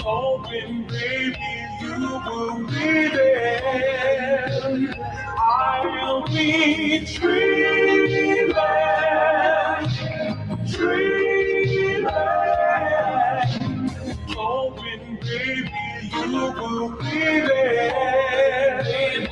Hoping, baby, you will be there. I'll be dreaming, dreaming. Hoping, baby, you will be there.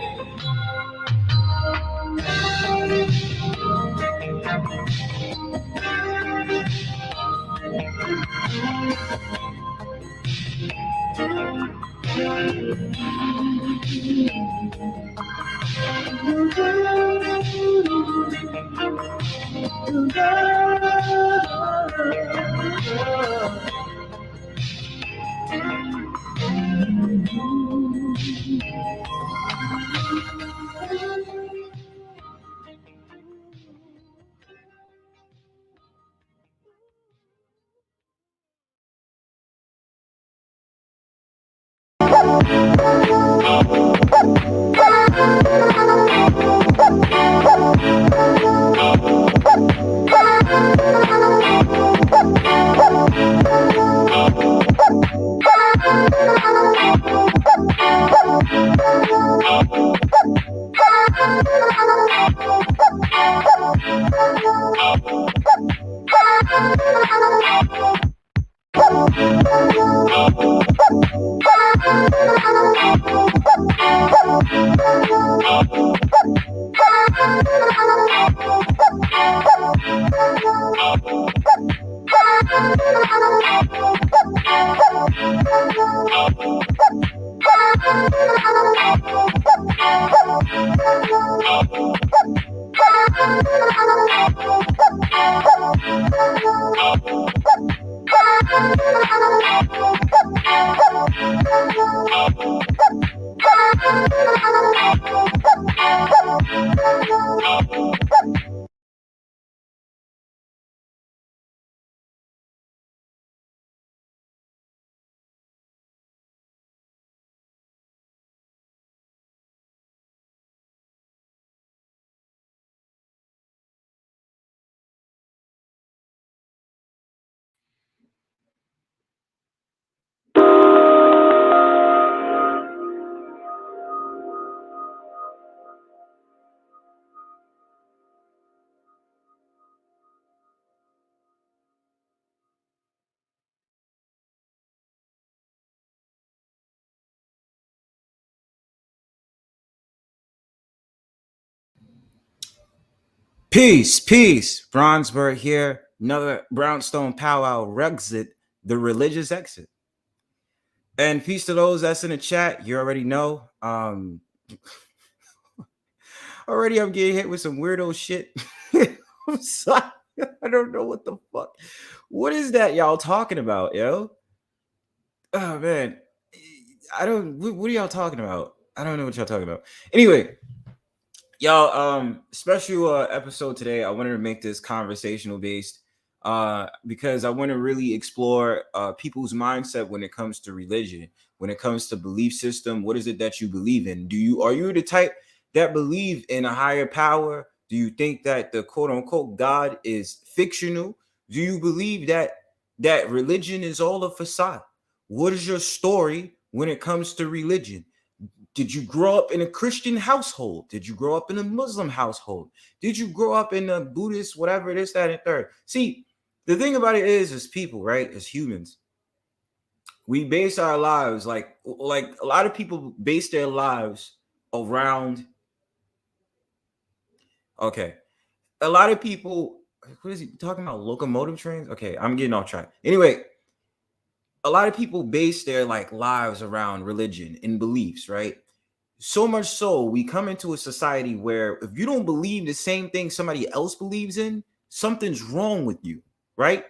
Peace. Bronzebird here. Another Brownstone Powwow Relxit, the religious exit. And peace to those that's in the chat. You already know. Already I'm getting hit with some weirdo shit I'm sorry. I don't know what the fuck. What is that y'all talking about, yo? Oh man. I don't what are y'all talking about? I don't know what y'all talking about. Anyway, y'all, special episode today. I wanted to make this conversational based because I want to really explore people's mindset when it comes to religion, when it comes to belief system. What is it that you believe in? Are you the type that believe in a higher power? Do you think that the quote unquote God is fictional? Do you believe that religion is all a facade? What is your story when it comes to religion? Did you grow up in a Christian household? Did you grow up in a Muslim household? Did you grow up in a Buddhist, whatever it is, that, and third? See, the thing about it is, as people, right, as humans, we base our lives like a lot of people base their lives around. Okay, a lot of people. What is he talking about? Locomotive trains? Okay, I'm getting off track. Anyway, a lot of people base their like lives around religion and beliefs, right? So much so we come into a society where if you don't believe the same thing somebody else believes in, something's wrong with you, right?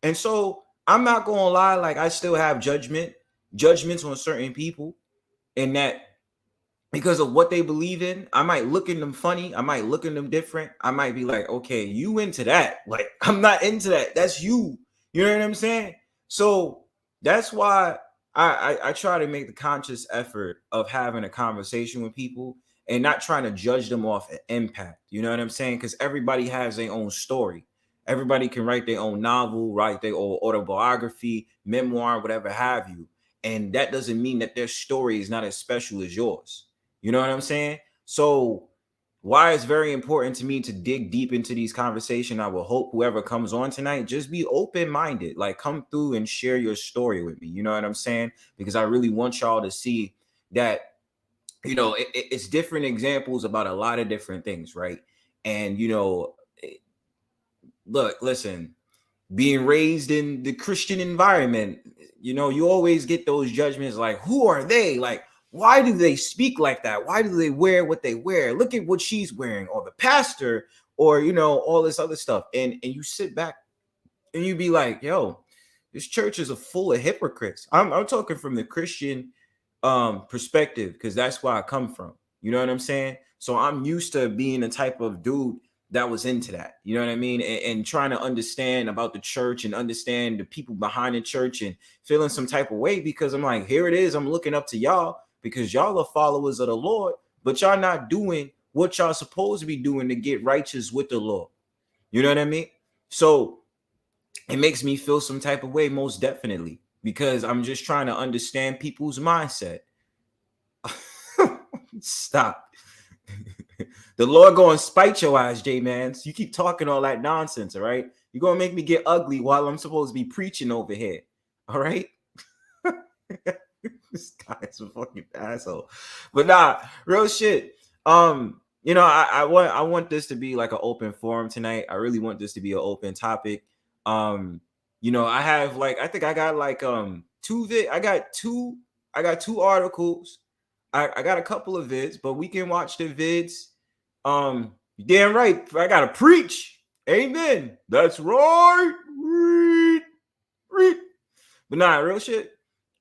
And so I'm not gonna lie, like I still have judgments on certain people, and that because of what they believe in, I might look at them funny, I might look at them different, I might be like, okay, you into that, like I'm not into that, that's you know what I'm saying? So that's why I try to make the conscious effort of having a conversation with people and not trying to judge them off an impact, you know what I'm saying? Because everybody has their own story. Everybody can write their own novel, write their own autobiography, memoir, whatever have you, and that doesn't mean that their story is not as special as yours. You know what I'm saying? So why it's very important to me to dig deep into these conversations. I will hope whoever comes on tonight, just be open-minded. Like come through and share your story with me. You know what I'm saying? Because I really want y'all to see that, it's different examples about a lot of different things, right? And look, listen, being raised in the Christian environment, you always get those judgments like, who are they? Like, why do they speak like that? Why do they wear what they wear? Look at what she's wearing, or the pastor, or all this other stuff. And you sit back and you be like, yo, this church is a full of hypocrites. I'm talking from the Christian perspective because that's where I come from. You know what I'm saying? So I'm used to being the type of dude that was into that. You know what I mean? And trying to understand about the church and understand the people behind the church and feeling some type of way because I'm like, here it is. I'm looking up to y'all because y'all are followers of the Lord, but y'all not doing what y'all supposed to be doing to get righteous with the Lord. You know what I mean? So it makes me feel some type of way, most definitely, because I'm just trying to understand people's mindset. Stop. The Lord gonna spite your eyes, J man. You keep talking all that nonsense, all right? You're gonna make me get ugly while I'm supposed to be preaching over here. All right. This guy's a fucking asshole. But nah, real shit. I want this to be like an open forum tonight. I really want this to be an open topic. I have like I think I got like I got two articles. I got a couple of vids, but we can watch the vids. Damn right, I gotta preach. Amen. That's right. Read, read. But nah, real shit.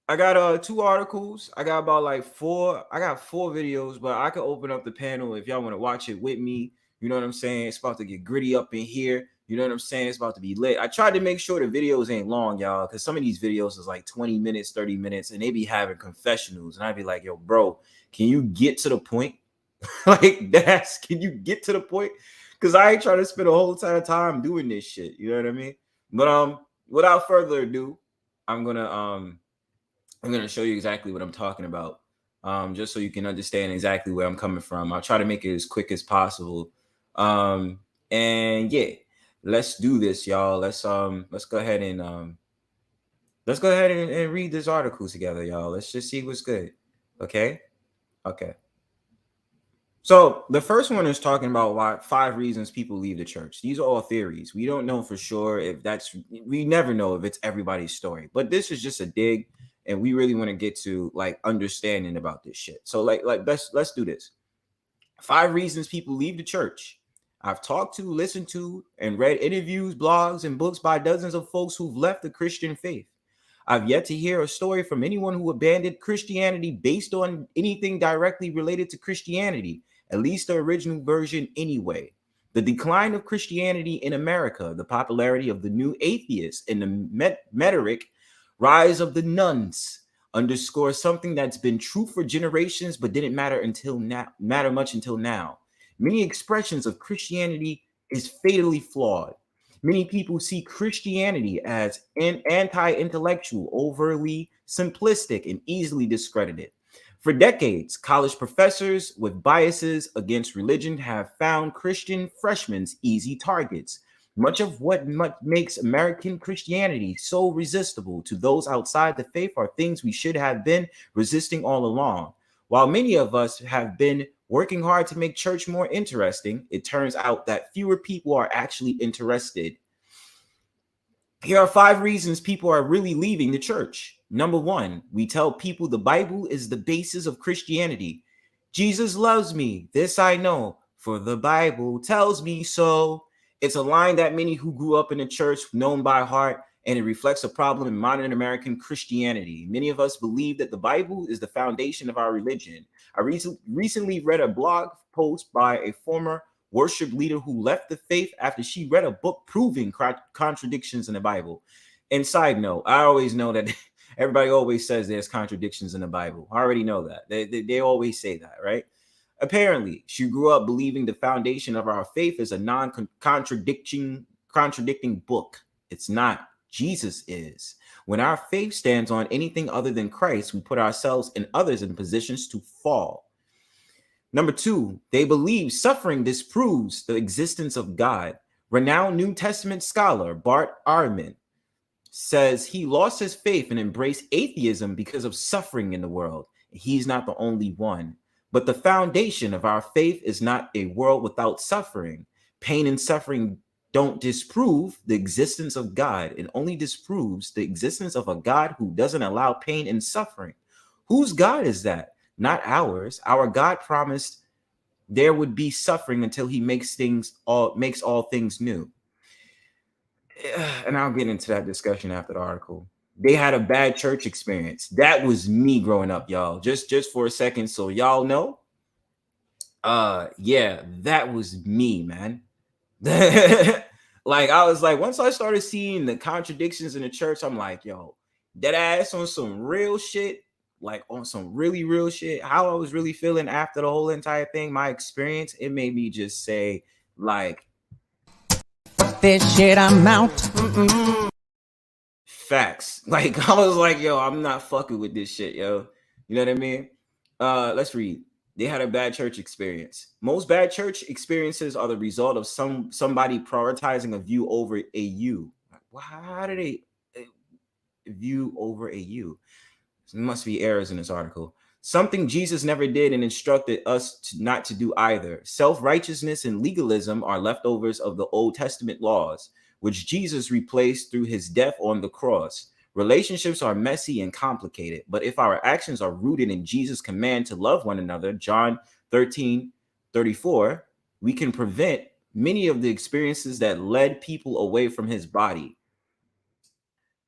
I got two articles. I got about like four. I got four videos, but I can open up the panel if y'all want to watch it with me. You know what I'm saying? It's about to get gritty up in here. You know what I'm saying? It's about to be lit. I tried to make sure the videos ain't long, y'all, because some of these videos is like 20 minutes, 30 minutes, and they be having confessionals. And I'd be like, yo, bro, can you get to the point? Like, can you get to the point? Because I ain't trying to spend a whole ton of time doing this shit. You know what I mean? But without further ado, I'm gonna show you exactly what I'm talking about, just so you can understand exactly where I'm coming from. I'll try to make it as quick as possible. And yeah, let's do this, y'all. Let's go ahead and read this article together, y'all. Let's just see what's good. Okay. So the first one is talking about why 5 reasons people leave the church. These are all theories. We don't know for sure if we never know if it's everybody's story, but this is just a dig, and we really want to get to like understanding about this shit. So like let's do this. 5 reasons people leave the church. I've talked to, listened to, and read interviews, blogs, and books by dozens of folks who've left the Christian faith. I've yet to hear a story from anyone who abandoned Christianity based on anything directly related to Christianity, at least the original version anyway. The decline of Christianity in America, the popularity of the new atheists, and the meteoric rise of the nuns underscore something that's been true for generations but didn't matter much until now. Many expressions of Christianity is fatally flawed. Many people see Christianity as an anti-intellectual, overly simplistic, and easily discredited. For decades, college professors with biases against religion have found Christian freshmen easy targets. Much of what makes American Christianity so resistible to those outside the faith are things we should have been resisting all along. While many of us have been working hard to make church more interesting, it turns out that fewer people are actually interested. Here are 5 reasons people are really leaving the church. Number 1, we tell people the Bible is the basis of Christianity. Jesus loves me, this I know, for the Bible tells me so. It's a line that many who grew up in the church known by heart, and it reflects a problem in modern American Christianity. Many of us believe that the Bible is the foundation of our religion. I recently read a blog post by a former worship leader who left the faith after she read a book proving contradictions in the Bible. And side note, I always know that everybody always says there's contradictions in the Bible. I already know that. They always say that, right? Apparently, she grew up believing the foundation of our faith is a contradicting book. It's not. Jesus is. When our faith stands on anything other than Christ, we put ourselves and others in positions to fall. Number 2, they believe suffering disproves the existence of God. Renowned New Testament scholar Bart Ehrman says he lost his faith and embraced atheism because of suffering in the world. He's not the only one. But the foundation of our faith is not a world without suffering. Pain and suffering don't disprove the existence of God. It only disproves the existence of a God who doesn't allow pain and suffering. Whose God is that? Not ours. Our God promised there would be suffering until he makes all things new. And I'll get into that discussion after the article. They had a bad church experience. That was me growing up, y'all. Just for a second, so y'all know. Yeah, that was me, man. Like I was like, once I started seeing the contradictions in the church, I'm like, yo, that ass on some real shit, like on some really real shit. How I was really feeling after the whole entire thing, my experience, it made me just say, like, this shit, I'm out. Facts. Like I was like, yo, I'm not fucking with this shit, yo. You know what I mean? Let's read. They had a bad church experience. Most bad church experiences are the result of somebody prioritizing a view over a you. How do they view over a you? There must be errors in this article. Something Jesus never did and instructed us not to do either. Self-righteousness and legalism are leftovers of the Old Testament laws, which Jesus replaced through his death on the cross. Relationships are messy and complicated, but if our actions are rooted in Jesus' command to love one another, John 13:34, we can prevent many of the experiences that led people away from his body.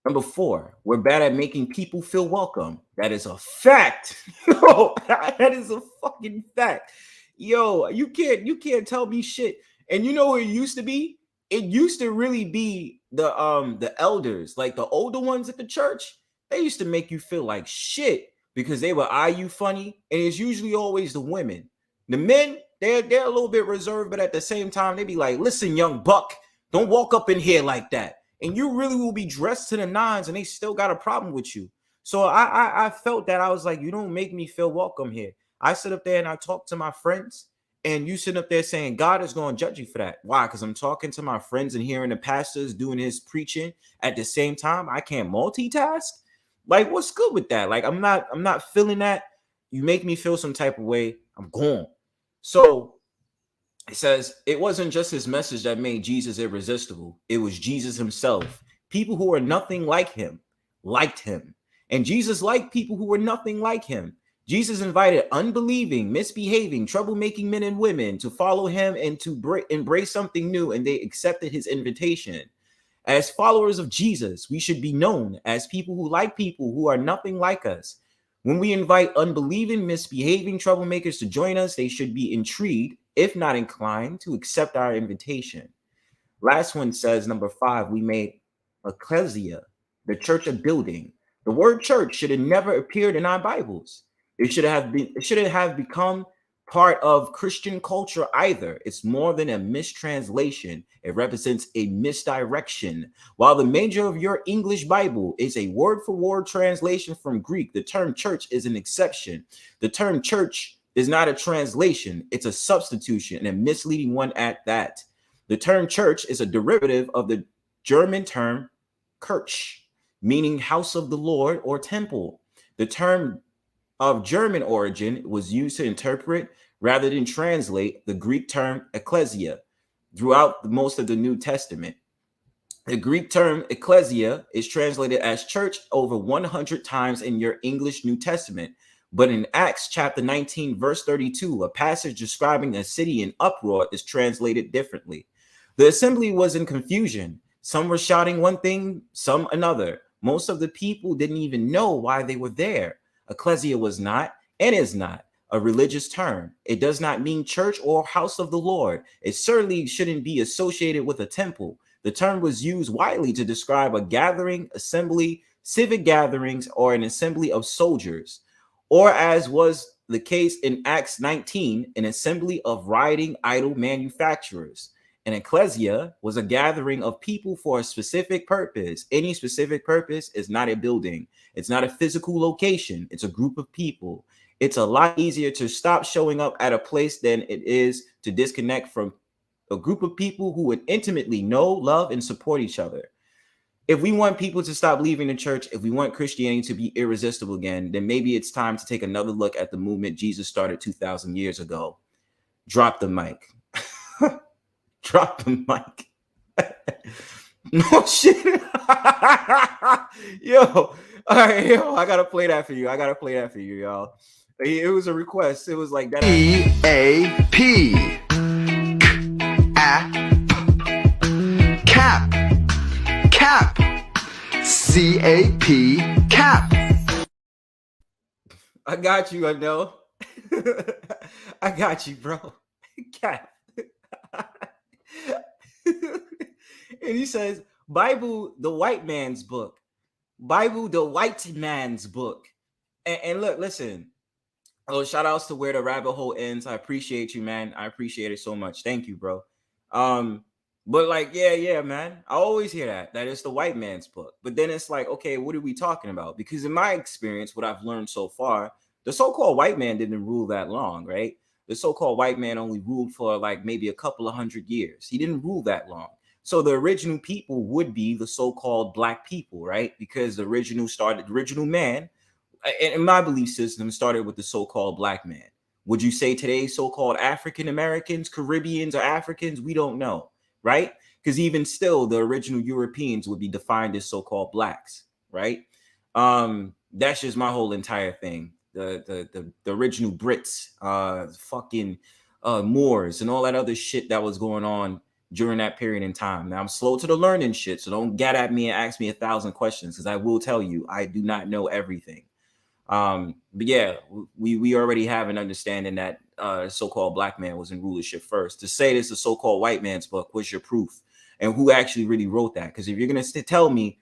Number 4, we're bad at making people feel welcome. That is a fact. Yo, that is a fucking fact. Yo, you can't tell me shit. And you know what it used to be? It used to really be the elders, like the older ones at the church. They used to make you feel like shit because they would eye you funny, and it's usually always the women. The men, they're a little bit reserved, but at the same time, they be like, "Listen, young buck, don't walk up in here like that." And you really will be dressed to the nines, and they still got a problem with you. So I felt that. I was like, you don't make me feel welcome here. I sit up there and I talk to my friends. And you sit up there saying God is going to judge you for that. Why? Because I'm talking to my friends and hearing the pastors doing his preaching at the same time. I can't multitask. Like, what's good with that? Like, I'm not feeling that. You make me feel some type of way. I'm gone. So it says it wasn't just his message that made Jesus irresistible. It was Jesus himself. People who are nothing like him liked him. And Jesus liked people who were nothing like him. Jesus invited unbelieving, misbehaving, troublemaking men and women to follow him and to embrace something new, and they accepted his invitation. As followers of Jesus, we should be known as people who like people who are nothing like us. When we invite unbelieving, misbehaving troublemakers to join us, they should be intrigued, if not inclined, to accept our invitation. Last one says, number 5, we made ecclesia, the church of building. The word church should have never appeared in our Bibles. It shouldn't have become part of Christian culture either. It's more than a mistranslation. It represents a misdirection. While the major of your English Bible is a word-for-word translation from Greek, the term church is an exception. The term church is not a translation. It's a substitution, and a misleading one at that. The term church is a derivative of the German term Kirche, meaning house of the Lord or temple. The term of German origin was used to interpret rather than translate the Greek term ecclesia throughout most of the New Testament. The Greek term ecclesia is translated as church over 100 times in your English New Testament. But in Acts chapter 19, verse 32, a passage describing a city in uproar is translated differently. The assembly was in confusion. Some were shouting one thing, some another. Most of the people didn't even know why they were there. Ecclesia was not and is not a religious term. It does not mean church or house of the Lord. It certainly shouldn't be associated with a temple. The term was used widely to describe a gathering, assembly, civic gatherings, or an assembly of soldiers, or as was the case in Acts 19, an assembly of riding idol manufacturers. An ecclesia was a gathering of people for a specific purpose. Any specific purpose is not a building. It's not a physical location. It's a group of people. It's a lot easier to stop showing up at a place than it is to disconnect from a group of people who would intimately know, love, and support each other. If we want people to stop leaving the church, if we want Christianity to be irresistible again, then maybe it's time to take another look at the movement Jesus started 2,000 years ago. Drop the mic. Drop the mic. No shit. Yo, all right, yo, I gotta play that for you. Y'all. It was a request. It was like that. EAP. Cap. Cap. CAP. Cap. I got you, I know. I got you, bro. Cap. And he says, Bible, the white man's book. Bible, the white man's book. And look, listen. Oh, shout outs to Where the Rabbit Hole Ends. I appreciate you, man. I appreciate it so much. Thank you, bro. But like, yeah, man. I always hear that it's the white man's book. But then it's like, okay, what are we talking about? Because in my experience, what I've learned so far, the so-called white man didn't rule that long, right? The so-called white man only ruled for like maybe a couple of 100 years. He didn't rule that long. So the original people would be the so-called black people, right? Because the original man, in my belief system, started with the so-called black man. Would you say today's so-called African Americans, Caribbeans, or Africans? We don't know, right? Because even still, the original Europeans would be defined as so-called blacks, right? That's just my whole entire thing. The original Brits, fucking Moors, and all that other shit that was going on during that period in time. Now I'm slow to the learning shit, so don't get at me and ask me 1,000 questions, because I will tell you I do not know everything. But yeah, we already have an understanding that so-called black man was in rulership first. To say this is a so-called white man's book, what's your proof? And who actually really wrote that? Because if you're gonna tell me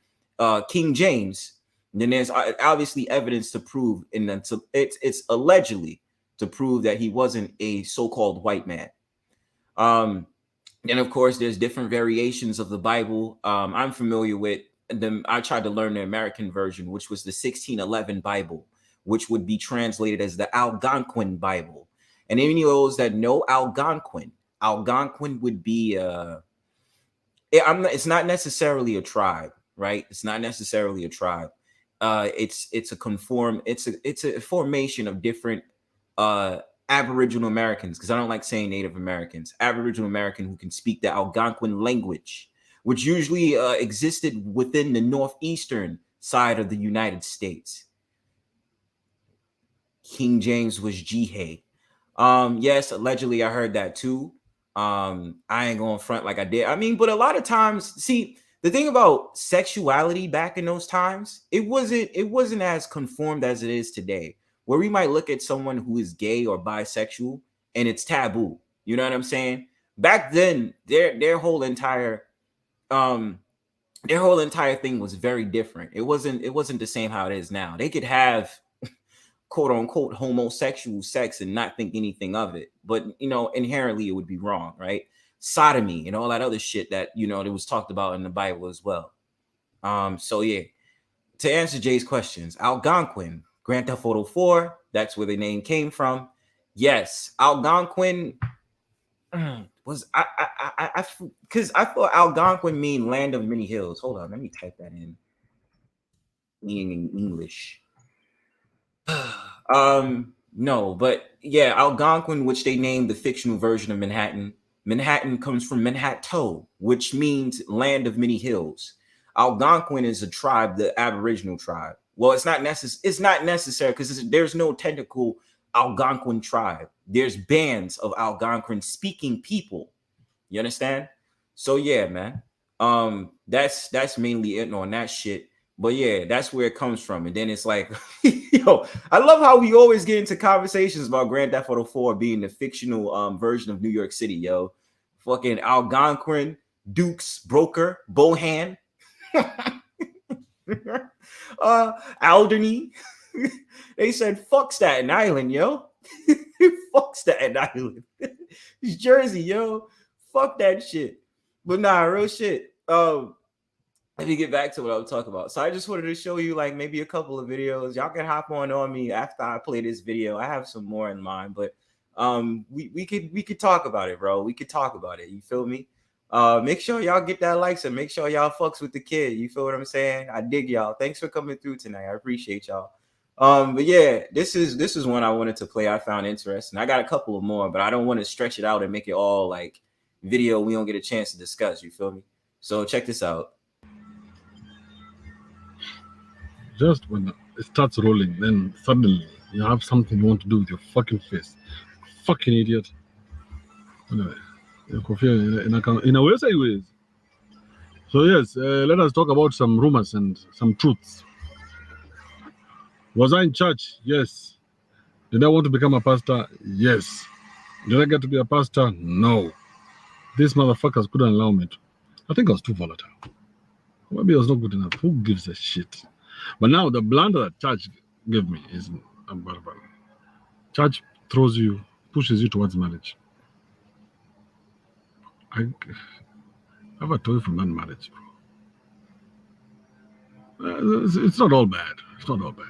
King James, then there's obviously evidence to prove, and then it's allegedly to prove that he wasn't a so-called white man. And of course, there's different variations of the Bible. I'm familiar with them. I tried to learn the American version, which was the 1611 Bible, which would be translated as the Algonquin Bible. And any of those that know Algonquin would be it's not necessarily a tribe, right? It's not necessarily a tribe. It's a formation of different Aboriginal Americans, because I don't like saying Native Americans, Aboriginal American who can speak the Algonquin language, which usually existed within the northeastern side of the United States. King James was Jihei. Yes, allegedly I heard that too. I ain't going front like I did. I mean, but a lot of times, see, the thing about sexuality back in those times, it wasn't as conformed as it is today, where we might look at someone who is gay or bisexual and it's taboo. You know what I'm saying? Back then, their whole entire thing was very different. It wasn't the same how it is now. They could have quote unquote homosexual sex and not think anything of it, but inherently it would be wrong, right? Sodomy and all that other shit that it was talked about in the Bible as well. So yeah, to answer Jay's questions, Algonquin, Grand Theft Auto 4, that's where the name came from. Yes, Algonquin was I because I thought Algonquin mean land of many hills. Hold on, let me type that in English. No, but yeah, Algonquin, which they named the fictional version of Manhattan. Manhattan comes from Manhattan, which means land of many hills. Algonquin is a tribe, the Aboriginal tribe. Well, it's not necessary because there's no technical Algonquin tribe. There's bands of Algonquin speaking people. You understand? So yeah, man. That's mainly it on that shit. But yeah, that's where it comes from. And then it's like, yo, I love how we always get into conversations about Grand Theft Auto 4 being the fictional version of New York City, yo. Fucking Algonquin, Dukes, Broker, Bohan, Alderney. They said, fuck Staten Island, yo. Fuck Staten Island. It's Jersey, yo. Fuck that shit. But nah, real shit. Let me get back to what I was talking about. So I just wanted to show you like maybe a couple of videos. Y'all can hop on me after I play this video. I have some more in mind, but we could talk about it, bro. We could talk about it. You feel me? Make sure y'all get that likes and make sure y'all fucks with the kid. You feel what I'm saying? I dig y'all. Thanks for coming through tonight. I appreciate y'all. But yeah, this is one I wanted to play. I found interesting. I got a couple of more, but I don't want to stretch it out and make it all like video we don't get a chance to discuss. You feel me? So check this out. Just when it starts rolling, then suddenly you have something you want to do with your fucking face. Fucking idiot. Anyway, in a way, sideways. So yes, let us talk about some rumors and some truths. Was I in church? Yes. Did I want to become a pastor? Yes. Did I get to be a pastor? No. These motherfuckers couldn't allow me to. I think I was too volatile. Maybe I was not good enough. Who gives a shit? But now the blunder that church gave me is unbearable. Church pushes you towards marriage. I have a toy from that marriage, bro. It's not all bad. It's not all bad.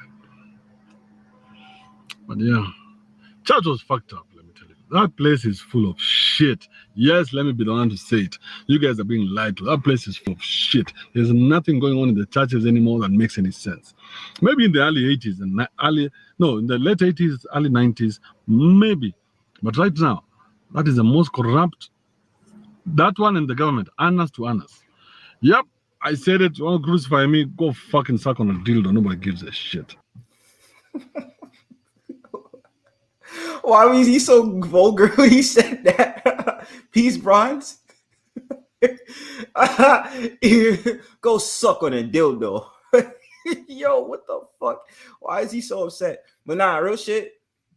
But yeah, church was fucked up, let me tell you. That place is full of shit. Yes, let me be the one to say it. You guys are being lied to. That place is full of shit. There's nothing going on in the churches anymore that makes any sense. Maybe in the early 80s and in the late 80s, early 90s, maybe. But right now, that is the most corrupt. That one and the government, honest to honest. Yep, I said it. You want to crucify me? Go fucking suck on a dildo. Nobody gives a shit. Why was he so vulgar when he said that? Peace, Bronze. Go suck on a dildo. Yo, what the fuck? Why is he so upset? But nah, real shit.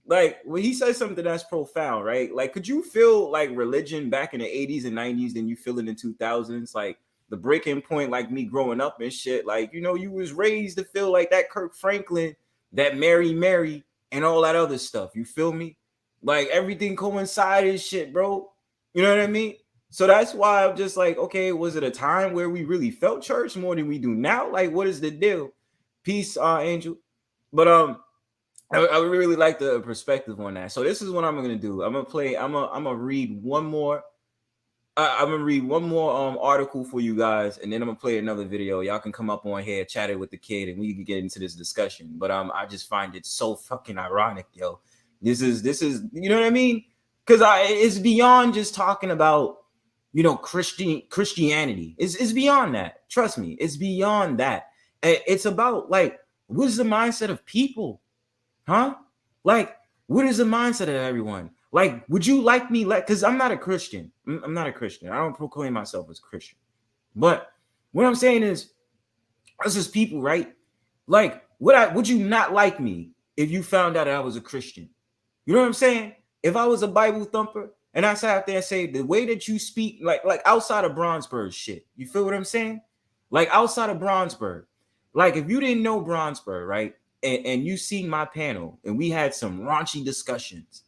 Like when he says something that's profound, right? Like, could you feel like religion back in the 80s and 90s than you feel in the 2000s? Like the breaking point, like me growing up and shit. Like, you was raised to feel like that Kirk Franklin, that Mary, and all that other stuff. You feel me? Like everything coincided and shit, bro. You know what I mean? So that's why I'm just like, okay, was it a time where we really felt church more than we do now? Like, what is the deal? Peace, Angel. But I really like the perspective on that. So this is what I'm gonna do. I'm gonna read one more. I'm gonna read one more article for you guys, and then I'm gonna play another video. Y'all can come up on here, chat it with the kid, and we can get into this discussion. But I just find it so fucking ironic, yo. This is you know what I mean? Because it's beyond just talking about Christianity. It's beyond that. Trust me, it's beyond that. It's about like what is the mindset of people, huh? Like, what is the mindset of everyone? Like, would you like me? Like, because I'm not a Christian. I'm not a Christian. I don't proclaim myself as a Christian. But what I'm saying is, us as people, right? Like, would you not like me if you found out that I was a Christian? You know what I'm saying? If I was a Bible thumper and I sat out there and say the way that you speak, like outside of Bronzebird shit, you feel what I'm saying? Like outside of Bronzebird, like if you didn't know Bronzebird, right? And you seen my panel and we had some raunchy discussions,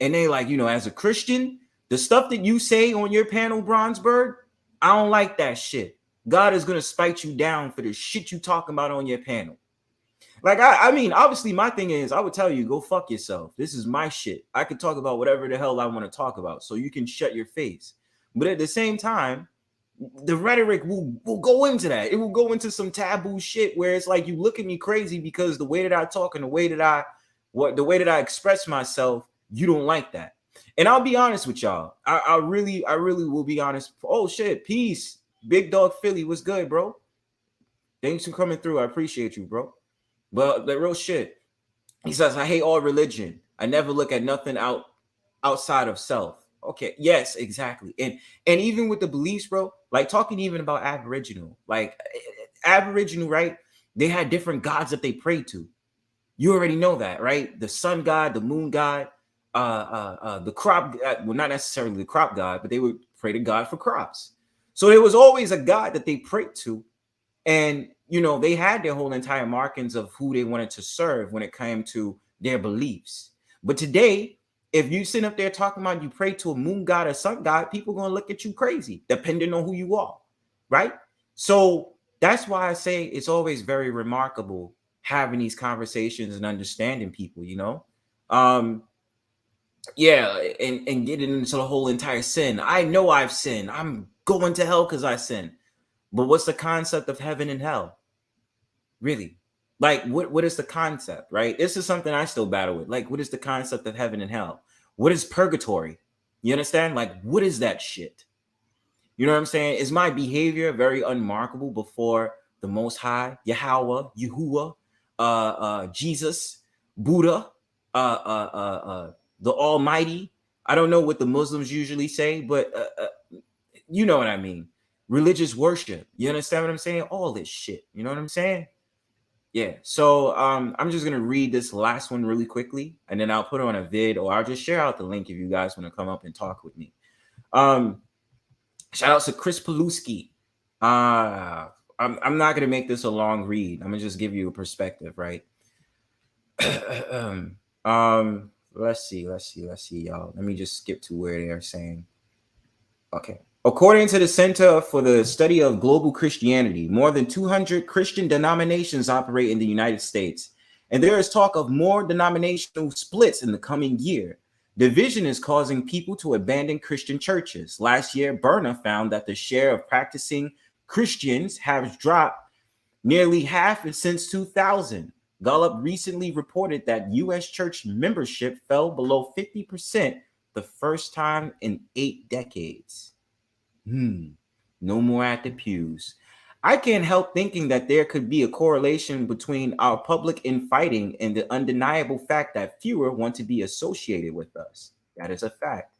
and they like, as a Christian, the stuff that you say on your panel, Bronzebird, I don't like that shit. God is gonna spite you down for the shit you talking about on your panel. Like, I mean, obviously, my thing is, I would tell you, go fuck yourself. This is my shit. I could talk about whatever the hell I want to talk about, so you can shut your face. But at the same time, the rhetoric will go into that. It will go into some taboo shit where it's like you look at me crazy because the way that I talk and the way that I express myself, you don't like that. And I'll be honest with y'all. I really will be honest. Oh shit, peace, Big Dog Philly, what's good, bro? Thanks for coming through. I appreciate you, bro. But the real shit, he says, I hate all religion. I never look at nothing outside of self. Okay, yes, exactly. And even with the beliefs, bro, like talking even about Aboriginal, right? They had different gods that they prayed to. You already know that, right? The sun god, the moon god, the crop, well, not necessarily the crop god, but they would pray to God for crops. So there was always a god that they prayed to. And, they had their whole entire markings of who they wanted to serve when it came to their beliefs. But today, if you sit up there talking about you pray to a moon god or sun god, people are going to look at you crazy, depending on who you are, right? So that's why I say it's always very remarkable having these conversations and understanding people, yeah, and getting into the whole entire sin. I know I've sinned. I'm going to hell because I sinned. But what's the concept of heaven and hell? Really? Like, what is the concept, right? This is something I still battle with. Like, what is the concept of heaven and hell? What is purgatory? You understand? Like, what is that shit? You know what I'm saying? Is my behavior very unmarkable before the Most High, Yahweh, Yahuwah, Jesus, Buddha, the Almighty? I don't know what the Muslims usually say, but you know what I mean. Religious worship. You understand what I'm saying? All this shit. You know what I'm saying? Yeah. So I'm just gonna read this last one really quickly, and then I'll put it on a vid, or I'll just share out the link if you guys want to come up and talk with me. Shout out to Chris Paluski. I'm not gonna make this a long read. I'm gonna just give you a perspective, right? Let's see, y'all. Let me just skip to where they're saying. Okay. According to the Center for the Study of Global Christianity, more than 200 Christian denominations operate in the United States, and there is talk of more denominational splits in the coming year. Division is causing people to abandon Christian churches. Last year, Berna found that the share of practicing Christians has dropped nearly half since 2000. Gallup recently reported that U.S. church membership fell below 50% the first time in 8 decades. No more at the pews. I can't help thinking that there could be a correlation between our public infighting and the undeniable fact that fewer want to be associated with us. That is a fact.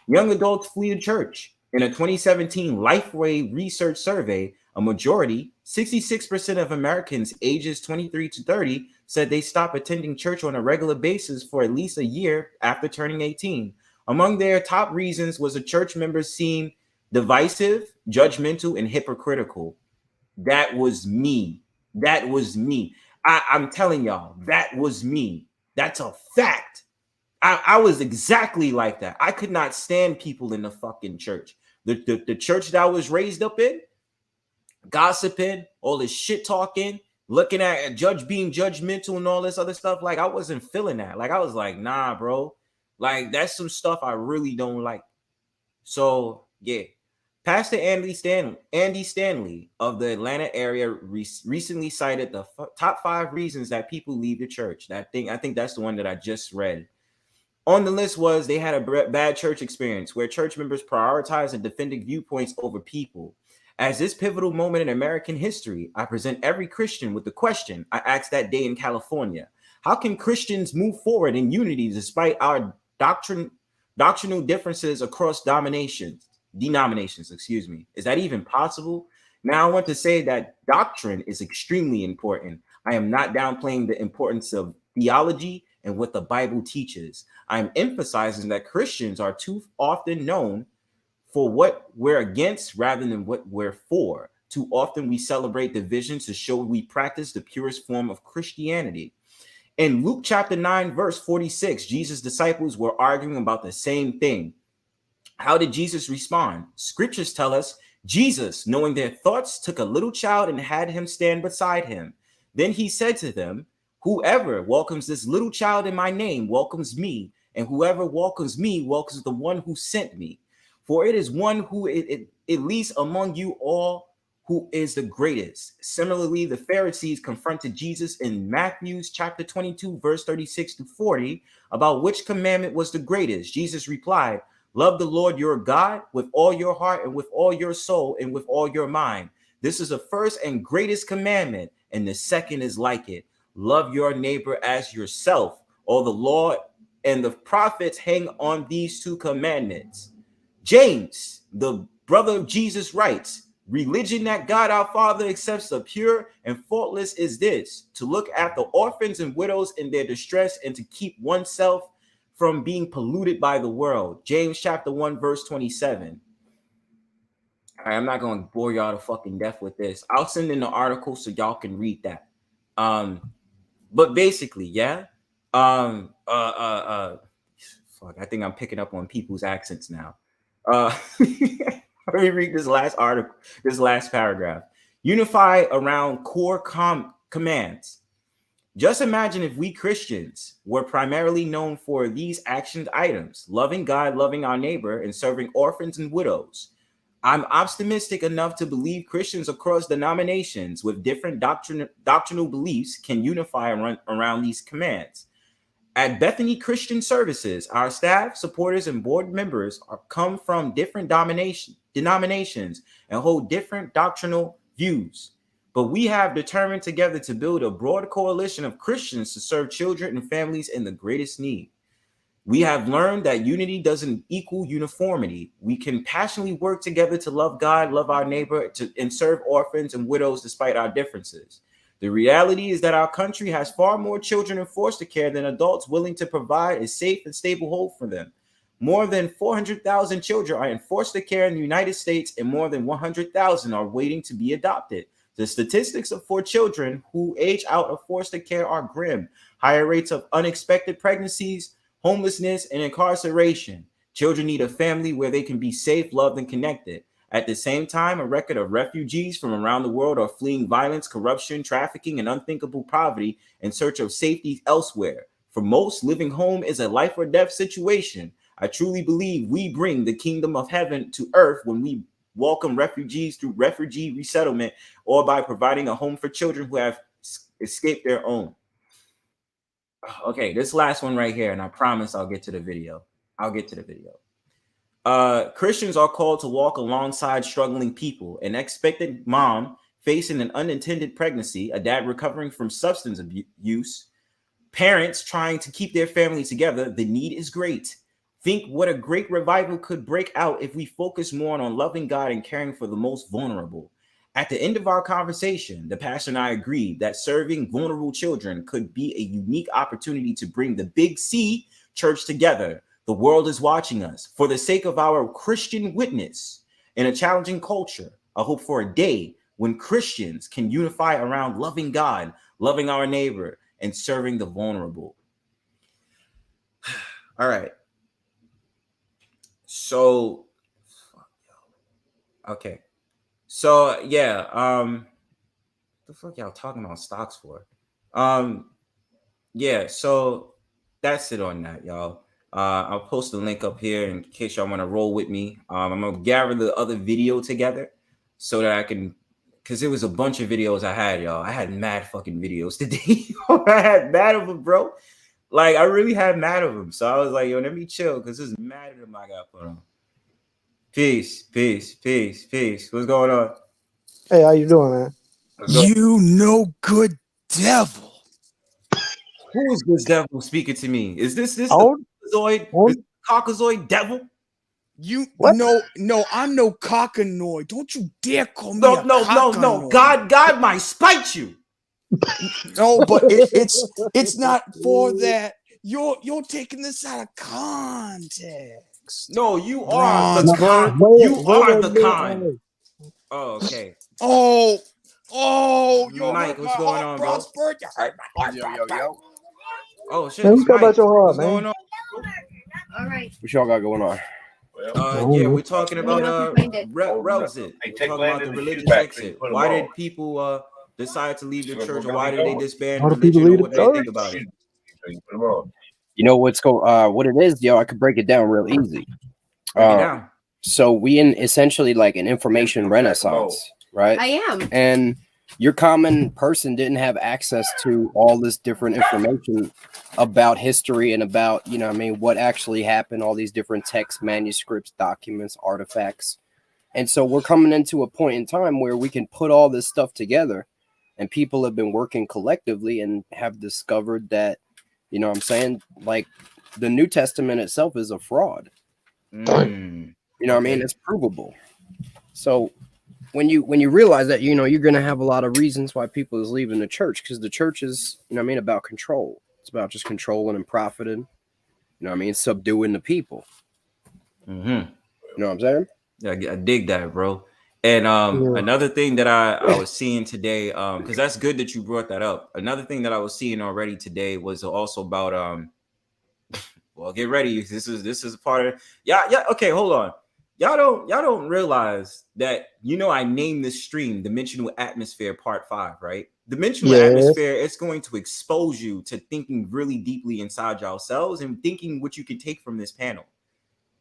Young adults flee the church. In a 2017 Lifeway research survey, a majority, 66% of Americans ages 23 to 30, said they stopped attending church on a regular basis for at least a year after turning 18. Among their top reasons was the church members seemed divisive, judgmental, and hypocritical. That was me. I'm telling y'all, that was me. That's a fact. I was exactly like that. I could not stand people in the fucking church. The church that I was raised up in, gossiping, all this shit talking, looking at being judgmental and all this other stuff. Like, I wasn't feeling that. Like, I was like, nah, bro. Like, that's some stuff I really don't like. So, yeah. Pastor Andy Stanley of the Atlanta area recently cited the top 5 reasons that people leave the church. I think that's the one that I just read. On the list was they had a bad church experience where church members prioritize and defended viewpoints over people. As this pivotal moment in American history, I present every Christian with the question I asked that day in California. How can Christians move forward in unity despite our doctrinal differences across denominations, excuse me? Is that even possible? Now, I want to say that doctrine is extremely important. I am not downplaying the importance of theology and what the Bible teaches. I'm emphasizing that Christians are too often known for what we're against rather than what we're for. Too often we celebrate divisions to show we practice the purest form of Christianity. In Luke chapter 9, verse 46, Jesus' disciples were arguing about the same thing. How did Jesus respond? Scriptures tell us Jesus, knowing their thoughts, took a little child and had him stand beside him. Then he said to them, whoever welcomes this little child in my name welcomes me, and whoever welcomes me welcomes the one who sent me. For it is one who, at least among you all, who is the greatest. Similarly, the Pharisees confronted Jesus in Matthew chapter 22, verse 36 to 40, about which commandment was the greatest. Jesus replied, love the Lord your God with all your heart and with all your soul and with all your mind. This is the first and greatest commandment, and the second is like it. Love your neighbor as yourself. All the law and the prophets hang on these two commandments. James, the brother of Jesus, writes, religion that God our Father accepts the pure and faultless is this, to look after orphans and widows in their distress and to keep oneself from being polluted by the world. James chapter 1, verse 27. All right, I'm not going to bore y'all to fucking death with this. I'll send in the article so y'all can read that. But basically, yeah. Fuck, I think I'm picking up on people's accents now. Let me read this last article, this last paragraph. Unify around core commands. Just imagine if we Christians were primarily known for these action items: loving God, loving our neighbor, and serving orphans and widows. I'm optimistic enough to believe Christians across denominations with different doctrinal beliefs can unify around these commands. At Bethany Christian Services, our staff, supporters, and board members come from different denominations and hold different doctrinal views. But we have determined together to build a broad coalition of Christians to serve children and families in the greatest need. We have learned that unity doesn't equal uniformity. We can passionately work together to love God, love our neighbor, and serve orphans and widows despite our differences. The reality is that our country has far more children in foster care than adults willing to provide a safe and stable home for them. More than 400,000 children are in foster care in the United States, and more than 100,000 are waiting to be adopted. The statistics for children who age out of foster care are grim. Higher rates of unexpected pregnancies, homelessness, and incarceration. Children need a family where they can be safe, loved, and connected. At the same time, a record of refugees from around the world are fleeing violence, corruption, trafficking, and unthinkable poverty in search of safety elsewhere. For most, living home is a life or death situation. I truly believe we bring the kingdom of heaven to earth when we welcome refugees through refugee resettlement or by providing a home for children who have escaped their own. Okay, this last one right here, and I promise I'll get to the video. Christians are called to walk alongside struggling people: an expectant mom facing an unintended pregnancy, a dad recovering from substance abuse, parents trying to keep their family together. The need is great. Think what a great revival could break out if we focus more on loving God and caring for the most vulnerable. At the end of our conversation, the pastor and I agreed that serving vulnerable children could be a unique opportunity to bring the Big C church together. The world is watching us. For the sake of our Christian witness in a challenging culture, I hope for a day when Christians can unify around loving God, loving our neighbor, and serving the vulnerable. All right. So, okay. So, yeah. What the fuck y'all talking about stocks for? Yeah. So that's it on that, y'all. I'll post the link up here in case y'all want to roll with me. I'm gonna gather the other video together so that I can, because it was a bunch of videos I had, y'all. I had mad fucking videos today. I had mad of them, bro. Like, I really had mad of them. So I was like, yo, let me chill, because this is mad of them I got put on. Peace. What's going on? Hey, how you doing, man? You no good devil. Who is this devil speaking to me? Is this Oh, Caucasoid? oh. This Caucasoid devil? You What? no, I'm no cockanoid. Don't you dare call me No, a no, no, no. cockanoid. God might spite you. No, but it's not for that. You're taking this out of context. No, you are the Bronzebird. con. Wait, You wait are a the minute. con. Oh, okay. Oh, you Mike, hurt what's my going heart, on, bro? Bronzebird. You hurt my heart. Yo. Oh shit, Man, it's we talk about Mike. your heart, What's man. going on? What y'all got going on? Yeah, we're talking about Relxit. Talking about the religious exit. Why did people decide to leave the church, or why did they disband Why do people religion, or leave what the do they think church? about it? You know what it is, yo? I could break it down real easy. Break it down. So we in essentially like an information renaissance, right? I am. And your common person didn't have access to all this different information about history and about, you know what I mean, what actually happened, all these different texts, manuscripts, documents, artifacts. And so we're coming into a point in time where we can put all this stuff together, and people have been working collectively and have discovered that, you know what I'm saying, like the New Testament itself is a fraud. You know what I mean? It's provable. So when you realize that, you know, you're going to have a lot of reasons why people is leaving the church, because the church is, you know what I mean, about control. It's about just controlling and profiting, you know what I mean, subduing the people. You know what I'm saying? Yeah, I dig that, bro. And another thing that I was seeing today, because that's good that you brought that up. Another thing that I was seeing already today was also about well, get ready. This is a part of okay, hold on. Y'all don't realize that, you know, I named this stream Dimensional Atmosphere Part 5, right? Dimensional Atmosphere, it's going to expose you to thinking really deeply inside yourselves and thinking what you can take from this panel.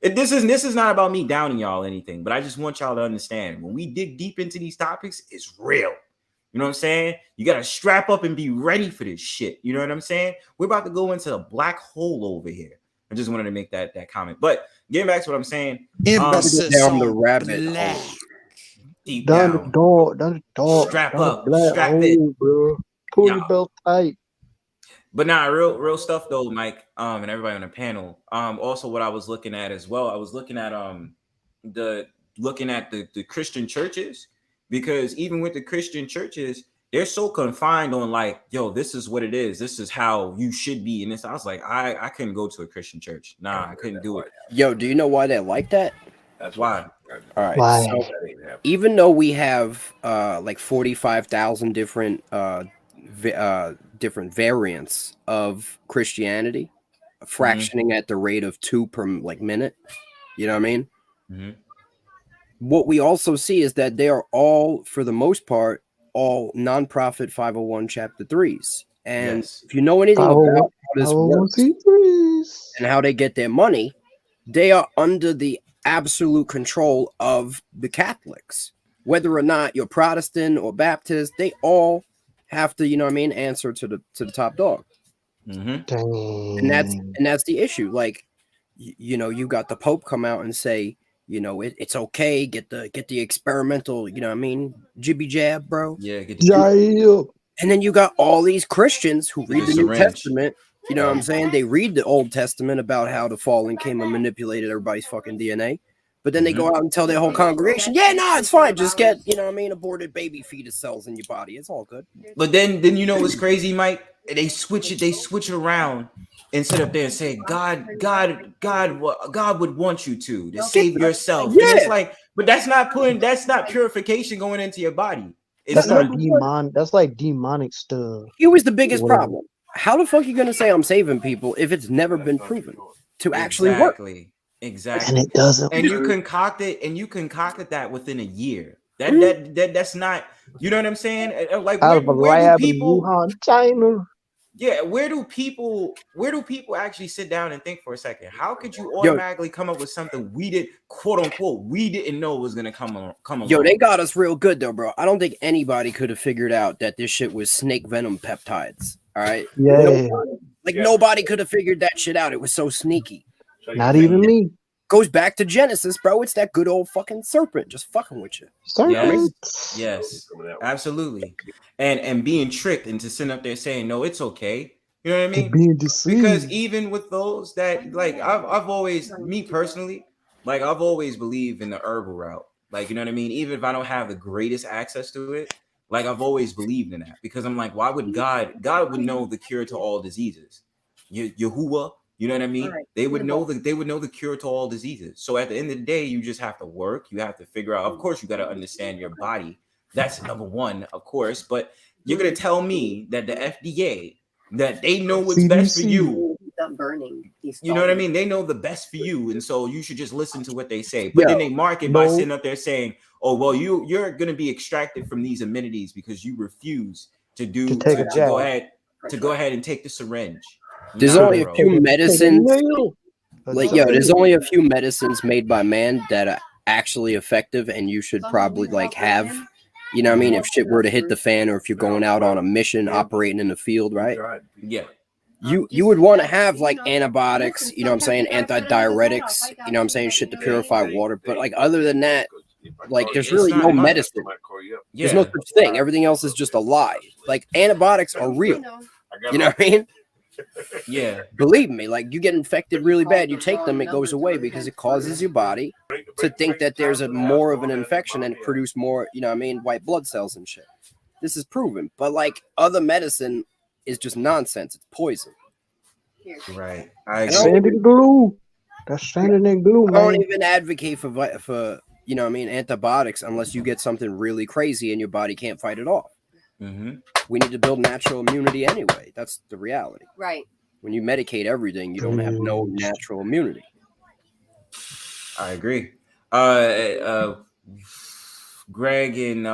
This is not about me downing y'all or anything, but I just want y'all to understand, when we dig deep into these topics, it's real. You know what I'm saying? You got to strap up and be ready for this shit. You know what I'm saying? We're about to go into a black hole over here. I just wanted to make that comment. But getting back to what I'm saying, Emphasis down on the rabbit black. hole. Deep Down down. the door, down the door. Strap down the up, black strap hole, it. bro. Pull Yeah. your belt tight. But nah, real stuff though, Mike, and everybody on the panel. Also what I was looking at as well, I was looking at the Christian churches, because even with the Christian churches, they're so confined on like, yo, this is what it is. This is how you should be. And this, I was like, I couldn't go to a Christian church. Nah, I couldn't do it. Yo, do you know why they're like that? That's why. All right. Why? So even though we have like 45,000 different different variants of Christianity, fractioning at the rate of 2 per like minute, you know what I mean? What we also see is that they are all, for the most part, all nonprofit 501 chapter 3s. And if you know anything about how this works and how they get their money, they are under the absolute control of the Catholics. Whether or not you're Protestant or Baptist, they all have to, you know what I mean, answer to the top dog. And that's the issue. Like, you know, you got the Pope come out and say, you know, it's okay, get the experimental, you know what I mean, jibby jab, bro. Yeah, get the and then you got all these Christians who read the New syringe. Testament. You know what I'm saying? They read the Old Testament about how the fallen came and manipulated everybody's fucking DNA. But then they go out and tell their whole congregation, yeah, no, it's fine. Just get, you know what I mean, aborted baby fetus cells in your body. It's all good. But then you know what's crazy, Mike? They switch it around and sit up there and say, God would want you to save yourself. Yeah. And it's like, but that's not purification going into your body. It's That's like demonic stuff. Here was the biggest problem. How the fuck are you gonna say I'm saving people if it's never been proven to actually work? Exactly. And it doesn't. And you concocted that within a year. That's not, you know what I'm saying? Like, Out of a where lab do in people, Wuhan, China. yeah, where do people actually sit down and think for a second? How could you automatically come up with something we didn't, quote unquote, we didn't know was gonna come along? Yo, they got us real good though, bro. I don't think anybody could have figured out that this shit was snake venom peptides. All right. Yeah. Nobody could have figured that shit out. It was so sneaky. Not even me. Goes back to Genesis, bro. It's that good old fucking serpent just fucking with you. Yes, absolutely. And being tricked into sitting up there saying, no, it's okay. You know what I They're mean? being Because deceived. even with those that like I've always, me personally, like I've always believed in the herbal route. Like, you know what I mean? Even if I don't have the greatest access to it, like I've always believed in that because I'm like, why would God would know the cure to all diseases? Yahuwah, you know what I mean? They would know the cure to all diseases. So at the end of the day, you just have to work. You have to figure out. Of course, you got to understand your body. That's number one, of course. But you're gonna tell me that the FDA, that they know what's best for CDC. you. Burning. You know what I mean? They know the best for you, and so you should just listen to what they say. But Yo, then they mark it by no. sitting up there saying, "Oh, well, you're gonna be extracted from these amenities because you refuse to take a jab. go ahead and take the syringe." there's Nah, only a bro. few medicines. nail. Like, yo, there's only a few medicines made by man that are actually effective, and you should probably like have. You know what I mean? If shit were to hit the fan, or if you're going out on a mission, operating in the field, right? Yeah. You would want to have like antibiotics, you know what I'm saying, antidiuretics, you know what I'm saying, shit to purify water. But like other than that, like there's It's really not no much. medicine. Yeah. There's no such thing. Everything else is just a lie. Like antibiotics are real. You know what I mean? Yeah. Believe me, like you get infected really bad, you take them, it goes away because it causes your body to think that there's a more of an infection and produce more, you know what I mean, white blood cells and shit. This is proven. But like other medicine is just nonsense. It's poison. Right. I agree. Sanding glue. That's sanding and glue, I man. don't even advocate for you know what I mean, antibiotics unless you get something really crazy and your body can't fight it off. Mm-hmm. We need to build natural immunity anyway. That's the reality. Right. When you medicate everything, you don't have no natural immunity. I agree. Greg and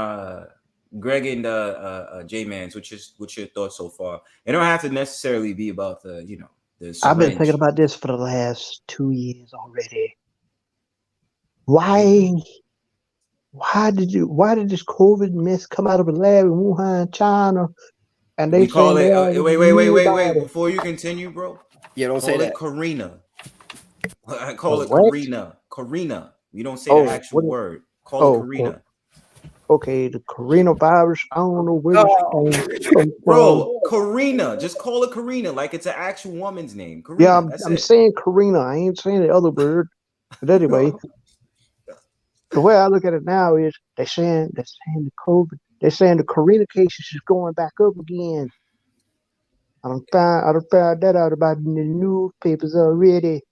J-Mans, what's your thoughts so far? It don't have to necessarily be about the I've been syringe. thinking about this for the last 2 years already. Why did this COVID mess come out of a lab in Wuhan, China? And they We call saying it they already wait. knew about it. Before you continue, bro. Yeah, don't say Call it that. Karina. I call it What? Karina. We don't say Oh, the actual what- word. Call it oh, Karina. Okay, the coronavirus. I don't know where this came from. Bro, Karina. Just call it Karina, like it's an actual woman's name. Karina. Yeah, that's I'm it. saying Karina. I ain't saying the other word. But anyway, the way I look at it now is they're saying the COVID. They're saying the Karina cases is going back up again. I done found that out about in the newspapers already.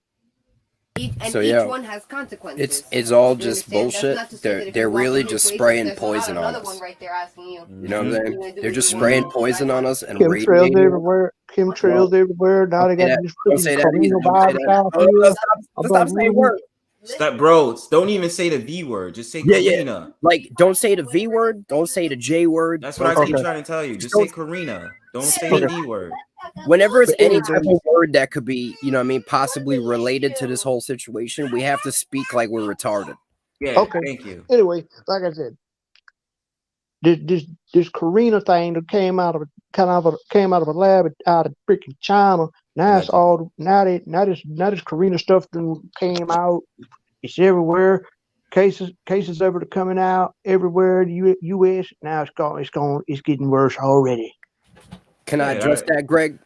So, each yeah, one has consequences. It's all You just understand? That's bullshit. not to say that if They're you walk really into a just place spraying there's poison not on another one us. right there asking you. You know what I'm saying? You're gonna do They're what just you spraying want. poison on us and Chemtrails radiating. everywhere. Chemtrails everywhere. Now they got this Don't say freaking that either. Don't say coronavirus that. out Oh, here. stop I'm like, saying words. Stop, bro. Don't even say the V word. Just say Yeah, yeah. Karina. Like, don't say the V word. Don't say the J word. That's what I keep trying to tell you. Just say Karina. Don't say the V word. Whenever it's But any anyway. type of word that could be, you know what I mean, possibly related to this whole situation, we have to speak like we're retarded. Yeah, Okay. thank you. Anyway, like I said, this Karina thing that came out of a lab out of freaking China. Now it's all now this Karina stuff that came out. It's everywhere. Cases of it are coming out everywhere. The U.S. Now it's getting worse already. Can I address that, Greg?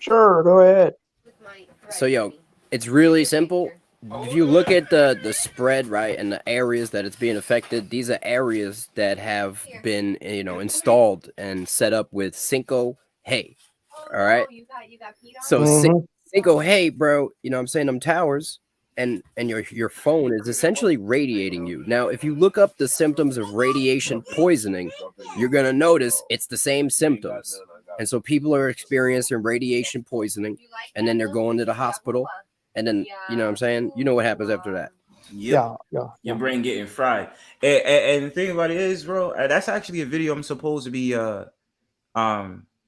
Sure, go ahead. So, yo, it's really simple. If you look at the spread, right, and the areas that it's being affected, these are areas that have been, you know, installed and set up with Cinco Hey. All right. So Cinco Hey, bro, you know what I'm saying, them towers and your phone is essentially radiating you. Now, if you look up the symptoms of radiation poisoning, you're gonna notice it's the same symptoms. And so people are experiencing radiation poisoning, and then they're going to the hospital. And then, you know what I'm saying? You know what happens after that. Yep. Yeah. Your brain getting fried. And the thing about it is, bro, that's actually a video I'm supposed to be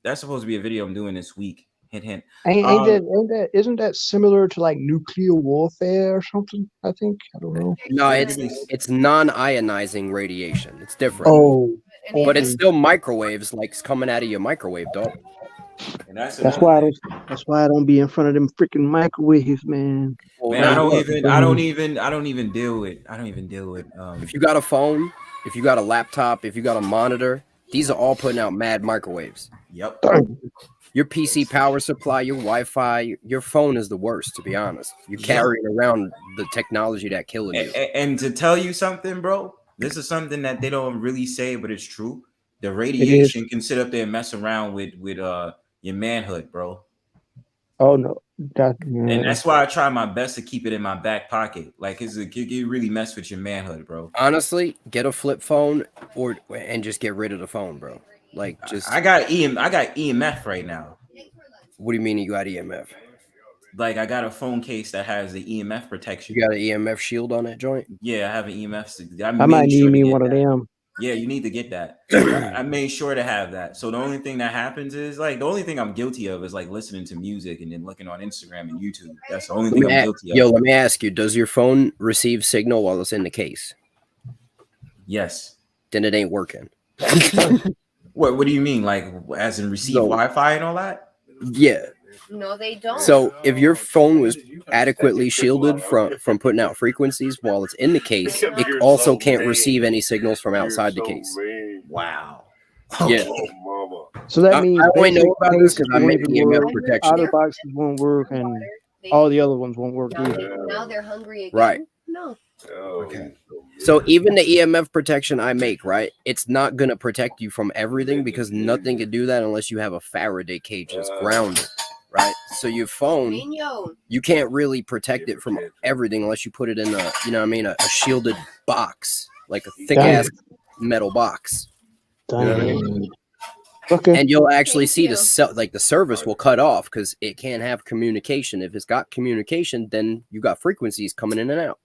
that's supposed to be a video I'm doing this week. Hint, hint. Isn't that similar to like nuclear warfare or something? I think. I don't know. No, it's non-ionizing radiation. It's different. Oh. But it's still microwaves, like it's coming out of your microwave, dog. And that's why I don't be in front of them freaking microwaves, man. Man, I don't even deal with if you got a phone, if you got a laptop, if you got a monitor, these are all putting out mad microwaves. Yep. Your PC power supply, your Wi-Fi, your phone is the worst, to be honest. You're carrying around the technology that killing you. And to tell you something, bro, this is something that they don't really say, but it's true. The radiation can sit up there and mess around with your manhood, bro. Oh no, And that's why I try my best to keep it in my back pocket. Like it really mess with your manhood, bro. Honestly, get a flip phone and just get rid of the phone, bro. Like just I got EMF right now. What do you mean you got EMF? Like I got a phone case that has the EMF protection. You got an EMF shield on that joint? Yeah, I have an EMF. I might need me one of them. Yeah, you need to get that. I made sure to have that. So the only thing that happens is like the only thing I'm guilty of is like listening to music and then looking on Instagram and YouTube. That's the only thing I'm guilty of. Yo, let me ask you, does your phone receive signal while it's in the case? Yes. Then it ain't working. What do you mean? Like as in receive Wi-Fi and all that? Yeah. No, they don't. So if your phone was adequately shielded from putting out frequencies while it's in the case, it also can't receive any signals from outside the case. Wow. Yeah. So that means I only know about this because I make EMF protection. Other boxes won't work, and all the other ones won't work either. Now they're hungry again. Right. No. Okay. So even the EMF protection I make, right? It's not gonna protect you from everything because nothing can do that unless you have a Faraday cage that's grounded. Right, so your phone, you can't really protect it from everything unless you put it in a, you know what I mean, a shielded box, like a thick ass metal box. You know what I mean? Okay. And you'll actually see the service will cut off because it can't have communication. If it's got communication, then you got frequencies coming in and out.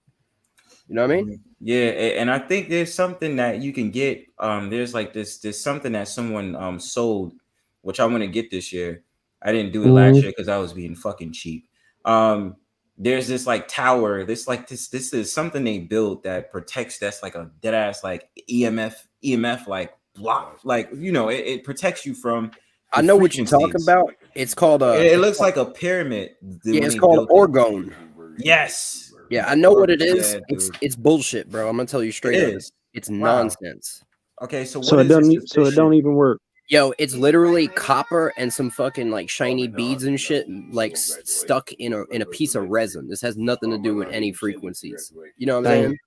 You know what I mean? Yeah, and I think there's something that you can get. There's like there's something that someone sold, which I want to get this year. I didn't do it last year because I was being fucking cheap. There's this like tower. This is something they built that protects. That's like a dead ass like EMF like block. Like it protects you from. I know what you're talking about. It's called it looks like a pyramid. Yeah, it's called orgone. Yes. Yeah, I know what it is. It's bullshit, bro. I'm gonna tell you straight up. It's nonsense. Okay, so it don't even work. Yo, it's literally copper and some fucking like shiny beads and shit, like stuck in a piece of resin. This has nothing to do with any frequencies. You know what I'm saying?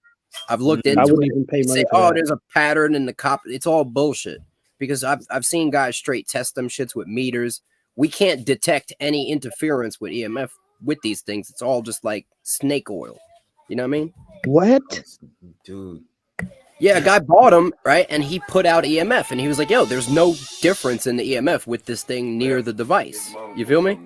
I've looked into it. Even pay money say, there's a pattern in the copper. It's all bullshit because I've seen guys straight test them shits with meters. We can't detect any interference with EMF with these things. It's all just like snake oil. You know what I mean? What? Dude. Yeah, a guy bought them, right? And he put out EMF, and he was like, yo, there's no difference in the EMF with this thing near the device. You feel me?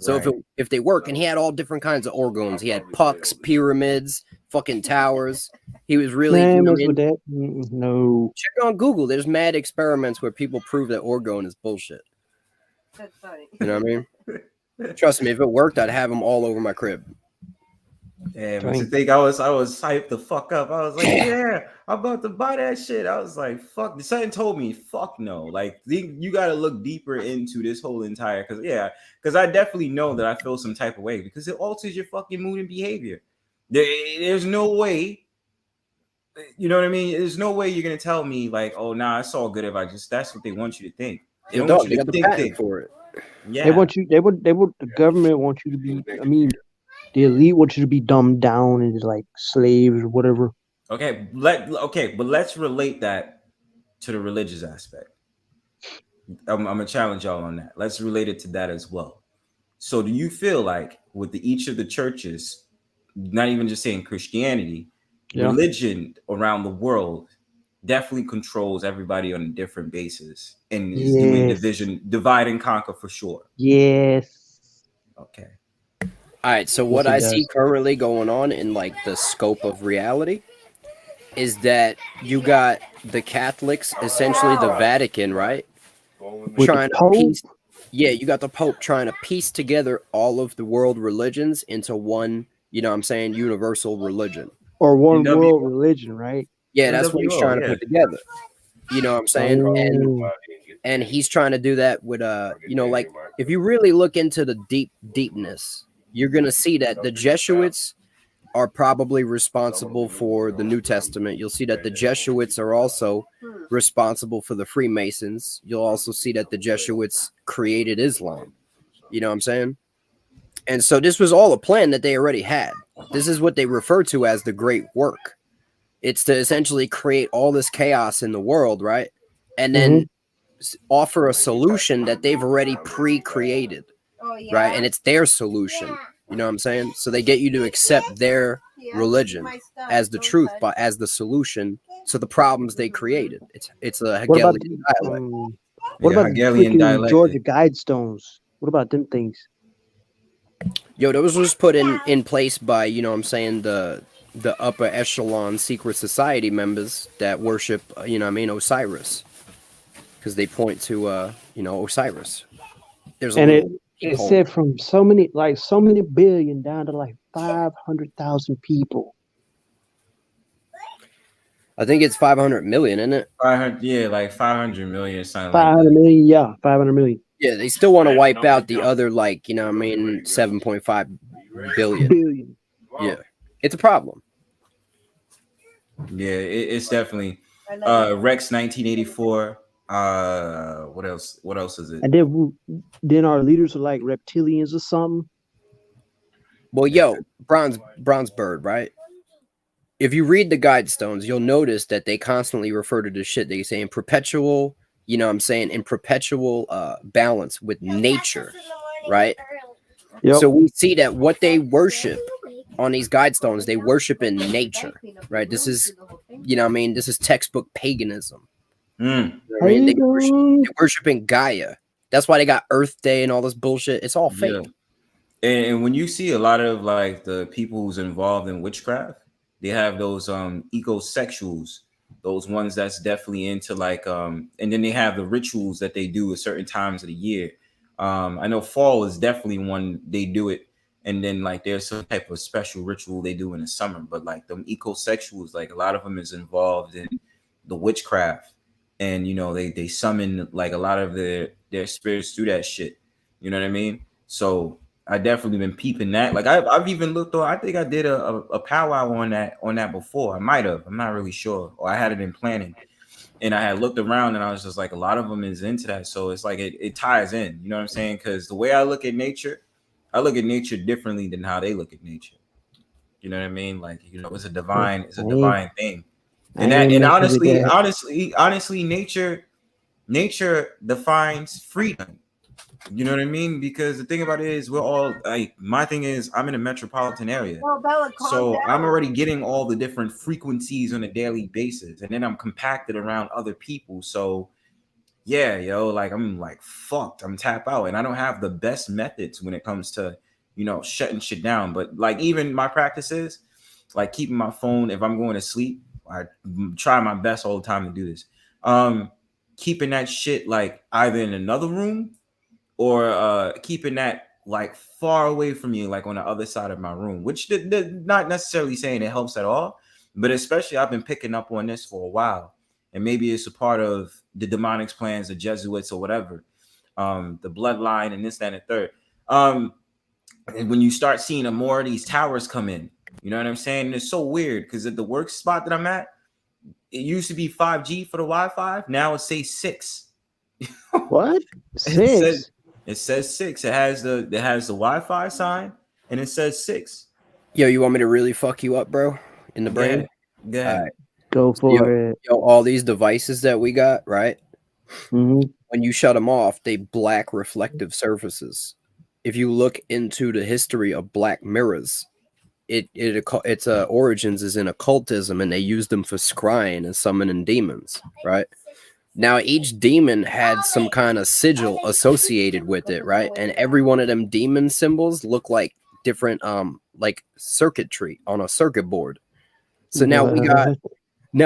So if they work, and he had all different kinds of orgones. He had pucks, pyramids, fucking towers. He was really... with that? No. Check on Google. There's mad experiments where people prove that orgone is bullshit. That's funny. You know what I mean? Trust me, if it worked, I'd have them all over my crib. Damn, but to think I was hyped the fuck up. I was like, yeah, I'm about to buy that shit. I was like, fuck. Something told me, fuck no. Like you got to look deeper into this whole entire because I definitely know that I feel some type of way because it alters your fucking mood and behavior. There's no way. You know what I mean? There's no way you're gonna tell me like, oh nah, it's all good if I just. That's what they want you to think. They don't want you to think for it. Yeah, they want you. The government wants you to be. I mean. The elite want you to be dumbed down and like slaves or whatever. Okay, but let's relate that to the religious aspect. I'm gonna challenge y'all on that. Let's relate it to that as well. So, do you feel like with each of the churches, not even just saying Christianity, religion around the world definitely controls everybody on a different basis and is doing divide and conquer for sure? Yes. Okay. All right, so what I see currently going on in like the scope of reality is that you got the Catholics, essentially the Vatican, right? Trying to piece, you got the Pope trying to piece together all of the world religions into one, you know what I'm saying, universal religion. Or one world religion, right? Yeah, that's what he's trying to put together. You know what I'm saying? And he's trying to do that with like if you really look into the deepness, you're going to see that the Jesuits are probably responsible for the New Testament. You'll see that the Jesuits are also responsible for the Freemasons. You'll also see that the Jesuits created Islam. You know what I'm saying? And so this was all a plan that they already had. This is what they refer to as the Great Work. It's to essentially create all this chaos in the world, right? And then offer a solution that they've already pre-created, right? And it's their solution. You know what I'm saying? So they get you to accept their religion as the truth, but as the solution to the problems they created. It's a Hegelian dialect. What about the Hegelian freaking dialectic. Georgia Guidestones? What about them things? Yo, those was put in place by, you know what I'm saying, the upper echelon secret society members that worship, you know what I mean, Osiris. Because they point to, you know, Osiris. There's a And little it said from so many billion down to like 500,000 people. I think it's 500 million, isn't it? 500, yeah, like 500 million, something 500 like that. million, yeah, 500 million. Yeah, they still want to wipe out the other, like, you know what I mean, 7.5 billion. Yeah, it's a problem. Yeah, it's definitely Rex 1984. What else? What else is it? And then our leaders are like reptilians or something. Well, yo, Bronzebird, right? If you read the Guidestones, you'll notice that they constantly refer to this shit. They say in perpetual, you know what I'm saying, in perpetual balance with nature, right? Yep. So we see that what they worship on these Guidestones, they worship in nature, right? This is, you know what I mean, this is textbook paganism. You know what I mean? They worship in Gaia. That's why they got Earth Day and all this bullshit. It's all fake. Yeah. And when you see a lot of like the people who's involved in witchcraft, they have those ecosexuals, those ones that's definitely into like and then they have the rituals that they do at certain times of the year. I know fall is definitely one they do it, and then like there's some type of special ritual they do in the summer. But like them ecosexuals, like a lot of them is involved in the witchcraft, and you know they summon like a lot of their spirits through that shit. You know what I mean? So I definitely been peeping that. Like I've even looked on. I think I did a powwow on that before. I might have. I'm not really sure. Or I had it in planning, and I had looked around and I was just like, a lot of them is into that. So it's like it ties in. You know what I'm saying? Because the way I look at nature differently than how they look at nature. You know what I mean? Like, you know, it's a divine thing. And honestly, nature defines freedom. You know what I mean? Because the thing about it is, we're all like, my thing is, I'm in a metropolitan area, so I'm already getting all the different frequencies on a daily basis, and then I'm compacted around other people. So yeah, yo, like I'm like fucked. I'm tap out, and I don't have the best methods when it comes to, you know, shutting shit down. But like even my practices, like keeping my phone if I'm going to sleep, I try my best all the time to do this. Keeping that shit like either in another room, or keeping that like far away from you, like on the other side of my room, which not necessarily saying it helps at all, but especially I've been picking up on this for a while, and maybe it's a part of the demonics plans, the Jesuits or whatever, the bloodline and this, that, and the third. And when you start seeing more of these towers come in, you know what I'm saying? It's so weird because at the work spot that I'm at, it used to be 5G for the Wi-Fi. Now it says 6. What? 6? It says 6. It has the Wi-Fi sign, and it says 6. Yo, you want me to really fuck you up, bro? In the brain? Yeah. All right. Go for it. Yo, all these devices that we got, right? Mm-hmm. When you shut them off, they black reflective surfaces. If you look into the history of black mirrors, its origins is in occultism, and they used them for scrying and summoning demons, right? Now, each demon had some kind of sigil associated with it, right? And every one of them demon symbols look like different, like circuitry on a circuit board. So now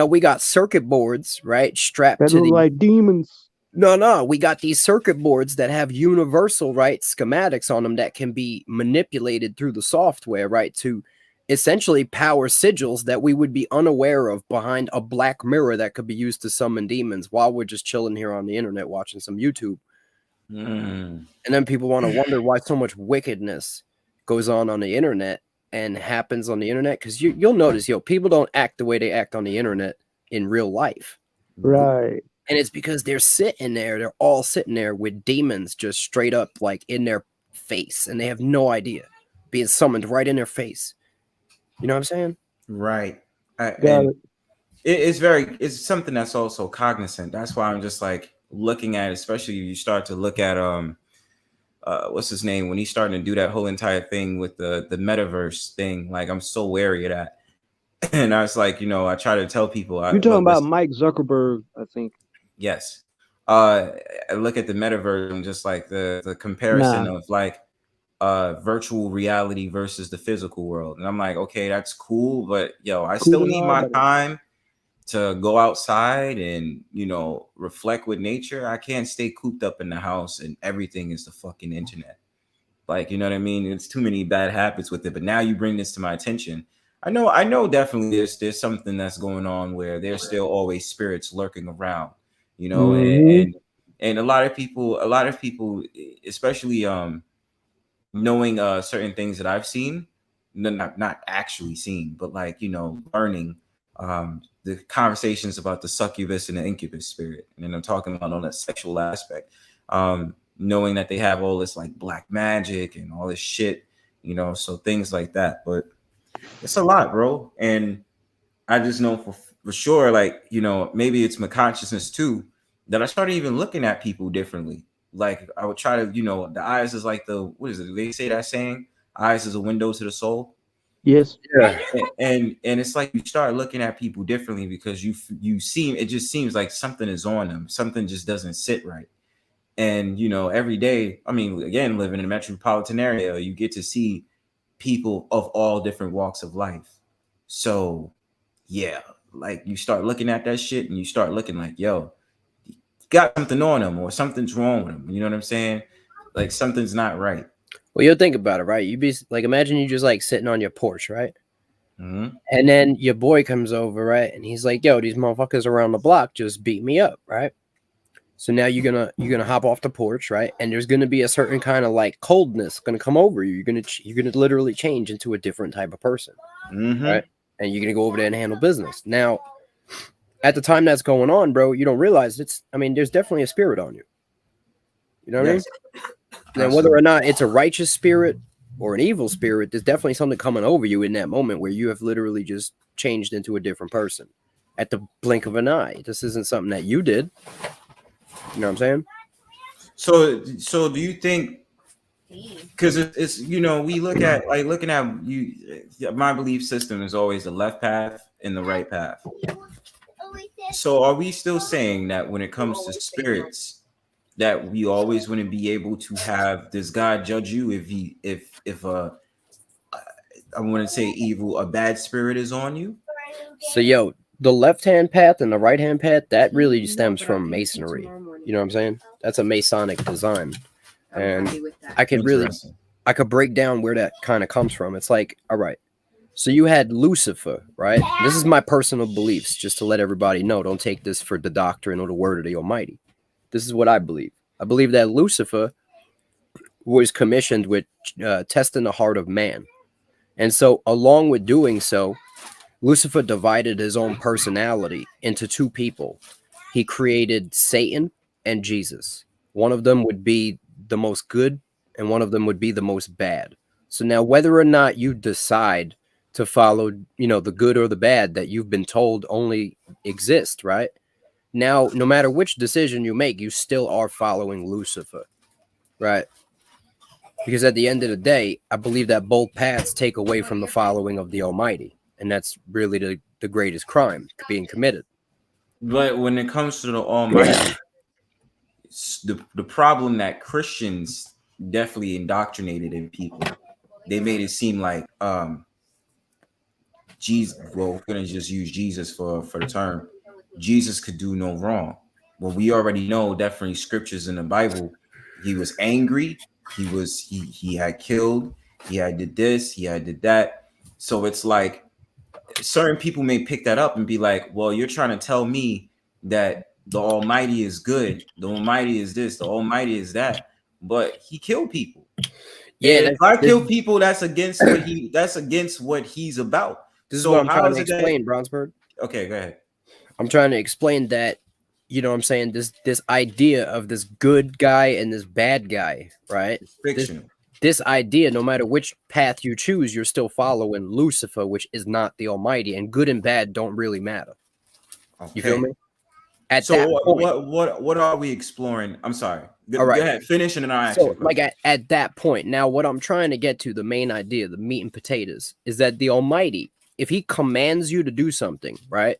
we got circuit boards, right? Strapped to the like demons. No, we got these circuit boards that have universal, right, schematics on them that can be manipulated through the software, right, to essentially power sigils that we would be unaware of behind a black mirror that could be used to summon demons while we're just chilling here on the internet watching some YouTube. And then people want to wonder why so much wickedness goes on the internet and happens on the internet, because you'll notice, people don't act the way they act on the internet in real life. Right. And it's because they're all sitting there with demons just straight up like in their face, and they have no idea, being summoned right in their face. You know what I'm saying? Right. Got it. It's something that's also cognizant. That's why I'm just like looking at, especially you start to look at what's his name, when he's starting to do that whole entire thing with the metaverse thing. Like, I'm so wary of that. And I was like, I try to tell people. You're talking about Mike Zuckerberg, I think. Yes. I look at the metaverse and just like the comparison of like virtual reality versus the physical world. And I'm like, okay, that's cool, but I still need my time to go outside and, reflect with nature. I can't stay cooped up in the house and everything is the fucking internet. Like, you know what I mean? It's too many bad habits with it. But now you bring this to my attention. I know definitely there's something that's going on where there's still always spirits lurking around, and a lot of people, especially knowing certain things that I've seen, not actually seen, but like, learning the conversations about the succubus and the incubus spirit. And then I'm talking about on that sexual aspect, knowing that they have all this like black magic and all this shit, so things like that. But it's a lot, bro. And I just know for sure, like, maybe it's my consciousness too, that I started even looking at people differently. Like, I would try to, the eyes is like what is it? They say that saying, eyes is a window to the soul. Yes. Yeah. And it's like you start looking at people differently because it just seems like something is on them. Something just doesn't sit right. And, every day, I mean, again, living in a metropolitan area, you get to see people of all different walks of life. So, yeah, like you start looking at that shit and you start looking like, yo, you got something on them or something's wrong with them. You know what I'm saying? Like, something's not right. Well, you'll think about it, right? You'd be like, imagine you just like sitting on your porch, right? Mm-hmm. And then your boy comes over, right? And he's like, yo, these motherfuckers around the block just beat me up, right? So now you're gonna hop off the porch, right? And there's gonna be a certain kind of like coldness gonna come over you. You're gonna literally change into a different type of person, right? And you're gonna go over there and handle business. Now, at the time that's going on, bro, you don't realize there's definitely a spirit on you. You know what I mean? Then whether or not it's a righteous spirit or an evil spirit, there's definitely something coming over you in that moment where you have literally just changed into a different person at the blink of an eye. This isn't something that you did. You know what I'm saying? So do you think, because it's we look at like looking at you, my belief system is always the left path and the right path. So are we still saying that when it comes to spirits, that we always want to be able to have, does God judge you if I want to say evil, a bad spirit is on you? So the left-hand path and the right-hand path, that really stems from masonry. You know what I'm saying? That's a Masonic design. And I could break down where that kind of comes from. It's like, all right, so you had Lucifer, right? This is my personal beliefs, just to let everybody know. Don't take this for the doctrine or the word of the Almighty. This is what I believe. I believe that Lucifer was commissioned with testing the heart of man. And so along with doing so, Lucifer divided his own personality into two people. He created Satan and Jesus. One of them would be the most good and one of them would be the most bad. So now whether or not you decide to follow, the good or the bad that you've been told only exist, right? Now, no matter which decision you make, you still are following Lucifer, right? Because at the end of the day, I believe that both paths take away from the following of the Almighty. And that's really the greatest crime being committed. But when it comes to the Almighty, the problem that Christians definitely indoctrinated in people, they made it seem like Jesus, well, we're going to just use Jesus for the term. Jesus could do no wrong. Well, we already know definitely scriptures in the Bible. He was angry. He had killed. He had did this. He had did that. So it's like certain people may pick that up and be like, well, you're trying to tell me that the Almighty is good. The Almighty is this. The Almighty is that. But he killed people. Yeah, if I kill people, that's against what he's about. This is So what I'm how trying is to it that? explain, Brownsbird. Okay, go ahead. I'm trying to explain that, you know what I'm saying, this idea of this good guy and this bad guy, right? It's fictional. This idea, no matter which path you choose, you're still following Lucifer, which is not the Almighty, and good and bad don't really matter. Okay. You feel me? At So that point, what are we exploring? I'm sorry. All right. Go ahead, finish, and then I'll ask you so a question. like at that point, now what I'm trying to get to, the main idea, the meat and potatoes, is that the Almighty, if he commands you to do something, right,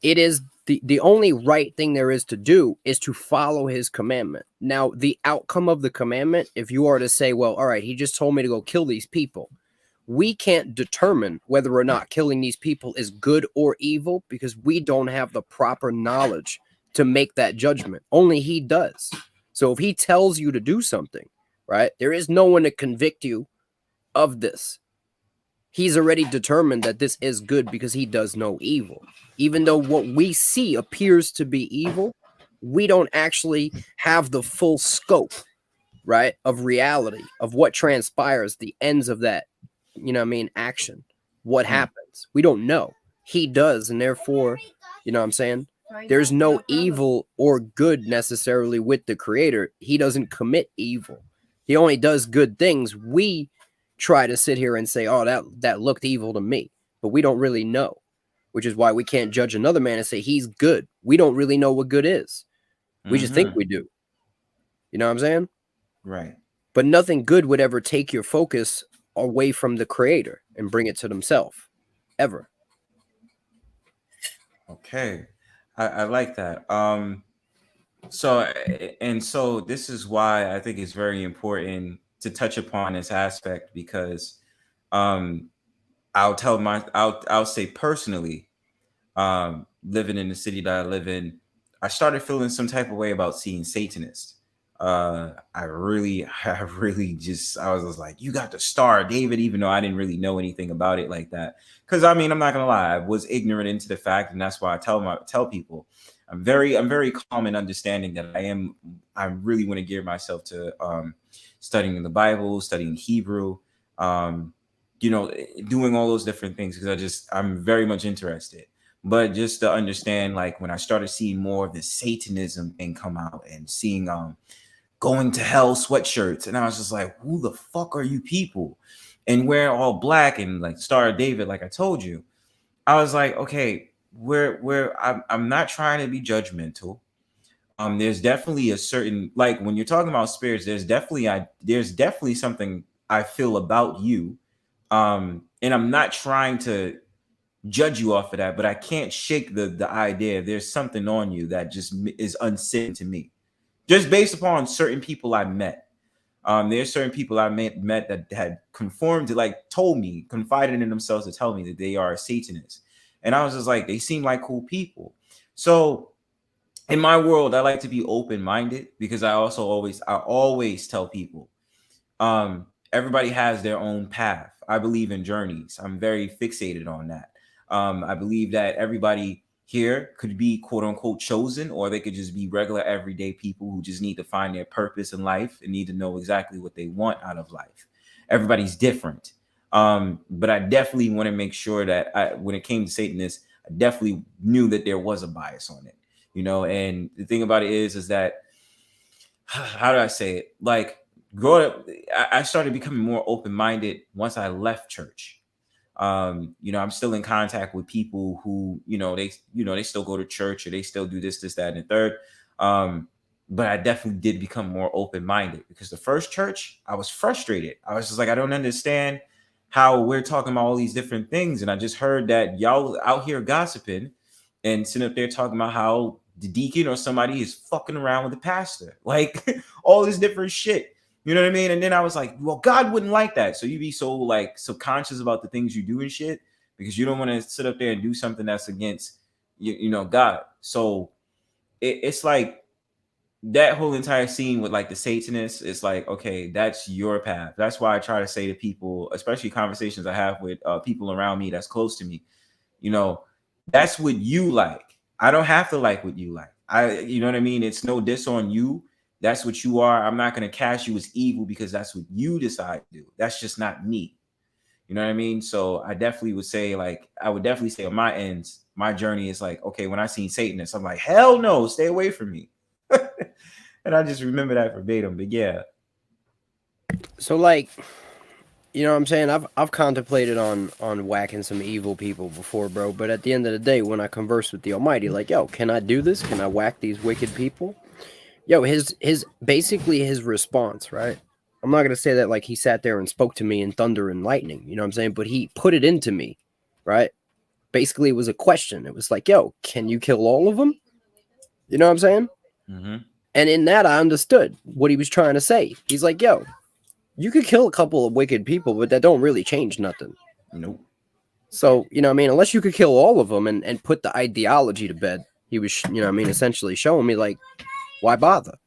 it is the only right thing there is to do is to follow his commandment. Now, the outcome of the commandment, if you are to say, well, all right, he just told me to go kill these people, we can't determine whether or not killing these people is good or evil because we don't have the proper knowledge to make that judgment. Only he does. So if he tells you to do something, right, there is no one to convict you of this. He's already determined that this is good because he does no evil. Even though what we see appears to be evil, we don't actually have the full scope, right, of reality, of what transpires, the ends of that, you know what I mean, action. What happens? We don't know. He does, and therefore, you know what I'm saying? There's no evil or good necessarily with the creator. He doesn't commit evil. He only does good things. We try to sit here and say, oh, that looked evil to me, but we don't really know, which is why we can't judge another man and say he's good. We don't really know what good is. We just think we do. You know what I'm saying? Right. But nothing good would ever take your focus away from the creator and bring it to themselves, ever. Okay. I like that. So this is why I think it's very important to touch upon this aspect, because I'll say personally, living in the city that I live in, I started feeling some type of way about seeing Satanists. I was just like, you got the Star of David, even though I didn't really know anything about it like that. Because I mean, I'm not gonna lie, I was ignorant into the fact, and that's why I tell people I'm very calm and understanding that I really want to gear myself to studying the Bible, studying Hebrew, doing all those different things, because I'm very much interested. But just to understand, like when I started seeing more of the Satanism thing come out and seeing going to hell sweatshirts, and I was just like, who the fuck are you people? And wearing all black and like Star of David, like I told you, I was like, okay, I'm not trying to be judgmental. There's definitely a certain, like when you're talking about spirits, there's definitely something I feel about you. And I'm not trying to judge you off of that, but I can't shake the idea there's something on you that just is unsettling to me, just based upon certain people I met. There's certain people I met that had confirmed to, like, confided in themselves to tell me that they are a Satanist. And I was just like, they seem like cool people. So in my world, I like to be open-minded, because I always tell people, everybody has their own path. I believe in journeys. I'm very fixated on that. I believe that everybody here could be quote unquote chosen, or they could just be regular everyday people who just need to find their purpose in life and need to know exactly what they want out of life. Everybody's different. But I definitely want to make sure that when it came to Satanists, I definitely knew that there was a bias on it, and the thing about it is that, how do I say it? Like, growing up, I started becoming more open-minded once I left church. I'm still in contact with people who, they still go to church, or they still do this, that, and the third. But I definitely did become more open-minded, because the first church, I was frustrated. I was just like, I don't understand how we're talking about all these different things. And I just heard that y'all out here gossiping and sitting up there talking about how the deacon or somebody is fucking around with the pastor, like all this different shit. You know what I mean? And then I was like, well, God wouldn't like that. So you be so like subconscious about the things you do and shit, because you don't want to sit up there and do something that's against, God. So it's like that whole entire scene with like the Satanists, it's like, okay, that's your path. That's why I try to say to people, especially conversations I have with people around me that's close to me, that's what you like. I don't have to like what you like. You know what I mean? It's no diss on you. That's what you are. I'm not going to cast you as evil because that's what you decide to do. That's just not me. You know what I mean? So I definitely would say, like, I would definitely say on my ends, my journey is like, okay, when I seen Satanists, I'm like, hell no, stay away from me. And I just remember that verbatim. But yeah. So like, you know what I'm saying? I've contemplated on whacking some evil people before, bro. But at the end of the day, when I converse with the Almighty, like, yo, can I do this? Can I whack these wicked people? Yo, his basically his response, right? I'm not gonna say that like he sat there and spoke to me in thunder and lightning, you know what I'm saying? But he put it into me, right? Basically, it was a question. It was like, yo, can you kill all of them? You know what I'm saying? Mm-hmm. And in that, I understood what he was trying to say. He's like, yo, you could kill a couple of wicked people, but that don't really change nothing. Nope. So, you know what I mean? Unless you could kill all of them and put the ideology to bed, he was, you know what I mean, essentially showing me, like, why bother?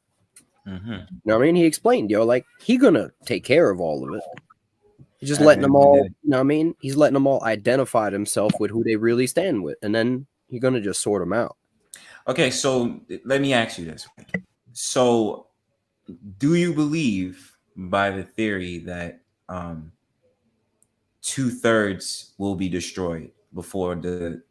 mm-hmm. You know what I mean? He explained, yo, like, he gonna take care of all of it. He's just letting them all, you know what I mean? He's letting them all identify themselves with who they really stand with. And then he's gonna just sort them out. Okay, so let me ask you this. So do you believe by the theory that 2/3 will be destroyed before and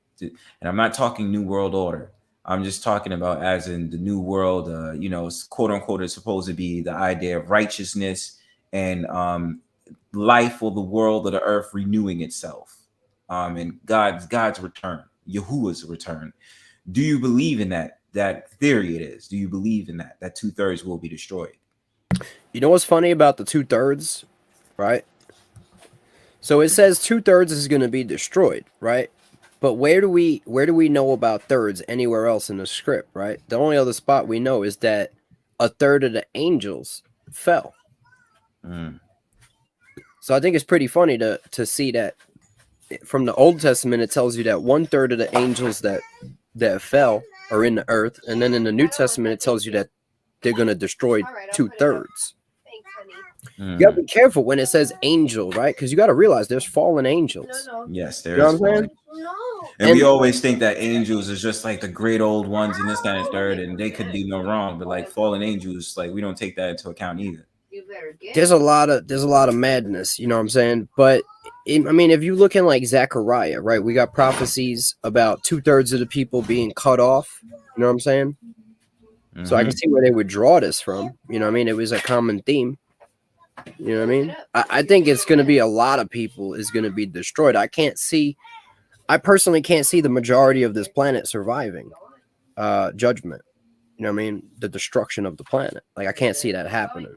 I'm not talking New World Order. I'm just talking about as in the New World, you know, quote unquote, is supposed to be the idea of righteousness and life or the world or the earth renewing itself, and God's return, Yahuwah's return. Do you believe in that theory? It is. Do you believe in that 2/3 will be destroyed? You know what's funny about the 2/3, right? So it says 2/3 is going to be destroyed, right? But where do we know about thirds anywhere else in the script, right? The only other spot we know is that a third of the angels fell. So I think it's pretty funny to see that from the Old Testament, it tells you that 1/3 of the angels that fell are in the earth. And then in the New Testament, it tells you that they're going to destroy 2/3. You gotta be careful when it says angel, right? Because you got to realize there's fallen angels. Yes, there You know is what I'm saying? And we always think that angels is just like the great old ones and this, that, and third, and they could do no wrong. But like fallen angels, like we don't take that into account either. There's a lot of madness, you know what I'm saying? But I mean, if you look in like Zechariah, right? We got prophecies about 2/3 of the people being cut off. You know what I'm saying? Mm-hmm. So I can see where they would draw this from. You know what I mean? It was a common theme. You know what I mean? I think it's going to be a lot of people is going to be destroyed. I personally can't see the majority of this planet surviving judgment. You know what I mean? The destruction of the planet. Like, I can't see that happening.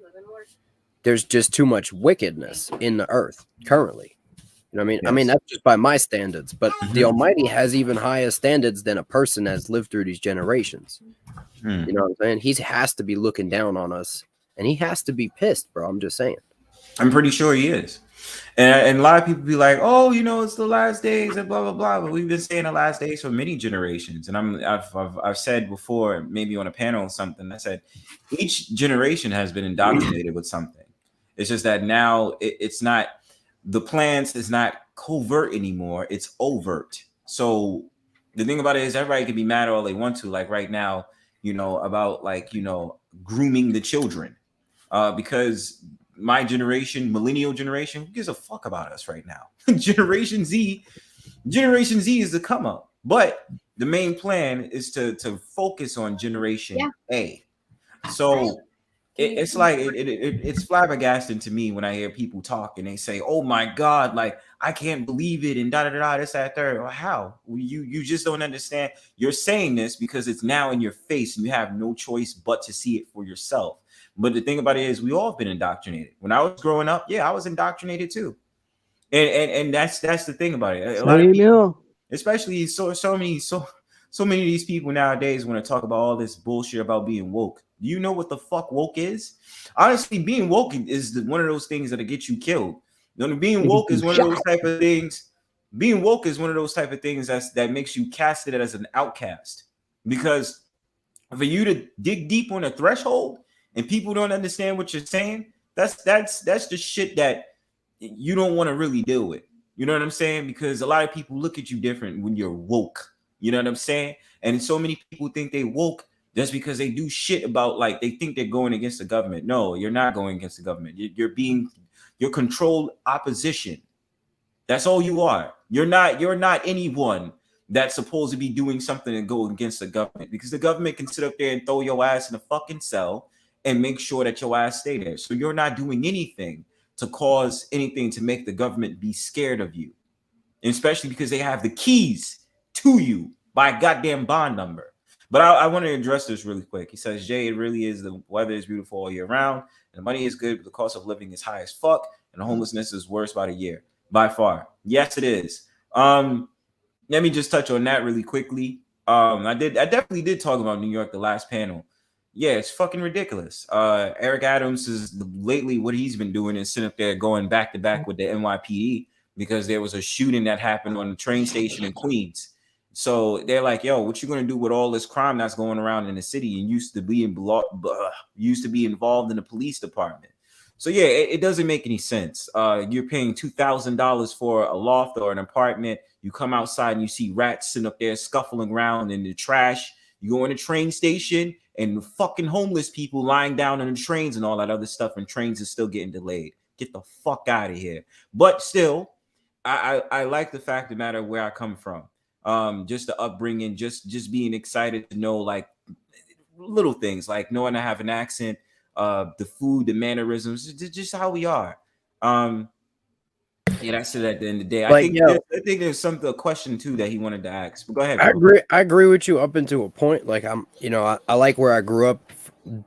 There's just too much wickedness in the earth currently. You know what I mean? Yes. I mean, that's just by my standards, but the Almighty has even higher standards than a person that's lived through these generations. You know what I'm saying? He has to be looking down on us. And he has to be pissed, bro. I'm just saying. I'm pretty sure he is. And a lot of people be like, oh, you know, it's the last days and blah, blah, blah. But we've been saying the last days for many generations. And I've said before, maybe on a panel or something, I said, each generation has been indoctrinated with something. It's just that now it's not, the plans is not covert anymore. It's overt. So the thing about it is everybody can be mad all they want to, like right now, you know, about like, you know, grooming the children. Because my generation, millennial generation, who gives a fuck about us right now? Generation Z is the come up. But the main plan is to focus on Generation A. So it's like it's flabbergasting to me when I hear people talk and they say, "Oh my God, like I can't believe it," and da da da this that third. Or how? You just don't understand. You're saying this because it's now in your face and you have no choice but to see it for yourself. But the thing about it is, we all have been indoctrinated. When I was growing up, I was indoctrinated too, and that's the thing about it. A lot of people, especially so many of these people nowadays want to talk about all this bullshit about being woke. Do you know what the fuck woke is? Honestly, being woke is one of those things that'll get you killed. You know, being woke is one of those type of things. Being woke is one of those type of things that makes you casted as an outcast. Because for you to dig deep on a threshold and people don't understand what you're saying, that's the shit that you don't want to really deal with. You know what I'm saying? Because a lot of people look at you different when you're woke. You know what I'm saying? And so many people think they woke. just because they do shit about, like, they think they're going against the government. No, you're not going against the government. You're controlled opposition. That's all you are. You're not anyone that's supposed to be doing something and go against the government, because the government can sit up there and throw your ass in a fucking cell and make sure that your ass stay there. So you're not doing anything to cause anything to make the government be scared of you, especially because they have the keys to you by goddamn bond number. But I want to address this really quick. He says, Jay, it really is, the weather is beautiful all year round, and the money is good, but the cost of living is high as fuck, and the homelessness is worse by the year, by far. Yes, it is. Let me just touch on that really quickly. I definitely did talk about New York the last panel. Yeah, it's fucking ridiculous. Eric Adams is lately, what he's been doing is sitting up there going back to back with the NYPD, because there was a shooting that happened on the train station in Queens. So they're like, yo, what you gonna do with all this crime that's going around in the city and used to be involved in the police department? So yeah, it doesn't make any sense. You're paying $2,000 for a loft or an apartment. You come outside and you see rats sitting up there scuffling around in the trash. You go in a train station and fucking homeless people lying down on the trains and all that other stuff, and trains are still getting delayed. Get the fuck out of here. But still, I like the fact of the matter where I come from. Just the upbringing, just being excited to know, like, little things like knowing I have an accent, the food, the mannerisms, just how we are. Yeah, that's it at the end of the day. I think there's a question too that he wanted to ask. But go ahead, bro. I agree with you up until a point. Like, I like where I grew up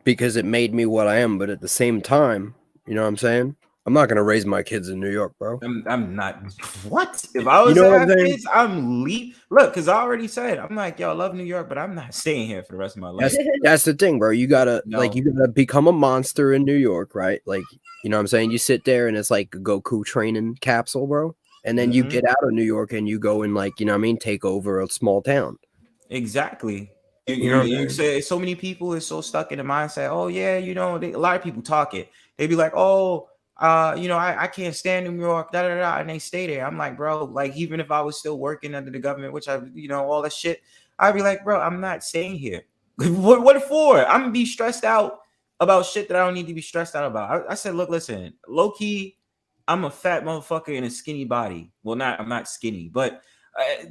because it made me what I am. But at the same time, you know what I'm saying? I'm not gonna raise my kids in New York, bro. I'm not. What? If I was to have kids, I'm leave. Look, because I already said, I'm like, yo, I love New York, but I'm not staying here for the rest of my life. That's the thing, bro. You gotta become a monster in New York, right? Like, you know what I'm saying? You sit there and it's like a Goku training capsule, bro. And then you get out of New York and you go and, like, you know what I mean, take over a small town. Exactly. You say so many people is so stuck in the mindset. Oh yeah, a lot of people talk it. They be like, oh, I can't stand New York, and they stay there. I'm like, bro, like, even if I was still working under the government, which all that shit, I'd be like, bro, I'm not staying here. What for? I'm gonna be stressed out about shit that I don't need to be stressed out about. I said, look, listen, low key, I'm a fat motherfucker in a skinny body. Well, I'm not skinny, but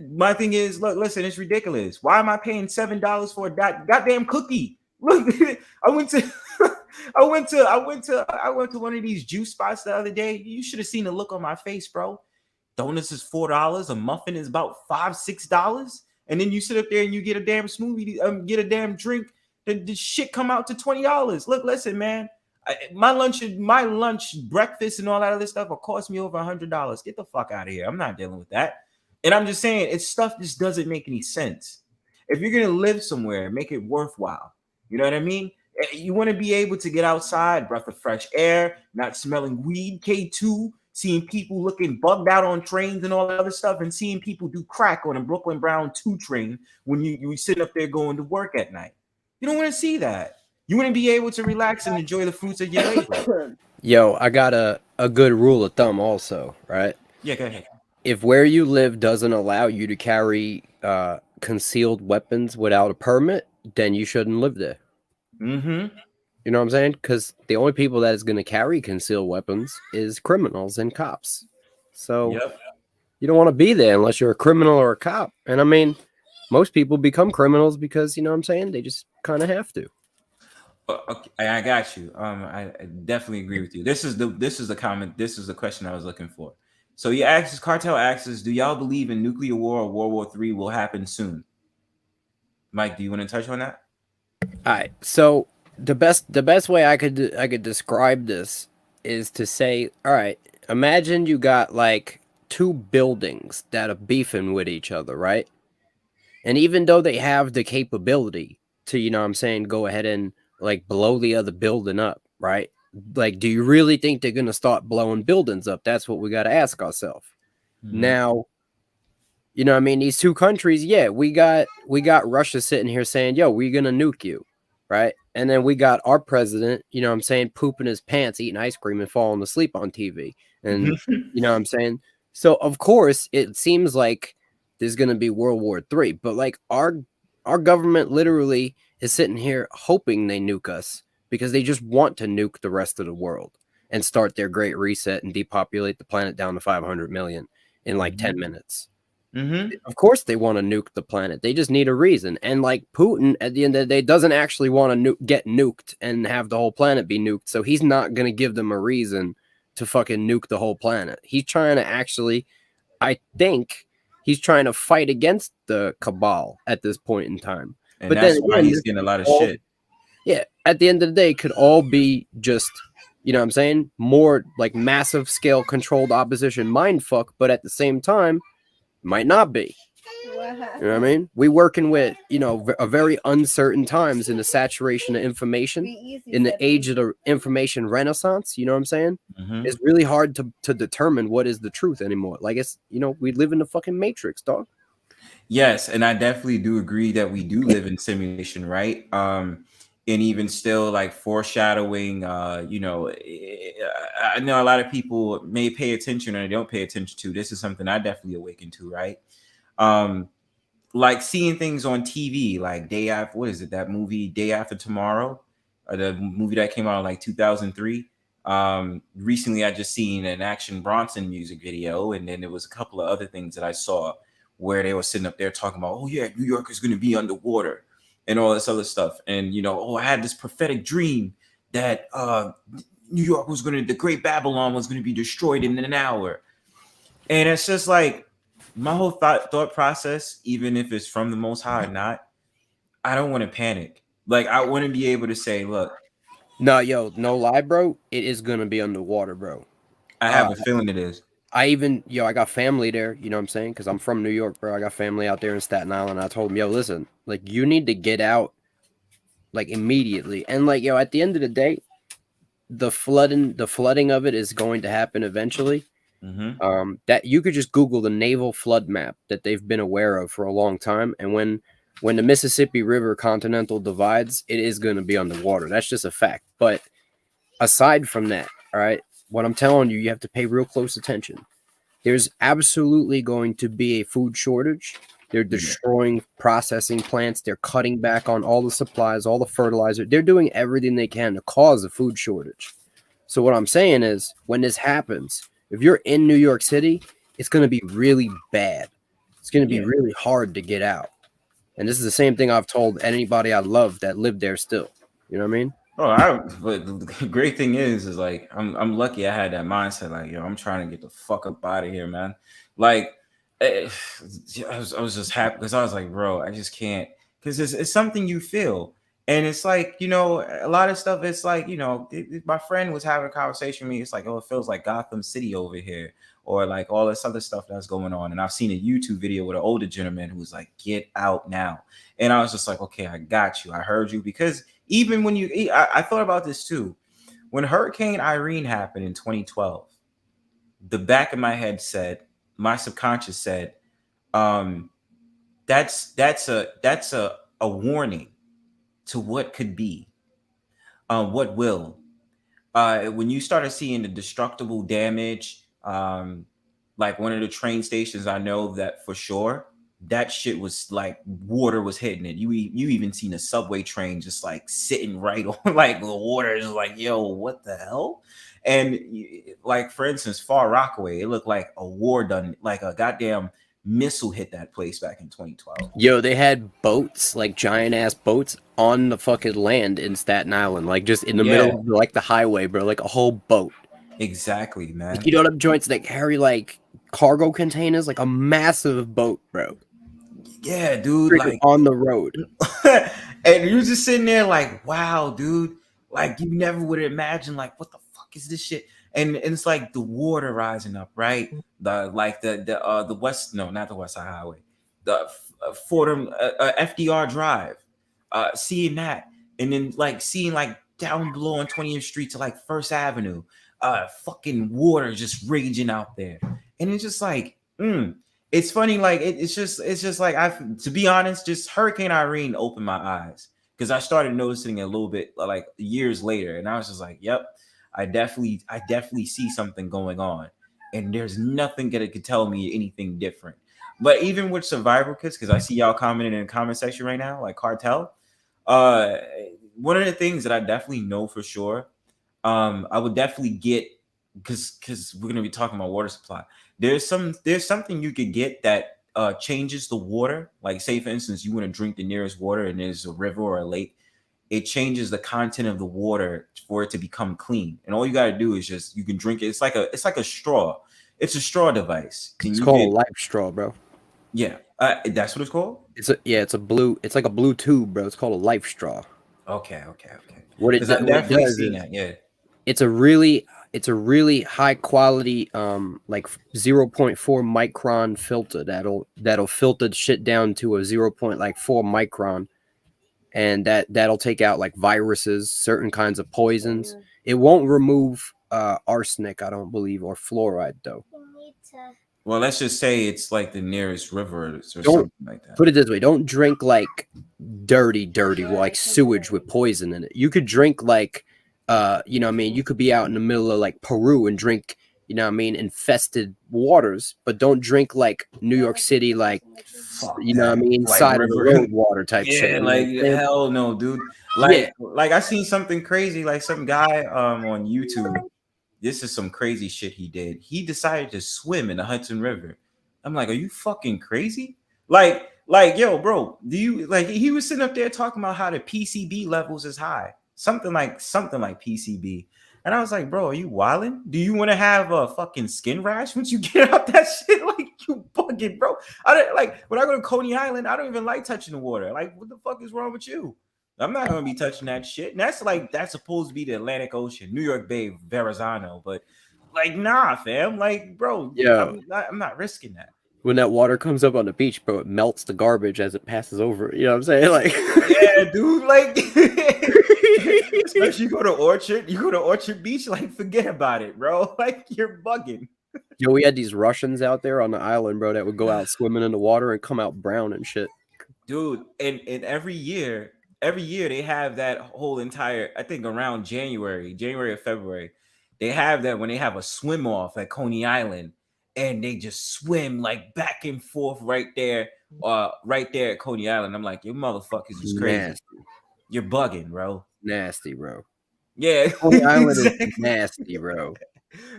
my thing is, look, listen, it's ridiculous. Why am I paying $7 for a goddamn cookie? Look, I went to one of these juice spots the other day. You should have seen the look on my face, bro. Donuts is $4. A muffin is about $5-6. And then you sit up there and you get a damn smoothie, get a damn drink. The shit come out to $20. Look, listen, man. My lunch, breakfast, and all that other stuff will cost me over $100. Get the fuck out of here. I'm not dealing with that. And I'm just saying, it's stuff just doesn't make any sense. If you're gonna live somewhere, make it worthwhile. You know what I mean? You want to be able to get outside, breath of fresh air, not smelling weed, K2, seeing people looking bugged out on trains and all that other stuff, and seeing people do crack on a Brooklyn Brown 2 train when you sit up there going to work at night. You don't want to see that. You want to be able to relax and enjoy the fruits of your labor. Yo, I got a good rule of thumb also, right? Yeah, go ahead. If where you live doesn't allow you to carry concealed weapons without a permit, then you shouldn't live there. Mm-hmm. You know what I'm saying? Because the only people that is going to carry concealed weapons is criminals and cops. So you don't want to be there unless you're a criminal or a cop. And I mean, most people become criminals because, you know what I'm saying, they just kind of have to. Okay, I got you. I definitely agree with you. This is the comment. This is the question I was looking for. So Cartel asks, do y'all believe in nuclear war or World War III will happen soon? Mike, do you want to touch on that? All right. So the best way I could describe this is to say, all right, imagine you got like 2 buildings that are beefing with each other, right? And even though they have the capability to, you know what I'm saying, go ahead and like blow the other building up, right? Like, do you really think they're going to start blowing buildings up? That's what we got to ask ourselves. Mm-hmm. Now, you know what I mean? These 2 countries, yeah, we got Russia sitting here saying, yo, we're going to nuke you, right? And then we got our president, you know what I'm saying, pooping his pants, eating ice cream and falling asleep on TV. And you know what I'm saying? So, of course, it seems like there's going to be World War III. But, like, our government literally is sitting here hoping they nuke us because they just want to nuke the rest of the world and start their great reset and depopulate the planet down to 500 million in like 10 minutes. Of course they want to nuke the planet. They just need a reason. And like Putin, at the end of the day, doesn't actually want to get nuked and have the whole planet be nuked. So he's not going to give them a reason to fucking nuke the whole planet. He's trying to actually, I think, he's trying to fight against the cabal at this point in time. And but that's then why again, he's getting a lot of shit. Yeah, at the end of the day, it could all be just, you know what I'm saying, more like massive scale controlled opposition mindfuck, but at the same time, might not be. You know what I mean? We working with, you know, a very uncertain times in the saturation of information, in the age of the information renaissance. You know what I'm saying? It's really hard to determine what is the truth anymore. Like, it's, you know, we live in the fucking matrix, dog. Yes, and I definitely do agree that we do live in simulation, right? And even still, like foreshadowing, you know, I know a lot of people may pay attention or they don't pay attention to. This is something I definitely awakened to, right? Like seeing things on TV, like Day After, what is it? That movie Day After Tomorrow, or the movie that came out in like 2003. Recently, I just seen an Action Bronson music video, and then there was a couple of other things that I saw where they were sitting up there talking about, oh yeah, New York is going to be underwater and all this other stuff. And, you know, oh, I had this prophetic dream that New York was going to, the Great Babylon was going to be destroyed in an hour. And it's just like my whole thought process, even if it's from the Most High or not, I don't want to panic. Like, I want to be able to say, look. No, yo, no lie, bro. It is going to be underwater, bro. I have a feeling it is. I got family there, you know what I'm saying? Because I'm from New York, bro. I got family out there in Staten Island. I told them, yo, listen, like, you need to get out, like, immediately. And, like, yo, at the end of the day, the flooding of it is going to happen eventually. That you could just Google the naval flood map that they've been aware of for a long time. And when the Mississippi River continental divides, it is going to be underwater. That's just a fact. But aside from that, all right, what I'm telling you, you have to pay real close attention. There's absolutely going to be a food shortage. They're destroying processing plants. They're cutting back on all the supplies, all the fertilizer. They're doing everything they can to cause a food shortage. So what I'm saying is, when this happens, if you're in New York City, it's going to be really bad. It's going to be really hard to get out. And this is the same thing I've told anybody I love that lived there still. You know what I mean? But the great thing is like I'm lucky I had that mindset. Like, yo, I'm trying to get the fuck up out of here, man. Like, I was just happy because I was like, bro, I just can't, because it's something you feel, and it's like, you know, a lot of stuff. It's like, you know, my friend was having a conversation with me. It's like, oh, it feels like Gotham City over here, or like all this other stuff that's going on. And I've seen a YouTube video with an older gentleman who was like, get out now. And I was just like, okay, I got you. I heard you. Because even when I thought about this too. When Hurricane Irene happened in 2012, the back of my head said, my subconscious said, that's a warning to what could be, what will. When you started seeing the destructible damage, like one of the train stations, I know that for sure, that shit was like water was hitting it. You even seen a subway train just like sitting right on, like the water is like, yo, what the hell? And like, for instance, Far Rockaway, it looked like a war done, like a goddamn missile hit that place back in 2012. Yo, they had boats, like giant ass boats on the fucking land in Staten Island, like just in the middle of like the highway, bro, like a whole boat. Exactly, man. Like, you know, them joints that carry like cargo containers, like a massive boat, bro. Yeah, dude, like on the road. And you're just sitting there like, wow, dude, like you never would imagine, like, what the fuck is this shit? And it's like the water rising up, right? The west, no, not the West Side Highway, the Fordham FDR Drive, seeing that, and then like seeing like down below on 20th Street to like First Avenue, fucking water just raging out there, and it's just like, it's funny, like it's just like, to be honest, just Hurricane Irene opened my eyes, because I started noticing a little bit like years later, and I was just like, yep, I definitely see something going on, and there's nothing that could tell me anything different. But even with survival kits, because I see y'all commenting in the comment section right now, like Cartel, One of the things that I definitely know for sure, I would definitely get because we're gonna be talking about water supply. There's something you could get that changes the water. Like, say for instance, you want to drink the nearest water and there's a river or a lake. It changes the content of the water for it to become clean. And all you got to do is just, you can drink it. It's like a straw. It's a straw device. It's called a life straw, bro. Yeah, that's what it's called. It's like a blue tube, bro. It's called a life straw. Okay. What it I've definitely does seen is, that. Yeah. it's a really high quality like 0.4 micron filter that'll filter shit down to a 0.4 micron, and that'll take out like viruses, certain kinds of poisons. It won't remove arsenic, I don't believe, or fluoride though. Well, let's just say it's like the nearest river or something like that. Put it this way: don't drink like dirty, like sewage with poison in it. You could drink like, you know what I mean? You could be out in the middle of like Peru and drink, you know what I mean, infested waters, but don't drink like New York City, like, you know what I mean, Like side of the river. road water type shit. Yeah, like hell no, dude. Like I seen something crazy, like some guy on YouTube. This is some crazy shit he did. He decided to swim in the Hudson River. I'm like, are you fucking crazy? Like, yo, bro, do you like? He was sitting up there talking about how the PCB levels is high, something like PCB. And I was like, bro, are you wilding? Do you want to have a fucking skin rash once you get out that shit? Like, you bugging, bro. I don't like when I go to Coney Island. I don't even like touching the water. Like, what the fuck is wrong with you? I'm not gonna be touching that shit. And that's supposed to be the Atlantic Ocean, New York Bay, Verrazano. But like, nah, fam. Like, bro, yeah, I'm not risking that. When that water comes up on the beach, bro, it melts the garbage as it passes over. You know what I'm saying? Like, yeah, dude. Like, especially you go to Orchard Beach. Like, forget about it, bro. Like, you're bugging. Yo, we had these Russians out there on the island, bro, that would go out swimming in the water and come out brown and shit. Dude, and every year they have that whole entire, I think around January or February, they have that when they have a swim off at Coney Island, and they just swim like back and forth right there at Coney Island. I'm like, you motherfuckers is crazy. Nasty. You're bugging, bro. Nasty, bro. Yeah. Coney Island is nasty, bro.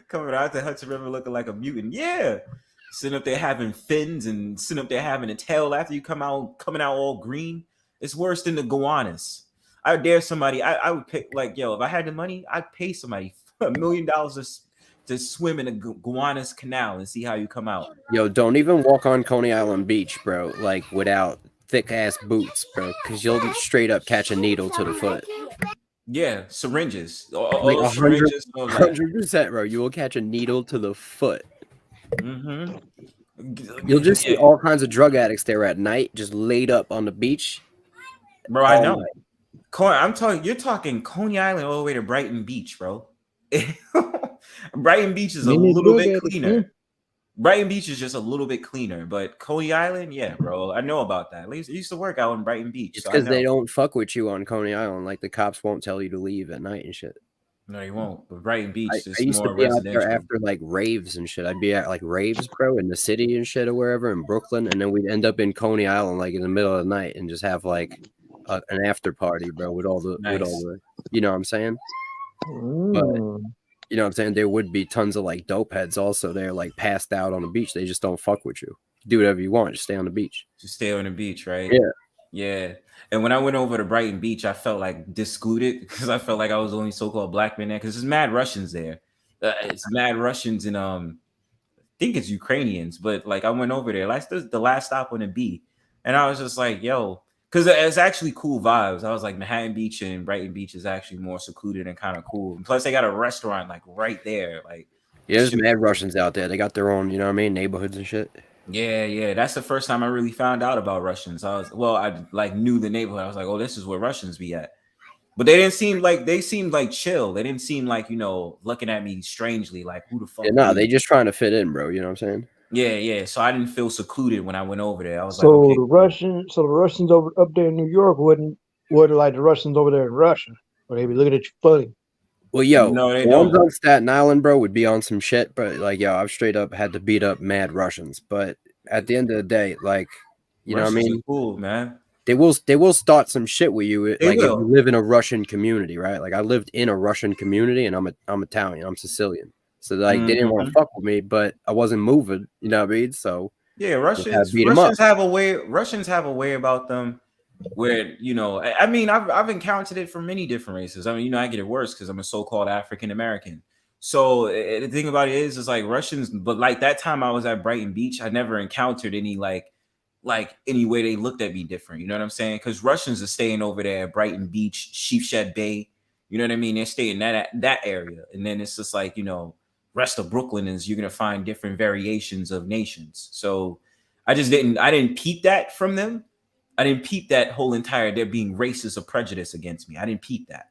Coming out the Hudson River looking like a mutant. Yeah. Sitting up there having fins and sitting up there having a tail after you coming out all green. It's worse than the goannas. I dare somebody. I would pick, like, yo, if I had the money, I'd pay somebody $1 million to swim in a goannas canal and see how you come out. Yo, don't even walk on Coney Island Beach, bro, like without thick ass boots, bro, because you'll straight up catch a needle to the foot. Yeah, syringes. Like 100%, bro. You will catch a needle to the foot. Mm-hmm. You'll just see all kinds of drug addicts there at night, just laid up on the beach. Bro, I know. You're talking Coney Island all the way to Brighton Beach, bro. Brighton Beach is a little bit cleaner. Brighton Beach is just a little bit cleaner, but Coney Island, yeah, bro. I know about that. At least I used to work out in Brighton Beach. It's because they don't fuck with you on Coney Island. Like, the cops won't tell you to leave at night and shit. No, you won't. But Brighton Beach is I used more to be out residential. there after like raves and shit. I'd be at like raves, bro, in the city and shit or wherever in Brooklyn, and then we'd end up in Coney Island like in the middle of the night and just have like an after party, bro, with all the you know what I'm saying? But you know what I'm saying? There would be tons of like dope heads also there, like passed out on the beach. They just don't fuck with you. Do whatever you want. Just stay on the beach. Just stay on the beach, right? Yeah. Yeah. And when I went over to Brighton Beach, I felt like discluded because I felt like I was the only so-called black man there because there's mad Russians there. It's mad Russians and I think it's Ukrainians, but like I went over there. The last stop on the B, and I was just like, yo, because it's actually cool vibes. I was like, Manhattan Beach and Brighton Beach is actually more secluded and kind of cool. And plus, they got a restaurant like right there. Like, yeah, there's mad Russians out there. They got their own, you know what I mean, neighborhoods and shit. Yeah. That's the first time I really found out about Russians. I like knew the neighborhood. I was like, oh, this is where Russians be at. But they seemed like chill. They didn't seem like, looking at me strangely, like, who the fuck? Yeah, no, they just trying to fit in, bro. You know what I'm saying? Yeah. So I didn't feel secluded when I went over there. I was so like, okay. the Russians up there in New York wouldn't like the Russians over there in Russia, or they'd be looking at you funny. Well, yo, no, they ones don't. on Staten Island, bro, would be on some shit, but like, yo, I've straight up had to beat up mad Russians. But at the end of the day, like, you know what I mean? Cool, man. they will start some shit with you. They Like if will. you live in a Russian community, right? Like I lived in a Russian community, and I'm Italian, I'm Sicilian, so like they didn't want to fuck with me, but I wasn't moving. You know what I mean? So Yeah, just had to Russians beat 'em up. have a way. Russians have a way about them where I mean, I've encountered it from many different races. I mean, I get it worse because I'm a so-called African American. So the thing about it is like Russians, but like that time I was at Brighton Beach, I never encountered any like any way they looked at me different. You know what I'm saying? Because Russians are staying over there at Brighton Beach, Sheepshead Bay. You know what I mean? They're staying that area, and then it's just like rest of Brooklyn is you're gonna find different variations of nations. So I didn't peep that from them. I didn't peep that whole entire there being racist or prejudice against me. I didn't peep that.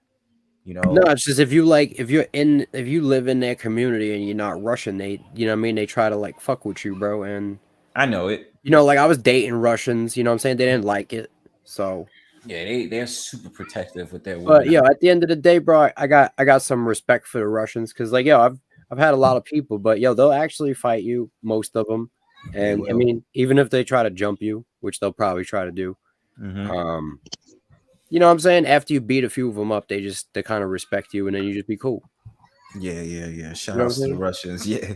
No, it's just if you live in their community and you're not Russian, they what I mean, they try to like fuck with you, bro. And I know it. Like I was dating Russians, you know what I'm saying? They didn't like it. So yeah, they're super protective with their women. But at the end of the day, bro, I got some respect for the Russians because like I've had a lot of people, but they'll actually fight you, most of them. And I mean, even if they try to jump you, which they'll probably try to do, you know what I'm saying? After you beat a few of them up, they kind of respect you, and then you just be cool. Yeah. Shout out to the Russians. Yeah,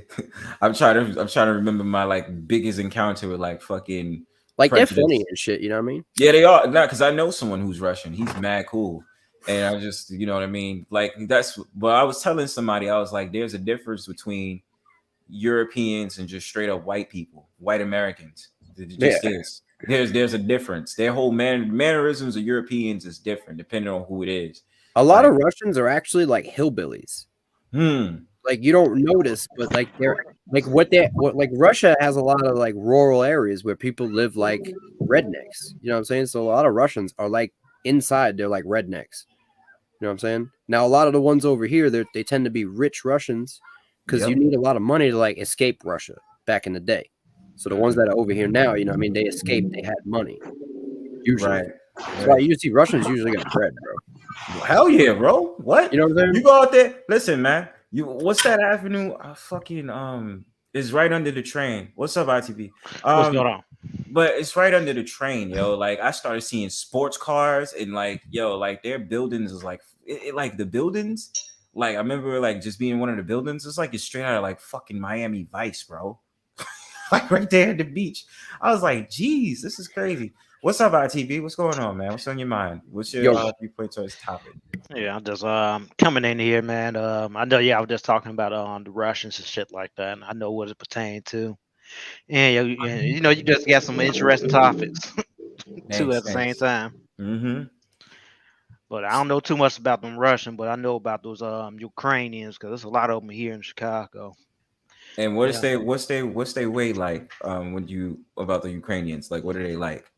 I'm trying to remember my like biggest encounter with like fucking like prejudice. They're funny and shit. You know what I mean? Yeah, they are. Not because I know someone who's Russian. He's mad cool, and I just you know what I mean. Like that's. But I was telling somebody, I was like, there's a difference between Europeans and just straight up white people, white Americans. It just is. There's a difference. Their whole mannerisms of Europeans is different depending on who it is. A lot of Russians are actually like hillbillies. Like you don't notice, but like they're like like Russia has a lot of like rural areas where people live like rednecks. You know what I'm saying? So a lot of Russians are like inside, they're like rednecks. You know what I'm saying? Now a lot of the ones over here, they tend to be rich Russians because you need a lot of money to like escape Russia back in the day. So the ones that are over here now, you know what I mean, they escaped, they had money. Usually. Right. That's why you see Russians usually got bread, bro. Hell yeah, bro. What? You know what I'm saying? You go out there. Listen, man. What's that avenue? It's right under the train. What's up, ITV? What's going on? But it's right under the train, yo. Like I started seeing sports cars and like, like their buildings is like like the buildings. Like I remember like just being in one of the buildings. It's like it's straight out of like fucking Miami Vice, bro. Like right there at the beach. I was like, geez, this is crazy. What's up, ITV? What's going on, man? What's on your mind? What's your viewpoint towards topic? Yeah, I'm just coming in here, man. I know, I was just talking about the Russians and shit like that, and I know what it pertains to. And you just got some interesting topics too at the same time. But I don't know too much about them Russian, but I know about those Ukrainians because there's a lot of them here in Chicago. And what's their way like when you about the Ukrainians? Like what are they like?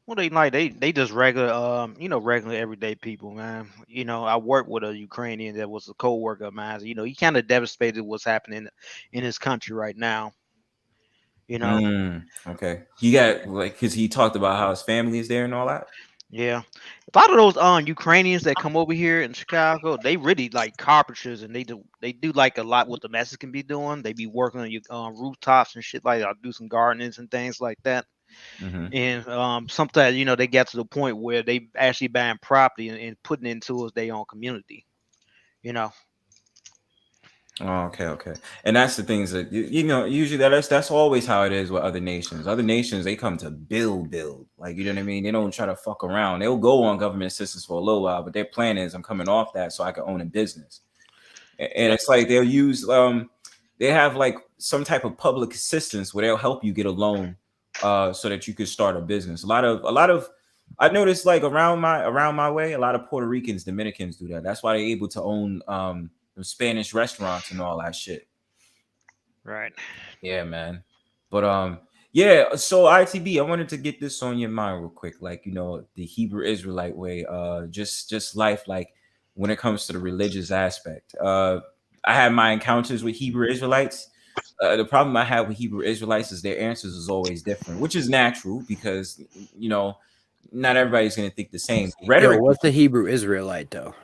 Well, they just regular regular everyday people, man. I worked with a Ukrainian that was a co-worker of mine. He kind of devastated what's happening in his country right now. Okay. He got like because he talked about how his family is there and all that. Yeah, a lot of those Ukrainians that come over here in Chicago, they really like carpenters, and they do like a lot what the Mexicans be doing. They be working on rooftops and shit like that. Do some gardenings and things like that. And sometimes they get to the point where they actually buying property and putting it into their own community. Oh, okay. And that's the things that usually that's always how it is with other nations. Other nations, they come to build. Like you know what I mean? They don't try to fuck around. They'll go on government assistance for a little while, but their plan is I'm coming off that so I can own a business. And it's like they'll use they have like some type of public assistance where they'll help you get a loan so that you could start a business. A lot of I noticed like around my way, a lot of Puerto Ricans, Dominicans do that. That's why they're able to own Spanish restaurants and all that shit. Right. Yeah, man. But yeah, so ITB, I wanted to get this on your mind real quick. Like, the Hebrew Israelite way, just life, like when it comes to the religious aspect. I had my encounters with Hebrew Israelites. The problem I have with Hebrew Israelites is their answers is always different, which is natural because, not everybody's going to think the same. Rhetoric. What's the Hebrew Israelite though?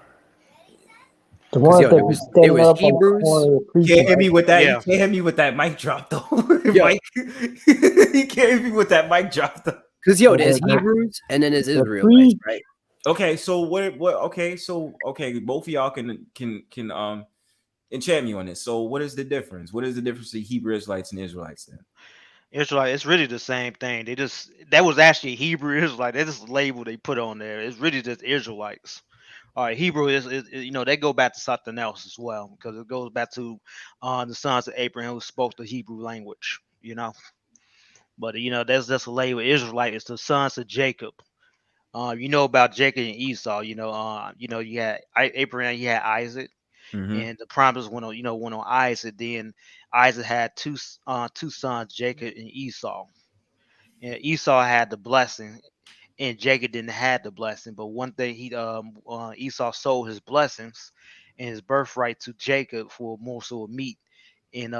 The one that it was Hebrews. Can't hit me with that. Yeah. You can't hit me with that mic drop though. Mike, you can't hit me with that mic drop though. Because yo, there's The Hebrews and then there's Israelites, priest, right? Okay, so what okay, so okay, both of y'all can enchant me on this. So what is the difference? What is the difference between Hebrew Israelites and Israelites then? Israelite, it's really the same thing. They just that was actually Hebrew Israelite. That's just a label they put on there. It's really just Israelites. All right, Hebrew is you know they go back to something else as well because it goes back to the sons of Abraham who spoke the Hebrew language. You know, but you know that's just a label. Israelite is the sons of Jacob. You know about Jacob and Esau. You know you had Abraham, you had Isaac, Mm-hmm. and the promise went on Isaac. Then Isaac had two sons, Jacob and Esau. And Esau had the blessing, and Jacob didn't have the blessing. But one thing Esau sold his blessings and his birthright to Jacob for a morsel of meat. And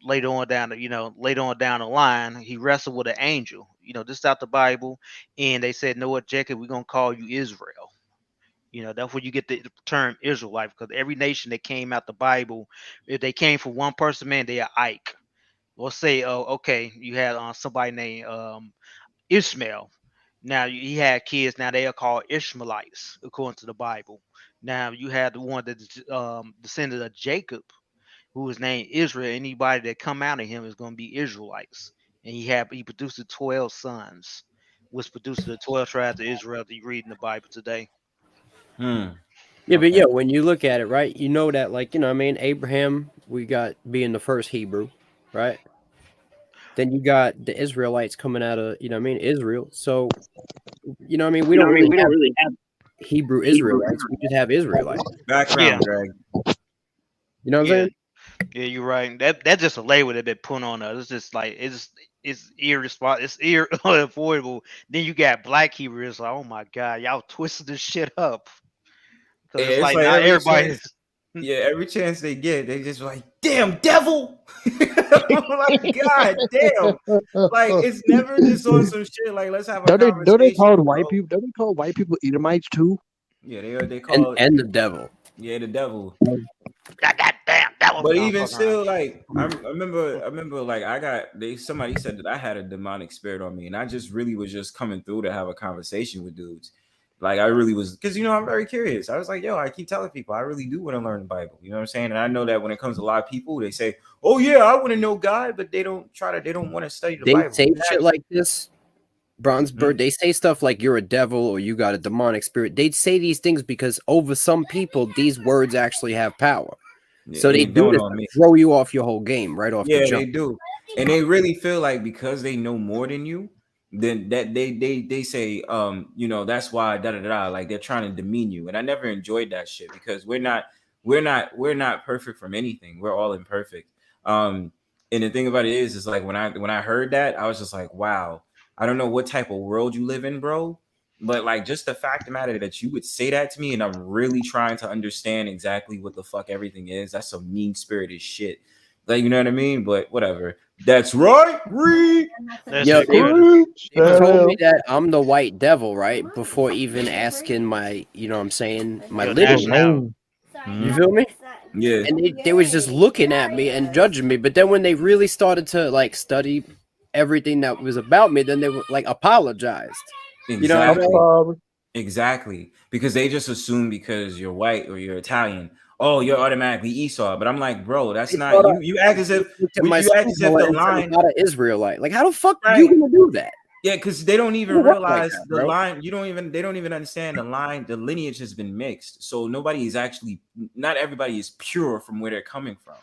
later on down the line, he wrestled with an angel. You know, this is out the Bible, and they said, "Know what, Jacob? We're gonna call you Israel." You know, that's where you get the term Israelite, because every nation that came out the Bible, if they came from one person, man, they are Ike. Let's say, oh, okay, you had somebody named Ishmael. Now he had kids. Now they are called Ishmaelites according to the Bible. Now you had the one that descended of Jacob, who is named Israel. Anybody that come out of him is going to be Israelites. And he produced the 12 sons, which produced the 12 tribes of Israel that you read in the Bible today. Yeah, but Okay. yeah, when you look at it, right, you know that, like, you know what I mean, Abraham, we got being the first Hebrew, right? Then you got the Israelites coming out of, you know what I mean, Israel. So, you know what I mean, we don't really have Hebrew Israelites. We just have Israelites. Background, Greg. You know what I'm Yeah. saying? Yeah, you're right. That's just a label that been put on us. It's just like it's irresponsible. It's unavoidable. Then you got black Hebrews like, oh my god, y'all twisted this shit up. Yeah, Because it's it's like like not every everybody. chance. Yeah, every chance they get, they just like, damn devil. I'm like, God damn. Like, it's never just on some shit. Like, let's have a don't they conversation, call bro. white people? Don't they call white people Edomites too? Yeah, they call it, And the devil. yeah, the devil. God damn, that was But no even fucking around. still, like I remember, like somebody said that I had a demonic spirit on me, and I just really was just coming through to have a conversation with dudes. Like I really was, because I'm very curious. I was like, yo, I keep telling people I really do want to learn the Bible. You know what I'm saying? And I know that when it comes to a lot of people, they say, oh yeah, I want to know God, but they don't want to study the They Bible. say shit like this, Bronzebird. They say stuff like you're a devil or you got a demonic spirit. They say these things because over some people, these words actually have power. Yeah, So and they they do don't this on to me. throw you off your whole game right off the Yeah, jump. they do, and they really feel like because they know more than you, then that they say, that's why da da da. Like they're trying to demean you, and I never enjoyed that shit because we're not perfect from anything. We're all imperfect. And the thing about it is like when I heard that, I was just like, wow. I don't know what type of world you live in, bro. But like just the fact of the matter that you would say that to me, and I'm really trying to understand exactly what the fuck everything is. That's some mean spirited shit. Like, you know what I mean? But whatever. That's right, Reed. That's Yo, it, they good. told me that I'm the white devil, right? Before even asking my, you know what I'm saying, my Your lineage. nationality. You feel me? Yeah. And they was just looking at me and judging me. But then when they really started to like study everything that was about me, then they were like apologized. You know what I'm saying? Exactly. Because they just assume because you're white or you're Italian, oh, you're automatically Esau. But I'm like, bro, that's They not thought you act as if looked at my you act skin as if color the and said, line, "I'm not an Israelite." Like, how the fuck right? you gonna do that? Yeah, because they don't even Don't work like realize that, the bro. line. They don't even understand the line. The lineage has been mixed, so not everybody is pure from where they're coming from.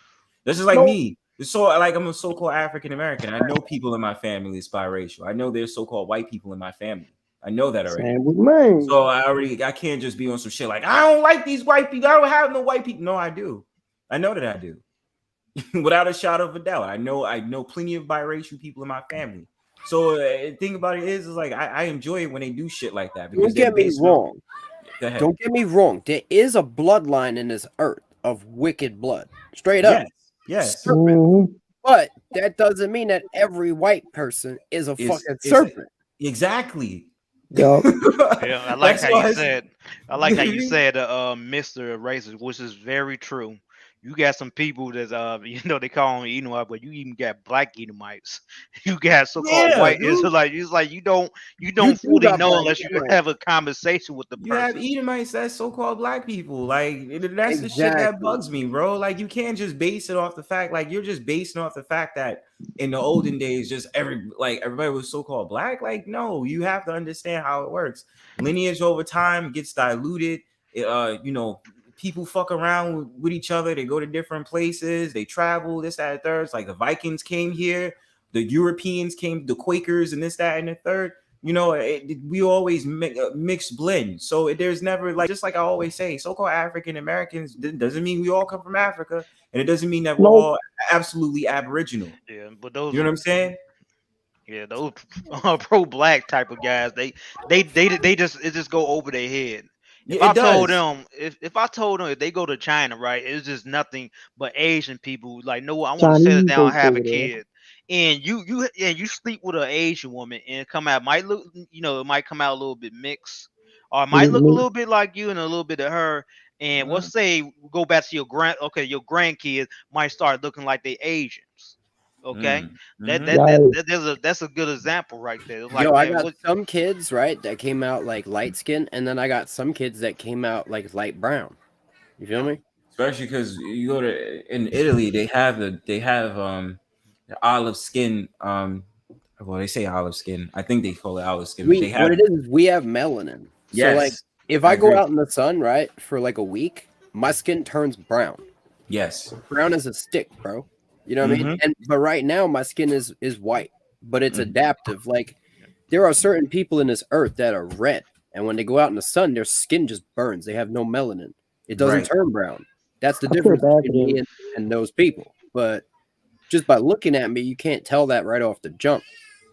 This is like me. So like I'm a so-called African American. I know people in my family is biracial. I know there's so-called white people in my family. I know that already. Same with me. So I can't just be on some shit like I don't like these white people. I don't have no white people. No, I do. I know that I do. Without a shadow of a doubt. I know plenty of biracial people in my family. So the thing about it is like I enjoy it when they do shit like that because Don't get me wrong. Go ahead. Don't get me wrong. There is a bloodline in this earth of wicked blood, straight up. Yes. Serpent. But that doesn't mean that every white person is a fucking serpent. Exactly. Yeah, I like how you said. I like how you said, Mr. Racist, which is very true. You got some people that's they call them Edomite, but you even got black Edomites. You got so-called Yeah, white dude. Israelites. It's like you don't You fully got know black unless you Edomites. have a conversation with the You have person. Edomites, that's so-called black people. Like that's the shit that Exactly. bugs me, bro. Like you can't just base it off the fact, like you're just basing off the fact that in the olden days, just everybody was so-called black. Like, no, you have to understand how it works. Lineage over time gets diluted. People fuck around with each other. They go to different places. They travel, this, that, and third. It's like the Vikings came here, the Europeans came, the Quakers, and this, that, and the third. We always mix blend. So there's never, like, just like I always say, so-called African Americans doesn't mean we all come from Africa, and it doesn't mean that we're all absolutely aboriginal. Yeah, but those, You know what I'm saying? Yeah, those pro-black type of guys, they just go over their head. If Yeah, I it told does. them, if I told them if they go to China, right, it's just nothing but Asian people. Like, no, I want to settle Chinese down, folks have a over there. kid, and you sleep with an Asian woman, and it come out might look, it might come out a little bit mixed, or it might look a little bit like you and a little bit of her. And let's say go back to your grandkids might start looking like they Asians. Okay, that's a good example right there. It's like, Yo, I man, got some kids, right, that came out like light skin, and then I got some kids that came out like light brown. You feel me? Especially because you go in Italy, they have the olive skin. Well, they say olive skin. I think they call it olive skin. But they have What it is we have melanin. So like yes. if I I go agree. out in the sun, right, for like a week, my skin turns brown. Yes. Brown as a stick, bro. You know what I mean? But right now my skin is white, but it's adaptive. Like there are certain people in this earth that are red, and when they go out in the sun, their skin just burns. They have no melanin. It doesn't turn brown. That's the difference between me and those people. But just by looking at me, you can't tell that right off the jump.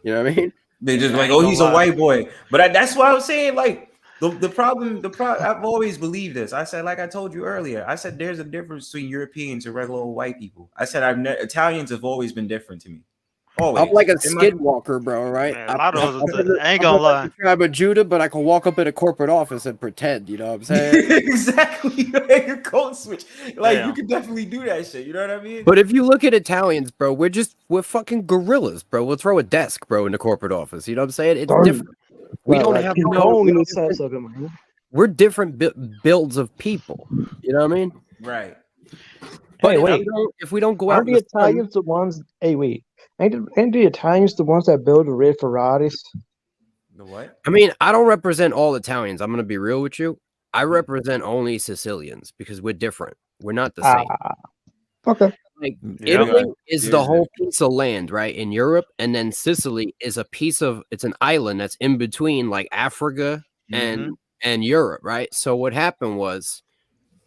You know what I mean? They just like, oh, he's a white boy. But that's what I was saying. Like the problem, I've always believed this. I said, like I told you earlier, I said there's a difference between Europeans and regular old white people. I said Italians have always been different to me. Always. I'm like a skinwalker, bro, right? Man, a lot of those, I ain't gonna lie. The tribe of Judah, but I can walk up in a corporate office and pretend, you know what I'm saying? Exactly. Like a code switch. Like you can definitely do that shit. You know what I mean? But if you look at Italians, bro, we're fucking gorillas, bro. We'll throw a desk, bro, in the corporate office. You know what I'm saying? It's different. We don't have we're different builds of people. You know what I mean? Right. But if we don't go out, aren't the Italians the ones? Hey, wait, ain't the Italians the ones that build the red Ferraris? The what? I mean, I don't represent all Italians. I'm gonna be real with you. I represent only Sicilians because we're different. We're not the same. Okay. Like Italy is the whole piece of land, right, in Europe, and then Sicily is a piece of it's an island that's in between like Africa and Europe, right? So what happened was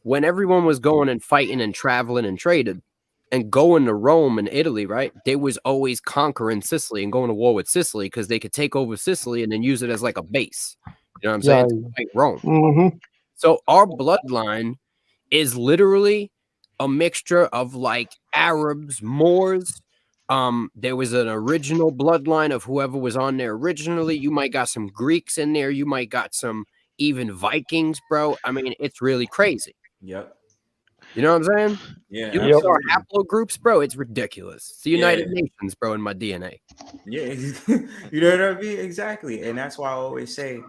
when everyone was going and fighting and traveling and traded and going to Rome and Italy, right? They was always conquering Sicily and going to war with Sicily because they could take over Sicily and then use it as like a base. You know what I'm saying? To fight Rome. So our bloodline is literally a mixture of like Arabs, Moors. There was an original bloodline of whoever was on there originally. You might got some Greeks in there. You might got some even Vikings, bro. I mean, it's really crazy. Yep. You know what I'm saying? Yeah. You look at our haplogroups, bro. It's ridiculous. It's the United Nations, bro, in my DNA. Yeah. You know what I mean? Exactly. And that's why I always say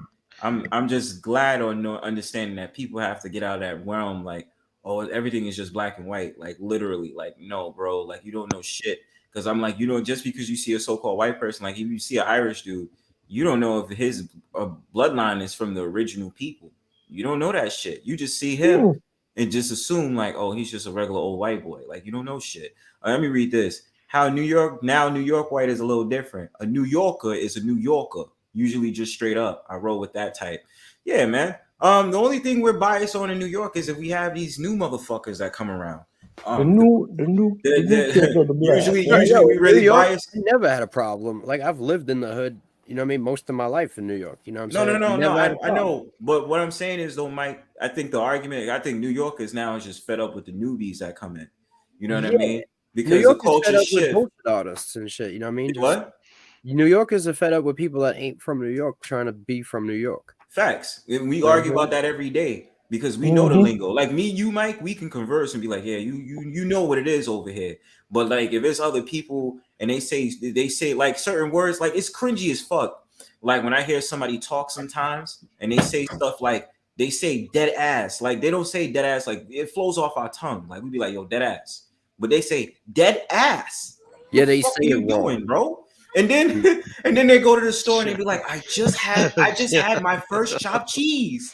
I'm just glad on understanding that people have to get out of that realm, like, oh, everything is just black and white. Like literally, like, no, bro, like you don't know shit. Because I'm like, just because you see a so-called white person, like if you see an Irish dude, you don't know if his bloodline is from the original people. You don't know that shit. You just see him and just assume like, oh, he's just a regular old white boy. Like you don't know shit. Let me read this. How New York white is a little different. A New Yorker is a New Yorker, usually just straight up. I roll with that type. Yeah, man. The only thing we're biased on in New York is if we have these new motherfuckers that come around. Usually we really biased. I never had a problem. Like I've lived in the hood, you know what I mean, most of my life in New York. You know what I'm saying? No. I know. But what I'm saying is though, Mike, I think New Yorkers now is just fed up with the newbies that come in. You know what I mean? Because New York the culture is fed up shift. with bullshit artists and shit. You know what I mean? What? New Yorkers are fed up with people that ain't from New York trying to be from New York. Facts. And we argue about that every day. because we know the lingo. Like me, you, Mike, we can converse and be like, yeah, you know what it is over here. But like if it's other people and they say like certain words, like it's cringy as fuck. Like when I hear somebody talk sometimes and they say stuff like they say dead ass, like they don't say dead ass, like it flows off our tongue. Like we be like, yo, dead ass, but they say dead ass. Yeah, What they the fuck say are you it wrong. doing, bro? And then they go to the store and they be like, I just had my first chopped cheese.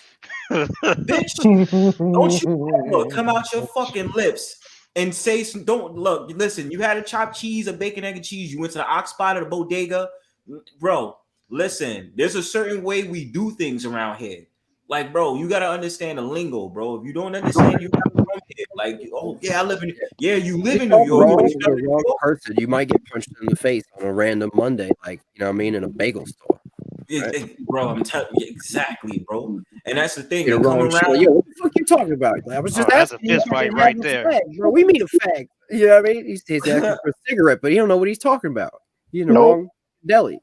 Bitch, don't you ever come out your fucking lips and say some, don't look, listen, you had a chopped cheese, a bacon, egg, and cheese, you went to the ox spot or the bodega. Bro, listen, there's a certain way we do things around here. Like, bro, you gotta understand the lingo, bro. If you don't understand, you gotta come here. Like, oh yeah, you live in New York. Wrong but with you the never- wrong person. You might get punched in the face on a random Monday, like you know what I mean, in a bagel store. Bro, I'm telling you exactly, bro. And that's the thing. Get a They come wrong around. shit. Yo, what the fuck you talking about? Like, I was just that's a asking you fist if you fight have right a there. fag, bro. We mean a fag. You know what I mean? He's asking for a cigarette, but he don't know what he's talking about. He's in the wrong deli.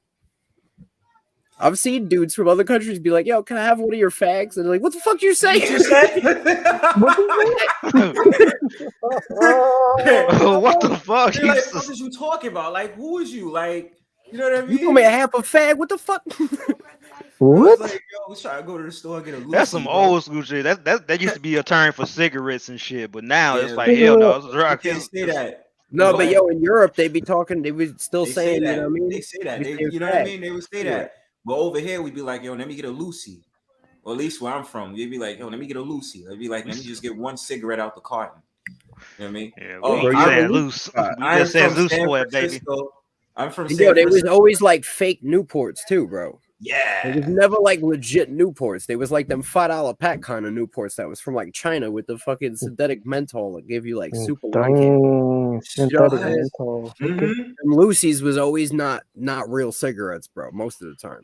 I've seen dudes from other countries be like, yo, can I have one of your fags? And they're like, what the fuck you saying? What the fuck? They're like, what is you talking about? Like, who is you? Like, you know what I mean? You gonna make a half a fag? What the fuck? What? Like, yo, let's try to go to the store and get a Lucy. That's some bro. old school shit. That used to be a term for cigarettes and shit, but now it's Yeah, like hell no. It's You drug. can't say that. No, But but yo, in Europe, they be talking, they would still they saying, say that. you know what I mean? They say that. We They, say you know what I fag. mean? They would say that. But over here, we'd be like, yo, let me get a Lucy. Or at least where I'm from, they'd be like, yo, let me get a Lucy. They'd be like, let me just get one cigarette out the carton. You know what I mean? Yeah, Oh, we I'm saying from- loose. We I'm just said from loose San square, baby. Francisco. I'm from And San yo, they was Francisco. always like fake Newports too, bro. It was Yeah. never like legit Newports. They was like them $5 pack kind of Newports that was from like China with the fucking synthetic menthol that gave you like super lung cancer. Synthetic Yes. menthol. Mhm. And Lucy's was always not real cigarettes, bro. Most of the time.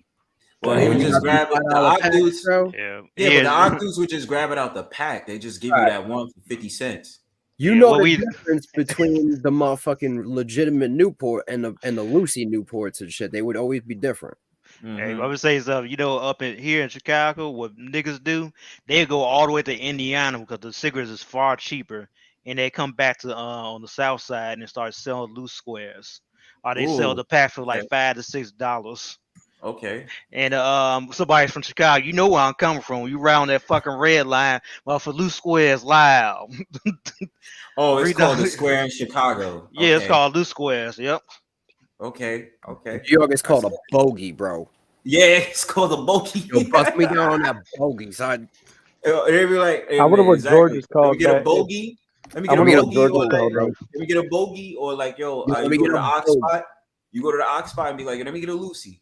Well, they would You just got grab it. The $5 packs, octus. bro. Yeah, Yeah, but the octus would just grab it out the pack. They just give you that one for 50 cents. You Yeah, know well, the we- difference between the motherfucking legitimate Newport and the Lucy Newports and shit. They would always be different. Hey, Mhm. I would say something. You know, up in here in Chicago, what niggas do, they go all the way to Indiana because the cigarettes is far cheaper, and they come back to on the south side and start selling loose squares. Or they sell Ooh, the pack for like okay. $5 to $6. Okay. And somebody from Chicago, you know where I'm coming from. You round that fucking red line, well, for loose squares loud. Oh, it's called the $3. Square in Chicago. Yeah, it's Okay. called loose squares. Yep. Okay. New York is called a bogey, bro. Yeah, it's called a bogey. Yo, bust me down on that bogey, son. They be like, hey, I wonder man, what exactly. Georgia's Let me called get a that. bogey. Let me I get a wonder what bogey, Georgia's or like, called that. let me get a bogey, or like, yo, Let you me go get to the a ox bogey. spot. You go to the ox spot and be like, let me get a Lucy.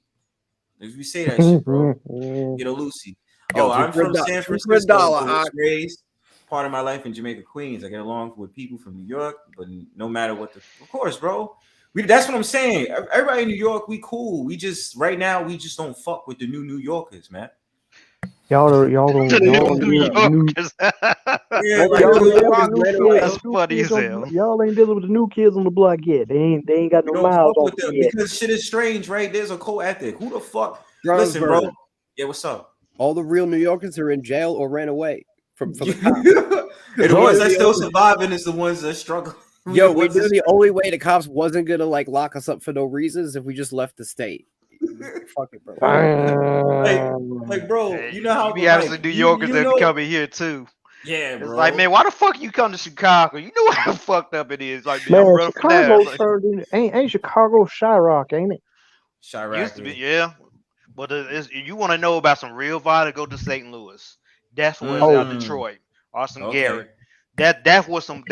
If you say that shit, bro, get a Lucy. Yo, Oh, I'm from San $2 Francisco. $2 I was raised part of my life in Jamaica, Queens. I get along with people from New York, but no matter what of course, bro. That's what I'm saying. Everybody in New York, we cool. We just right now we just don't fuck with the New Yorkers, man. Y'all don't The deal New with the new. Yorkers. Yeah, like Y'all New ain't dealing with York, the new right kids. away. That's New funny kids as on- hell. Y'all ain't dealing with the new kids on the block yet. They ain't got we no don't miles fuck on with them them yet. because shit is strange, right? There's a co-ethic. Who the fuck? Listen, bro. Bronzebird. Yeah, what's up? All the real New Yorkers are in jail or ran away from the cops. And the ones that still surviving is the ones that struggle. Yo, The we ones knew that the only way the cops wasn't gonna like lock us up for no reason is if we just left the state. Fuck it, bro. like, bro, Hey, you know how you be having like, some New Yorkers you that know, be coming here too. yeah, It's bro. like, man, why the fuck you come to Chicago? You know how fucked up it is. Like, man, I'm Man, running from Chicago that. turned in. Ain't Chicago Chirac, ain't it? Chirac, Used to be, yeah. But you want to know about some real violence? Go to St. Louis. That's where it's out Detroit or some Okay. Garrett. That's what some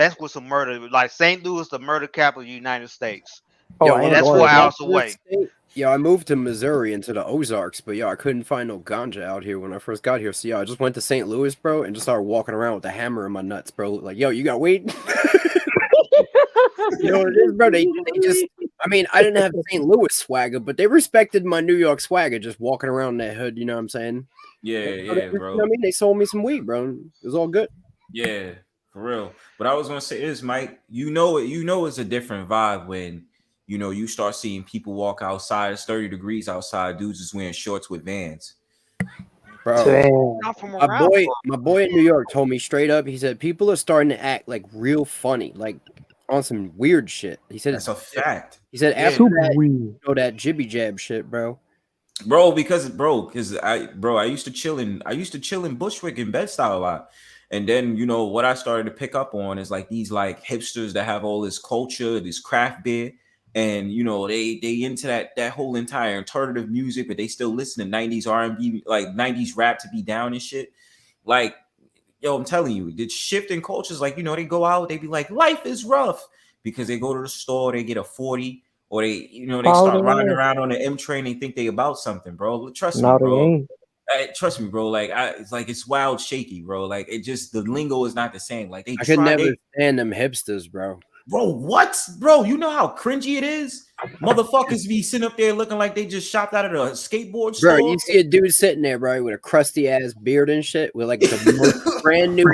murder like St. Louis, the murder capital of the United States. Yo, I when ain't that's I going 4 moved to hours to this away. state- Yo, I moved to Missouri into the Ozarks, but yo, I couldn't find no ganja out here when I first got here. So yo, I just went to St. Louis, bro, and just started walking around with a hammer in my nuts, bro. Like, yo, you got weed? You know what it is, bro? They just, I mean, I didn't have St. Louis swagger, but they respected my New York swagger, just walking around that hood. You know what I'm saying? Yeah, So yeah, they, you bro. know what I mean? They sold me some weed, bro. It was all good. Yeah, for real. But I was gonna say this, Mike. You know it's a different vibe when you start seeing people walk outside. It's 30 degrees outside. Dudes is wearing shorts with Vans. Bro, Bro, Damn. Not from where I'm my boy in New York told me straight up. He said people are starting to act like real funny, like on some weird shit. He said That's a fact. He said Yeah. after Super that, weird. you know, that jibby jab shit, bro. Because I used to chill in Bushwick and Bed-Stuy a lot. And then, you know, what I started to pick up on is like these like hipsters that have all this culture, this craft beer, and you know, they into that whole entire alternative music, but they still listen to 90s R&B, like 90s rap to be down and shit. Like, yo, I'm telling you, the shift in cultures, like, you know, they go out, they be like, life is rough, because they go to the store, they get a 40, or they, you know, they start running around on the M train, they think they about something, bro. Trust me, No, they bro. ain't. Trust me, bro. Like, it's wild shaky, bro. Like, it just, the lingo is not the same. Like, I could never stand them hipsters, bro. Bro, what? Bro, you know how cringy it is? Motherfuckers be sitting up there looking like they just shopped out of the skateboard store. Bro, you see a dude sitting there, bro, with a crusty ass beard and shit, with like the most brand new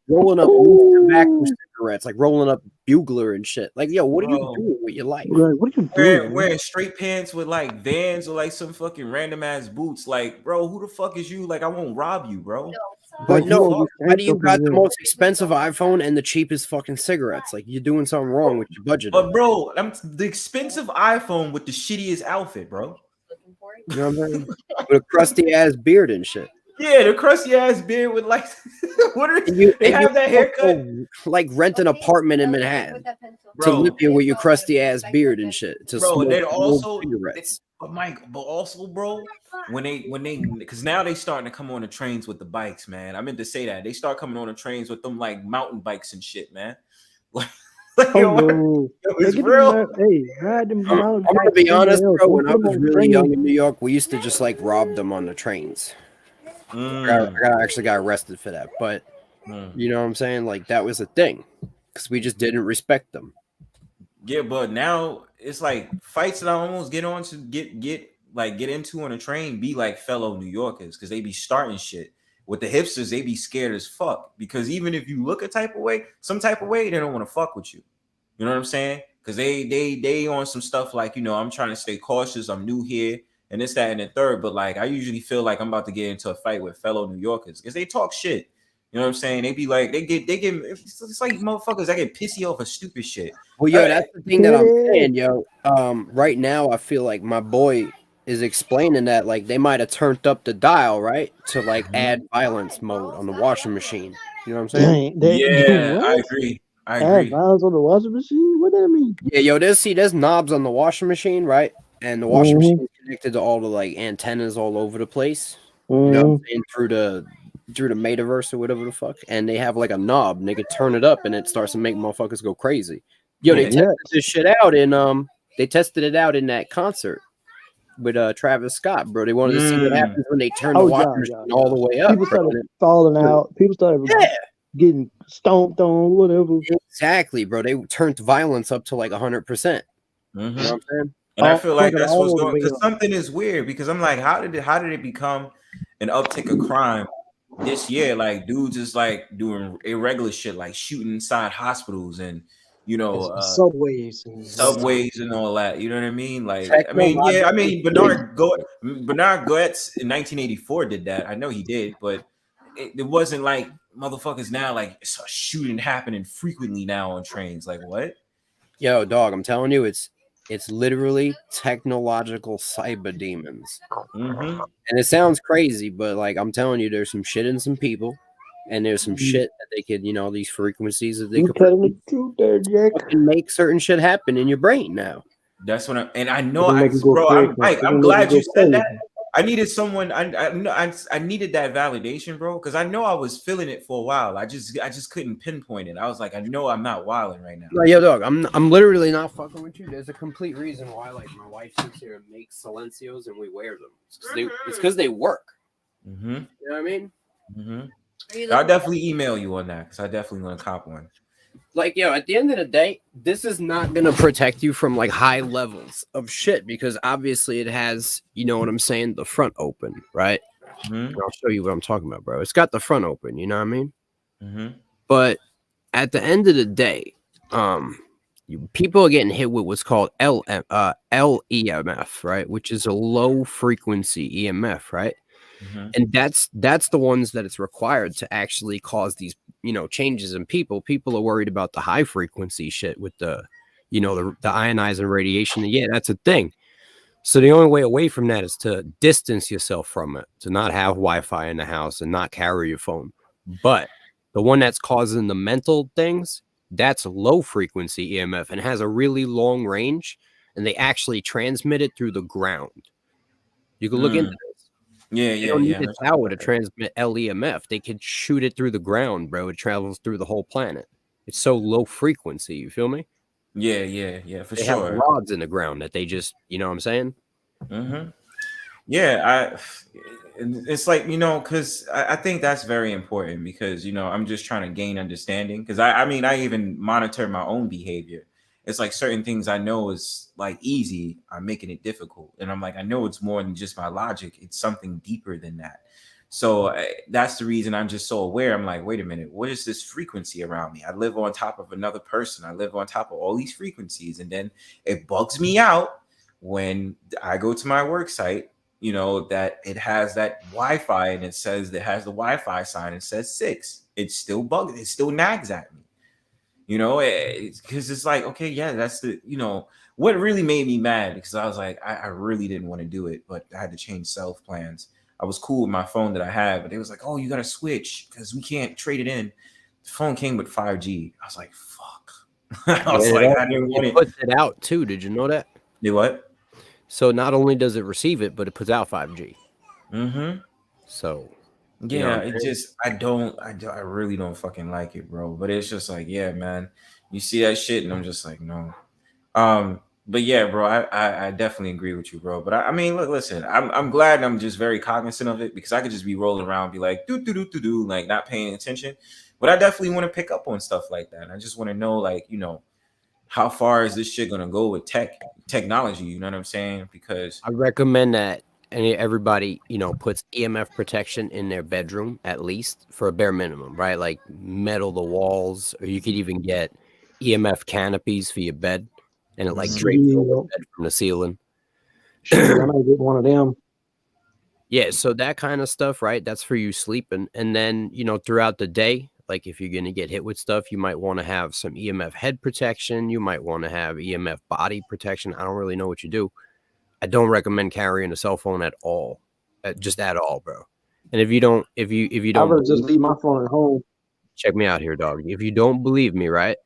rolling up tobacco cigarettes, like rolling up Bugler and shit. Like, yo, what are you doing with your life? Right, what are you doing? Wearing straight pants with like Vans or like some fucking random ass boots. Like, bro, who the fuck is you? Like, I won't rob you, bro. But no, why do you got the most expensive iPhone and the cheapest fucking cigarettes? Like, you're doing something wrong with your budget. But bro, I'm the expensive iPhone with the shittiest outfit, bro. You know what I'm saying? With a crusty ass beard and shit. Yeah, the crusty ass beard with like, what are they have that haircut? Like rent an apartment in Manhattan to live here with your crusty ass beard and shit. To bro, and then also, cigarettes. But also, bro, when they, because now they starting to come on the trains with the bikes, man. I meant to say that they start coming on the trains with them like mountain bikes and shit, man. It's real. Hey, ride them I'm gonna be honest, bro. When I was really young in New York, we used to just like rob them on the trains. I actually got arrested for that, but you know what I'm saying? Like that was a thing because we just didn't respect them. Yeah, but now it's like fights that I almost get on to get into on a train be like fellow New Yorkers because they be starting shit. With the hipsters, they be scared as fuck because even if you look some type of way, they don't want to fuck with you. You know what I'm saying? Because they on some stuff like, you know, I'm trying to stay cautious. I'm new here and this, that, and the third. But like, I usually feel like I'm about to get into a fight with fellow New Yorkers because they talk shit. You know what I'm saying? They be like, they get. It's like motherfuckers that get pissy off of stupid shit. Well, yo, that's the thing that I'm saying, yo. Right now, I feel like my boy is explaining that like they might have turned up the dial, right, to like add violence mode on the washing machine. You know what I'm saying? Yeah, I agree. Add violence on the washing machine? What that mean? Yeah, yo, there's knobs on the washing machine, right? And the washing machine is connected to all the like antennas all over the place. You know what I'm saying? Through the metaverse or whatever the fuck, and they have like a knob, and they could turn it up, and it starts to make motherfuckers go crazy. Yo, they tested this shit out in they tested it out in that concert with Travis Scott, bro. They wanted to see what happens when they turn the washing machine all the way up. People started falling out. People started getting stomped on, whatever. Exactly, bro. They turned violence up to like 100%. You know what I'm saying? And I feel like that's what's going because something is weird because I'm like, how did it become an uptick of crime this year? Like dudes is like doing irregular shit like shooting inside hospitals and you know subways and all that. You know what I mean? Like Bernard Goetz in 1984 did that. I know he did, but it wasn't like motherfuckers now like it's a shooting happening frequently now on trains. Like what? Yo, dog, I'm telling you, it's literally technological cyber demons. And it sounds crazy, but like I'm telling you, there's some shit in some people, and there's some shit that they could, you know, these frequencies that they could telling the truth there, Jack. Make certain shit happen in your brain now. That's what I know. I'm glad you said that. I needed someone. I needed that validation, bro, because I know I was feeling it for a while. I just couldn't pinpoint it. I was like, I know I'm not wilding right now. Like, yo, dog, I'm literally not fucking with you. There's a complete reason why, like, my wife sits here and makes silencios and we wear them. It's because they work. You know what I mean? I'll definitely email you on that because I definitely want to cop one. Like, yo, at the end of the day, this is not going to protect you from like high levels of shit because obviously it has, you know what I'm saying, the front open, right? I'll show you what I'm talking about, bro. It's got the front open, you know what I mean? But at the end of the day, people are getting hit with what's called LEMF, right? Which is a low frequency EMF, right? And that's the ones that it's required to actually cause these, changes in people. People are worried about the high frequency shit with the ionizing radiation. Yeah, that's a thing. So the only way away from that is to distance yourself from it, to not have Wi-Fi in the house and not carry your phone. But the one that's causing the mental things, that's low frequency EMF and has a really long range, and they actually transmit it through the ground. You can look into this. They don't need a tower to transmit LEMF. They could shoot it through the ground, bro. It travels through the whole planet. It's so low frequency. You feel me? Yeah, for They sure. have rods in the ground that they just, you know what I'm saying? Yeah, it's like, because I think that's very important because, I'm just trying to gain understanding because I even monitor my own behavior. It's like certain things I know is like easy, I'm making it difficult. And I'm like, I know it's more than just my logic. It's something deeper than that. So that's the reason I'm just so aware. I'm like, wait a minute, what is this frequency around me? I live on top of another person. I live on top of all these frequencies. And then it bugs me out when I go to my work site, that it has that Wi-Fi and it says it has the Wi-Fi sign. It says 6. It's still bugging. It still nags at me, because it's like, okay, yeah, that's the, what really made me mad because I was like, I really didn't want to do it, but I had to change self plans. I was cool with my phone that I had, but it was like, oh, you got to switch because we can't trade it in. The phone came with 5G. I was like, fuck. I was like, I didn't want it. It puts it out too. Did you know that? Do what? So not only does it receive it, but it puts out 5G. So yeah, it just I really don't fucking like it, bro. But it's just like, yeah, man, you see that shit, and I'm just like, no. But yeah, bro, I definitely agree with you, bro. But I mean, look, listen, I'm glad I'm just very cognizant of it because I could just be rolling around, be like, do, like not paying attention. But I definitely want to pick up on stuff like that. And I just want to know, like, how far is this shit gonna go with technology? You know what I'm saying? Because I recommend that everybody, puts EMF protection in their bedroom at least for a bare minimum, right? Like metal the walls, or you could even get EMF canopies for your bed, and it like drapes over the bed from the ceiling. Shit, I might get one of them. Yeah, so that kind of stuff, right? That's for you sleeping, and then throughout the day. Like if you're going to get hit with stuff, you might want to have some EMF head protection. You might want to have EMF body protection. I don't really know what you do. I don't recommend carrying a cell phone at all, just at all, bro. And if you don't, I'd rather just leave my phone at home. Check me out here, dog. If you don't believe me, right?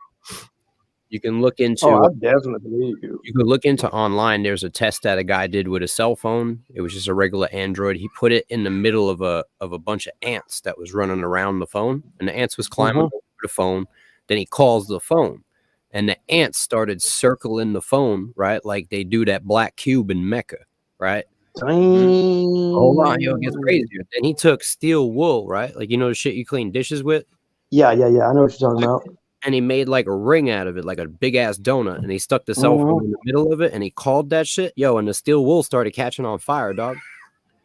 You can look into. Oh, I definitely believe you. You can look into online. There's a test that a guy did with a cell phone. It was just a regular Android. He put it in the middle of a bunch of ants that was running around the phone, and the ants was climbing over the phone. Then he calls the phone, and the ants started circling the phone, right, like they do that black cube in Mecca, right? Hold on, yo, it gets crazier. Then he took steel wool, right, like the shit you clean dishes with. Yeah. I know what you're talking about. And he made like a ring out of it, like a big ass donut, and he stuck the cell phone in the middle of it, and he called that shit, yo, and the steel wool started catching on fire, dog.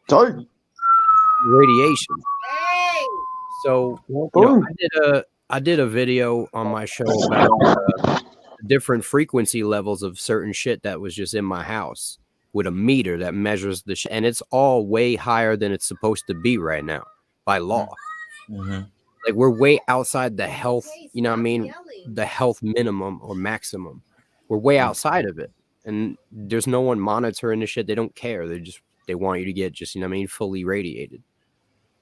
Radiation. So I did a video on my show about different frequency levels of certain shit that was just in my house with a meter that measures the shit, and it's all way higher than it's supposed to be right now by law. Like we're way outside the health, the health minimum or maximum. We're way outside of it. And there's no one monitoring this shit. They don't care. They want you to get just, fully radiated.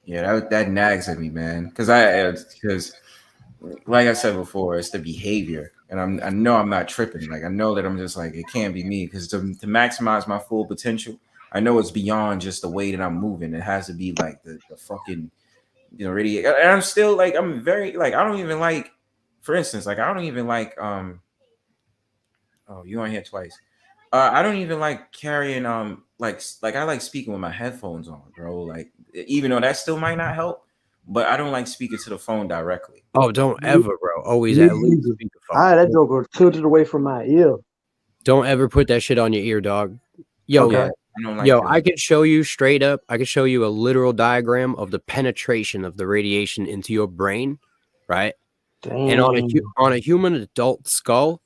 Yeah, that nags at me, man. Because like I said before, it's the behavior. And I know I'm not tripping. Like I know that I'm just like, it can't be me. Because to maximize my full potential, I know it's beyond just the way that I'm moving. It has to be like the fucking radiate. And I'm still like, I'm very like, I don't even like, for instance, like I don't even like oh, you on here twice. I don't even like carrying like I like speaking with my headphones on, bro. Like even though that still might not help, but I don't like speaking to the phone directly. Oh, don't ever, bro. Always at least speakerphone. That joke was tilted away from my ear. Don't ever put that shit on your ear, dog. Yo, okay. I could show you straight up. I could show you a literal diagram of the penetration of the radiation into your brain, right? Dang. And on a human adult skull,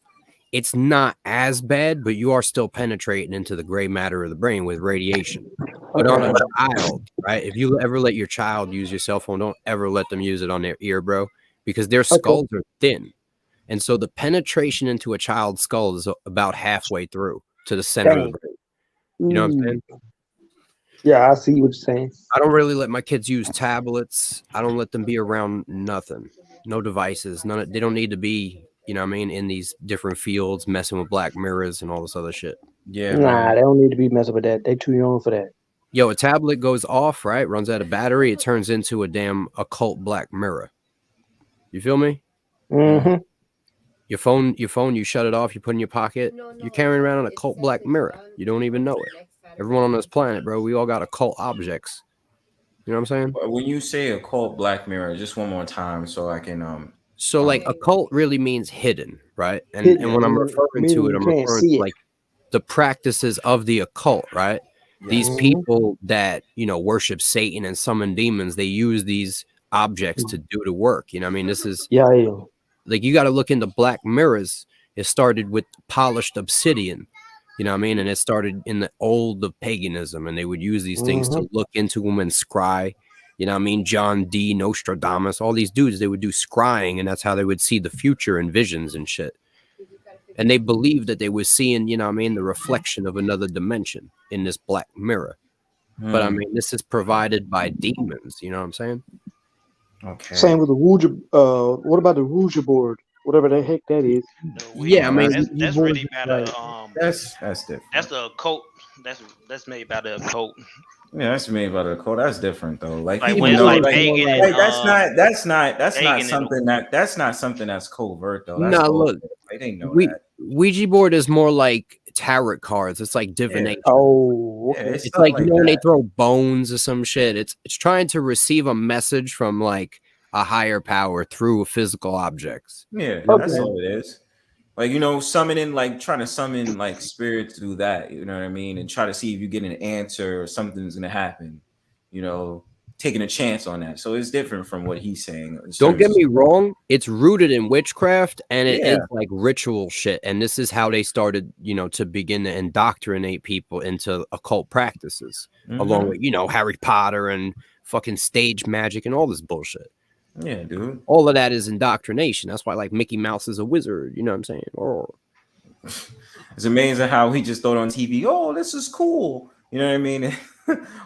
it's not as bad, but you are still penetrating into the gray matter of the brain with radiation. But on a child, right? If you ever let your child use your cell phone, don't ever let them use it on their ear, bro, because their skulls are thin. And so the penetration into a child's skull is about halfway through to the center of the brain. You know what I'm saying? Yeah, I see what you're saying. I don't really let my kids use tablets. I don't let them be around nothing. No devices. They don't need to be, you know what I mean, in these different fields, messing with black mirrors and all this other shit. Yeah, Nah, man. they don't need to be messing with that. They too young for that. Yo, a tablet goes off, right? Runs out of battery. It turns into a damn occult black mirror. You feel me? Mm-hmm. Your phone, you shut it off, you put it in your pocket. You're carrying around an occult black mirror. You don't even know it. Everyone on this planet, bro, we all got occult objects. You know what I'm saying? When you say occult black mirror, just one more time so I can So like occult really means hidden, right? And when I'm referring to it, I'm referring to like the practices of the occult, right? These people that, you know, worship Satan and summon demons, they use these objects to do the work. You know what I mean? This is like, you got to look into black mirrors. It started with polished obsidian, you know what I mean? And it started in the old of paganism, and they would use these things to look into them and scry. You know what I mean? John D. Nostradamus, all these dudes, they would do scrying, and that's how they would see the future and visions and shit. And they believed that they were seeing, you know what I mean, the reflection of another dimension in this black mirror. But I mean, this is provided by demons, you know what I'm saying? Okay. Same with the Ouija. What about the Ouija board? Whatever the heck that is. Yeah, I mean, that's really by the that's different. That's the occult. That's made by the occult. Yeah, that's made by the occult. That's different though. Like Like people when it's know, like like, pagan and, like that's not pagan something that's not something that's covert though. That's No, look, they didn't know that. Ouija board is more like tarot cards. It's like divination. Oh, okay. It's It's like, you know, when they that. throw bones or some shit. It's trying to receive a message from like a higher power through physical objects. Yeah, that's all it is. Like, you know, summoning, like trying to summon like spirits through that, you know what I mean? And try to see if you get an answer or something's gonna happen, you know, taking a chance on that. So it's different from what he's saying. Don't get me wrong, it's rooted in witchcraft, and it is Yeah. like ritual shit. And this is how they started, you know, to begin to indoctrinate people into occult practices, along with, you know, Harry Potter and fucking stage magic and all this bullshit. Yeah, dude. All of that is indoctrination. That's why, like, Mickey Mouse is a wizard. You know what I'm saying? Oh. It's amazing how he just throw it on TV. Oh, this is cool. You know what I mean?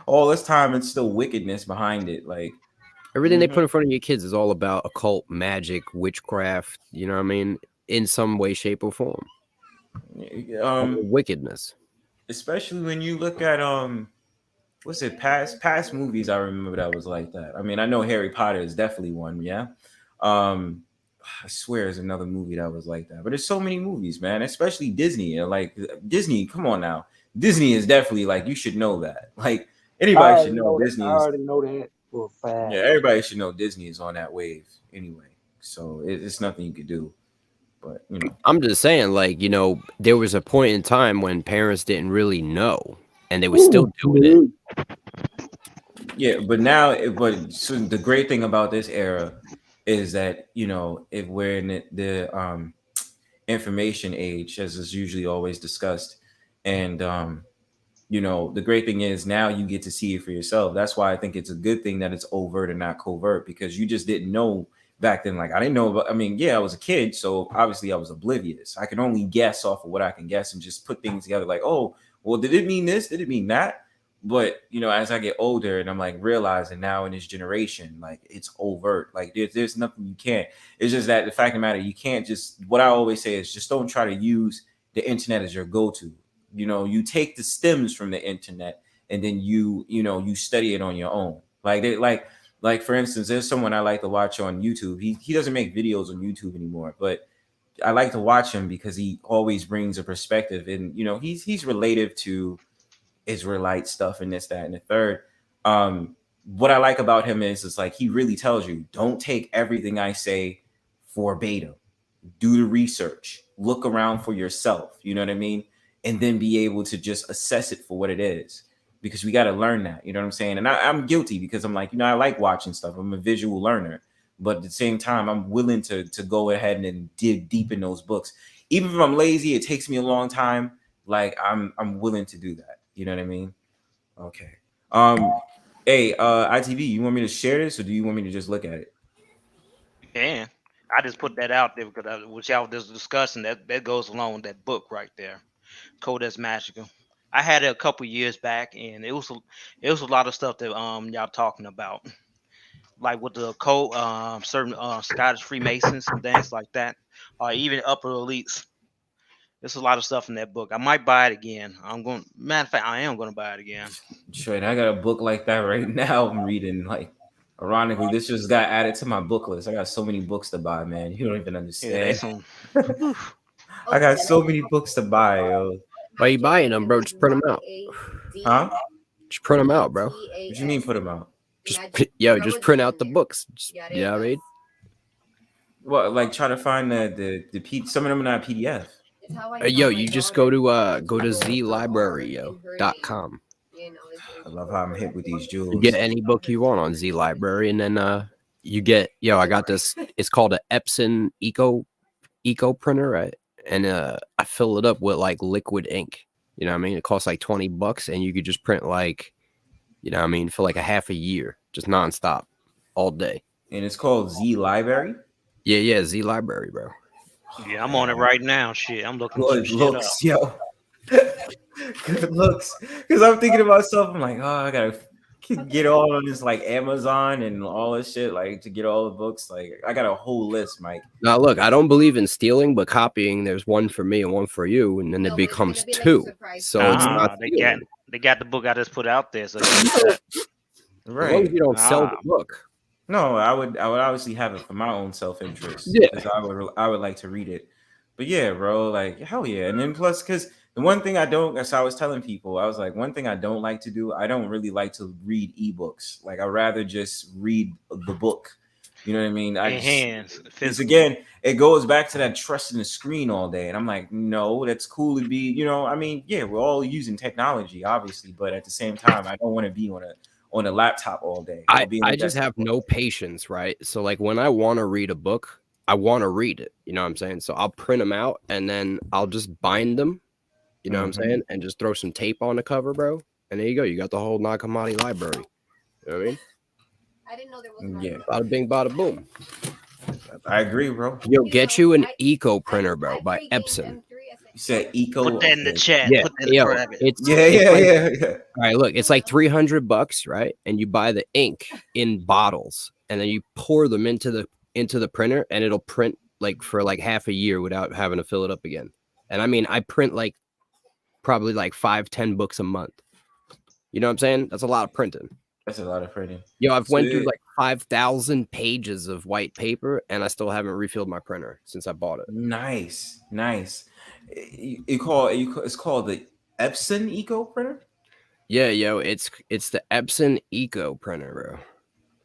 All this time, it's still wickedness behind it. Like everything they put in front of your kids is all about occult magic, witchcraft. You know what I mean? In some way, shape, or form. Wickedness. Especially when you look at what's it, past movies I remember that was like that. I mean, I know Harry Potter is definitely one, yeah. I swear there's another movie that was like that. But there's so many movies, man, especially Disney. Like Disney, come on now. Disney is definitely like, you should know that. Like anybody should know Disney. I already know that for a fact. Yeah, everybody should know Disney is on that wave anyway. So it's nothing you could do. But you know, I'm just saying, like, you know, there was a point in time when parents didn't really know, and they were still doing it. Yeah, but now, so the great thing about this era is that, you know, if we're in the information age, as is usually always discussed, and you know, the great thing is now you get to see it for yourself. That's why I think it's a good thing that it's overt and not covert, because you just didn't know back then. Like I didn't know about, I mean, yeah, I was a kid, so obviously I was oblivious. I can only guess off of what I can guess and just put things together like, oh, well, did it mean this? Did it mean that? But you know, as I get older and I'm like realizing now in this generation, like it's overt. Like there's nothing you can't. It's just that the fact of the matter, you can't just, what I always say is just don't try to use the internet as your go-to. You know, you take the stems from the internet and then you study it on your own. Like for instance, there's someone I like to watch on YouTube. He doesn't make videos on YouTube anymore, but I like to watch him because he always brings a perspective, and you know, he's relative to Israelite stuff and this, that, and the third. What I like about him is like he really tells you, don't take everything I say verbatim. Do the research, look around for yourself, you know what I mean? And then be able to just assess it for what it is. Because we got to learn that, you know what I'm saying? And I'm guilty because I'm like, you know, I like watching stuff. I'm a visual learner. but at the same time, I'm willing to go ahead and dig deep in those books. Even if I'm lazy, it takes me a long time. Like I'm willing to do that. You know what I mean? Okay. Hey, ITV, you want me to share this or do you want me to just look at it? And I just put that out there because what y'all was discussing that goes along with that book right there, Codex Magical. I had it a couple years back, and it was a lot of stuff that y'all talking about, like with the code certain Scottish Freemasons and things like that, or even upper elites. There's a lot of stuff in that book. I might buy it again. Matter of fact, I am gonna buy it again. Straight, I got a book like that right now. I'm reading. Like, ironically, this just got added to my book list. I got so many books to buy, man. You don't even understand. I got so many books to buy, yo. Why you buying them, bro? Just print them out. Huh? Just print them out, bro. What you mean put them out? Just print out the books. You know what I mean? Well, like try to find some of them are not PDF. You just go to zlibrary.com. I love how I'm hit with these jewels. You get any book you want on Z Library, and then you get I got this. It's called an Epson Eco printer, right? And I fill it up with like liquid ink. You know what I mean? It costs like $20, and you could just print like, you know what I mean, for like a half a year, just nonstop, all day. And it's called Z Library. Yeah, Z Library, bro. Yeah, I'm on it right now. Shit, I'm looking. Good looks, yo. Good looks. Because I'm thinking to myself, I'm like, oh, I gotta get all on this like Amazon and all this shit, like to get all the books. Like, I got a whole list, Mike. Now, look, I don't believe in stealing, but copying. There's one for me and one for you, and then it becomes two. So it's not. They got the book I just put out there. So right. As long as you don't sell the book. No, I would obviously have it for my own self-interest. Yeah, I would like to read it. But yeah, bro, like hell yeah. And then plus, because the one thing I was telling people, I was like, one thing I don't like to do, I don't really like to read ebooks. Like I'd rather just read the book. You know what I mean? Because again, it goes back to that trust in the screen all day. And I'm like, no, that's cool to be, I mean, yeah, we're all using technology, obviously, but at the same time, I don't want to be on a laptop all day. I just have no patience, right? So like when I want to read a book, I want to read it. You know what I'm saying? So I'll print them out and then I'll just bind them. You know what I'm saying? And just throw some tape on the cover, bro. And there you go. You got the whole non-commodity library. You know what I mean? I didn't know there was. Yeah. Bada bing, bada boom. I agree, bro. Yo, get you an eco printer, bro, by Epson. You said eco. Put that in the chat. Yeah, Put that in yeah. All right, look, it's like $300, right? And you buy the ink in bottles, and then you pour them into the printer, and it'll print like for like half a year without having to fill it up again. And I mean, I print like probably like 5-10 books a month. You know what I'm saying? That's a lot of printing. That's a lot of printing. Yo, I've went through like 5,000 pages of white paper, and I still haven't refilled my printer since I bought it. Nice. It's called the Epson Eco printer. Yeah, yo, it's the Epson Eco printer, bro.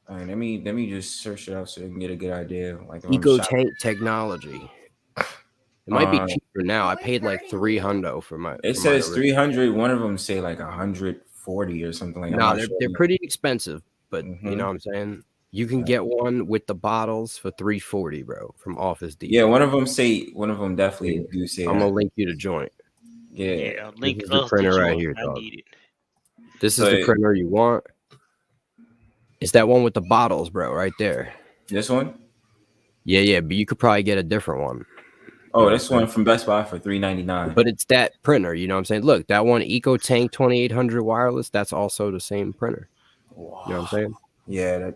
All right, let me just search it out so I can get a good idea. Like Eco Tank technology. It might be cheaper now. I paid like $300 for my. It says 300. One of them say like 140 or something like that. No, they're pretty expensive, but you know what I'm saying. You can get one with the bottles for $340, bro, from Office Depot. Yeah, one of them definitely do say. I'm gonna link you to joint. Yeah, link the printer right here, dog. This is the printer you want. It's that one with the bottles, bro, right there. This one? Yeah, but you could probably get a different one. Oh, this one from Best Buy for $3.99. But it's that printer, you know what I'm saying? Look, that one Eco Tank 2800 wireless, that's also the same printer. Wow. You know what I'm saying? Yeah,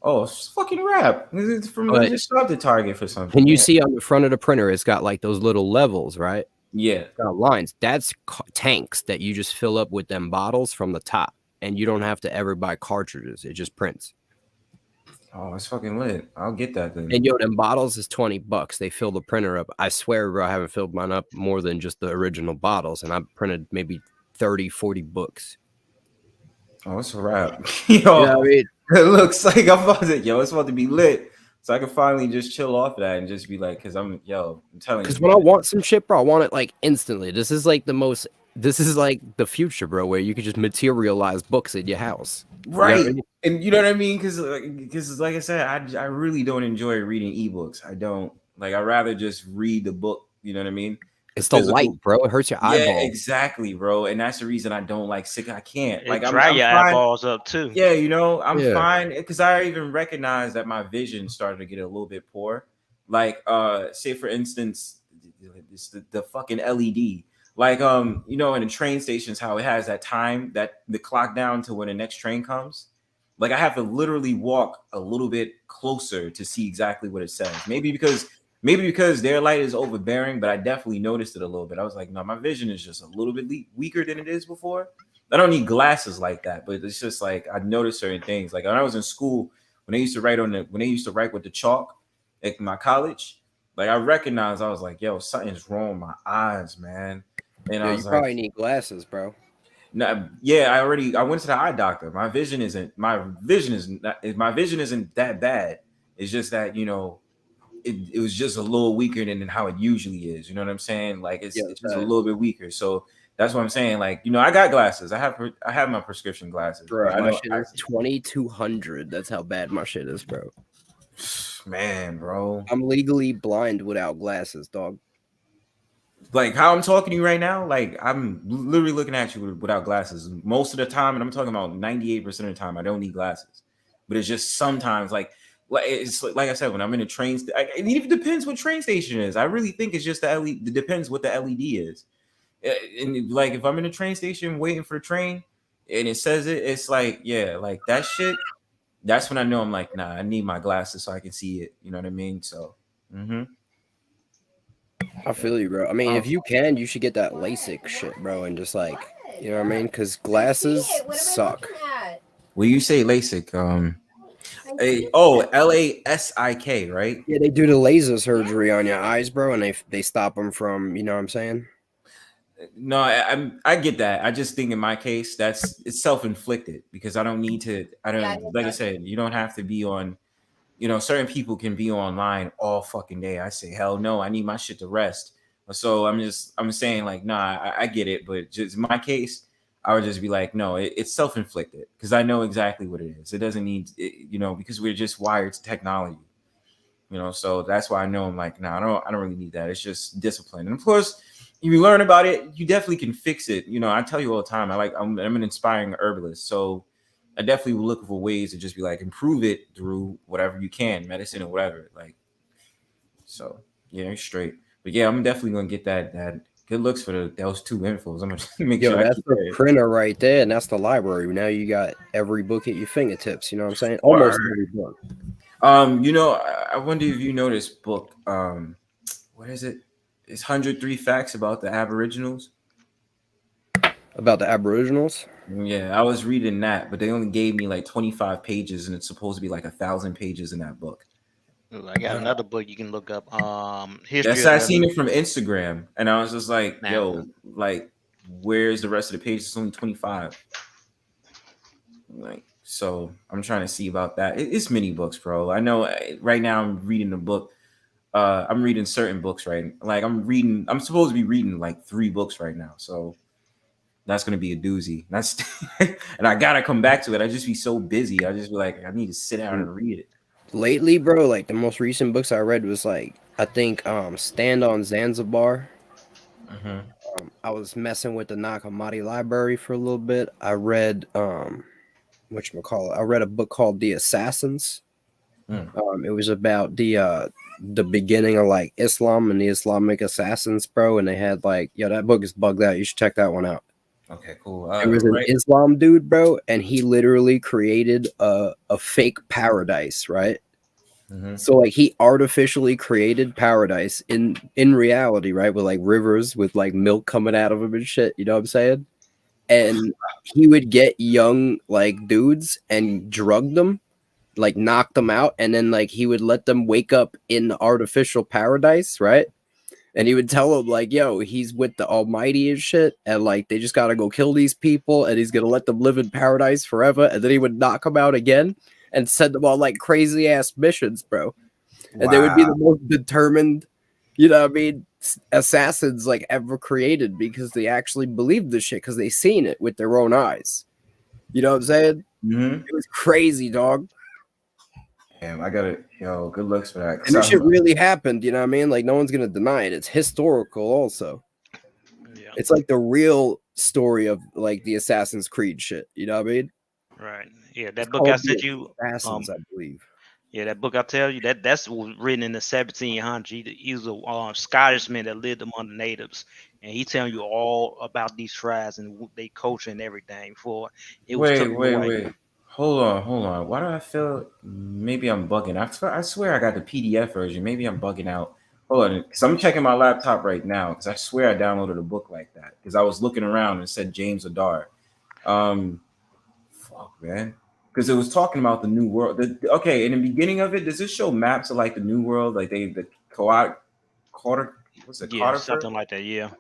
it's fucking rap. It's from just stopped the Target for something. Can you see on the front of the printer, it's got like those little levels, right? Yeah. It's got lines. That's tanks that you just fill up with them bottles from the top, and you don't have to ever buy cartridges. It just prints. Oh, it's fucking lit. I'll get that then. And yo, them bottles is $20. They fill the printer up. I swear, bro, I haven't filled mine up more than just the original bottles, and I printed maybe 30-40 books. Oh, it's a wrap. Yo, I mean? It looks like it's about to be lit. So I can finally just chill off that and just be like, I'm telling you. Because when I want some shit, bro, I want it like instantly. This is like the most This is like the future, bro, where you could just materialize books in your house. Right. You know what I mean? And you know what I mean? Because like I said, I really don't enjoy reading ebooks. I don't like. I rather just read the book. You know what I mean? It's the light, bro. It hurts your Yeah, eyeball. exactly, bro. And that's the reason I don't like sick. I can't. It Like I'm dry your fine. eyeballs up too. Yeah, you know, I'm Yeah. fine because I even recognize that my vision started to get a little bit poor. Like, say for instance, it's the fucking LED. Like, you know, in the train stations, how it has that time that the clock down to when the next train comes. Like, I have to literally walk a little bit closer to see exactly what it says. Maybe because their light is overbearing, but I definitely noticed it a little bit. I was like, no, my vision is just a little bit weaker than it is before. I don't need glasses like that, but it's just like I noticed certain things. Like when I was in school, when they used to write with the chalk at my college, like I recognized, I was like, yo, something's wrong with my eyes, man. And I Yeah, you was like, probably need glasses, bro. no, yeah, I went to the eye doctor. My vision isn't that bad. It's just that, you know, it was just a little weaker than how it usually is. You know what I'm saying? Like it's just a little bit weaker. So that's what I'm saying. Like, you know, I got glasses. I have my prescription glasses. Bro, I my know shit is 2200. That's how bad my shit is, bro. man, bro. I'm legally blind without glasses, dog. Like how I'm talking to you right now, like I'm literally looking at you without glasses most of the time, and I'm talking about 98% of the time. I don't need glasses, but it's just sometimes like it's like I said, when I'm in a train, it even depends what train station it is. I really think it's just the LED. It depends what the LED is. And like if I'm in a train station waiting for the train and it says it's like, yeah, like that shit. That's when I know I'm like, nah, I need my glasses so I can see it. You know what I mean? So, I feel you, bro. I mean, if you can, you should get that LASIK shit, bro, and just like, you know what I mean? Because glasses suck. Well, you say LASIK, LASIK, right? Yeah, they do the laser surgery on your eyes, bro, and they stop them from, you know what I'm saying? No, I get that. I just think in my case, it's self-inflicted because I don't need to. I don't like I said, you don't have to be on. You know, certain people can be online all fucking day. I say, hell no, I need my shit to rest. So I'm saying like, nah, I get it, but just in my case, I would just be like, no, it's self-inflicted because I know exactly what it is. It doesn't need, you know, because we're just wired to technology, you know. So that's why I know I'm like, no, I don't really need that. It's just discipline, and of course, if you learn about it, you definitely can fix it. You know, I tell you all the time, I'm an inspiring herbalist, so I definitely will look for ways to just be like improve it through whatever you can, medicine or whatever. Like, so yeah, you're straight. But yeah, I'm definitely gonna get that. Good looks for those two infos. I'm gonna make Yo, sure. that's the printer right there, and that's the library. Now you got every book at your fingertips. You know what I'm saying? Almost every book. You know, I wonder if you know this book. What is it? It's 103 Facts About the Aboriginals. About the Aboriginals? Yeah, I was reading that, but they only gave me like 25 pages, and it's supposed to be like 1,000 pages in that book. Ooh, I got another book you can look up. History. Yes, I seen it from Instagram, and I was just like, yo, like, where's the rest of the page? It's only 25. Like, so I'm trying to see about that. It's mini books, bro. I know right now I'm reading a book. I'm reading certain books, right? Like I'm supposed to be reading like 3 books right now. So that's gonna be a doozy. That's and I gotta come back to it. I just be so busy. I just be like, I need to sit down and read it. Lately, bro, like the most recent books I read was like I think Stand on Zanzibar. I was messing with the Nakamati library for a little bit. I read whatchamacallit? I read a book called The Assassins. It was about the beginning of like Islam and the Islamic assassins, bro. And they had like, yo, that book is bugged out. You should check that one out. Okay, cool. It was an Islam dude, bro, and he literally created a fake paradise, right? So like he artificially created paradise in reality, right? With like rivers with like milk coming out of them and shit. You know what I'm saying? And he would get young like dudes and drug them, like knock them out, and then like he would let them wake up in the artificial paradise, right? And he would tell them like, yo, he's with the Almighty and shit, and like they just gotta go kill these people, and he's gonna let them live in paradise forever. And then he would knock them out again and send them on like crazy ass missions, bro. And they would be the most determined, you know what I mean, assassins like ever created because they actually believed this shit because they seen it with their own eyes. You know what I'm saying? Mm-hmm. It was crazy, dog. Damn, I got it. Yo, good looks for that. And this shit really happened. You know what I mean? Like no one's gonna deny it. It's historical, also. Yeah. It's like the real story of like the Assassin's Creed shit. You know what I mean? Right. Yeah, that It's book I called sent The you. Assassins, I believe. Yeah, that book I tell you that's written in the 1700s. He was a Scottishman that lived among the natives, and he telling you all about these tribes and they culture and everything. Before it was took away. Wait. Hold on. Why do I feel maybe I'm bugging? I swear I got the PDF version. Maybe I'm bugging out. Hold on, because I'm checking my laptop right now because I swear I downloaded a book like that because I was looking around and it said James Adair. Fuck, man. Because it was talking about the new world. Okay, in the beginning of it, does this show maps of like the new world? Like the Carter, what's it? Yeah, Carter, something like that. Yeah.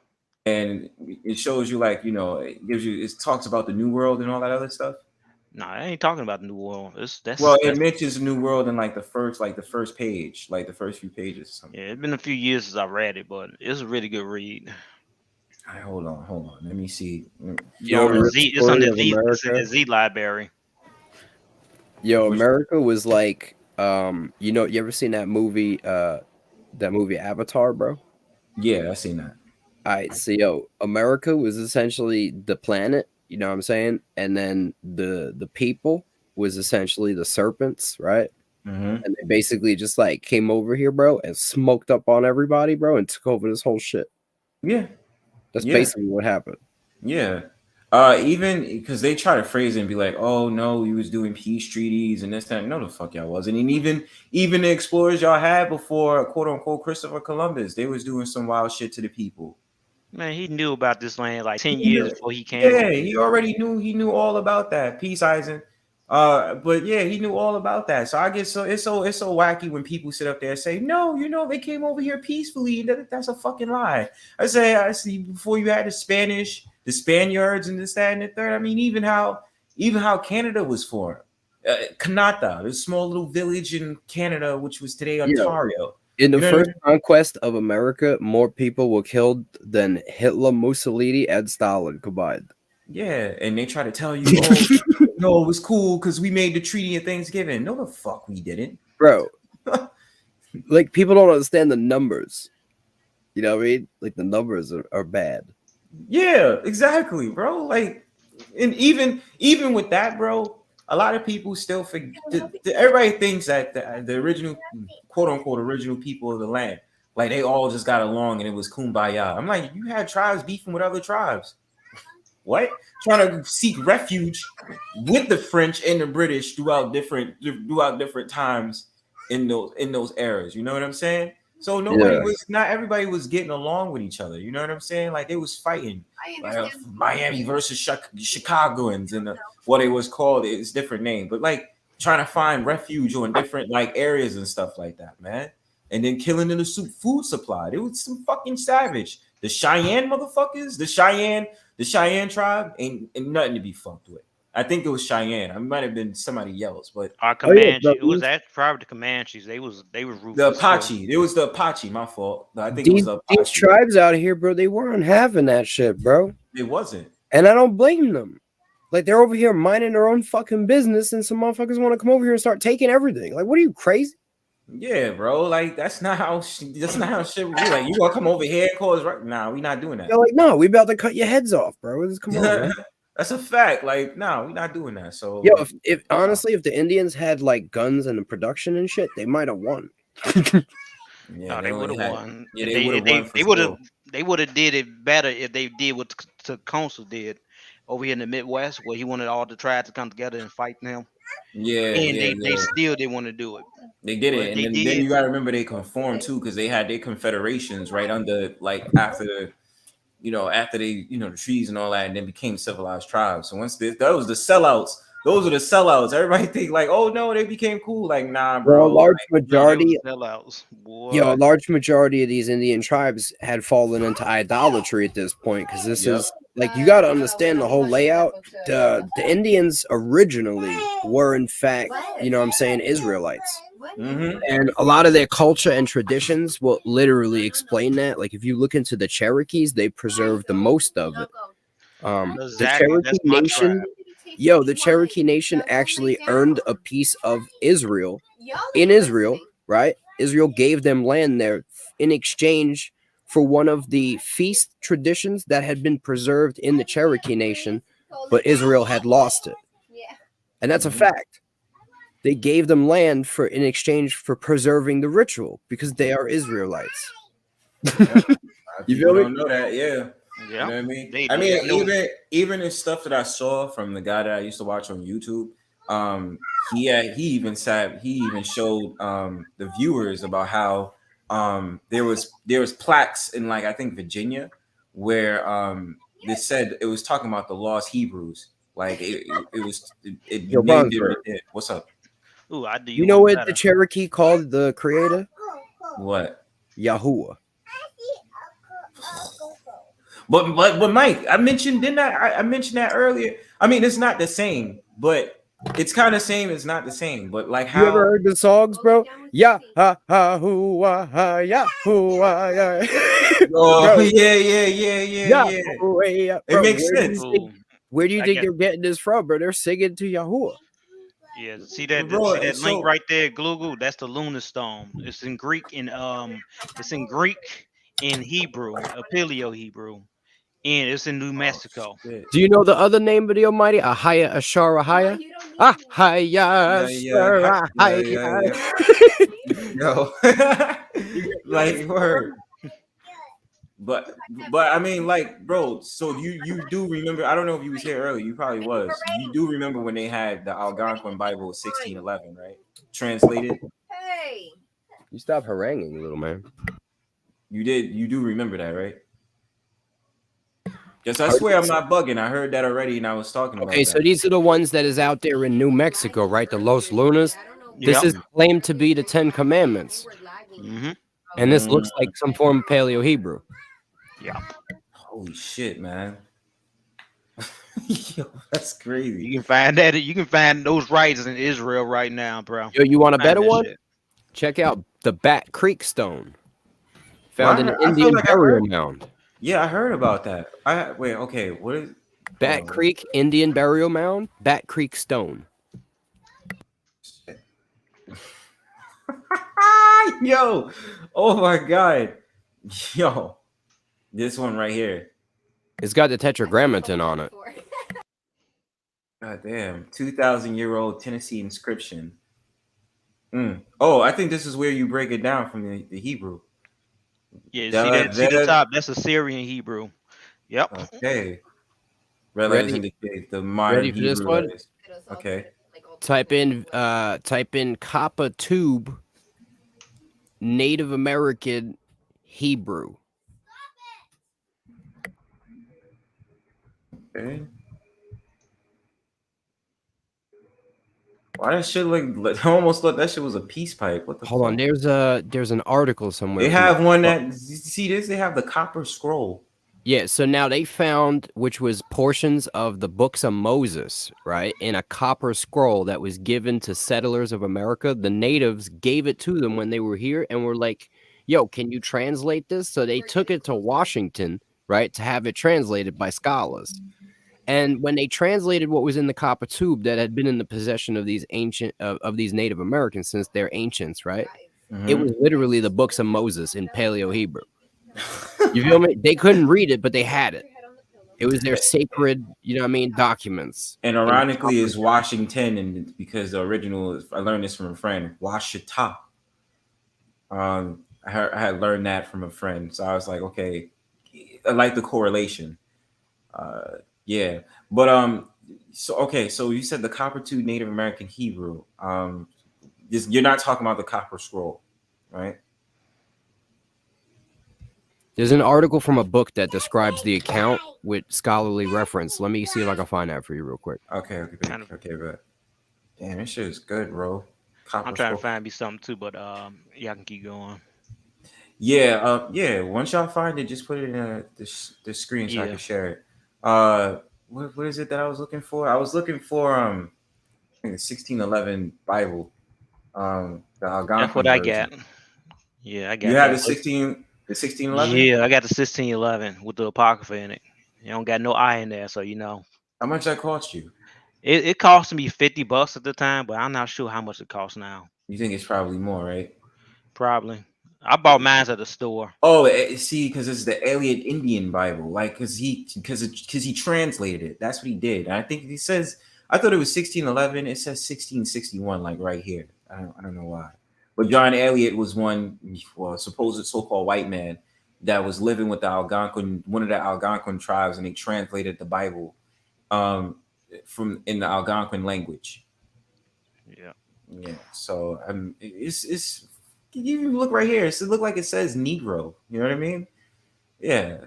and it shows you like it gives you it talks about the new world and all that other stuff. No, I ain't talking about the New World. It mentions New World in like the first page, like the first few pages or something. Yeah, it's been a few years since I read it, but it's a really good read. All right, hold on. Let me see. It's on the Z library. Yo, America was like, you ever seen that movie Avatar, bro? Yeah, I seen that. All right, so America was essentially the planet, you know what I'm saying? And then the people was essentially the serpents, right? Mm-hmm. And they basically just like came over here, bro, and smoked up on everybody, bro, and took over this whole shit. Yeah. That's basically what happened. Yeah. Even because they try to phrase it and be like, oh no, we was doing peace treaties and this, that. No, the fuck y'all wasn't. And even the explorers y'all had before, quote unquote, Christopher Columbus, they was doing some wild shit to the people. Man, he knew about this land like 10 years before he came. Yeah, he already knew. He knew all about that. Peace, Eisen. But yeah, he knew all about that. So I guess it's so wacky when people sit up there and say, no, they came over here peacefully. That's a fucking lie. I see before you had the Spaniards, and this, that, and the third. I mean, even how Canada was formed. Kanata, this small little village in Canada, which was today Ontario. In the first conquest of America, more people were killed than Hitler, Mussolini, and Stalin combined. Yeah, and they try to tell you, oh, no, it was cool because we made the treaty of Thanksgiving. No, the fuck we didn't. Bro, like, people don't understand the numbers. You know what I mean? Like, the numbers are bad. Yeah, exactly, bro. Like, and even with that, bro, a lot of people still forget. Everybody thinks that the original, quote unquote, original people of the land, like they all just got along and it was kumbaya. I'm like, you had tribes beefing with other tribes. What? Trying to seek refuge with the French and the British throughout different times in those eras. You know what I'm saying? So not everybody was getting along with each other. You know what I'm saying? Like they was fighting. Like, Miami versus Chicagoans and what it was called. It's different name, but like trying to find refuge on different like areas and stuff like that, man. And then killing in the food supply. It was some fucking savage. The Cheyenne motherfuckers, the Cheyenne tribe ain't nothing to be fucked with. I think it was Cheyenne. It might have been somebody else, but Comanche. It was actually probably the Comanches. They was ruthless. The Apache. It was the Apache. My fault. I think it was the Apache. These tribes out here, bro, they weren't having that shit, bro. It wasn't, and I don't blame them. Like they're over here minding their own fucking business, and some motherfuckers want to come over here and start taking everything. Like, what are you, crazy? Yeah, bro. Like that's not how shit would be. Like you gonna come over here and cause right? Nah, we not doing that. They're like, no, we about to cut your heads off, bro. Just come on, man. That's a fact. Like, no, we're not doing that. So, if honestly, if the Indians had like guns and production and shit, they might have won. Yeah, they would have won. Yeah, they would have did it better if they did what Tecumseh did over here in the Midwest, where he wanted all the tribes to come together and fight him. Yeah, and they still didn't want to do it. They did it, and then you gotta remember they conformed too, because they had their confederations right under, like after the trees and all that, and then became civilized tribes. So once those are the sellouts. Everybody think like, oh no, they became cool. Like, nah, bro. A large majority sellouts. A large majority of these Indian tribes had fallen into idolatry at this point, because this is like, you got to understand the whole layout. The Indians originally were in fact, you know what I'm saying, Israelites. And a lot of their culture and traditions will literally explain that. Like if you look into the Cherokees, they preserve the most of it. The Exactly. Cherokee That's my Nation, the Cherokee Nation actually earned a piece of Israel in Israel, right? Israel gave them land there in exchange for one of the feast traditions that had been preserved in the Cherokee Nation, but Israel had lost it. And that's a fact. They gave them land in exchange for preserving the ritual because they are Israelites. You don't know that, yeah. You know what I mean? They I mean, know. even in stuff that I saw from the guy that I used to watch on YouTube, he even showed the viewers about how there was plaques in, like, I think Virginia, where they said it was talking about the lost Hebrews. Like it Yo, named it right Bronzebird. there. What's up? Ooh, I do You you know one what better. the Cherokee called the creator? What? Yahuwah. But Mike, I mentioned, didn't I mentioned that earlier? I mean, it's not the same, but it's kind of same. It's not the same, but like You ever how? heard the songs, bro? Yeah, ha ha hoo ha yeah hoo yeah. Oh Bro, yeah. Yahweh, It bro. makes sense, Where do you I think got they're getting this from, bro? They're singing to Yahuwah. yeah. See bro. that link So right there, Gluggle? That's the lunar stone. It's in Greek and it's in Greek in Hebrew, Paleo Hebrew, and it's in New Mexico. shit. Do you know the other name of the Almighty? Ahaya Ashar Ahaya? Ahaya Ashar Ahaya. Yo, like word. But I mean, like, bro. So you do remember? I don't know if you was here earlier. You probably was. You do remember when they had the Algonquin Bible 1611, right? Translated. Hey. You stop haranguing, little man. You did. You do remember that, right? Yes, I swear I'm not bugging. I heard that already, and I was talking about Okay, that. so these are the ones that is out there in New Mexico, right? The Los Lunas. This is claimed to be the 10 Commandments. And this looks like some form of Paleo Hebrew. Yeah. Holy shit, man. Yo, that's crazy. You can find that. You can find those writers in Israel right now, bro. Yo, you want a Find better that one? shit. Check out the Bat Creek Stone, found in an I feel Indian like I burial heard. mound. Yeah, I heard about that. Wait, okay, what is Bat Creek Indian burial mound, Bat Creek Stone. Yo, oh my god. Yo, this one right here. It's got the tetragrammaton on it. God damn, 2,000-year-old Tennessee inscription. Oh, I think this is where you break it down from the Hebrew. Yeah, see the top? That's Assyrian Hebrew. Yep. Okay. Red letters indicate the modern Ready for this Hebrew one? letters. Okay. Type in copper tube Native American Hebrew. Okay. Why that shit like almost look that shit was a peace pipe? What the Hold on, there's an article somewhere. They have one that you see this, they have the copper scroll. Yeah, so now they found, which was portions of the books of Moses, right, in a copper scroll that was given to settlers of America. The natives gave it to them when they were here and were like, yo, can you translate this? So they took it to Washington, right, to have it translated by scholars. And when they translated what was in the copper tube that had been in the possession of these ancient of these Native Americans since they're ancients, right? It was literally the books of Moses in Paleo Hebrew. You feel me? They couldn't read it, but they had it. It was their sacred, documents. And ironically, is Washington, and because the original, I learned this from a friend, Washita. I had learned that from a friend, so I was like, okay, I like the correlation. Yeah, but so you said the copper tube Native American Hebrew. You're not talking about the copper scroll, right? There's an article from a book that describes the account with scholarly reference. Let me see if I can find that for you real quick. Okay, but damn, this shit is good, bro. I'm trying to find me something too, but yeah, I can keep going. Yeah. Once y'all find it, just put it in the screen so I can share it. What is it that I was looking for? I was looking for I think the 1611 Bible. The That's what Algonquin I version. got. Yeah, I You got have that. the 1611. Yeah, I got the 1611 with the Apocrypha in it. You don't got no I in there, so you know. How much that cost you? It cost me $50 at the time, but I'm not sure how much it costs now. You think it's probably more, right? Probably. I bought mine at the store. Oh, see, because it's the Elliott Indian Bible, like because he translated it. That's what he did. And I think he says I thought it was 1611. It says 1661, like right here. I don't know why. But John Elliott was one, well, supposed so-called white man that was living with the Algonquin, one of the Algonquin tribes, and they translated the Bible from in the Algonquin language. Yeah. Yeah. So it's you look right here. It look like it says Negro. You know what I mean? Yeah.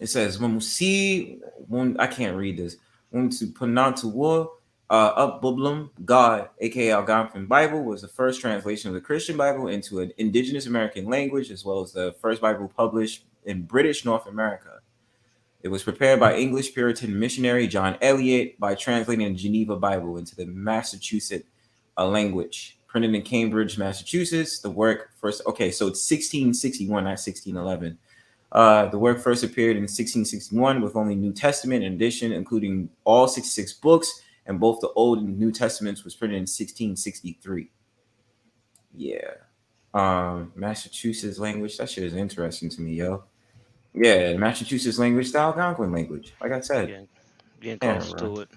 It says I can't read this. When to Panantuwa up Bublum God, aka Algonquin Bible, was the first translation of the Christian Bible into an indigenous American language, as well as the first Bible published in British North America. It was prepared by English Puritan missionary John Elliott by translating the Geneva Bible into the Massachusetts language. Printed in Cambridge, Massachusetts. The work first, okay, so it's 1661, not 1611. The work first appeared in 1661 with only New Testament edition, including all 66 books, and both the Old and New Testaments was printed in 1663. Yeah. Massachusetts language, that shit is interesting to me, yo. Yeah, Massachusetts language, the Algonquin language. Like I said, getting close to it.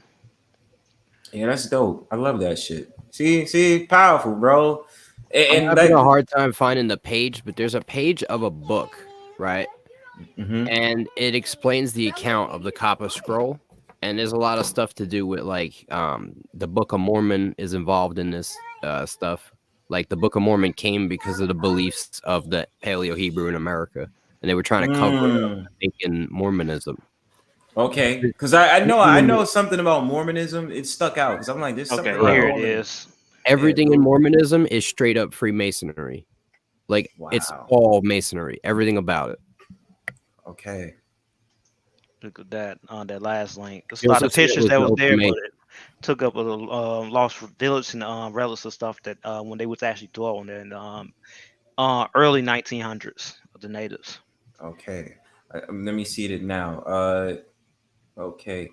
Yeah, that's dope. I love that shit. See, powerful, bro. I'm having a hard time finding the page, but there's a page of a book, right? Mm-hmm. And it explains the account of the Copper Scroll, and there's a lot of stuff to do with like the Book of Mormon is involved in this stuff. Like the Book of Mormon came because of the beliefs of the Paleo Hebrew in America, and they were trying to cover it up, I think, in Mormonism. Okay, because I know something about Mormonism. It stuck out because I'm like, there's something. Okay, here it is. Everything in Mormonism is straight up Freemasonry. Like it's all Masonry. Everything about it. Okay. Look at that on that last link. There's a lot of pictures that was there, but it took up a lost village and relics of stuff that when they was actually dwelling there in the early 1900s of the natives. Okay. Let me see it now. Okay.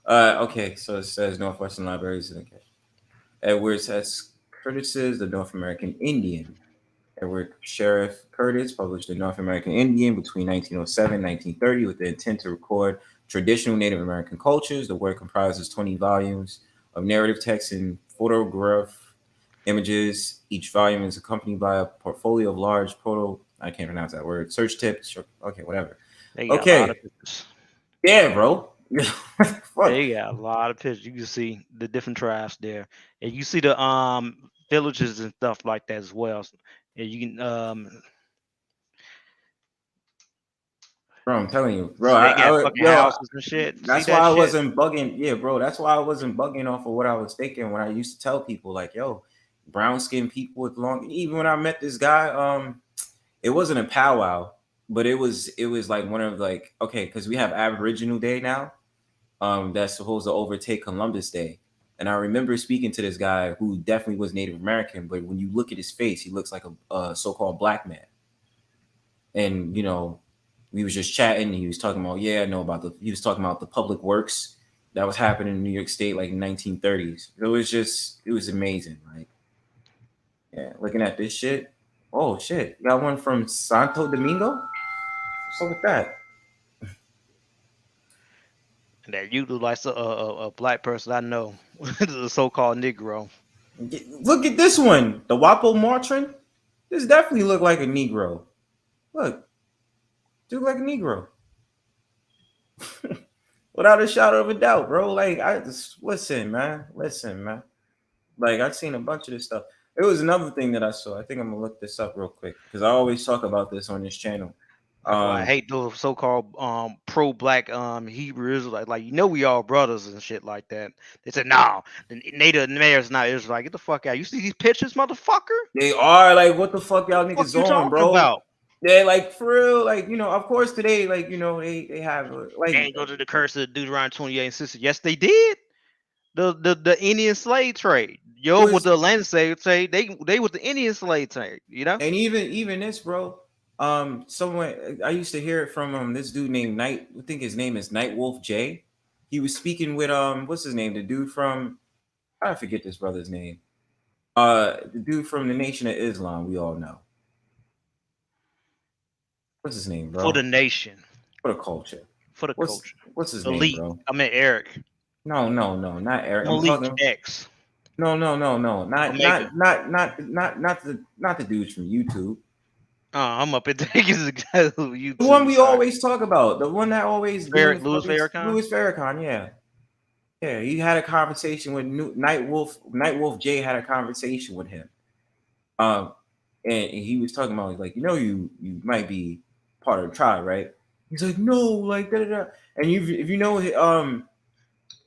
Okay. So it says Northwestern Libraries. Okay. Edwards S. Curtis's The North American Indian. Edward Sheriff Curtis published The North American Indian between 1907 and 1930 with the intent to record traditional Native American cultures. The work comprises 20 volumes of narrative text and photograph images. Each volume is accompanied by a portfolio of large I can't pronounce that word. Search tips. Okay, whatever. Okay. Yeah, bro. They got a lot of pictures. You can see the different tribes there, and you see the villages and stuff like that as well. And you can bro, I'm telling you, bro. they got fucking houses and shit. That's why I wasn't bugging. Yeah, bro. That's why I wasn't bugging off of what I was thinking when I used to tell people like, yo, brown skinned people with long. Even when I met this guy, it wasn't a powwow, but it was like one of like, okay, because we have Aboriginal Day now. That's supposed to overtake Columbus Day. And I remember speaking to this guy who definitely was Native American, but when you look at his face, he looks like a so-called black man. And, you know, we was just chatting. And he was talking about, he was talking about the public works that was happening in New York State, like in 1930s. It was amazing. Like, yeah, looking at this shit. Oh, shit. You got one from Santo Domingo? What's up with that? That you look like a black person I know, the so-called Negro. Look at this one, the Wapo Martrin. This definitely look like a Negro. Look, look like a Negro, without a shadow of a doubt, bro. Like, I just listen, man. Like, I've seen a bunch of this stuff. It was another thing that I saw. I think I'm gonna look this up real quick because I always talk about this on this channel. I hate those so-called pro-black Hebrew Israelites. Like, you know, we all brothers and shit like that. They said, "No, the Native Americans not Israelite. Get the fuck out. You see these pictures, motherfucker? They are like, what the fuck y'all niggas on, bro? About? They're like, for real, like, you know, of course today, like, you know, they have like they ain't go to the curse of Deuteronomy 28 and 60. Yes, they did. The Indian slave trade. what the Atlantic say they was the Indian slave trade, you know. And even this, bro. Someone I used to hear it from this dude named Night. I think his name is Nightwolf J. He was speaking with what's his name? The dude from I forget this brother's name. The dude from the Nation of Islam. We all know. What's his name, bro? For the nation. For the culture. For the culture. What's his Elite. name, bro? I meant Eric. No, not Eric. Malik I'm talking X. No. Not the dudes from YouTube. I'm up at the one we always talk about. The one that always Louis Farrakhan. Louis Farrakhan, yeah. Yeah, he had a conversation with Nightwolf J had a conversation with him. And he was talking about like, you might be part of the tribe, right? He's like, no, like da da da. And if you know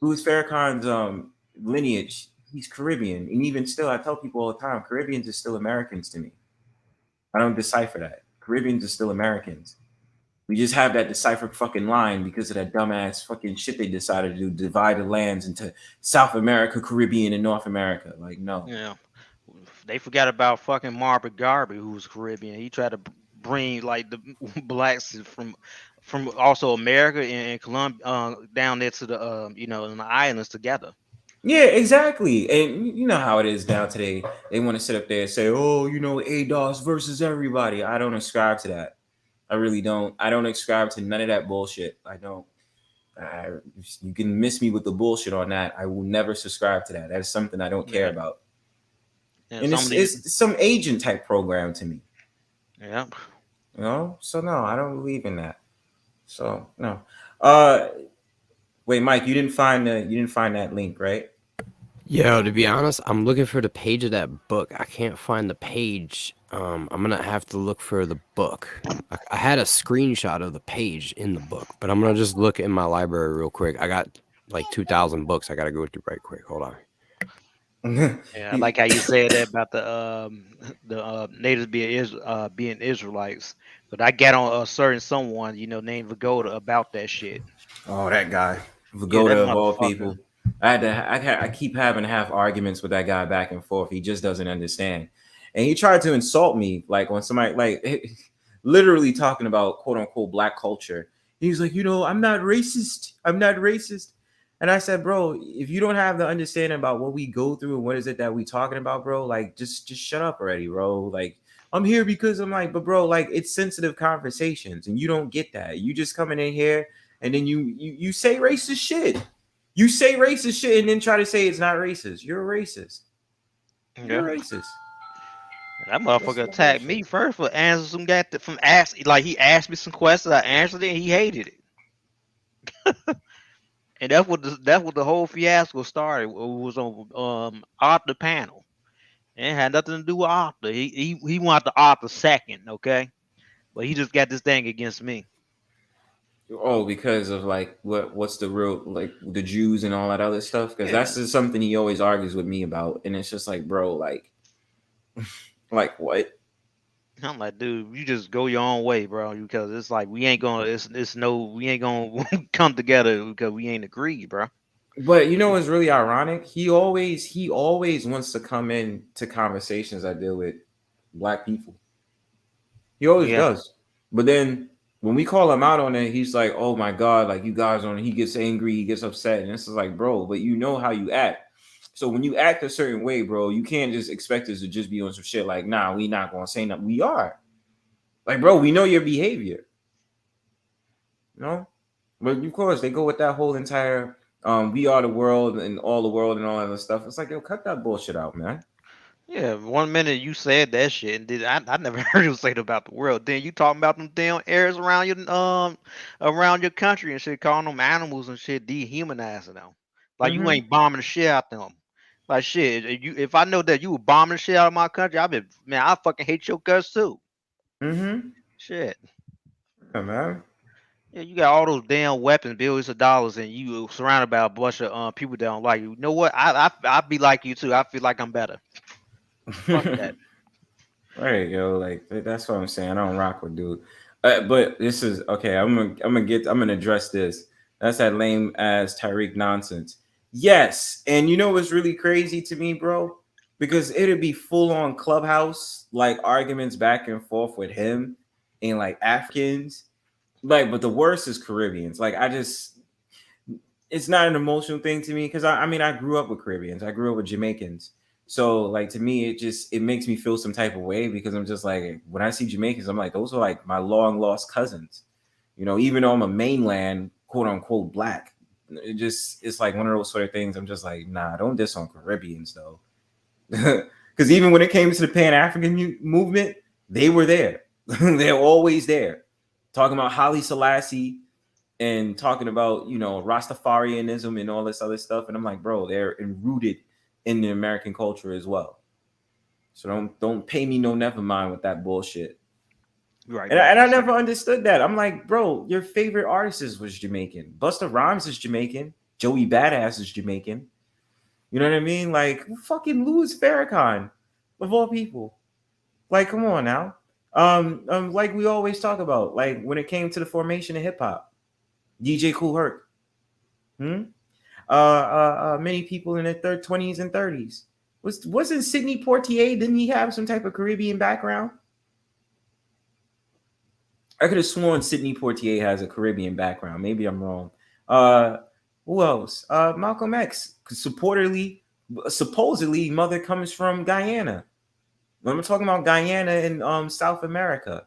Louis Farrakhan's lineage, he's Caribbean. And even still, I tell people all the time, Caribbeans are still Americans to me. I don't decipher that. Caribbeans are still Americans. We just have that deciphered fucking line because of that dumbass fucking shit they decided to do, divide the lands into South America, Caribbean, and North America. Like, no. Yeah. They forgot about fucking Margaret Garvey, who was Caribbean. He tried to bring like the blacks from also America and Colombia down there to the in the islands together. Yeah, exactly. And you know how it is now today. They want to sit up there and say, oh, ADOS versus everybody. I don't ascribe to that. I really don't. I don't ascribe to none of that bullshit. I don't. You can miss me with the bullshit on that. I will never subscribe to that. That is something I don't care about. And it's some agent type program to me. Yeah. So no, I don't believe in that. So no. Wait, Mike, you didn't find that link, right? Yo, to be honest, I'm looking for the page of that book. I can't find the page. I'm gonna have to look for the book. I had a screenshot of the page in the book, but I'm gonna just look in my library real quick. I got like 2,000 books I gotta go through right quick. Hold on. Yeah, I like how you said that about the natives being Israelites. But I got on a certain someone, named Vagoda about that shit. Oh, that guy. Vagoda of all people. I keep having to have arguments with that guy back and forth. He just doesn't understand. And he tried to insult me, like when somebody like literally talking about quote unquote black culture. He's like, I'm not racist. I'm not racist. And I said, bro, if you don't have the understanding about what we go through and what is it that we talking about, bro, like just shut up already, bro. Like I'm here because I'm like, but bro, like it's sensitive conversations and you don't get that. You just coming in here and then you say racist shit. You say racist shit and then try to say it's not racist. You're a racist. You're racist. That motherfucker attacked me first for answering some guy from ask. Like he asked me some questions, I answered it, and he hated it. And that's what the whole fiasco started. It was on Arthur panel. It had nothing to do with Arthur. He wanted the Arthur second, okay? But he just got this thing against me. Oh, because of like what's the real like the Jews and all that other stuff? Because that's just something he always argues with me about, and it's just like, bro, like what? I'm like, dude, you just go your own way, bro. Because it's like we ain't gonna come together because we ain't agreed, bro. But what's really ironic? He always wants to come in to conversations I deal with black people. He always does. But then when we call him out on it, he's like, oh my God, like you guys on it. He gets angry, he gets upset. And it's like, bro, but you know how you act. So when you act a certain way, bro, you can't just expect us to just be on some shit like, nah, we not gonna say nothing. We are. Like, bro, we know your behavior. But of course they go with that whole entire we are the world and all that other stuff. It's like, yo, cut that bullshit out, man. Yeah, 1 minute you said that shit, and then I never heard you say it about the world. Then you talking about them damn areas around your country and shit, calling them animals and shit, dehumanizing them. Like you ain't bombing the shit out them. Like shit, if I know that you were bombing the shit out of my country, I fucking hate your guts too. Shit. Yeah, man. Yeah, you got all those damn weapons, billions of dollars, and you surrounded by a bunch of people that don't like you. You know what? I be like you too. I feel like I'm better. Fuck that. Right, yo, like that's what I'm saying. I don't rock with dude. But this is okay. I'm gonna address this. That's that lame ass Tariq nonsense. Yes, and you know what's really crazy to me, bro? because it'd be full on clubhouse like arguments back and forth with him and like Africans. Like, but the worst is Caribbeans. Like, it's not an emotional thing to me because I mean, I grew up with Caribbeans. I grew up with Jamaicans. So, like, to me, it makes me feel some type of way because I'm just like, when I see Jamaicans, I'm like, those are like my long lost cousins. You know, even though I'm a mainland, quote unquote, black, it's like one of those sort of things. I'm just like, nah, don't diss on Caribbeans though. Because even when it came to the Pan-African movement, they were there. They're always there. Talking about Haile Selassie and talking about, you know, Rastafarianism and all this other stuff. And I'm like, bro, they're rooted in the American culture as well. So don't pay me no never mind with that bullshit. Right. And I never understood that. I'm like, bro, your favorite artist was Jamaican. Busta Rhymes is Jamaican. Joey Badass is Jamaican. You know what I mean? Like, fucking Louis Farrakhan, of all people. Like, come on now. Like we always talk about, like when it came to the formation of hip hop, DJ Kool Herc. Many people in their 20s and 30s. Wasn't Sidney Poitier? Didn't he have some type of Caribbean background? I could have sworn Sidney Poitier has a Caribbean background. Maybe I'm wrong. Who else? Malcolm X. Supposedly, mother comes from Guyana. I'm talking about Guyana in South America.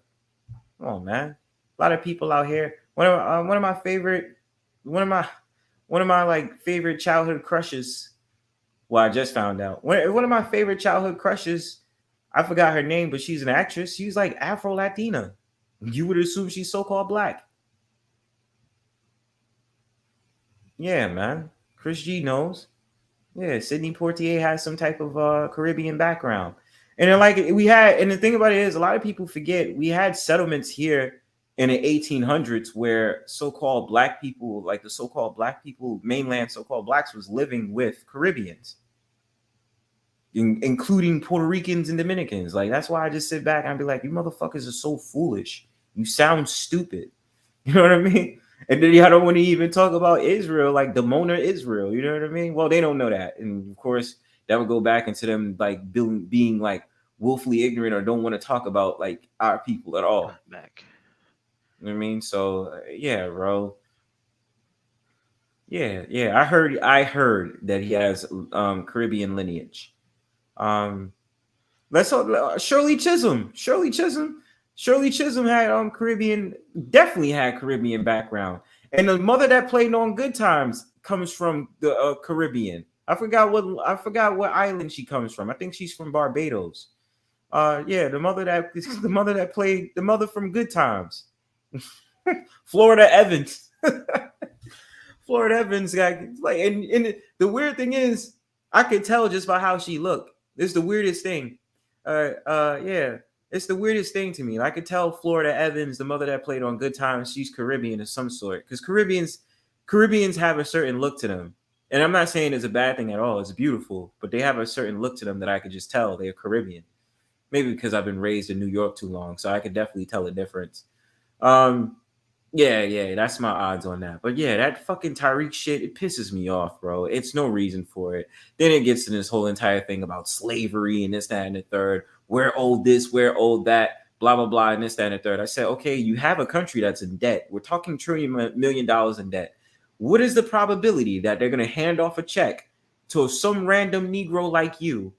Come on, man. A lot of people out here. One of my favorite childhood crushes. Well, I just found out. One of my favorite childhood crushes. I forgot her name, but she's an actress. She's like Afro Latina. You would assume she's so-called black. Yeah, man. Chris G knows. Yeah, Sidney Poitier has some type of Caribbean background. And then, like, and the thing about it is, a lot of people forget we had settlements here in the 1800s where so-called black people, like the so-called black people, mainland so-called blacks, was living with Caribbeans, including Puerto Ricans and Dominicans. Like, that's why I just sit back and be like, you motherfuckers are so foolish. You sound stupid. You know what I mean? And then I don't want to even talk about Israel, like the Mona Israel. You know what I mean? Well, they don't know that. And of course, that would go back into them like being like willfully ignorant or don't want to talk about like our people at all. Back. You know what I mean? So yeah, bro. Yeah. I heard that he has Caribbean lineage. Let's talk Shirley Chisholm had definitely had Caribbean background. And the mother that played on Good Times comes from the Caribbean. I forgot what island she comes from. I think she's from Barbados. The mother from Good Times. Florida Evans. Florida Evans got like, and the weird thing is, I could tell just by how she looked. It's the weirdest thing. It's the weirdest thing to me. I could tell Florida Evans, the mother that played on Good Times, she's Caribbean of some sort. Because Caribbeans have a certain look to them. And I'm not saying it's a bad thing at all. It's beautiful. But they have a certain look to them that I could just tell they're Caribbean. Maybe because I've been raised in New York too long. So I could definitely tell the difference. Yeah, that's my odds on that. But yeah, that fucking Tariq shit, it pisses me off, bro. It's no reason for it. Then it gets to this whole entire thing about slavery and this, that, and the third. We're owed this, we're owed that, blah, blah, blah, and this, that, and the third. I said, okay, you have a country that's in debt. We're talking $1 million in debt. What is the probability that they're going to hand off a check to some random Negro like you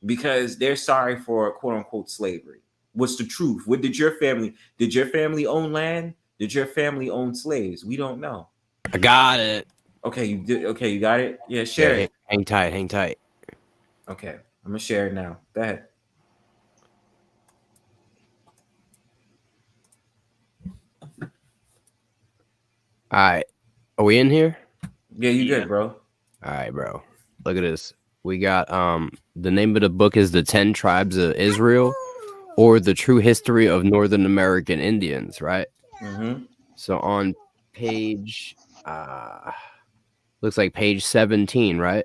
because they're sorry for quote unquote slavery? What's the truth? Did your family own land? Did your family own slaves? We don't know. I got it. Okay, you did. Okay, you got it. Yeah, share it. Hang tight. Okay, I'm gonna share it now. Go ahead. All right, are we in here? Yeah, you good, bro. All right, bro. Look at this. We got the name of the book is The 10 Tribes of Israel, or The True History of Northern American Indians, right? Mm-hmm. So on page, looks like page 17, right?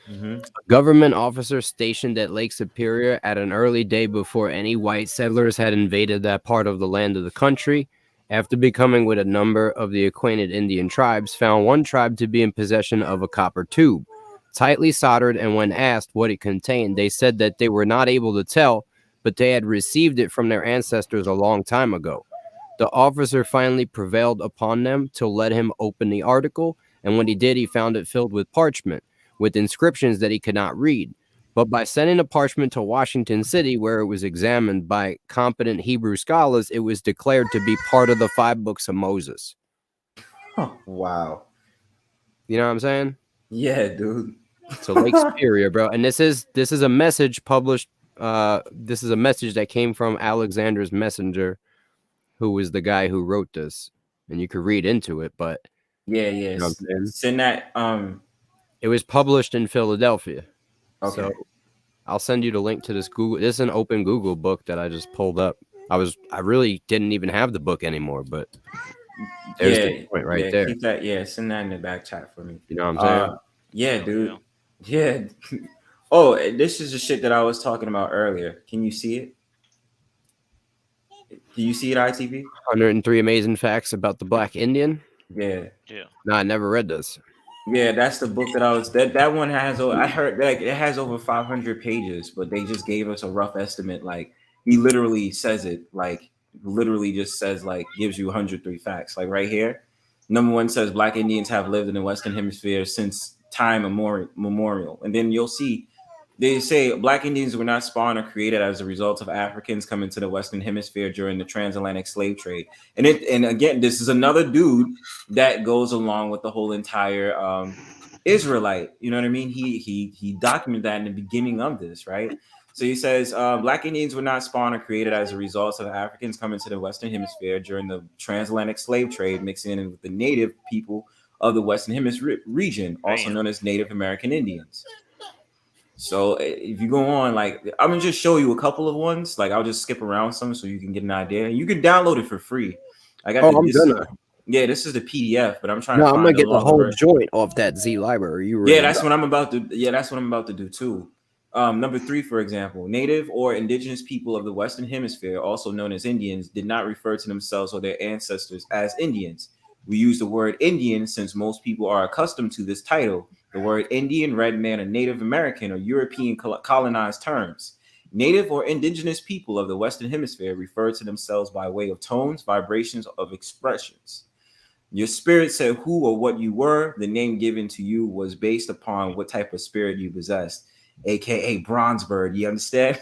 Mm-hmm. A government officer stationed at Lake Superior at an early day before any white settlers had invaded that part of the land of the country, after becoming with a number of the acquainted Indian tribes, found one tribe to be in possession of a copper tube, tightly soldered, and when asked what it contained, they said that they were not able to tell, but they had received it from their ancestors a long time ago. The officer finally prevailed upon them to let him open the article, and when he did, he found it filled with parchment, with inscriptions that he could not read. But by sending the parchment to Washington City, where it was examined by competent Hebrew scholars, it was declared to be part of the 5 books of Moses. Oh, wow. You know what I'm saying? Yeah, dude. So Lake Superior, bro. And this is a message published. This is a message that came from Alexander's messenger, who was the guy who wrote this. And you could read into it, but Yeah. you know what I'm saying? Send that. It was published in Philadelphia. Okay. So I'll send you the link to this Google. This is an open Google book that I just pulled up. I really didn't even have the book anymore, but there's the point right there. Keep that. Send that in the back chat for me. You know what I'm saying? Yeah, dude. Yeah. Oh, this is the shit that I was talking about earlier. Can you see it? Can you see it, ITV? 103 amazing facts about the Black Indian. Yeah. No, I never read this. Yeah, that's the book that I was. That one has. I heard like it has over 500 pages, but they just gave us a rough estimate. Like he literally says it. Like literally just says like gives you 103 facts. Like right here, number 1 says Black Indians have lived in the Western Hemisphere since time memorial, and then you'll see they say Black Indians were not spawned or created as a result of Africans coming to the Western Hemisphere during the transatlantic slave trade. And again, this is another dude that goes along with the whole entire Israelite. You know what I mean? He documented that in the beginning of this, right? So he says Black Indians were not spawned or created as a result of Africans coming to the Western Hemisphere during the transatlantic slave trade, mixing in with the native people of the Western Hemisphere region, also known as Native American Indians. So if you go on, like I'm gonna just show you a couple of ones. Like I'll just skip around some so you can get an idea. You can download it for free. I got this is the PDF, but I'm trying to find I'm gonna get the whole version. joint off that Z library. That's what I'm about to. Yeah, that's what I'm about to do too. Number 3, for example, Native or indigenous people of the Western Hemisphere, also known as Indians, did not refer to themselves or their ancestors as Indians. We use the word Indian since most people are accustomed to this title. The word Indian, red man, or Native American or European colonized terms. Native or indigenous people of the Western Hemisphere refer to themselves by way of tones, vibrations of expressions. Your spirit said who or what you were. The name given to you was based upon what type of spirit you possessed, aka Bronzebird. You understand?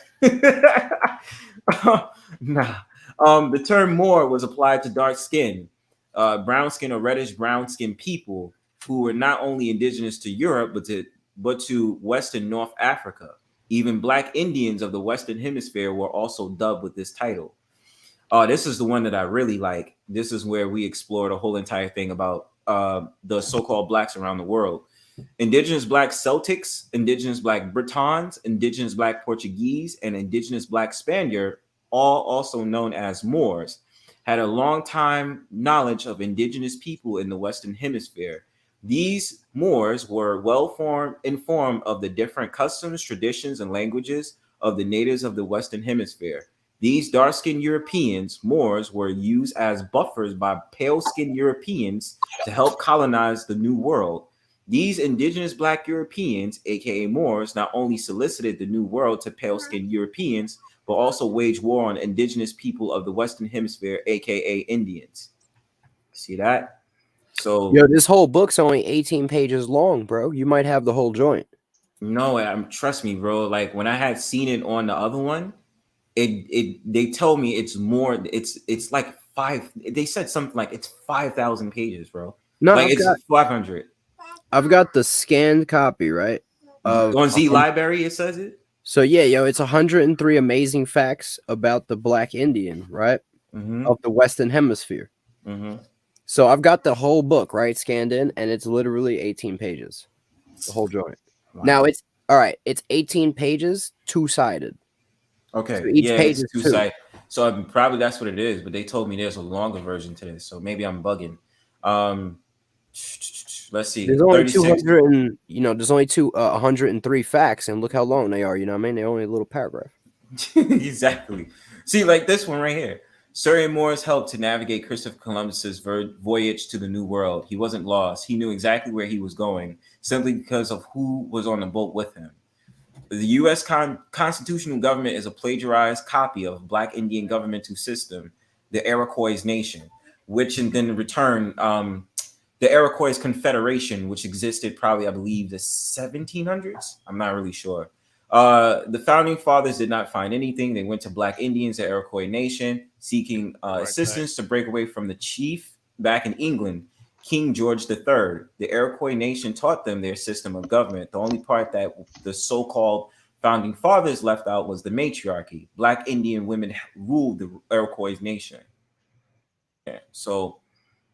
Nah. The term Moor was applied to dark skin, brown skin or reddish brown skin people who were not only indigenous to Europe, but to Western North Africa. Even Black Indians of the Western Hemisphere were also dubbed with this title. This is the one that I really like. This is where we explore the whole entire thing about the so-called Blacks around the world. Indigenous Black Celtics, Indigenous Black Britons, Indigenous Black Portuguese, and Indigenous Black Spaniard, all also known as Moors, had a long time knowledge of indigenous people in the Western Hemisphere. These Moors were well informed of the different customs, traditions, and languages of the natives of the Western Hemisphere. These dark-skinned Europeans, Moors, were used as buffers by pale-skinned Europeans to help colonize the New World. These indigenous Black Europeans, aka Moors, not only solicited the New World to pale-skinned Europeans, but also waged war on indigenous people of the Western Hemisphere, aka Indians. See that? So this whole book's only 18 pages long, bro. You might have the whole joint. No, trust me, bro. Like when I had seen it on the other one, they told me it's more. It's like 5. They said something like it's 5,000 pages, bro. No, like it's 500. I've got the scanned copy, right? On Z Library, it says it. So yeah, it's 103 amazing facts about the Black Indian, right? Of the Western Hemisphere. So I've got the whole book, right, scanned in, and it's literally 18 pages, the whole joint. Wow. Now it's all right. It's 18 pages, 2-sided. Okay, so each page is 2-sided. So probably that's what it is. But they told me there's a longer version to this, so maybe I'm bugging. Let's see. There's only 200, and there's only 103 facts, and look how long they are. You know what I mean? They're only a little paragraph. Exactly. See, like this one right here. Surrey Morris helped to navigate Christopher Columbus's voyage to the New World. He wasn't lost. He knew exactly where he was going, simply because of who was on the boat with him. The U.S. constitutional government is a plagiarized copy of Black Indian governmental system, the Iroquois Nation, which in return, the Iroquois Confederation, which existed probably, I believe, the 1700s. I'm not really sure. The founding fathers did not find anything. They went to Black Indians, the Iroquois Nation, seeking assistance to break away from the chief back in England, King George III. The Iroquois Nation taught them their system of government. The only part that the so-called founding fathers left out was the matriarchy. Black Indian women ruled the Iroquois Nation. Yeah, so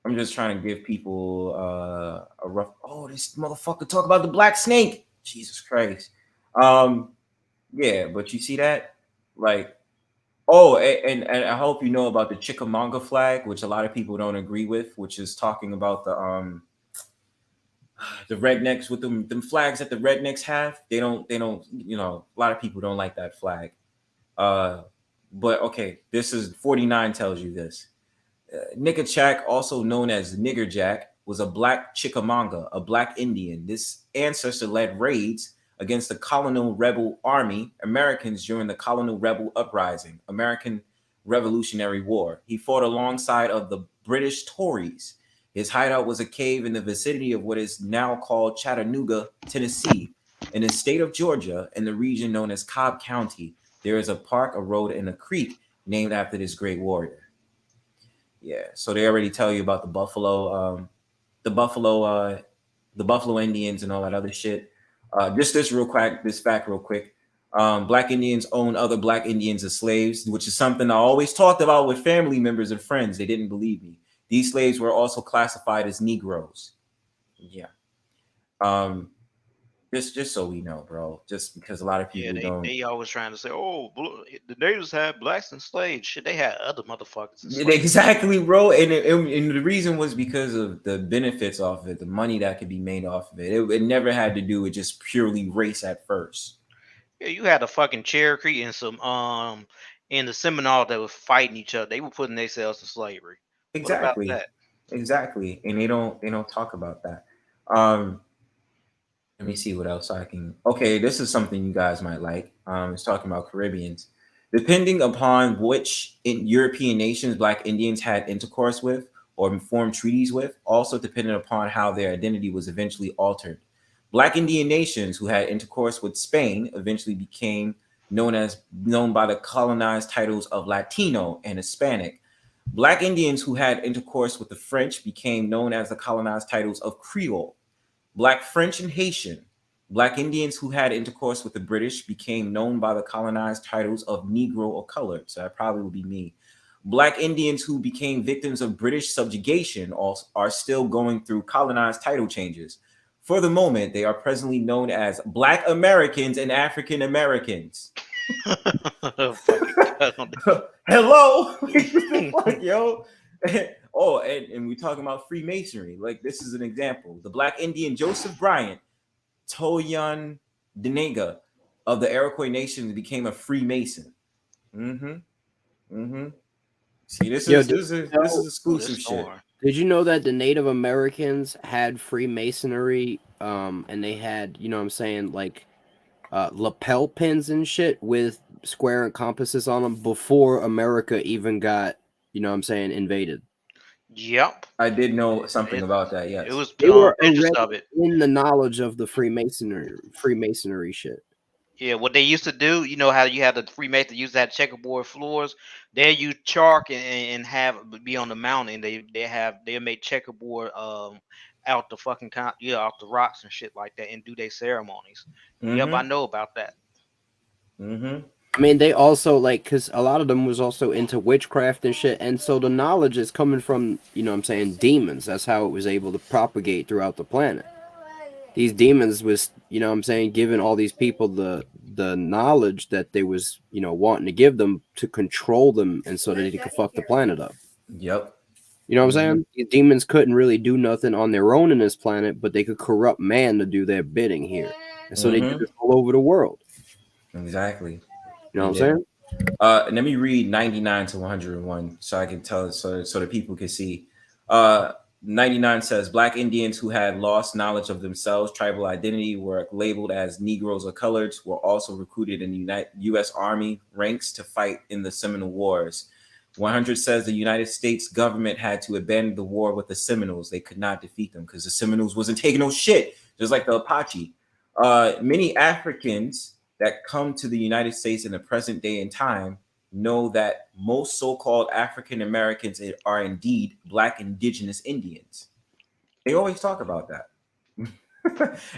I'm just trying to give people a rough. Oh, this motherfucker talk about the black snake. Jesus Christ. Yeah, but you see that, like, oh, and I hope you know about the Chickamauga flag, which a lot of people don't agree with, which is talking about the rednecks with them flags that the rednecks have. They don't, you know, a lot of people don't like that flag. But okay, this is 49 tells you this. Nickajack, also known as Nigger Jack, was a Black Chickamauga, a Black Indian. This ancestor led raids against the colonial rebel army, Americans during the colonial rebel uprising, American Revolutionary War. He fought alongside of the British Tories. His hideout was a cave in the vicinity of what is now called Chattanooga, Tennessee. In the state of Georgia, in the region known as Cobb County, there is a park, a road, and a creek named after this great warrior. Yeah, so they already tell you about the Buffalo Indians and all that other shit. Just this fact real quick. Black Indians own other Black Indians as slaves, which is something I always talked about with family members and friends. They didn't believe me. These slaves were also classified as Negroes. Yeah. Just so we know, bro. Just because a lot of people they always trying to say, oh, the natives had blacks and slaves. Shit, they had other motherfuckers. Exactly, bro. And the reason was because of the benefits off of it, the money that could be made off of it. It never had to do with just purely race at first. Yeah, you had a fucking Cherokee and some in the Seminole that were fighting each other. They were putting themselves to slavery. Exactly. What about that? Exactly. And they don't talk about that. Let me see what else I can. Okay, this is something you guys might like. It's talking about Caribbeans. Depending upon which European nations Black Indians had intercourse with or formed treaties with, also depended upon how their identity was eventually altered. Black Indian nations who had intercourse with Spain eventually became known by the colonized titles of Latino and Hispanic. Black Indians who had intercourse with the French became known as the colonized titles of Creole. Black French and Haitian. Black Indians who had intercourse with the British became known by the colonized titles of Negro or colored. So that probably would be me. Black Indians who became victims of British subjugation are still going through colonized title changes. For the moment, they are presently known as Black Americans and African Americans. Hello? Fuck, yo. Oh, and we're talking about Freemasonry. Like, this is an example. The Black Indian Joseph Bryant, Toyon Denega of the Iroquois Nation became a Freemason. See, this is exclusive shit. Did you know that the Native Americans had Freemasonry, and they had, you know what I'm saying, like lapel pins and shit with square and compasses on them before America even got, you know what I'm saying, invaded? Yep. I did know something about that, yes. It was they were pictures of it. in the knowledge of the Freemasonry shit. Yeah, what they used to do, you know how you have the Freemason used to have checkerboard floors. They use chalk and have be on the mountain. They make checkerboard out the fucking off the rocks and shit like that and do their ceremonies. Yep, I know about that. I mean, they also because a lot of them was also into witchcraft and shit, and so the knowledge is coming from, you know what I'm saying, demons. That's how it was able to propagate throughout the planet. These demons was, you know what I'm saying, giving all these people the knowledge that they was, you know, wanting to give them to control them and so that they could fuck the planet up. Yep. You know what I'm saying? These demons couldn't really do nothing on their own in this planet, but they could corrupt man to do their bidding here. And so they did this all over the world. Exactly. You know what I'm saying? Let me read 99 to 101 so I can tell so the people can see. 99 says Black Indians who had lost knowledge of themselves, tribal identity, were labeled as Negroes or Coloreds, were also recruited in the U.S. Army ranks to fight in the Seminole Wars. 100 says the United States government had to abandon the war with the Seminoles. They could not defeat them because the Seminoles wasn't taking no shit, just like the Apache. Many Africans that come to the United States in the present day and time know that most so-called African Americans are indeed Black indigenous Indians. They always talk about that.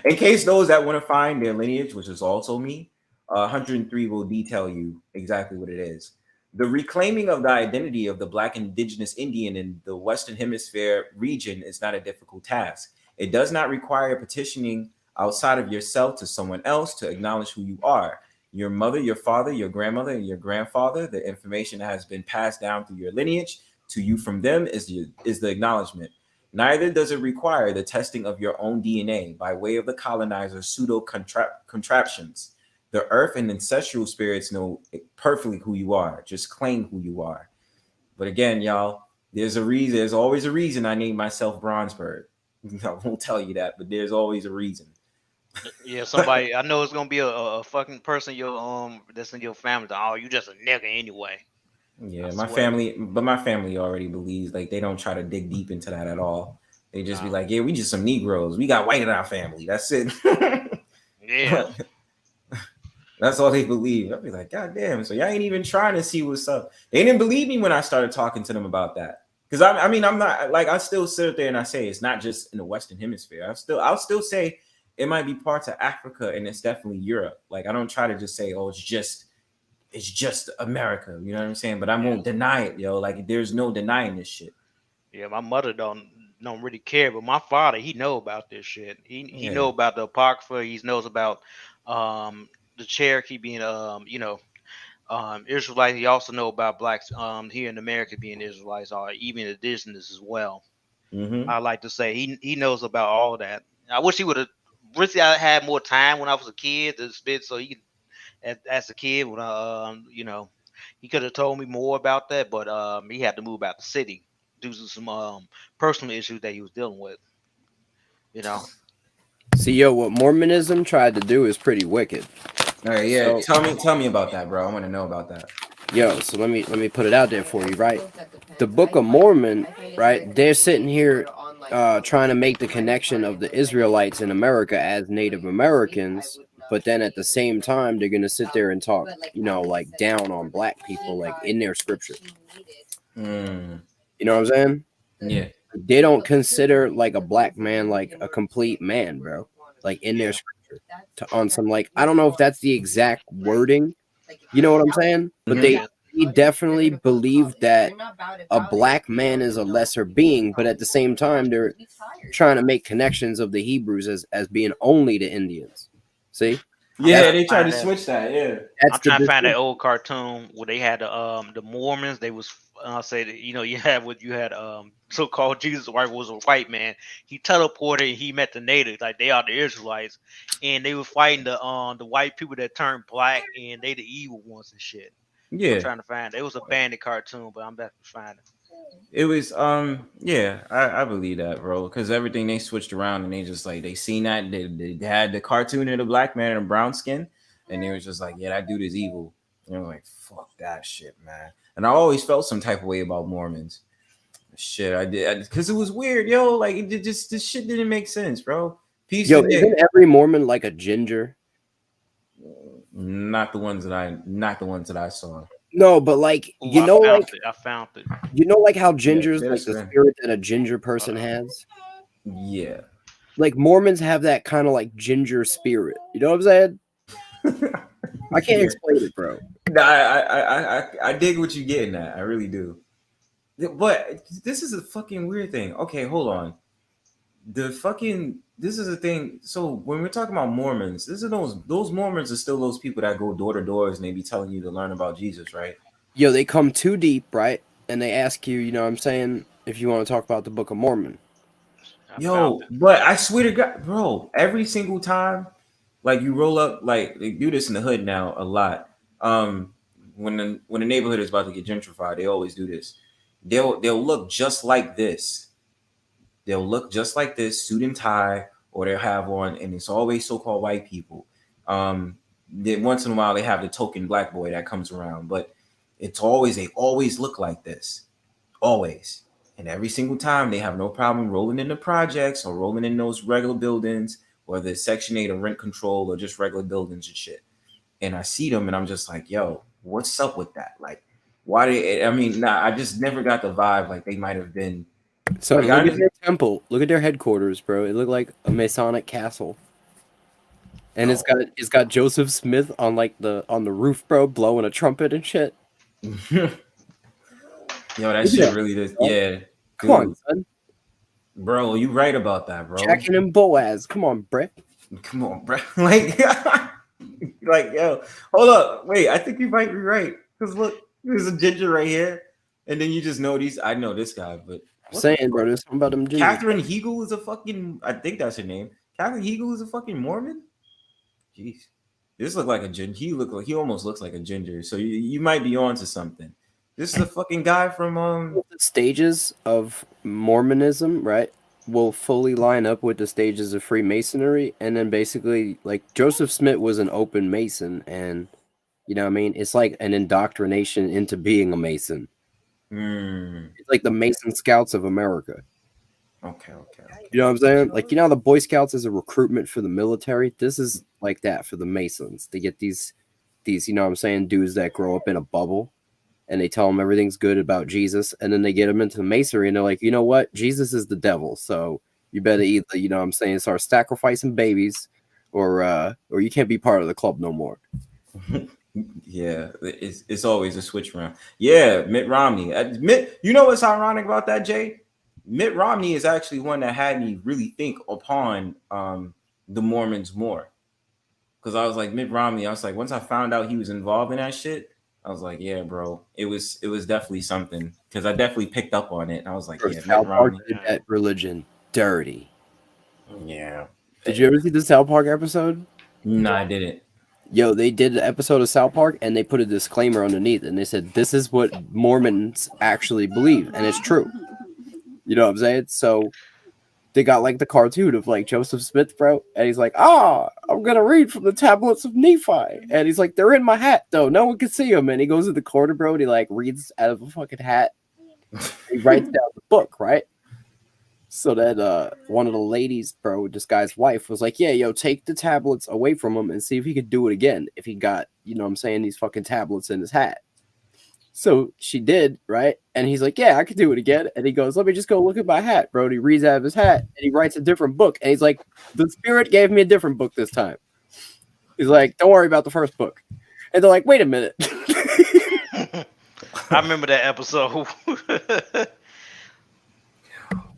In case those that want to find their lineage, which is also me, 103 will detail you exactly what it is. The reclaiming of the identity of the Black indigenous Indian in the Western Hemisphere region is not a difficult task. It does not require petitioning outside of yourself to someone else to acknowledge who you are. Your mother, your father, your grandmother, and your grandfather, the information that has been passed down through your lineage to you from them is the acknowledgement. Neither does it require the testing of your own DNA by way of the colonizer's pseudo contraptions. The earth and ancestral spirits know perfectly who you are. Just claim who you are. But again, y'all, there's a reason. There's always a reason I named myself Bronzebird. I won't tell you that, but there's always a reason. Yeah, somebody I know it's gonna be a fucking person that's in your family. Oh, you just a nigga anyway. Yeah, my family already believes, like, they don't try to dig deep into that at all. They just be like, yeah, we just some Negroes. We got white in our family. That's it. Yeah. That's all they believe. I'll be like, God damn. So y'all ain't even trying to see what's up. They didn't believe me when I started talking to them about that. Because I'm not like, I still sit there and I say it's not just in the Western Hemisphere. I'll still say it might be parts of Africa and it's definitely Europe. Like, I don't try to just say, oh, it's just America. You know what I'm saying? But I won't deny it, yo. Like, there's no denying this shit. Yeah, my mother don't really care, but my father, he know about this shit. He know about the Apocrypha. He knows about the Cherokee being Israelites. He also know about blacks here in America being Israelites or even indigenous as well. Mm-hmm. I like to say he knows about all that. I wish he would have. Wish I had more time when I was a kid to spend, so he could, as a kid when he could have told me more about that, but he had to move out the city due to some personal issues that he was dealing with. You know. See, yo, what Mormonism tried to do is pretty wicked. All right, yeah. So, tell me about that, bro. I want to know about that. Yo, so let me put it out there for you, right? The Book of Mormon, right? They're sitting here trying to make the connection of the Israelites in America as Native Americans, but then at the same time they're gonna sit there and talk, like down on black people, like in their scripture. Mm. You know what I'm saying? Yeah. They don't consider like a black man like a complete man, bro. Like in their scripture, on some, like, I don't know if that's the exact wording. You know what I'm saying? But they definitely believe that a black man is a lesser being, but at the same time, they're trying to make connections of the Hebrews as being only the Indians. See? Yeah, they tried to switch that. Yeah, I'm trying to find that old cartoon where they had the Mormons. They was say that you had so-called Jesus was a white man. He teleported. He met the natives, like they are the Israelites, and they were fighting the white people that turned black, and they the evil ones and shit. Yeah, I'm trying to find it. It was a bandit cartoon, but I'm back to find it. It was yeah, I believe that, bro, because everything they switched around and they just like they seen that they had the cartoon of the black man in a brown skin, and they was just like, yeah, that dude is evil. And they were like, fuck that shit, man. And I always felt some type of way about Mormons. Shit, I did, because it was weird, yo. Like, this shit didn't make sense, bro. Isn't every Mormon like a ginger? Not the ones that I saw. No, but like I found it. You know, like how gingers like the spirit that a ginger person has. Yeah, like Mormons have that kind of like ginger spirit. You know what I'm saying? I can't explain it, bro. I dig what you're getting at. I really do. But this is a fucking weird thing. Okay, hold on. This is a thing. So when we're talking about Mormons, this is those Mormons are still those people that go door to doors and they be telling you to learn about Jesus, right? Yo, they come too deep, right? And they ask you, you know what I'm saying, if you want to talk about the Book of Mormon. Yo, but I swear to God, bro, every single time, like you roll up, like they do this in the hood now a lot. when the neighborhood is about to get gentrified, they always do this. They'll look just like this. They'll look just like this, suit and tie, or they'll have on, and it's always so-called white people. Once in a while they have the token black boy that comes around, but they always look like this. Always. And every single time they have no problem rolling in the projects or rolling in those regular buildings, whether it's Section 8 or rent control or just regular buildings and shit. And I see them and I'm just like, yo, what's up with that? Like, I just never got the vibe like they might have been. So like, look at their temple. Look at their headquarters, bro. It looked like a Masonic castle. And it's got Joseph Smith on the roof, bro, blowing a trumpet and shit. Yo, that shit really does. Yeah. Come on, son. Bro, you right about that, bro. Jackin' and Boaz. Come on, Brett. Come on, bro. Like, yo, hold up. Wait, I think you might be right. Because look, there's a ginger right here. And then you just know I know this guy, but I'm saying, bro, there's something about them gingers. Catherine Hegel is a fucking, I think that's her name. Catherine Hegel is a fucking Mormon? Jeez. This look like a ginger. He almost looks like a ginger. So you might be on to something. This is a fucking guy from The stages of Mormonism, right, will fully line up with the stages of Freemasonry, and then basically, like, Joseph Smith was an open Mason, and you know what I mean? It's like an indoctrination into being a Mason. It's like the Mason Scouts of America. Okay. You know what I'm saying? Like, you know how the Boy Scouts is a recruitment for the military? This is like that for the Masons. They get these, you know what I'm saying, dudes that grow up in a bubble. And they tell them everything's good about Jesus, and then they get them into Masonry, and they're like, you know what? Jesus is the devil, so you better either, you know what I'm saying, start sacrificing babies, or you can't be part of the club no more. Yeah, it's always a switch around. Yeah, Mitt Romney. You know what's ironic about that, Jay? Mitt Romney is actually one that had me really think upon the Mormons more. Because I was like, Mitt Romney, I was like, once I found out he was involved in that shit, I was like, yeah, bro, it was definitely something, because I definitely picked up on it. And I was like, yeah, South Park did that religion dirty. Yeah. Did you ever see the South Park episode? No, I didn't. Yo, they did an episode of South Park, and they put a disclaimer underneath, and they said, this is what Mormons actually believe, and it's true. You know what I'm saying? So they got like the cartoon of like Joseph Smith, bro, and he's like, I'm gonna read from the tablets of Nephi, and he's like, they're in my hat though, no one can see them, and he goes to the corner, bro, and he like reads out of a fucking hat. He writes down the book, right? So that one of the ladies, bro, this guy's wife, was like, yeah, yo, take the tablets away from him and see if he could do it again if he got, you know what I'm saying, these fucking tablets in his hat. So she did, right? And he's like, yeah, I could do it again. And he goes, let me just go look at my hat, bro. And he reads out of his hat and he writes a different book. And he's like, the spirit gave me a different book this time. He's like, don't worry about the first book. And they're like, wait a minute. I remember that episode.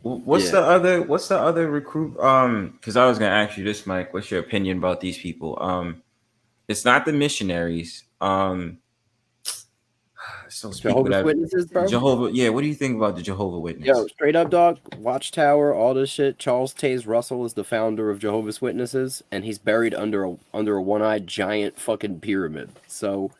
What's the other recruit? Because I was gonna ask you this, Mike. What's your opinion about these people? It's not the missionaries. So Jehovah's Witnesses, bro. Jehovah, yeah. What do you think about the Jehovah Witness? Yo, straight up, dog. Watchtower, all this shit. Charles Taze Russell is the founder of Jehovah's Witnesses, and he's buried under a one-eyed giant fucking pyramid. So,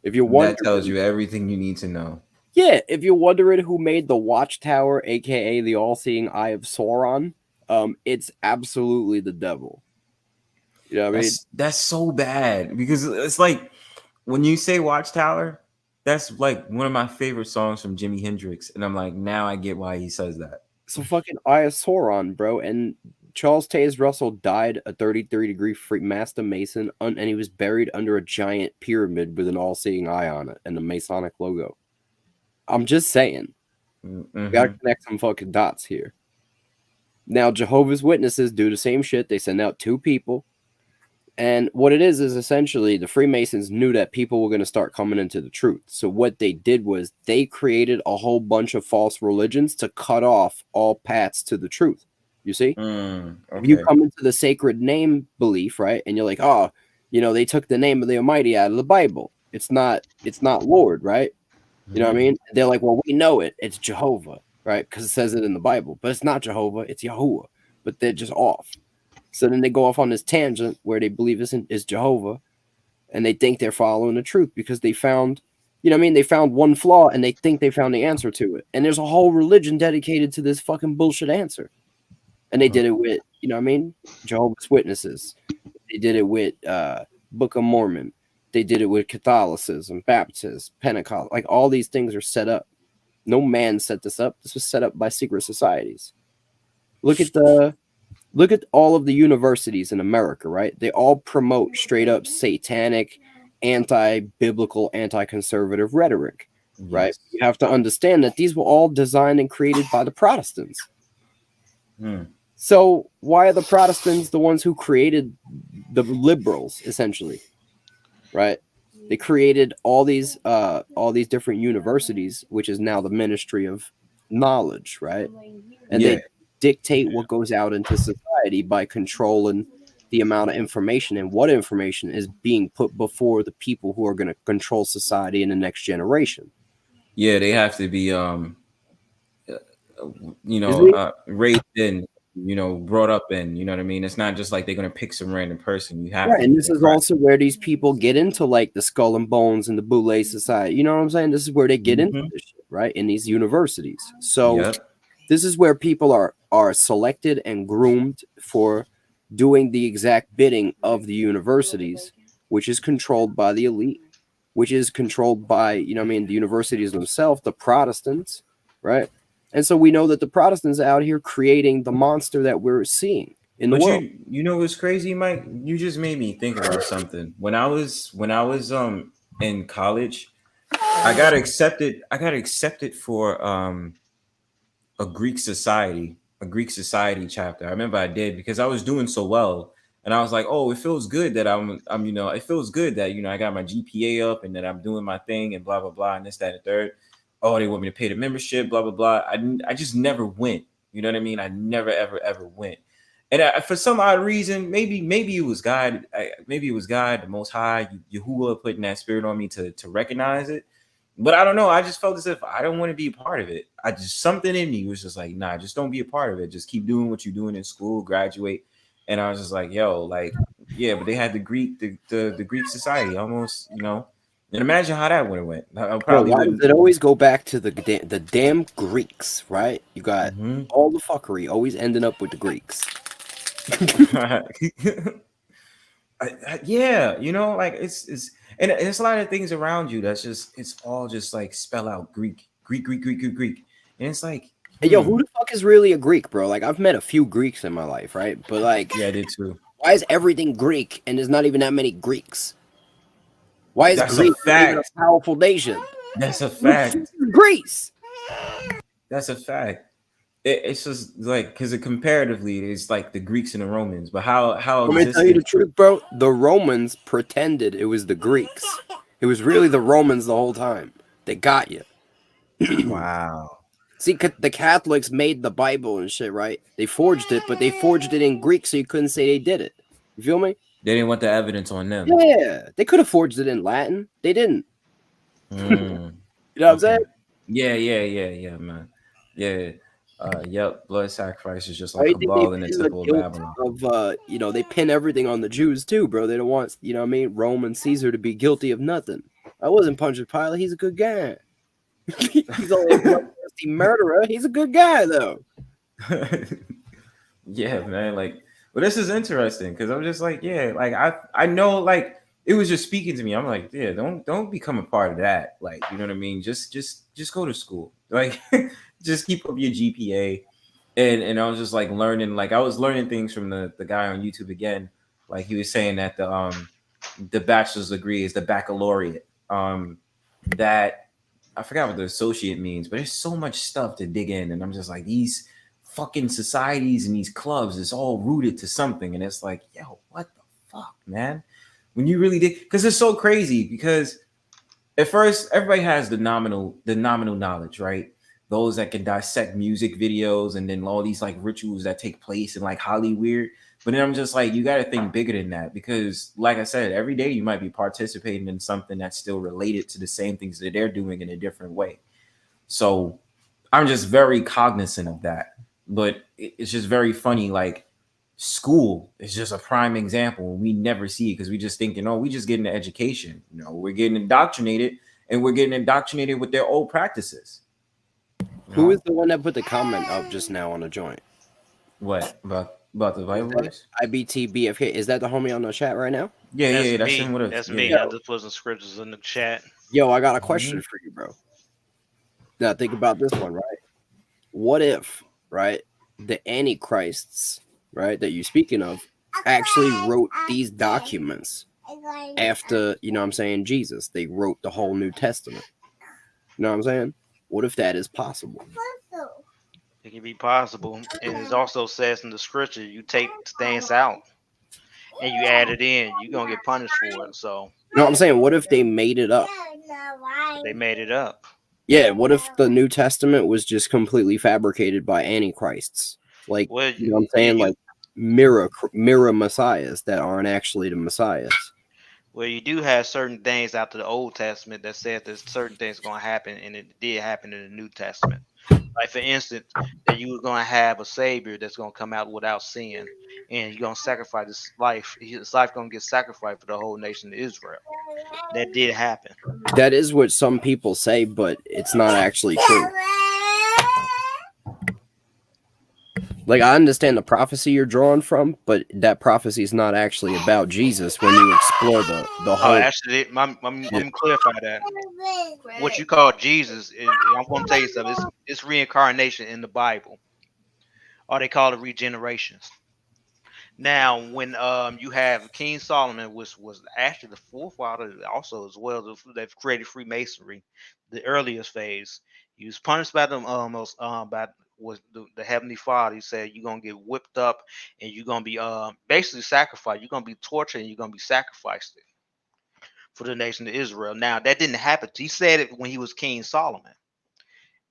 if you're wondering, that tells you everything you need to know. Yeah, if you're wondering who made the Watchtower, aka the all-seeing Eye of Sauron, it's absolutely the devil. You know what I mean? That's so bad, because it's like when you say Watchtower, that's like one of my favorite songs from Jimi Hendrix, and I'm like, now I get why he says that. So fucking Eye of Sauron, bro, and Charles Taze Russell died a 33-degree Master Mason, and he was buried under a giant pyramid with an all-seeing eye on it and the Masonic logo. I'm just saying. Mm-hmm. Gotta connect some fucking dots here. Now, Jehovah's Witnesses do the same shit. They send out 2 people. And what it is essentially the Freemasons knew that people were going to start coming into the truth. So what they did was they created a whole bunch of false religions to cut off all paths to the truth. You see? Okay. If you come into the sacred name belief, right? And you're like, oh, you know, they took the name of the Almighty out of the Bible. It's not Lord, right? You know what I mean? They're like, well, we know it. It's Jehovah, right? Because it says it in the Bible. But it's not Jehovah. It's Yahuwah. But they're just off. So then they go off on this tangent where they believe is Jehovah. And they think they're following the truth because they found You know what I mean? They found one flaw and they think they found the answer to it. And there's a whole religion dedicated to this fucking bullshit answer. And they did it with, you know what I mean? Jehovah's Witnesses. They did it with Book of Mormon. They did it with Catholicism, Baptist, Pentecost. Like all these things are set up. No man set this up. This was set up by secret societies. Look at all of the universities in America, right? They all promote straight up satanic, anti-biblical, anti-conservative rhetoric, right? Yes. You have to understand that these were all designed and created by the Protestants. So why are the Protestants the ones who created the liberals, essentially? Right? They created all these different universities, which is now the Ministry of Knowledge, right? And they dictate what goes out into society by controlling the amount of information and what information is being put before the people who are going to control society in the next generation. Yeah, they have to be raised in, brought up in, you know what I mean? It's not just like they're gonna pick some random person. You have right, to. And this is also where these people get into like the Skull and Bones and the Boule Society. You know what I'm saying? This is where they get into this shit, right? In these universities. So this is where people are selected and groomed for doing the exact bidding of the universities, which is controlled by the elite, which is controlled by, you know what I mean, the universities themselves, the Protestants, right? And so we know that the Protestants are out here creating the monster that we're seeing in the world. You know what's crazy, Mike? You just made me think about something. When I was in college, I got accepted for a Greek society chapter. I remember I did because I was doing so well. And I was like, oh, it feels good that it feels good that, I got my GPA up and that I'm doing my thing and blah, blah, blah, and this, that, and the third. Oh, they want me to pay the membership, blah, blah, blah. I just never went. You know what I mean? I never, ever went. And for some odd reason, maybe it was God. Maybe it was God, the Most High, Yahuwah, putting that spirit on me to recognize it. But I don't know. I just felt as if I don't want to be a part of it. Something in me was just like, nah, just don't be a part of it. Just keep doing what you're doing in school, graduate. And I was just like, yo, like, yeah, but they had the Greek society almost, And imagine how that would have went. I probably wouldn't. It always go back to the damn Greeks, right? You got all the fuckery always ending up with the Greeks. Yeah, like it's and there's a lot of things around you that's just it's all just like spell out Greek, and it's like, hey, yo, who the fuck is really a Greek, bro? Like I've met a few Greeks in my life, right? But like, yeah, I did too. Why is everything Greek and there's not even that many Greeks? Why is Greece a powerful nation? That's a fact. Greece. That's a fact. It's just like because comparatively, it's like the Greeks and the Romans. But how? Let me tell you the truth, bro. The Romans pretended it was the Greeks. It was really the Romans the whole time. They got you. Wow. See, the Catholics made the Bible and shit, right? They forged it, but they forged it in Greek, so you couldn't say they did it. You feel me? They didn't want the evidence on them. Yeah, they could have forged it in Latin. They didn't. You know what I'm saying? Yeah, man. Yeah. Yep. Blood sacrifice is just like a ball in the temple of Babylon. They pin everything on the Jews too, bro. They don't want, Rome and Caesar to be guilty of nothing. I wasn't Pontius Pilate. He's a good guy. He's only a bloodthirsty murderer. He's a good guy, though. Yeah, man. Like, well, this is interesting because I'm just like, yeah, like I know, like it was just speaking to me. I'm like, yeah, don't become a part of that. Like, you know what I mean? Just go to school. Like, just keep up your GPA. And I was just like learning, like I was learning things from the guy on YouTube again. Like he was saying that the bachelor's degree is the baccalaureate. That I forgot what the associate means, but there's so much stuff to dig in. And I'm just like, these fucking societies and these clubs is all rooted to something. And it's like, yo, what the fuck, man? When you really did, because it's so crazy, because at first everybody has the nominal knowledge, right? Those that can dissect music videos and then all these like rituals that take place in like Hollywood. But then I'm just like, you got to think bigger than that, because like I said, every day you might be participating in something that's still related to the same things that they're doing in a different way. So I'm just very cognizant of that. But it's just very funny. Like school is just a prime example. We never see it because we just think, we just getting the education. We're getting indoctrinated. and we're getting indoctrinated with their old practices. Who is the one that put the comment up just now on the joint? What about the Bible verse? IBTBFK. Is that the homie on the chat right now? Yeah, that's me. him. What That's yeah. me. I just put some scriptures in the chat. Yo, I got a question for you, bro. Now think about this one, right? What if, right, the Antichrists, right, that you're speaking of, actually wrote these documents after, you know what I'm saying, Jesus? They wrote the whole New Testament. You know what I'm saying? What if that is possible? It can be possible. And it also says in the scripture, you take things out and you add it in, you're gonna get punished for it. So You know what I'm saying? What if they made it up? they made it up. Yeah, what if the New Testament was just completely fabricated by Antichrists? Like, Well, you know what I'm saying? Like mirror messiahs that aren't actually the messiahs. Well, you do have certain things out of the Old Testament that says that certain things are going to happen, and it did happen in the New Testament. Like, for instance, that you were going to have a Savior that's going to come out without sin, and you're going to sacrifice his life. His life going to get sacrificed for the whole nation of Israel. That did happen. That is what some people say, but it's not actually true. Like, I understand the prophecy you're drawing from, but that prophecy is not actually about Jesus when you explore the whole. Oh, actually, let me clarify that. What you call Jesus, I'm going to tell you something. It's reincarnation in the Bible, or they call it regenerations. Now, when you have King Solomon, which was actually the forefather, also as well, they've created Freemasonry, the earliest phase. He was punished by them by was the Heavenly Father. He said you're gonna get whipped up and you're gonna be basically sacrificed. You're gonna be tortured and you're gonna be sacrificed for the nation of Israel. Now that didn't happen. He said it when he was King Solomon.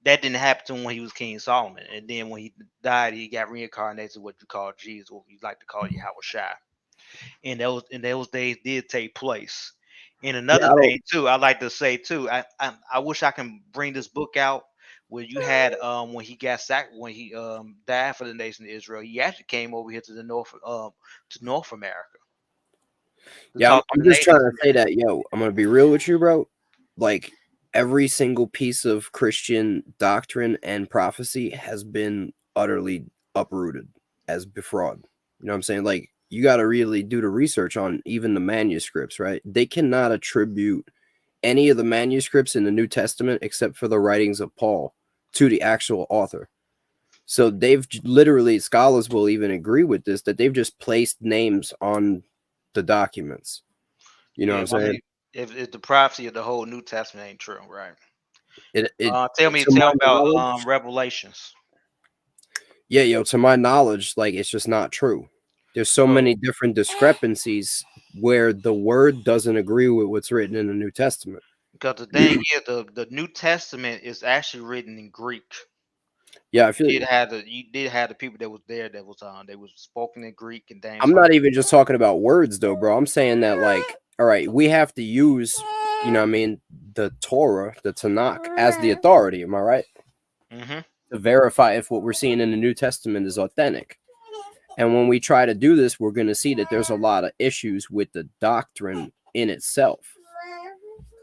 That didn't happen to him when he was King Solomon. And then when he died, he got reincarnated, what you call Jesus, what we like to call Yahweh Shai. And those days did take place. And another thing too, I like to say too, I wish I can bring this book out where you had when he got sacked, when he died for the nation of Israel, he actually came over here to the North America. Yeah, I'm just trying to say that, yo, I'm gonna be real with you, bro. Like, every single piece of Christian doctrine and prophecy has been utterly uprooted as fraud. You know what I'm saying? Like, you got to really do the research on even the manuscripts, right? They cannot attribute any of the manuscripts in the New Testament except for the writings of Paul to the actual author. So they've literally, scholars will even agree with this, that they've just placed names on the documents. You know what I'm saying? If the prophecy of the whole New Testament ain't true, right? Tell me about Revelations. Yeah, yo, to my knowledge, like, it's just not true. There's so many different discrepancies where the word doesn't agree with what's written in the New Testament. Because the thing is, the New Testament is actually written in Greek. Yeah, I feel you did have the people that was there that was they was spoken in Greek and things. I'm not even just talking about words though, bro. I'm saying that, like, all right, we have to use, you know what I mean, the Torah, the Tanakh, as the authority. Am I right? Mm-hmm. To verify if what we're seeing in the New Testament is authentic. And when we try to do this, we're going to see that there's a lot of issues with the doctrine in itself.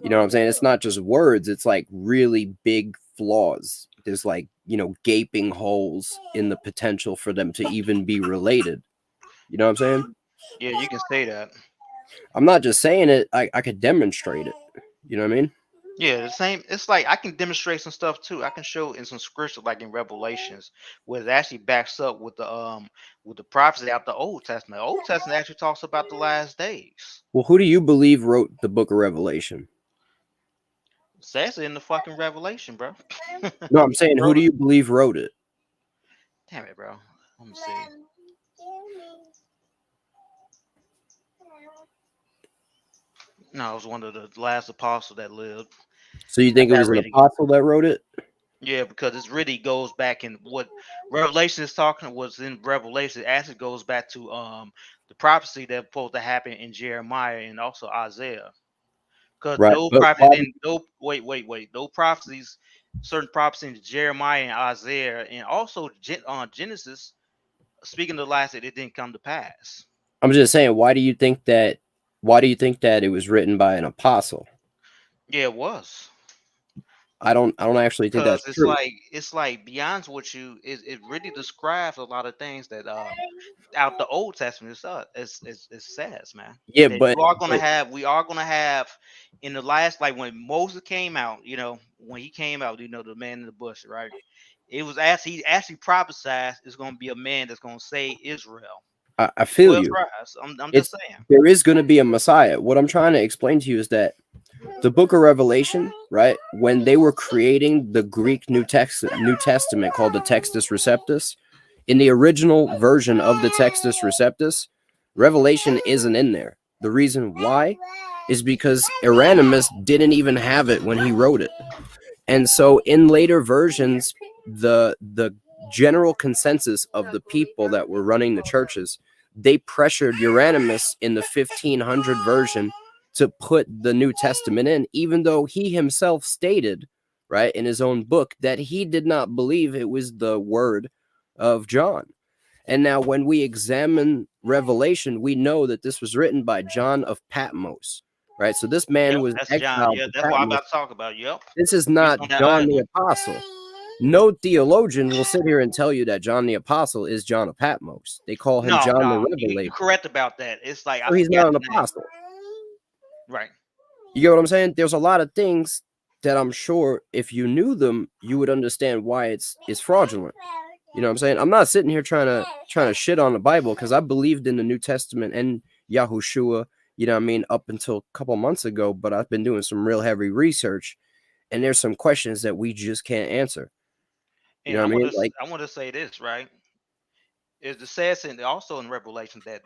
You know what I'm saying? It's not just words. It's like really big flaws. There's, like, you know, gaping holes in the potential for them to even be related. You know what I'm saying? Yeah, you can say that. I'm not just saying it. I could demonstrate it. You know what I mean? Yeah, the same. It's like I can demonstrate some stuff too. I can show in some scripture, like in Revelations, where it actually backs up with the prophecy out the Old Testament. The Old Testament actually talks about the last days. Well, who do you believe wrote the book of Revelation? It says it in the fucking Revelation, bro. No, I'm saying, who do you believe wrote it? Damn it, bro. Let me see. No, it was one of the last apostles that lived. So you think it was an apostle that wrote it? Yeah, because it really goes back in what Revelation is talking was in Revelation. It actually goes back to the prophecy that's supposed to happen in Jeremiah and also Isaiah. Because no prophecy, no prophecies, certain prophecies in Jeremiah and Isaiah, and also Genesis, speaking of the last, it didn't come to pass. I'm just saying, why do you think that it was written by an apostle? Yeah, it was. I don't actually think that's Because true. it's like beyond what it really describes a lot of things that out the Old Testament itself it says, man. Yeah, That but we are gonna have in the last, like when Moses came out, when he came out, the man in the bush, right? It was he actually prophesied it's gonna be a man that's gonna save Israel. I feel 12 you. tribes. I'm It's just saying. there is going to be a Messiah. What I'm trying to explain to you is that the book of Revelation, right? When they were creating the Greek New Testament called the Textus Receptus, in the original version of the Textus Receptus, Revelation isn't in there. The reason why is because Erasmus didn't even have it when he wrote it. And so in later versions, the general consensus of the people that were running the churches, they pressured Euronymous in the 1500 version to put the New Testament in, even though he himself stated, right, in his own book that he did not believe it was the word of John. And now when we examine Revelation, we know that this was written by John of Patmos, right? So this man Yep, was that's John. exiled Yeah, to that's what I'm Patmos. about to talk about. Yep. This is He's not on that John the island. Apostle. No theologian will sit here and tell you that John the Apostle is John of Patmos. They call him John the No, you Revelator. correct about that. It's like I So he's forgot not an the name. apostle. Right. You get what I'm saying? There's a lot of things that I'm sure if you knew them, you would understand why it's fraudulent. You know what I'm saying? I'm not sitting here trying to shit on the Bible because I believed in the New Testament and Yahushua, you know what I mean, up until a couple months ago, but I've been doing some real heavy research and there's some questions that we just can't answer. You And know what I mean? Like, I want to say this, right? Is the says in also in Revelation that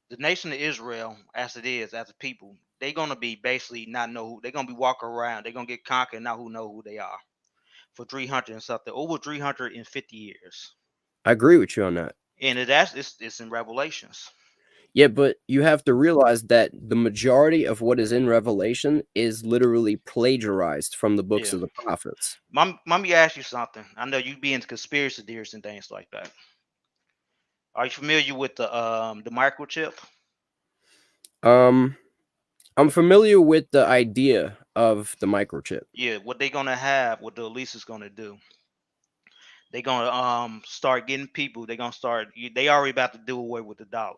the nation of Israel, as it is, as a people, they're gonna be basically not know who they're gonna be walking around. They're gonna get conquered, not who know who they are for 300 and something, over 350 years. I agree with you on that. And it's in Revelations. Yeah, but you have to realize that the majority of what is in Revelation is literally plagiarized from the books Yeah. of the prophets. Let me ask you something. I know you be into conspiracy theories and things like that. Are you familiar with the microchip? I'm familiar with the idea of the microchip. Yeah, what they gonna have, what the Elise is gonna do. They gonna start getting people. They gonna start. They already about to do away with the dollar.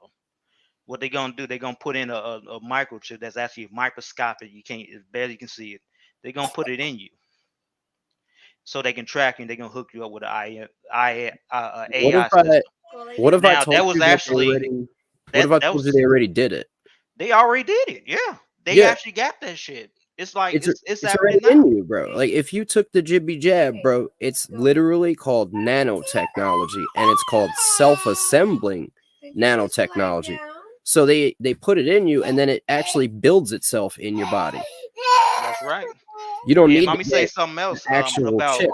What they gonna do? They gonna put in a microchip that's actually microscopic. You can't, it's barely you can see it. They gonna put it in you, so they can track you. And they gonna hook you up with an What if AI system. what if I Now told that was you that they actually already what if I that told you was they already did it? they already did it. Yeah, they Yeah, actually got that shit. It's like it's it's it's already happening now. in you, bro. Like if you took the jibby jab, bro, it's literally called nanotechnology and it's called self-assembling nanotechnology. So they put it in you and then it actually builds itself in your body. That's right. You don't And need let to me say get something an else actual about chip.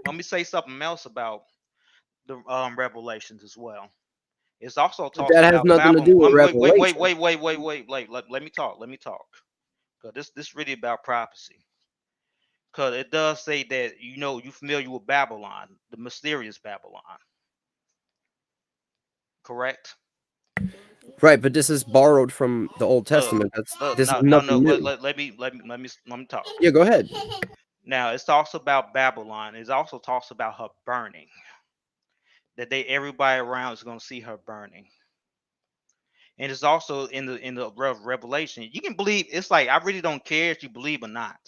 let me say something else about the Revelations as well. It's also But talks that has about nothing to Babylon. do with Revelation. Wait. Let me talk. Let me talk. Cause this really about prophecy. Cause it does say that you familiar with Babylon, the mysterious Babylon, correct? Right, but this is borrowed from the Old Look, Testament. This is no. nothing new. Let me talk. Yeah, go ahead. Now it talks about Babylon. It also talks about her burning. That everybody around is gonna see her burning. And it's also in the Revelation. You can believe it's like I really don't care if you believe or not.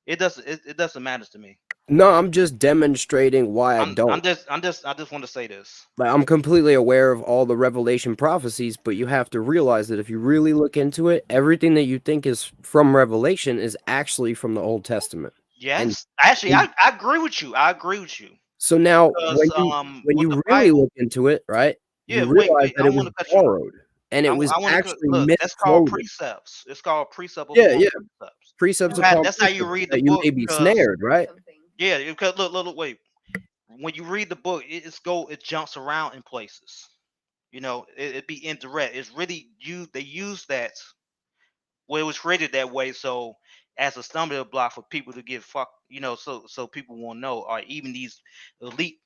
It doesn't matter to me. No, I'm just demonstrating why I don't. I just want to say this. Like, I'm completely aware of all the Revelation prophecies, but you have to realize that if you really look into it, everything that you think is from Revelation is actually from the Old Testament. And, Yes, actually, and I agree with you. I agree with you so now because when with the you really Bible, look into it, right, yeah. you realize I that it don't was want to cut you. borrowed and it was I want to actually look. That's called misquoted. precepts. It's called precept Yeah, upon yeah. precepts. Precepts upon That's how you precepts read the that you book may be because snared, right? yeah, because look, wait. When you read the book, it jumps around in places. It be indirect. It's really they use that. Well, it was created that way, so as a stumbling block for people to get fucked. So people won't know, or even these elite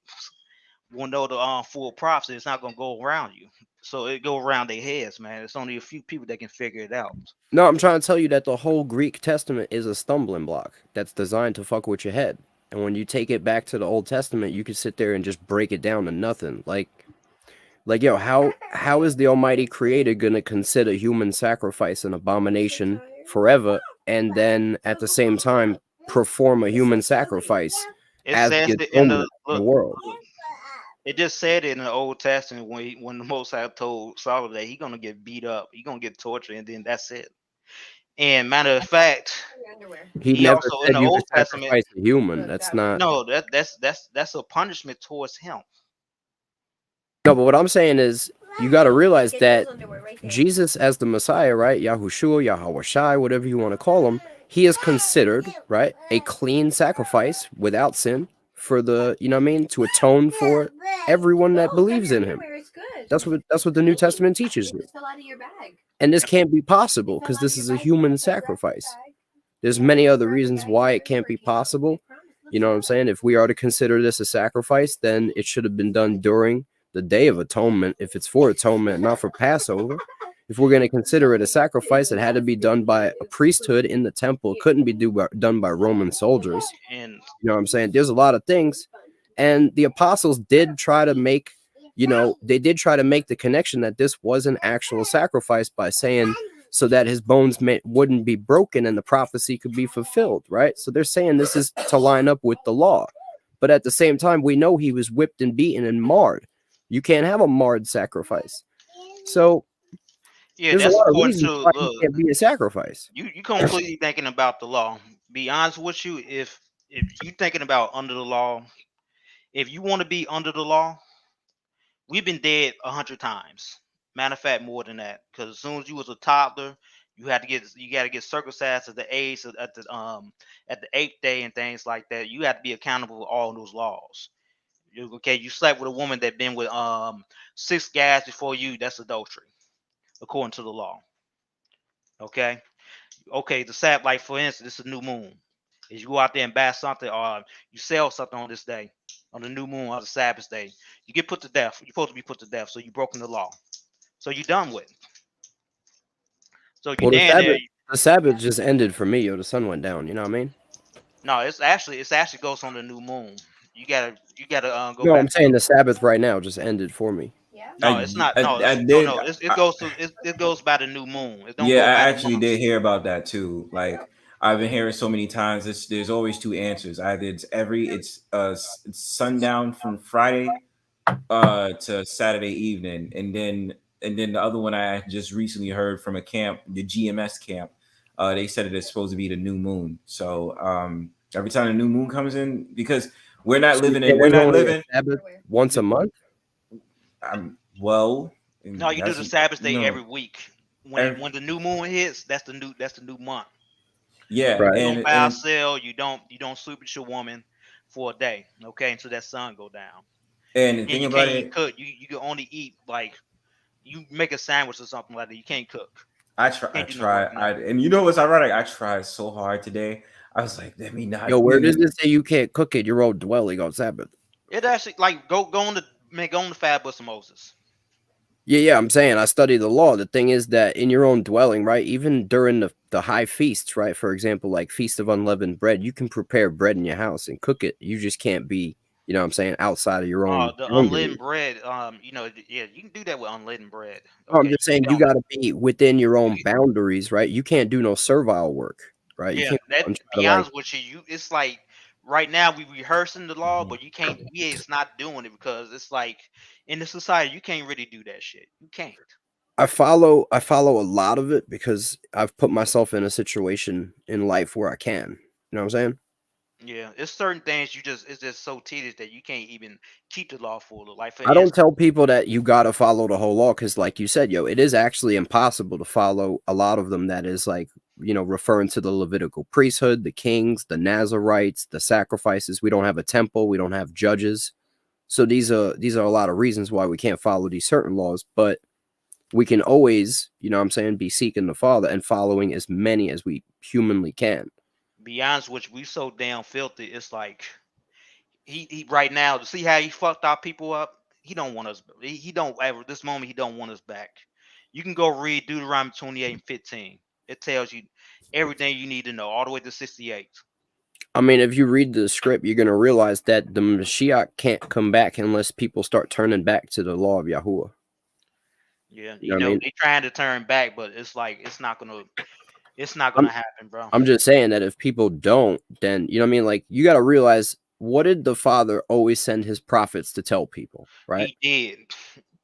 will know the full prophecy. It's not gonna go around you. So it go around their heads, man. It's only a few people that can figure it out. No, I'm trying to tell you that the whole Greek Testament is a stumbling block that's designed to fuck with your head. And when you take it back to the Old Testament, you can sit there and just break it down to nothing. Like yo, how is the Almighty Creator gonna consider human sacrifice an abomination forever, and then at the same time perform a human sacrifice It as says the it in atonement the in the look. world? It just said it in the Old Testament when the Most High told Solomon that he gonna get beat up, he gonna get tortured, and then that's it. And matter of fact, He he never also in said the you could Old Testament. sacrifice a human. That's not. No, that's a punishment towards him. No, but what I'm saying is you got to realize that Jesus as the Messiah, right? Yahushua, Yahweh Shai, whatever you want to call him, he is considered, right, a clean sacrifice without sin for the, you know what I mean, to atone for everyone that believes in him. That's what the New Testament teaches you. And this can't be possible because this is a human sacrifice. There's many other reasons why it can't be possible. You know what I'm saying? If we are to consider this a sacrifice, then it should have been done during the Day of Atonement. If it's for atonement, not for Passover. If we're going to consider it a sacrifice, it had to be done by a priesthood in the temple. It couldn't be done by Roman soldiers. And You know what I'm saying? There's a lot of things. And the apostles did try to make, they did try to make the connection that this was an actual sacrifice by saying, so that his bones wouldn't be broken and the prophecy could be fulfilled, right? So they're saying this is to line up with the law. But at the same time, we know he was whipped and beaten and marred. You can't have a marred sacrifice. So yeah, there's a that's lot of according reasons to why look. it can't be a sacrifice. You completely thinking about the law. Be honest with you, if you thinking about under the law, if you want to be under the law, we've been dead 100 times. Matter of fact, more than that. Because as soon as you was a toddler, you got to get circumcised at the age at the 8th day and things like that. You have to be accountable for all those laws. Okay, you slept with a woman that been with 6 guys before you. That's adultery, according to the law. Okay. The Sabbath, like for instance, this is new moon. Is you go out there and buy something, or you sell something on this day, on the new moon, on the Sabbath day, you get put to death. You're supposed to be put to death, so you broken the law. So you done with it. So you Well, damn there. the Sabbath just ended for me. The sun went down. You know what I mean? No, it's actually goes on the new moon. You gotta go No, back. I'm saying the Sabbath right now just ended for me. No, it's not. No, I no, did. no. It goes to it goes by the new moon. It don't Yeah, go by I the actually month. did hear about that too. Like I've been hearing so many times. There's always two answers. Either it's sundown from Friday to Saturday evening, and then the other one I just recently heard from a camp, the GMS camp. They said it is supposed to be the new moon. So every time the new moon comes in, because we're not living Sabbath once a month. Well. No, you do the Sabbath day every week. When the new moon hits, that's the new month. Yeah, right. You don't buy or sell. You don't sleep with your woman for a day. Okay, until that sun go down. And the thing you about can't it, cook. You can only eat like you make a sandwich or something like that. You can't cook. And you know what's ironic? I tried so hard today. I was like, let me not. Yo, where does it say you can't cook at your own dwelling on Sabbath? It actually like go on the fabulous Moses. Yeah, I'm saying I study the law. The thing is that in your own dwelling, right, even during the high feasts, right, for example, like Feast of Unleavened Bread, you can prepare bread in your house and cook it. You just can't be, you know what I'm saying, outside of your own. The unleavened bread, you can do that with unleavened bread. Okay? I'm just saying you got to be within your own boundaries, right? You can't do no servile work, right? Yeah, you can't to be honest with you, it's like right now we rehearsing the law, but you can't. It's not doing it because it's like in the society you can't really do that shit. You can't. I follow a lot of it because I've put myself in a situation in life where I can. You know what I'm saying? Yeah, it's certain things it's just so tedious that you can't even keep the law full. Like I don't tell people that you got to follow the whole law because, like you said, it is actually impossible to follow a lot of them. That is like, referring to the Levitical priesthood, the kings, the Nazarites, the sacrifices. We don't have a temple. We don't have judges. So these are a lot of reasons why we can't follow these certain laws. But we can always, be seeking the Father and following as many as we humanly can. Be honest with you, we so damn filthy. It's like he right now to see how he fucked our people up. he don't want us. He don't ever this moment. He don't want us back. You can go read Deuteronomy 28:15. It tells you everything you need to know, all the way to 68. I mean, if you read the script, you're gonna realize that the Mashiach can't come back unless people start turning back to the law of Yahuwah. Yeah, You know what I mean? they trying to turn back, but it's like it's not gonna I'm happen, bro. I'm just saying that if people don't, then you know what I mean. Like you got to realize, what did the Father always send his prophets to tell people? Right? He did.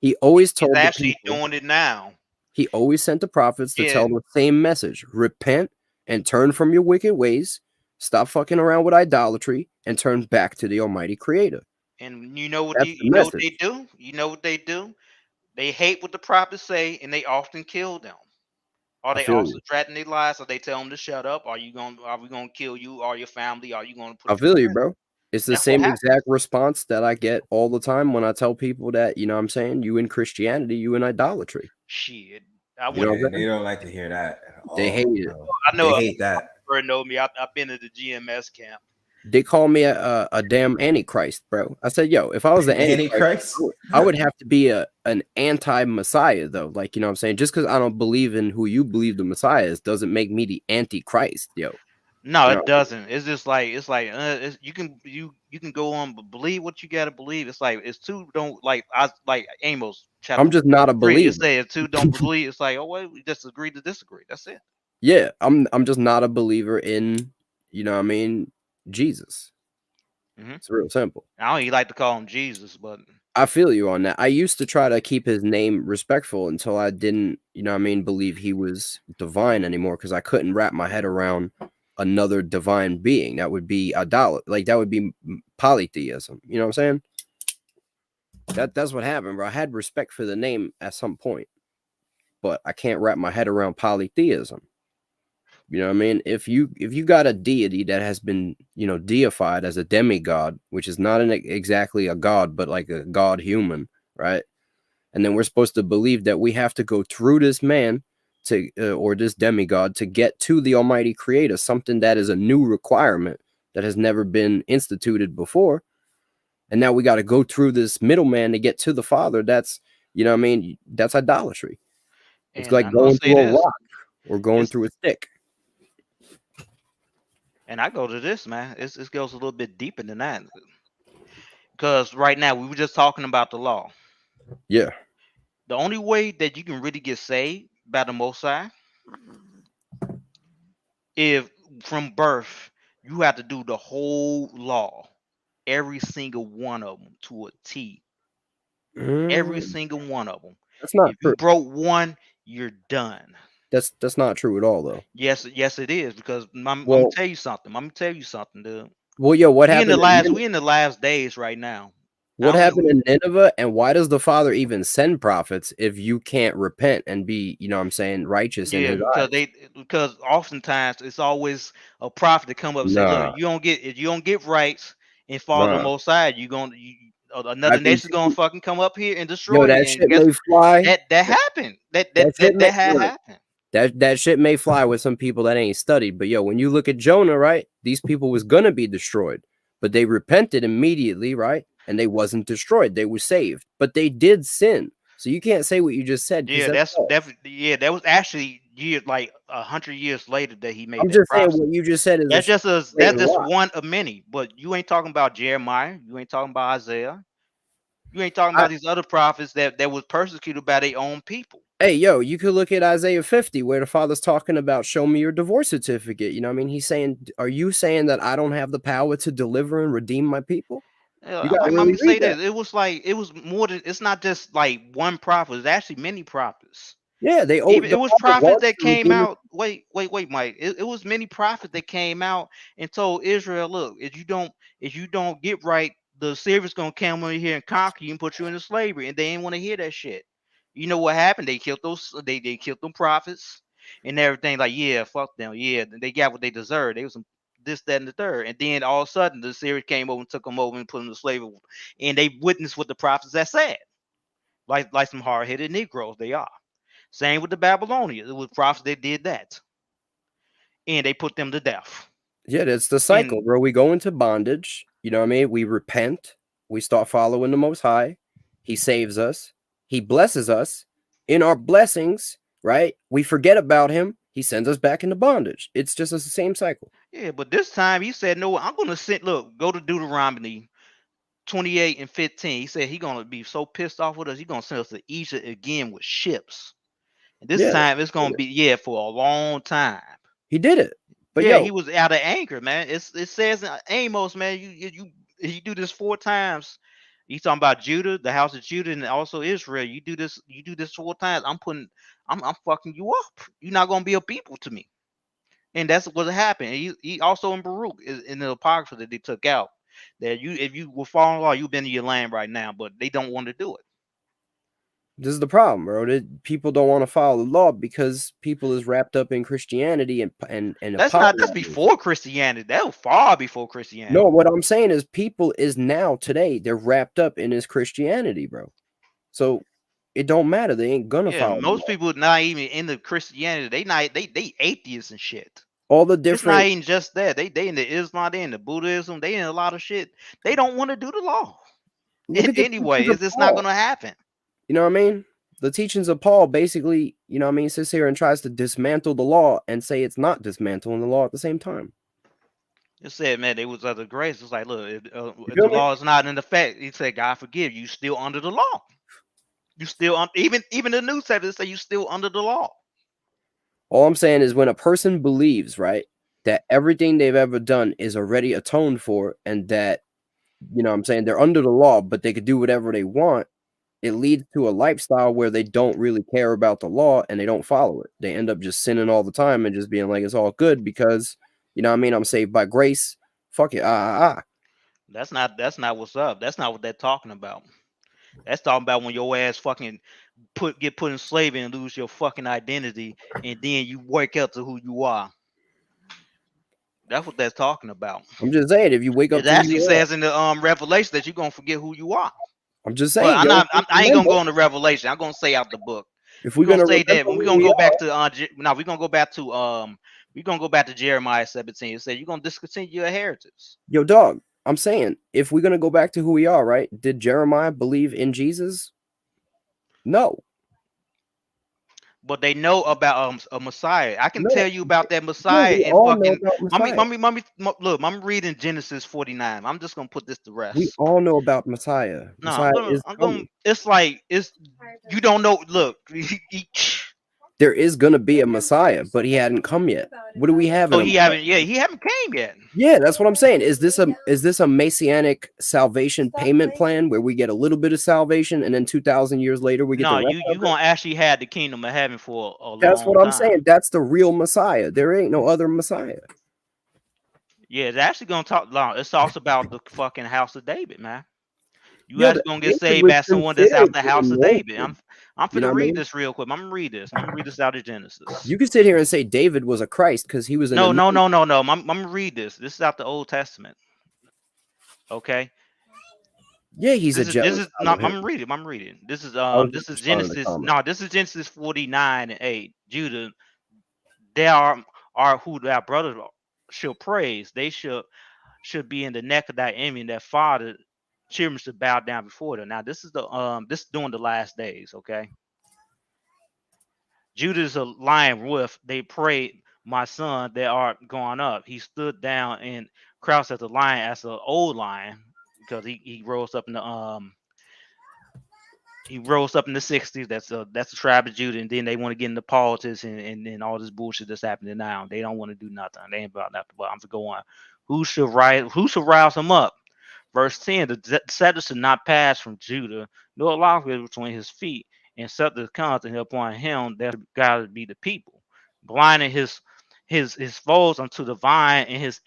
He always He's told the actually people. doing it now. He always sent the prophets to Yeah. tell the same message: repent and turn from your wicked ways. Stop fucking around with idolatry and turn back to the Almighty Creator. And you know what That's the you know what message. they do? You know what they do? They hate what the prophets say, and they often kill them. Or I they feel also you. threaten their lives, or they tell them to shut up. Are we gonna kill you or your family? Are you gonna put I you in feel you, prison? bro. It's the That's what same happens. exact response that I get all the time when I tell people that, you know what I'm saying, you in Christianity, you in idolatry. Shit. I You know went. what I'm They saying? don't like to hear that at They all, hate it. bro. I know. They hate that. Bird know me. I've been to the GMS camp. They call me a damn antichrist, bro. I said, yo, if I was the antichrist, Antichrist? I would have to be an anti-Messiah, though. Like, you know what I'm saying? Just because I don't believe in who you believe the Messiah is doesn't make me the antichrist, yo. No, You know, it doesn't. It's just like you can go on, but believe what you gotta believe. It's like it's two don't like Amos chapter I'm just not a 3. It believer. says two don't believe. It's like, oh wait, we just agree to disagree. That's it. Yeah, I'm just not a believer in, you know what I mean, Jesus. It's real simple. I don't even like to call him Jesus, but I feel you on that. I used to try to keep his name respectful until I didn't, you know what I mean, believe he was divine anymore, because I couldn't wrap my head around another divine being. That would be idolatry. Like that would be polytheism. You know what I'm saying? That's what happened, bro. I had respect for the name at some point, but I can't wrap my head around polytheism. You know what I mean? If you got a deity that has been, you know, deified as a demigod, which is not exactly a god, but like a god human, right? And then we're supposed to believe that we have to go through this man to or this demigod to get to the Almighty Creator, something that is a new requirement that has never been instituted before. And now we got to go through this middleman to get to the Father. That's, you know what I mean? That's idolatry. It's and like I'm gonna going say through a this. rock or going through a stick. And I go to this, man. It goes a little bit deeper than that. Because right now we were just talking about the law. Yeah. The only way that you can really get saved by the Most High, if from birth you have to do the whole law, every single one of them to a T. Every single one of them. That's not If you true. broke one, you're done. That's not true at all, though. Yes, it is, because I'm Well- gonna tell you something, dude. Well, yo, what happened? We in the last days right now. What I happened in Nineveh, and why does the Father even send prophets if you can't repent and be, you know what I'm saying, righteous in his eyes? Because oftentimes it's always a prophet to come up and say, Nah. look, if you don't get rights and follow the Nah. Most High, another nation's gonna fucking come up here and destroy Yo, that you. shit may fly. That happened. That shit may- had look, happened. That shit may fly with some people that ain't studied, but yo, when you look at Jonah, right, these people was gonna be destroyed, but they repented immediately, right, and they wasn't destroyed. They were saved, but they did sin. So you can't say what you just said. Yeah, that's definitely that was actually years, like 100 years later that he made. I'm that just saying prophecy. what you just said is That's just lie. one of many. But you ain't talking about Jeremiah. You ain't talking about Isaiah. You ain't talking about these other prophets that was persecuted by their own people. Hey, yo, you could look at Isaiah 50, where the Father's talking about, show me your divorce certificate. You know what I mean? He's saying, are you saying that I don't have the power to deliver and redeem my people? You got to Let me really say read that. this. It was more than, it's not just like one prophet. It's actually many prophets. Yeah, It was prophets that came redeem out. Wait, Mike. It was many prophets that came out and told Israel, look, if you don't get right, the Assyrians gonna come over here and conquer you and put you into slavery. And they didn't want to hear that shit. You know what happened? They killed they killed them prophets and everything. Like, yeah, fuck them. Yeah, they got what they deserved. They was some this, that, and the third. And then all of a sudden the Assyrians came over and took them over and put them to slavery. And they witnessed what the prophets that said. Like some hard-headed Negroes they are. Same with the Babylonians. It was prophets that did that. And they put them to death. Yeah, that's the cycle, bro. We go into bondage. You know what I mean? We repent. We start following the Most High. He saves us. He blesses us. In our blessings, right? We forget about him. He sends us back into bondage. It's just the same cycle. Yeah, but this time he said, no, I'm gonna send. Look, go to Deuteronomy 28 and 15. He said he's gonna be so pissed off with us, he's gonna send us to Egypt again with ships. And this Yeah, time it's gonna be for a long time. he did it. But yeah, yo, he was out of anger, man. It says in Amos, man, you do this 4 times. He's talking about Judah, the house of Judah, and also Israel. You do this 4 times. I'm fucking you up. You're not gonna be a people to me. And that's what happened. And he also in Baruch in the apocrypha that they took out. That if you were following law, you've been in your land right now, but they don't want to do it. this is the problem, bro. People don't want to follow the law because people is wrapped up in Christianity and that's before Christianity. That was far before Christianity. No, what I'm saying is people is now today they're wrapped up in his Christianity, bro. So it don't matter. They ain't gonna follow. Most people not even into Christianity. They atheists and shit. All the different. It's not even just that. They in the Islam, they in the Buddhism, they in a lot of shit. They don't want to do the law. Anyway, it's just not gonna happen. You know what I mean? The teachings of Paul basically, you know what I mean, sits here and tries to dismantle the law and say it's not dismantling the law at the same time. It said, man, they was under grace. It's like, look, if the law is not in effect, he said, God forgive you. Still under the law. You still even the New Testament say you still under the law. All I'm saying is when a person believes, right, that everything they've ever done is already atoned for, and that, you know what I'm saying, they're under the law, but they could do whatever they want. It leads to a lifestyle where they don't really care about the law and they don't follow it. They end up just sinning all the time and just being like, it's all good because, you know what I mean, I'm saved by grace. Fuck it. That's not what's up. That's not what they're talking about. That's talking about when your ass fucking get put in slavery and lose your fucking identity, and then you wake up to who you are. That's what that's talking about. I'm just saying, if you wake up, it actually says in the Revelation that you're gonna forget who you are. I'm just saying. But I ain't gonna go into Revelation. I'm gonna say out the book. If we're gonna say that, we're gonna go back to we're gonna go back to Jeremiah 17. It said you're gonna discontinue your heritage. Yo, dog. I'm saying, if we're gonna go back to who we are, right? Did Jeremiah believe in Jesus? No. But they know about a Messiah. I can tell you about that Messiah and fucking. Look, I'm reading Genesis 49. I'm just gonna put this to rest. We all know about Messiah. It's like you don't know. Look, there is gonna be a Messiah, but he hadn't come yet. What do we have? Oh, he haven't came yet. Yeah, that's what I'm saying. Is this a messianic salvation payment plan where we get a little bit of salvation and then 2,000 years later we get the rest? You gonna actually have the kingdom of heaven for a long time. That's what I'm saying. That's the real Messiah. There ain't no other Messiah. Yeah, it's actually gonna talk long. It's also about the fucking house of David, man. You actually gonna get saved by someone that's out the house of David. I'm finna read this real quick. I'm gonna read this. I'm gonna read this out of Genesis. You can sit here and say David was a Christ because he was no. I'm gonna read this. This is out the Old Testament. Okay. Yeah, he's a jealous. I'm reading. This is Genesis. No, this is Genesis 49 and 8. Judah, they are who thy brothers shall praise. They should be in the neck of thy enemy, and their father children should bow down before them. Now, this is during the last days, okay? Judah's a lion wolf. They prayed, my son, they are going up. He stood down and crouched as a lion, as an old lion, because he rose up in the he rose up in the 60s. That's the tribe of Judah, and then they want to get into politics and all this bullshit that's happening now. They don't want to do nothing. They ain't about nothing. But I'm gonna go on. Who shall rouse him up? Verse 10, the scepter should not pass from Judah, nor a lawgiver between his feet, and scepter comes and upon him that God to be the people, blinding his foes unto the vine, and his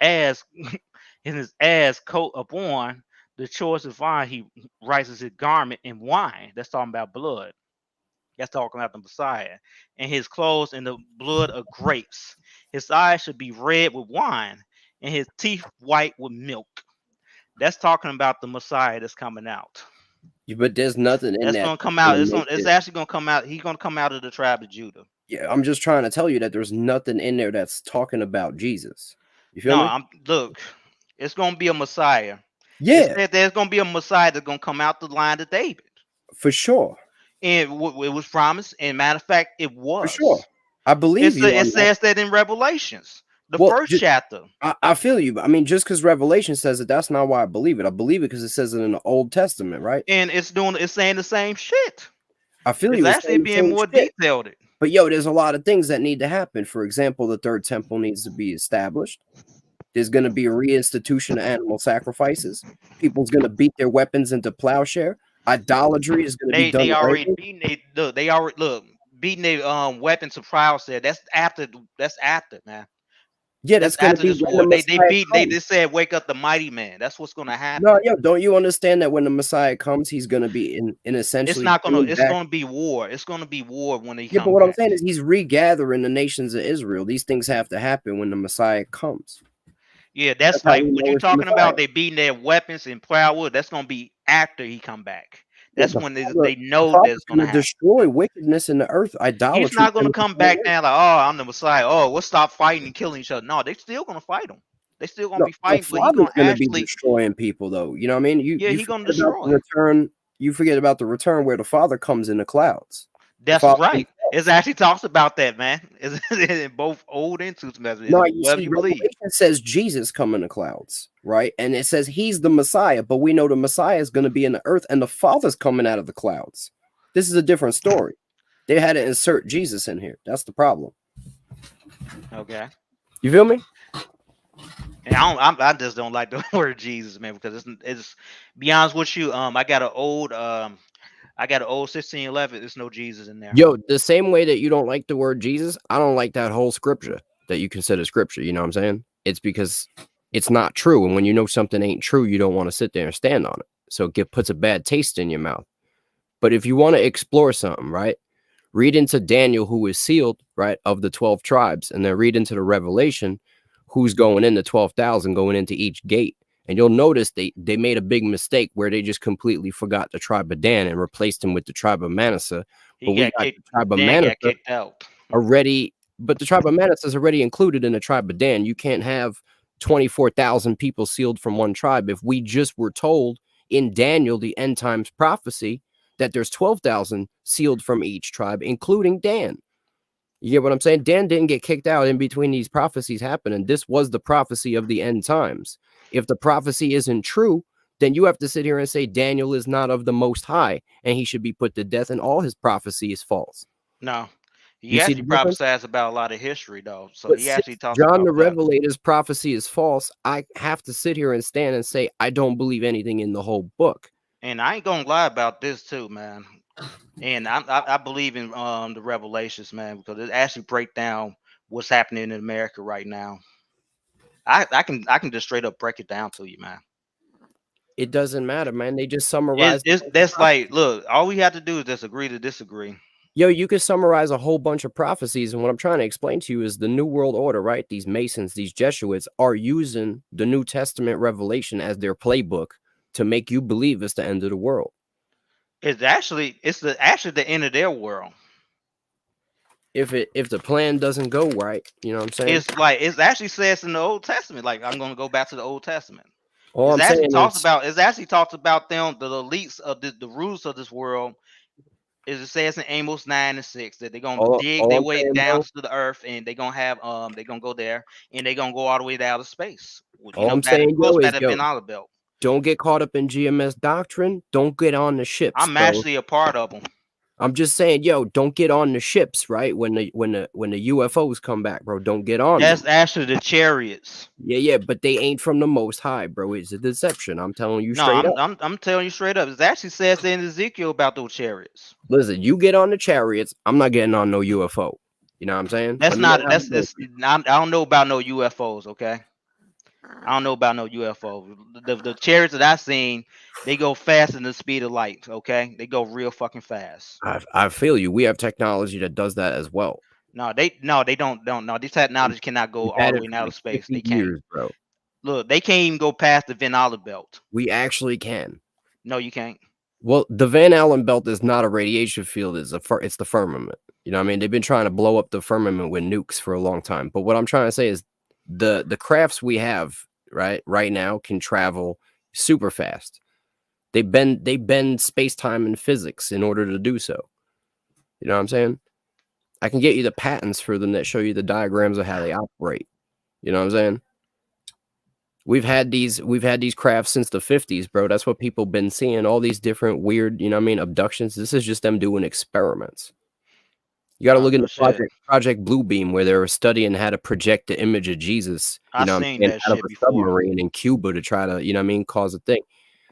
ass coat upon the choice of vine. He rises his garment in wine. That's talking about blood. That's talking about the Messiah. And his clothes in the blood of grapes. His eyes should be red with wine, and his teeth white with milk. That's talking about the Messiah that's coming out. But there's nothing in that. That's gonna come out. It's actually gonna come out. He's gonna come out of the tribe of Judah. Yeah, I'm just trying to tell you that there's nothing in there that's talking about Jesus. You feel me? Look, it's gonna be a Messiah. Yeah, there's gonna be a Messiah that's gonna come out the line of David. For sure. And it was promised. And matter of fact, it was. For sure. I believe you. It says that in Revelations, the first chapter. I feel you. I mean, just because Revelation says it, that's not why I believe it. I believe it because it says it in the Old Testament, right? And it's saying the same shit. I feel it's you. It's actually being more detailed. But yo, there's a lot of things that need to happen. For example, the third temple needs to be established. There's going to be a reinstitution of animal sacrifices. People's going to beat their weapons into plowshare. Idolatry is going to be done. They already beating their weapons to plowshare. That's after, man. Yeah, that's going to be this war. They just said, "Wake up the mighty man." That's what's going to happen. No, yo, don't you understand that when the Messiah comes, he's going to be in essentially. It's not going to. It's going to be war. It's going to be war when he comes. Yeah, but what I'm saying is he's regathering the nations of Israel. These things have to happen when the Messiah comes. Yeah, that's like when you're talking about they beating their weapons and plywood. That's going to be after he come back. That's when they know that's going to destroy wickedness in the earth. Idolatry. He's not going to come back now like, oh, I'm the Messiah. Oh, we'll stop fighting and killing each other. No, they're still going to fight him. They still going to be fighting. The Father's going to be destroying people, though. You know what I mean? He's going to destroy. Return. You forget about the return where the Father comes in the clouds. That's right. It actually talks about that, man. It's in both Old and New Testament. No, you see, Revelation says Jesus come in the clouds, right? And it says he's the Messiah, but we know the Messiah is going to be in the earth and the Father's coming out of the clouds. This is a different story. They had to insert Jesus in here. That's the problem. Okay. You feel me? And I just don't like the word Jesus, man, because it's be honest with you. I got an old 1611. There's no Jesus in there. Yo, the same way that you don't like the word Jesus, I don't like that whole scripture that you consider scripture. You know what I'm saying? It's because it's not true. And when you know something ain't true, you don't want to sit there and stand on it. So it puts a bad taste in your mouth. But if you want to explore something, right, read into Daniel, who is sealed, right, of the 12 tribes, and then read into the Revelation, who's going in the 12,000, going into each gate. And you'll notice they made a big mistake where they just completely forgot the tribe of Dan and replaced him with the tribe of Manasseh. But we got the tribe of Manasseh kicked out already. But the tribe of Manasseh is already included in the tribe of Dan. You can't have 24,000 people sealed from one tribe. If we just were told in Daniel, the end times prophecy, that there's 12,000 sealed from each tribe, including Dan. You get what I'm saying? Dan didn't get kicked out in between these prophecies happening. This was the prophecy of the end times. If the prophecy isn't true, then you have to sit here and say Daniel is not of the Most High and he should be put to death and all his prophecy is false. No. He actually prophesies about a lot of history, though. So he actually talks about John the Revelator's prophecy is false. I have to sit here and stand and say I don't believe anything in the whole book. And I ain't gonna lie about this too, man. And I believe in the Revelations, man, because it actually break down what's happening in America right now. I can just straight up break it down to you, man. It doesn't matter, man. They just summarize. That's like, look, all we have to do is just agree to disagree. Yo, you could summarize a whole bunch of prophecies, and what I'm trying to explain to you is the New World Order, right? These Masons, these Jesuits are using the New Testament revelation as their playbook to make you believe it's the end of the world. It's actually the end of their world. If the plan doesn't go right, you know what I'm saying? It's actually says in the Old Testament. Like, I'm gonna go back to the Old Testament. It actually talks about them, the elites of the rulers of this world. It says in Amos 9:6 that they're gonna dig their way down to the earth, and they're gonna have they're gonna go there, and they're gonna go all the way down to space. All I'm saying is, don't get caught up in GMS doctrine. Don't get on the ships. I'm actually a part of them. I'm just saying, yo, don't get on the ships, right? When the UFOs come back, bro, don't get on. That's actually the chariots. Yeah, but they ain't from the Most High, bro. It's a deception. I'm telling you straight up. I'm telling you straight up. It actually says in Ezekiel about those chariots. Listen, you get on the chariots. I'm not getting on no UFO. You know what I'm saying? I don't know about no UFOs. Okay. I don't know about no UFO. The chariots that I seen, they go faster than the speed of light. Okay, they go real fucking fast. I feel you. We have technology that does that as well. No, they don't. No, this technology cannot go all the way out of space. They can't, bro. Look, they can't even go past the Van Allen belt. We actually can. No, you can't. Well, the Van Allen belt is not a radiation field. It's the firmament. You know what I mean? They've been trying to blow up the firmament with nukes for a long time. But what I'm trying to say is the crafts we have right now can travel super fast. They bend space-time and physics in order to do so. You know what I'm saying? I can get you the patents for them that show you the diagrams of how they operate. You know what I'm saying? We've had these crafts since the 50s, bro. That's what people been seeing. All these different weird, you know what I mean, abductions. This is just them doing experiments. You got to look into Project Bluebeam, where they were studying how to project the image of Jesus, you know, seen that out of shit a before. submarine in Cuba to try to, you know what I mean, cause a thing.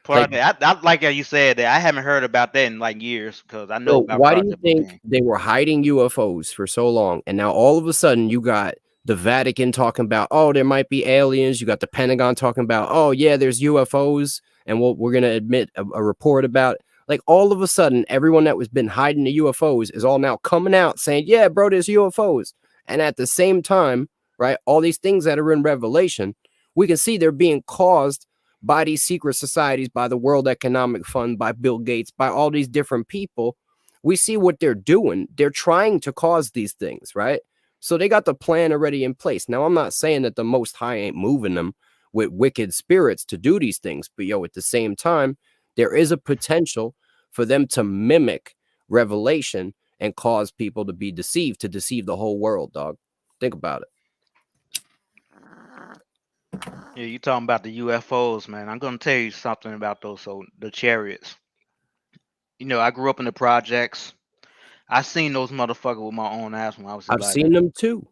I like how you said that. I haven't heard about that in like years because I know about why do you Project think Bluebeam. they were hiding UFOs for so long, and now all of a sudden you got the Vatican talking about, oh, there might be aliens. You got the Pentagon talking about, oh yeah, there's UFOs, and we're gonna admit a report about it. Like all of a sudden, everyone that was been hiding the UFOs is all now coming out saying, yeah, bro, there's UFOs. And at the same time, right, all these things that are in Revelation, we can see they're being caused by these secret societies, by the World Economic Fund, by Bill Gates, by all these different people. We see what they're doing. They're trying to cause these things, right? So they got the plan already in place. Now, I'm not saying that the Most High ain't moving them with wicked spirits to do these things, but at the same time, there is a potential for them to mimic Revelation and cause people to be deceived, to deceive the whole world, dog. Think about it. Yeah, you talking about the UFOs, man. I'm gonna tell you something about those. So the chariots. You know, I grew up in the projects. I seen those motherfuckers with my own eyes when I was 11. I've seen them too.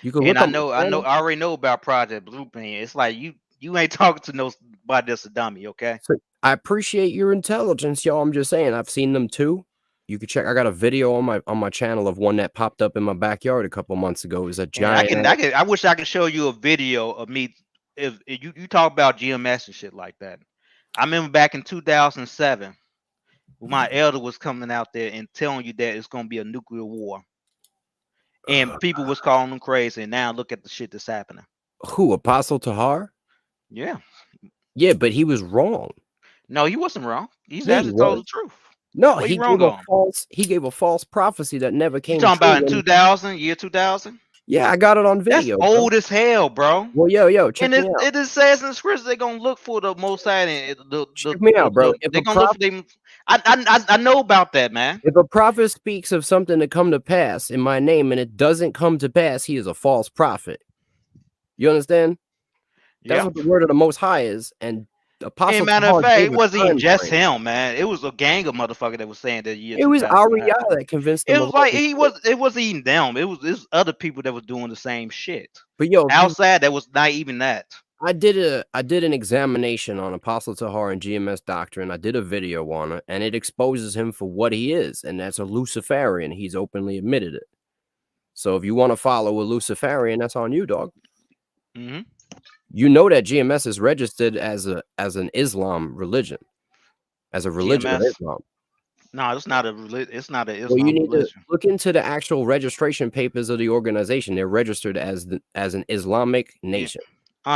You can look. And I already know about Project Blueprint. It's like you ain't talking to nobody that's a dummy, okay? So I appreciate your intelligence, y'all. I'm just saying, I've seen them too. You can check. I got a video on my channel of one that popped up in my backyard a couple months ago. It was a giant. I wish I could show you a video of me. If you talk about GMS and shit like that. I remember back in 2007, my elder was coming out there and telling you that it's gonna be a nuclear war, and people was calling them crazy. And now look at the shit that's happening. Who, Apostle Tahar? Yeah, but he was wrong. No, he wasn't wrong. He's actually told the truth. No, he gave a false prophecy that never came. You talking about in 2000, year 2000? Yeah, I got it on video. That's old as hell, bro. Well, yo, check me out. It is says in the scriptures they're gonna look for the Most High. Check me out, bro. They're gonna look for them. I know about that, man. If a prophet speaks of something to come to pass in my name and it doesn't come to pass, he is a false prophet. You understand? That's what the word of the Most High is. And Apostle, matter of fact, it wasn't even just him, man. It was a gang of motherfuckers that was saying that. It was Ariel that convinced them. It was like it wasn't even them. It was other people that was doing the same shit. But outside that was not even that. I did an examination on Apostle Tahar and GMS doctrine. I did a video on it, and it exposes him for what he is, and that's a Luciferian. He's openly admitted it. So if you want to follow a Luciferian, that's on you, dog. Mm-hmm. You know that GMS is registered as an Islam religion, as a religion of Islam. No, it's not a religion. It's not an Islam well, you need religion. to look into the actual registration papers of the organization. They're registered as an Islamic nation.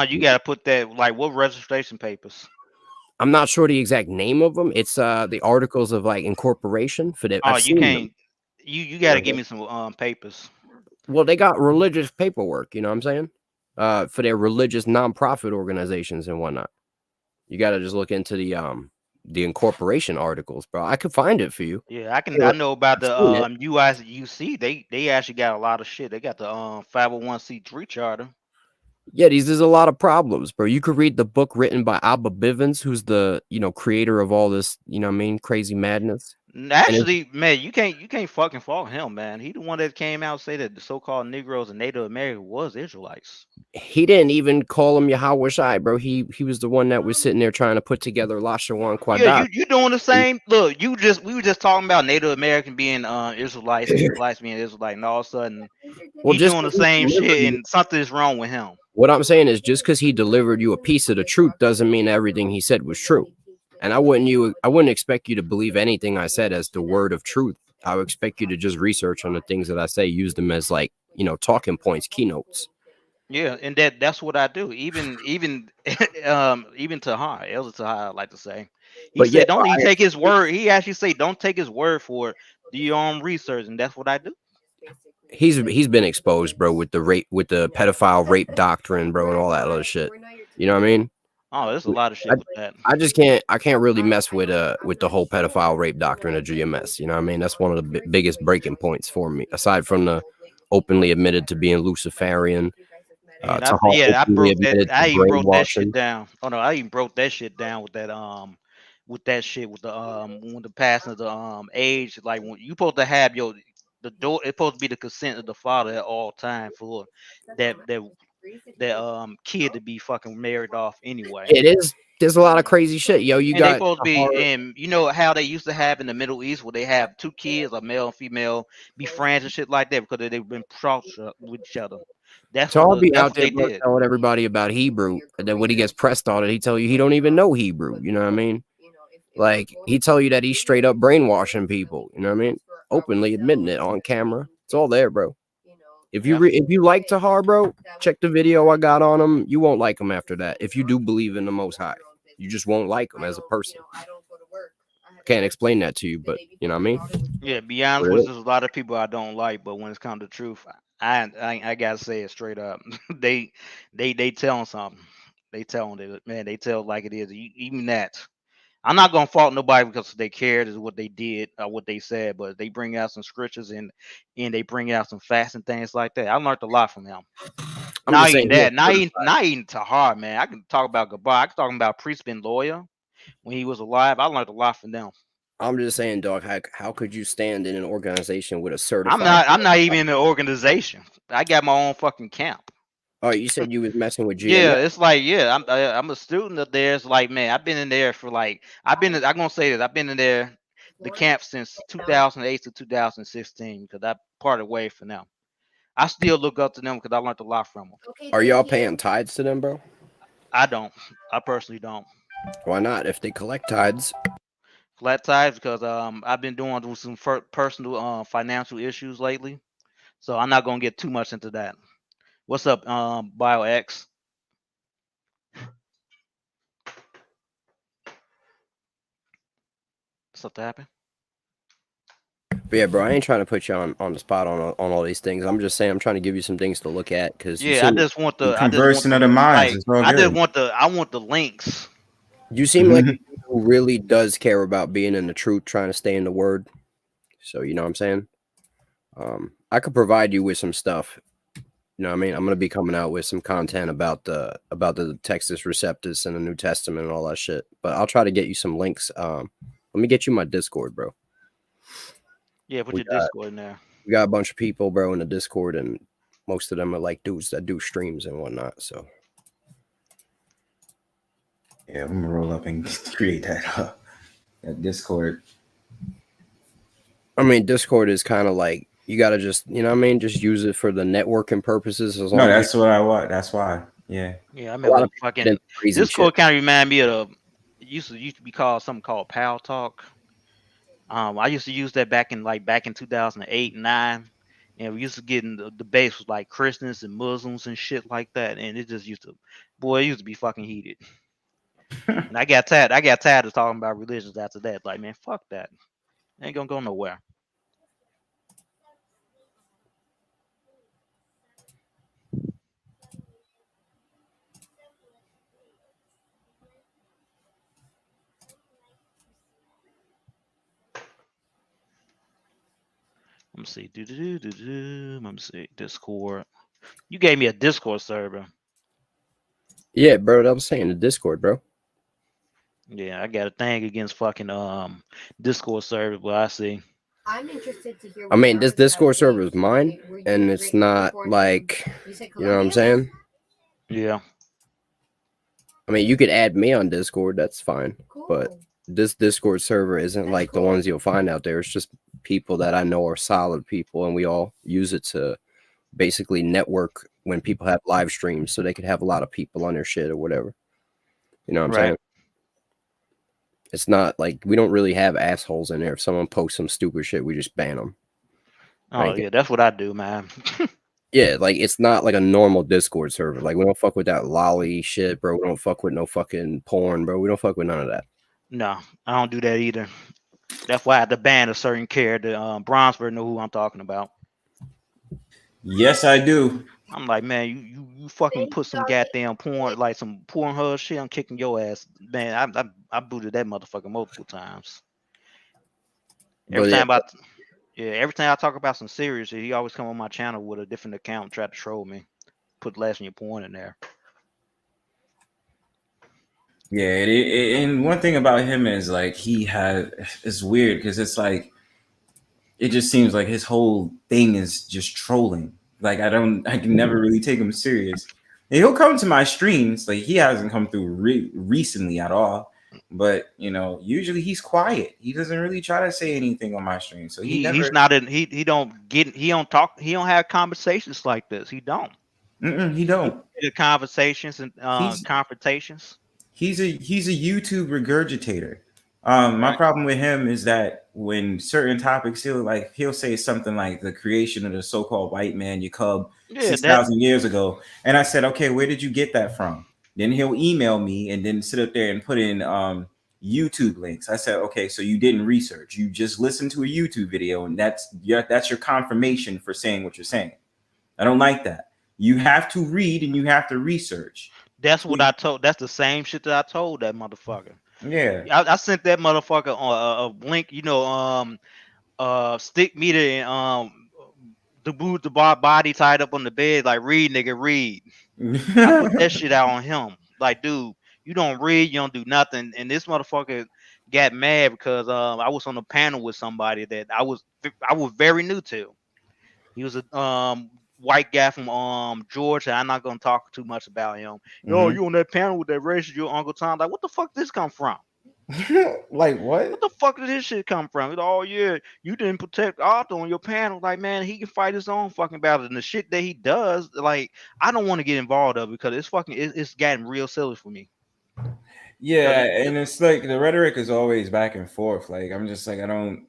You got to put that, like, what registration papers? I'm not sure the exact name of them. It's the articles of like incorporation for that. You can't. You got to give me some papers. Well, they got religious paperwork. You know what I'm saying? For their religious nonprofit organizations and whatnot. You got to just look into the incorporation articles, bro. I could find it for you. Yeah, I can. I know about the UIC. They actually got a lot of shit. They got the 501c3 charter. Yeah, there's a lot of problems, bro. You could read the book written by Abba Bivens, who's the creator of all this, crazy madness. Actually, man, you can't fucking fault him, man. He the one that came out and say that the so-called Negroes and Native Americans was Israelites. He didn't even call him Yahweh Shai, bro. He was the one that was sitting there trying to put together Lashawan Quadat. Yeah, you doing the same. Look, we were just talking about Native American being Israelites, Israelites being Israelite, and all of a sudden he's doing the same shit, and something's wrong with him. What I'm saying is, just because he delivered you a piece of the truth doesn't mean everything he said was true. And I wouldn't expect you to believe anything I said as the word of truth. I would expect you to just research on the things that I say, use them as talking points, keynotes. Yeah, and that's what I do. Even Tahar, Elder Tahar, I like to say. He said, don't even take his word. He actually say, don't take his word for it. Do your own research, and that's what I do. He's been exposed, bro, with the pedophile rape doctrine, bro, and all that other shit. You know what I mean? Oh, there's a lot of shit with that. I can't really mess with the whole pedophile rape doctrine of GMS. You know what I mean? That's one of the biggest breaking points for me. Aside from the openly admitted to being Luciferian, And Tahar I openly broke that. admitted to I even broke that shit brainwashing. down. Oh no, I even broke that shit down with that shit with the when the passing of the age, like when you supposed to have the door, it's supposed to be the consent of the father at all time for that kid to be fucking married off anyway. It is. There's a lot of crazy shit, yo. You And they got supposed to be, Tahar. and you know how they used to have in the Middle East where they have two kids, a male and female, be friends and shit like that because they've been crossed with each other. Tahar be That's out what there, they bro, did. telling everybody about Hebrew, and then when he gets pressed on it, he tell you he don't even know Hebrew. You know what I mean? Like he tell you that he's straight up brainwashing people. You know what I mean? Openly admitting it on camera. It's all there, bro. If you like Tahar, bro, check the video I got on him. You won't like him after that. If you do believe in the Most High, you just won't like him as a person. Can't explain that to you, but you know what I mean? Yeah, be honest with you, there's a lot of people I don't like, but when it's come to truth, I gotta say it straight up. they telling something. They telling it, man. They tell it like it is. Even that. I'm not gonna fault nobody because they cared is what they did or what they said, but they bring out some scriptures and they bring out some facts and things like that. I learned a lot from him. I'm Not just even saying, that, not even Tahar, man. I can talk about Gabar. I can talk about Priest Ben Lawyer when he was alive. I learned a lot from them. I'm just saying, dog. How could you stand in an organization with a certified? I'm not even in the organization. I got my own fucking camp. Oh, you said you was messing with Yeah, GMS. it's like I'm a student of theirs. Like man, I've been in there for like I'm gonna say this. I've been in there the camp since 2008 to 2016 because I parted way from them. I still look up to them because I learned a lot from them. Are y'all paying tithes to them, bro? I don't. I personally don't. Why not? If they collect tithes, Flat tires because I've been doing some personal financial issues lately, so I'm not gonna get too much into that. What's up, BioX? Something happened? but yeah, bro. I ain't trying to put you on the spot on all these things. I'm just saying I'm trying to give you some things to look at because Yeah, I just want the Conversing of the minds. It's all good. I want the links. you seem like who really does care about being in the truth, trying to stay in the word. So you know what I'm saying. I could provide you with some stuff. You know what I mean? I'm gonna be coming out with some content about the Texas Receptus and the New Testament and all that shit. But I'll try to get you some links. Let me get you my Discord, bro. Yeah, put your Discord in there. We got a bunch of people, bro, in the Discord, and most of them are like dudes that do streams and whatnot. So Yeah, I'm gonna roll up and create that Discord. I mean, Discord is kind of like you gotta just, you know what I mean, just use it for the networking purposes. No, that's what I want. That's why. Yeah. Yeah, I remember fucking Discord kind of remind me of it used to be called something called Pal Talk. I used to use that back in 2008 and 9, and we used to get in the debates with like Christians and Muslims and shit like that, and it just used to be fucking heated. And I got tired of talking about religions after that. Like, man, fuck that. Ain't gonna go nowhere. Let me see. Let me see. Discord. You gave me a Discord server. Yeah, bro. I was saying the Discord, bro. Yeah, I got a thing against fucking Discord server, but I see. I'm interested to hear. I mean, this Discord server is mine, and it's not like, you know what I'm saying? Yeah. I mean, you could add me on Discord. That's fine. But this Discord server isn't like the ones you'll find out there. It's just people that I know are solid people, and we all use it to basically network when people have live streams, so they could have a lot of people on their shit or whatever. You know what I'm saying? It's not like we don't really have assholes in there. If someone posts some stupid shit, we just ban them. Oh yeah, that's what I do, man. Yeah, like it's not like a normal Discord server. Like we don't fuck with that lolly shit, bro. We don't fuck with no fucking porn, bro. We don't fuck with none of that. No, I don't do that either. That's why I had to ban a certain character. Bronzebird know who I'm talking about. Yes, I do. I'm like, man, you fucking put some goddamn porn, like some Pornhub shit. I'm kicking your ass, man. I booted that motherfucker multiple times. Every But yeah, time every time I talk about some serious shit, he always come on my channel with a different account and try to troll me. Put less in your porn in there. Yeah, and one thing about him is like it's weird because it's like it just seems like his whole thing is just trolling. Like I can never really take him serious. And he'll come to my streams, like he hasn't come through recently at all. But usually he's quiet. He doesn't really try to say anything on my stream. So He's not in. He don't talk. He don't have conversations like this. He don't. He don't. The conversations and He's confrontations. He's a YouTube regurgitator. My Right. problem with him is that when certain topics, he'll say something like the creation of the so-called white man, your cub, Yeah, 6,000 years ago, and I said, okay, where did you get that from? Then he'll email me and then sit up there and put in YouTube links. I said, okay, so you didn't research, you just listened to a YouTube video, and that's your confirmation for saying what you're saying. I don't like that. You have to read and you have to research. That's what I told. That's the same shit that I told that motherfucker. Yeah. I sent that motherfucker on a link. Stick meter and the body tied up on the bed. Like, read, nigga, read. I put that shit out on him. Like, dude, you don't read, you don't do nothing. And this motherfucker got mad because I was on a panel with somebody that I was very new to. He was a white guy from Georgia. I'm not gonna talk too much about him. Yo, you on that panel with that racist your Uncle Tom? Like, what the fuck did this come from? Like what? What the fuck did this shit come from? Oh yeah, you didn't protect Arthur on your panel. Like, man, he can fight his own fucking battle. And the shit that he does, like, I don't want to get involved of because it's gotten real silly for me. Yeah, and it's like the rhetoric is always back and forth. Like I'm just like I don't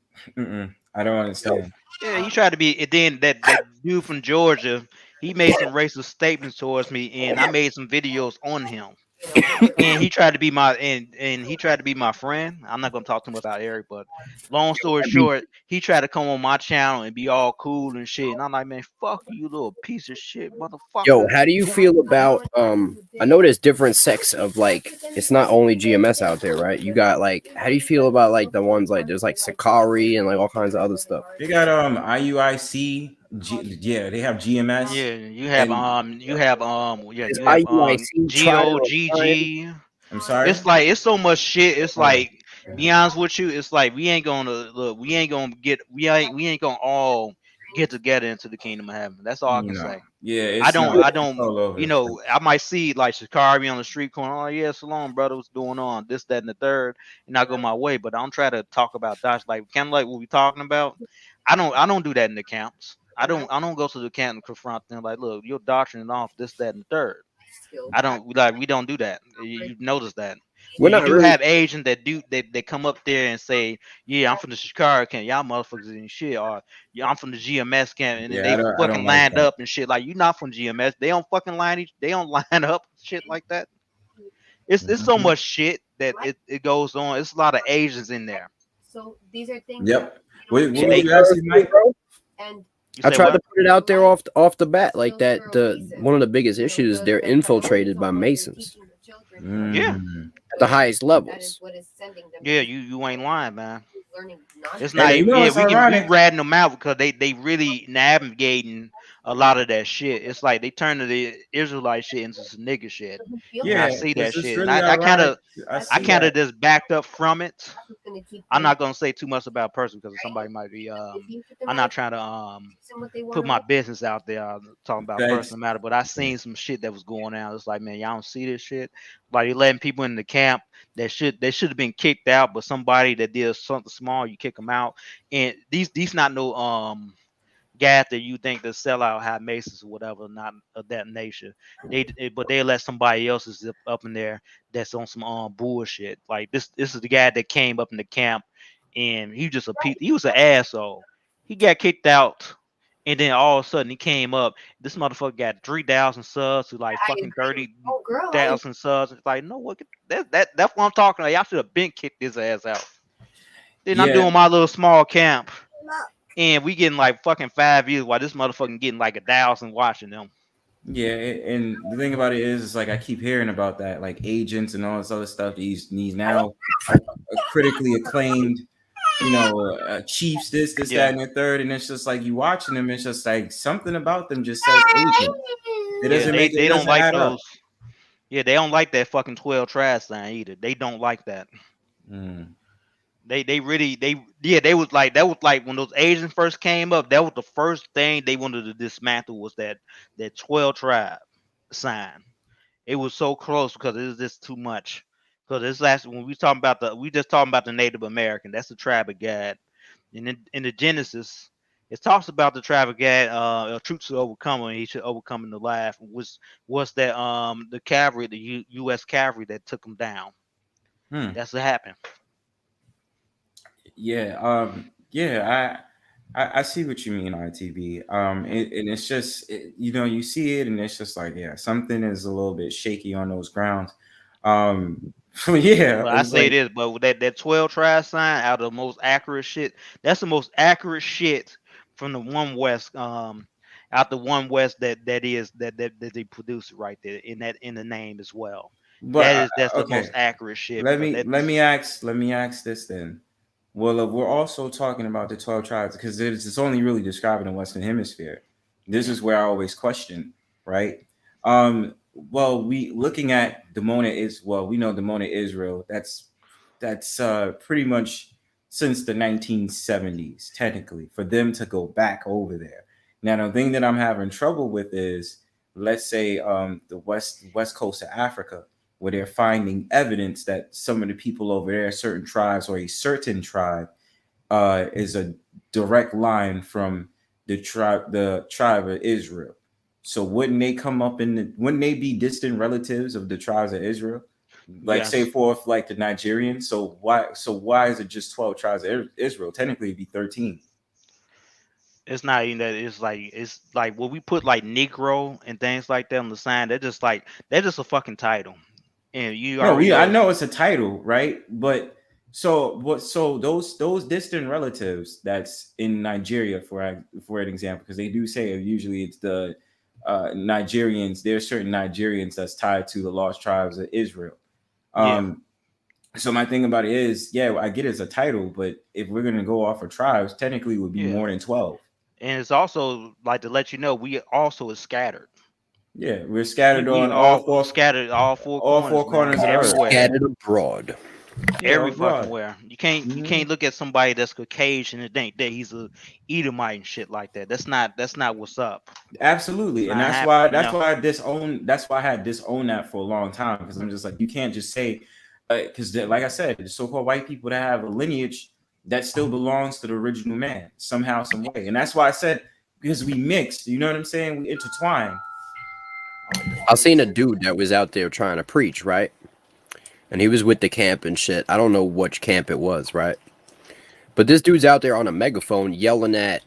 understand. Yeah, he tried to be. And then that dude from Georgia, he made some racist statements towards me, and I made some videos on him. And he tried to be my friend. I'm not gonna talk too much about Eric, but long story short, he tried to come on my channel and be all cool and shit. And I'm like, man, fuck you, little piece of shit, motherfucker. Yo, how do you feel about I know there's different sects of, like, it's not only GMS out there, right? You got, like, how do you feel about, like, the ones like there's like Sakari and like all kinds of other stuff? They got IUIC, they have GMS. Yeah, you have GOGG. I'm sorry. It's like it's so much shit. It's like, be honest with you, it's like we ain't gonna all get together into the kingdom of heaven. That's all I can say. Yeah, I don't. I might see like Shikari on the street corner. Oh yeah, Salon brother, what's going on? This, that, and the third, and I go my way. But I don't try to talk about that. Like, kind of like what we talking about. I don't do that in the camps. I don't go to the camp and confront them like, look, your doctrine is off, this, that, and the third. We don't do that. You notice that. You do have Asians that they come up there and say, yeah, I'm from the Shikari camp, y'all motherfuckers in shit, or yeah, I'm from the GMS camp, and they fucking lined up and shit. Like, you not from GMS. They don't fucking line up shit like that. It's so much shit that it goes on. It's a lot of Asians in there. So these are things. Yep. What you asking, Mike? And I tried to put it out there off the bat, like that. One of the biggest issues, they're infiltrated by Masons. Yeah, at the highest levels. Yeah, you ain't lying, man. It's not. We ratting them out because they really navigating a lot of that shit. It's like they turn the Israelite shit into some nigga shit. Yeah, I see that shit. Really, and I kind of just backed up from it. I'm not gonna say too much about a person because somebody might be. I'm not trying to put my business out there talking about personal matter, but I seen some shit that was going on. It's like, man, y'all don't see this shit. Like, you're letting people in the camp that should have been kicked out, but somebody that did something small, you kick them out. And these not no guys that you think that sell out high Masons or whatever, not of that nature. But they let somebody else zip up in there that's on some bullshit. Like this is the guy that came up in the camp and he was an asshole. He got kicked out. And then all of a sudden he came up. This motherfucker got 3,000 subs to like fucking 30,000 subs. It's like, no, what? That's what I'm talking about. Y'all should have been kicked his ass out. Then I'm doing my little small camp, and we getting like fucking 5 views while this motherfucking getting like 1,000 watching them. Yeah, and the thing about it is like I keep hearing about that, like agents and all this other stuff. These now critically acclaimed, chiefs, this, that, Yeah, and the third, and it's just like you watching them. It's just like something about them just says agent. It yeah. doesn't make it They don't doesn't like add up. those. Yeah, they don't like that fucking 12 trash sign either. They don't like that. Mm. They really they was like that was like when those Asians first came up. That was the first thing they wanted to dismantle was that 12 tribe sign. It was so close because it was just too much. Because this last when we just talking about the Native American. That's the tribe of God. And in the Genesis, it talks about the tribe of God. A truth to overcome, and he should overcome in the life. Was that the cavalry, the U.S. cavalry that took them down. Hmm. That's what happened. Yeah. Yeah. I see what you mean, ITV. And it's just you see it, and it's just like something is a little bit shaky on those grounds. Yeah, Well, I it's say like this, but with that 12 try sign out of the most accurate shit, that's the most accurate shit from the one west out the one west that they produce right there in the name as well. but That's the most okay. accurate shit Let because me let that's me ask let me ask this then. Well, we're also talking about the 12 tribes because it's only really describing the Western Hemisphere. This yeah. is where I always question, right? Well, we looking at Demona is we know Demona Israel. That's pretty much since the 1970s, technically, for them to go back over there. Now, the thing that I'm having trouble with is, let's say, the west coast of Africa, where they're finding evidence that some of the people over there, certain tribes or a certain tribe, is a direct line from the tribe of Israel. So wouldn't they be distant relatives of the tribes of Israel? Like say Yes. forth like the Nigerians. So why is it just 12 tribes of Israel? Technically it'd be 13. It's not even that. It's like when we put like Negro and things like that on the sign. They're just a fucking title, and you No, already I know. know it's a title, right? But so those distant relatives that's in Nigeria for an example, because they do say usually it's the Nigerians, there's certain Nigerians that's tied to the lost tribes of Israel. Yeah. Um so my thing about it is, I get it's a title, but if we're gonna go off of tribes, technically it would be Yeah. more than 12. And it's also like to let you know we also is scattered. Yeah, we're We scattered we on all scattered all all four four corners, corners of the man, earth. everywhere, Scattered abroad. Yeah, every fucking abroad. where. You Mhm. can't look at somebody that's Caucasian and think that he's a Edomite and shit like that. That's not what's up. It's Absolutely, and not that's happening. why You know. I had disowned that for a long time because I'm just like you can't just say because like I said, the so-called white people that have a lineage that still belongs to the original man somehow, some way, and that's why I said because we mixed. You know what I'm saying? We intertwine. I seen a dude that was out there trying to preach, right? And he was with the camp and shit. I don't know which camp it was, right? But this dude's out there on a megaphone yelling at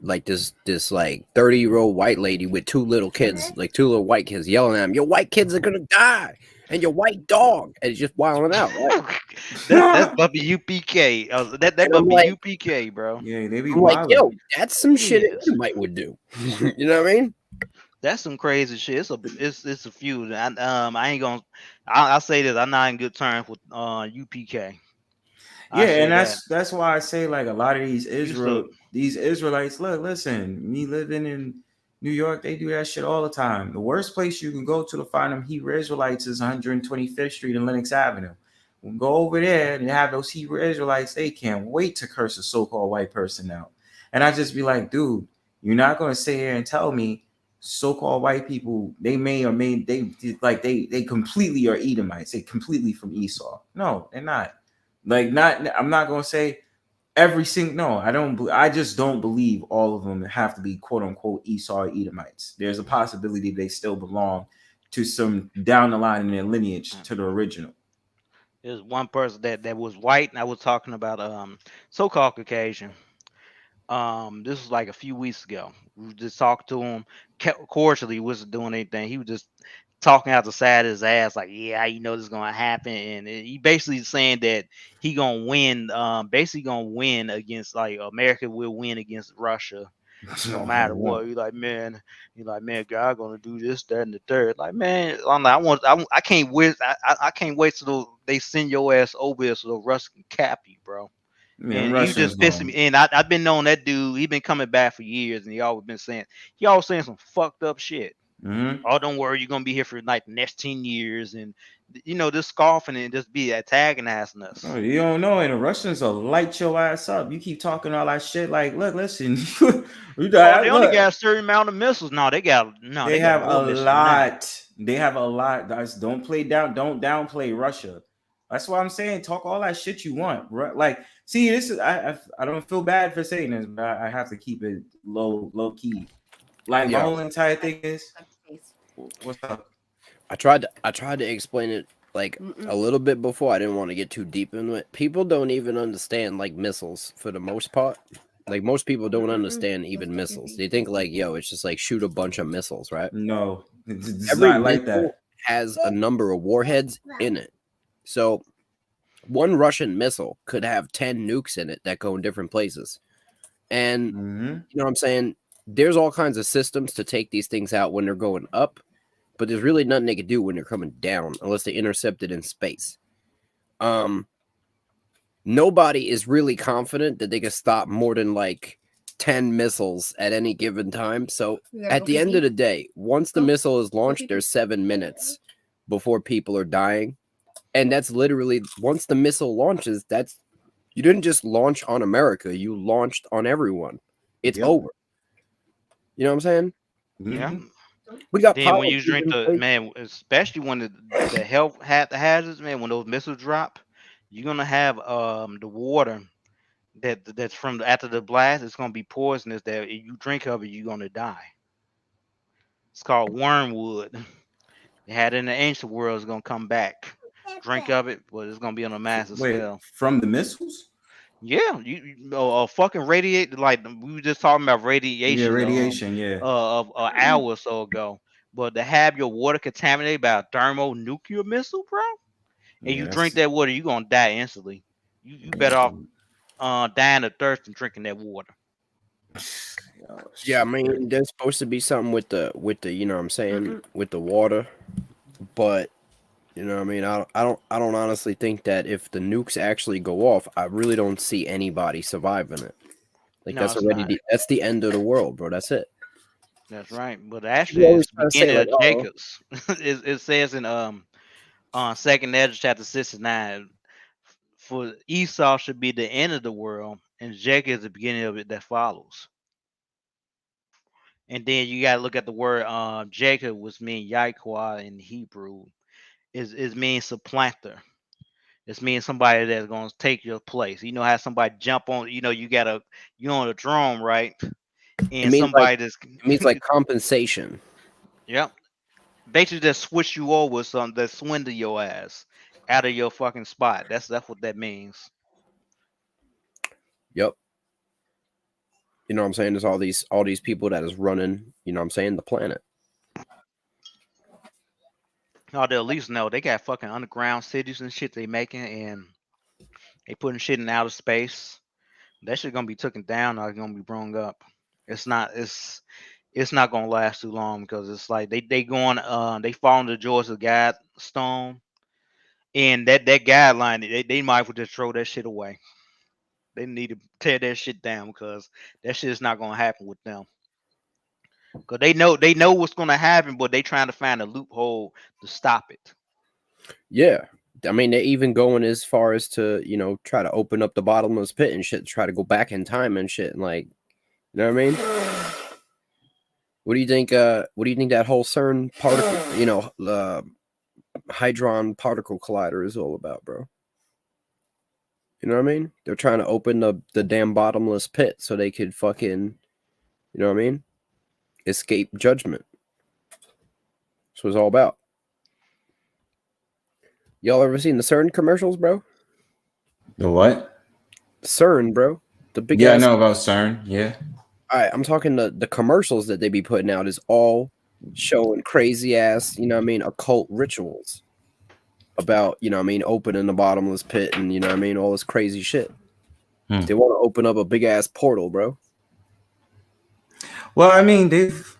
like this like 30-year-old white lady with two little kids, like two little white kids yelling at him, "Your white kids are gonna die, and your white dog," and he's just wilding out, right? That's Bumpy UPK. That And I'm Bumpy like, UPK, bro. Yeah, they be I'm like, wilding. yo, that's some shit an Yes. Edomite would do. You know what I mean? That's some crazy shit. It's a few. I ain't gonna. I say this. I'm not in good terms with UPK. I Yeah, say and that. that's why I say like a lot of Used to. these Israelites, look, listen, me living in New York, they do that shit all the time. The worst place you can go to find them Hebrew Israelites is 125th Street and Lenox Avenue. We'll go over there and have those Hebrew Israelites, they can't wait to curse a so-called white person out. And I just be like, dude, you're not gonna sit here and tell me so-called white people they may or may they completely are Edomites, they completely from Esau. No, they're not. Like not, I'm not gonna say every single. No, I don't. I just don't believe all of them have to be quote unquote Esau or Edomites. There's a possibility they still belong to some down the line in their lineage to the original. There's one person that was white, and I was talking about so-called Caucasian. This was like a few weeks ago. We just talked to him cordially. He wasn't doing anything. He was just talking out the side of his ass, like, "Yeah, you know this is gonna happen," and he basically saying that he gonna win. Basically gonna win against like America will win against Russia No matter what, you're like, man, God gonna do this, that, and the third. Like, man, I'm like, I can't wait. I can't wait till they send your ass over here so the Russ can cap you, bro. Yeah, And you Russians just pissing me. And I've been knowing that dude. He been coming back for years, and he always saying some fucked up shit. Oh, don't worry, you're gonna be here for like the next 10 years, and just scoffing and just be antagonizing us. Oh, you don't know, and the Russians will light your ass up. You keep talking all that shit. Like, look, listen, they only got a certain amount of missiles. No, they got They have a lot. They have a lot. Guys, don't play down. Don't downplay Russia. That's why I'm saying talk all that shit you want. Like, see, this is I don't feel bad for saying this, but I have to keep it low key. Like my whole entire thing is, what's up? I tried to explain it like a little bit before. I didn't want to get too deep into it. People don't even understand like missiles for the most part. Like most people don't understand even missiles. They think like, yo, it's just like shoot a bunch of missiles, right? No, it's every not like that. Has a number of warheads in it. So one Russian missile could have 10 nukes in it that go in different places. And you know what I'm saying? There's all kinds of systems to take these things out when they're going up, but there's really nothing they can do when they're coming down unless they intercept it in space. Nobody is really confident that they can stop more than like 10 missiles at any given time. So at the end of the day, once the missile is launched, there's 7 minutes before people are dying. And that's literally once the missile launches, you didn't just launch on America, you launched on everyone. It's over. You know what I'm saying? Yeah. We got then when you drink man, especially when the health hazards, man, when those missiles drop, you're gonna have the water that's from after the blast, it's gonna be poisonous. That if you drink of it, you're gonna die. It's called wormwood. They had it in the ancient world. It's gonna come back. Drink of it, but it's gonna be on a massive scale. From the missiles? Yeah, you fucking radiate like we were just talking about radiation. Yeah, radiation. Of an hour or so ago. But to have your water contaminated by a thermonuclear missile, bro, and you drink that water, you're gonna die instantly. You better off dying of thirst and drinking that water. Yeah, I mean, there's supposed to be something with the you know what I'm saying, with the water, but you know what I mean, I don't honestly think that if the nukes actually go off, I really don't see anybody surviving it. Like that's already that's the end of the world, bro. That's it. That's right. But actually it's the beginning of Jacob's. It says in 2nd Ezra chapter 69, for Esau should be the end of the world, and Jacob is the beginning of it that follows. And then you gotta look at the word Jacob, which means Yahweh in Hebrew, is means supplanter. It's means somebody that's gonna take your place. You know how somebody jump on, you're on a throne, right? And somebody it means like compensation. Yep. Basically just switch you over something that swindle your ass out of your fucking spot. That's what that means. Yep. You know what I'm saying? There's all these people that is running, you know what I'm saying, the planet. Oh, they at least know they got fucking underground cities and shit they making, and they putting shit in outer space. That shit gonna be taken down or it's gonna be brung up. It's not gonna last too long because it's like they going they fall into Georgia Guidestone, and that guideline they might as well just throw that shit away. They need to tear that shit down because that shit is not gonna happen with them. Because they know what's gonna happen, but they trying to find a loophole to stop it. Yeah. I mean, they're even going as far as to, try to open up the bottomless pit and shit, try to go back in time and shit. And like, you know what I mean? What do you think that whole CERN particle, Hadron particle collider is all about, bro? You know what I mean? They're trying to open the damn bottomless pit so they could fucking, you know what I mean? Escape judgment. That's what it's all about. Y'all ever seen the CERN commercials, bro? The what? CERN, bro. The big I know about CERN. Yeah. All right, I'm talking the commercials that they be putting out is all showing crazy ass, you know what I mean, occult rituals about, you know what I mean, opening the bottomless pit and, you know what I mean, all this crazy shit. They want to open up a big ass portal, bro. Well, I mean, they've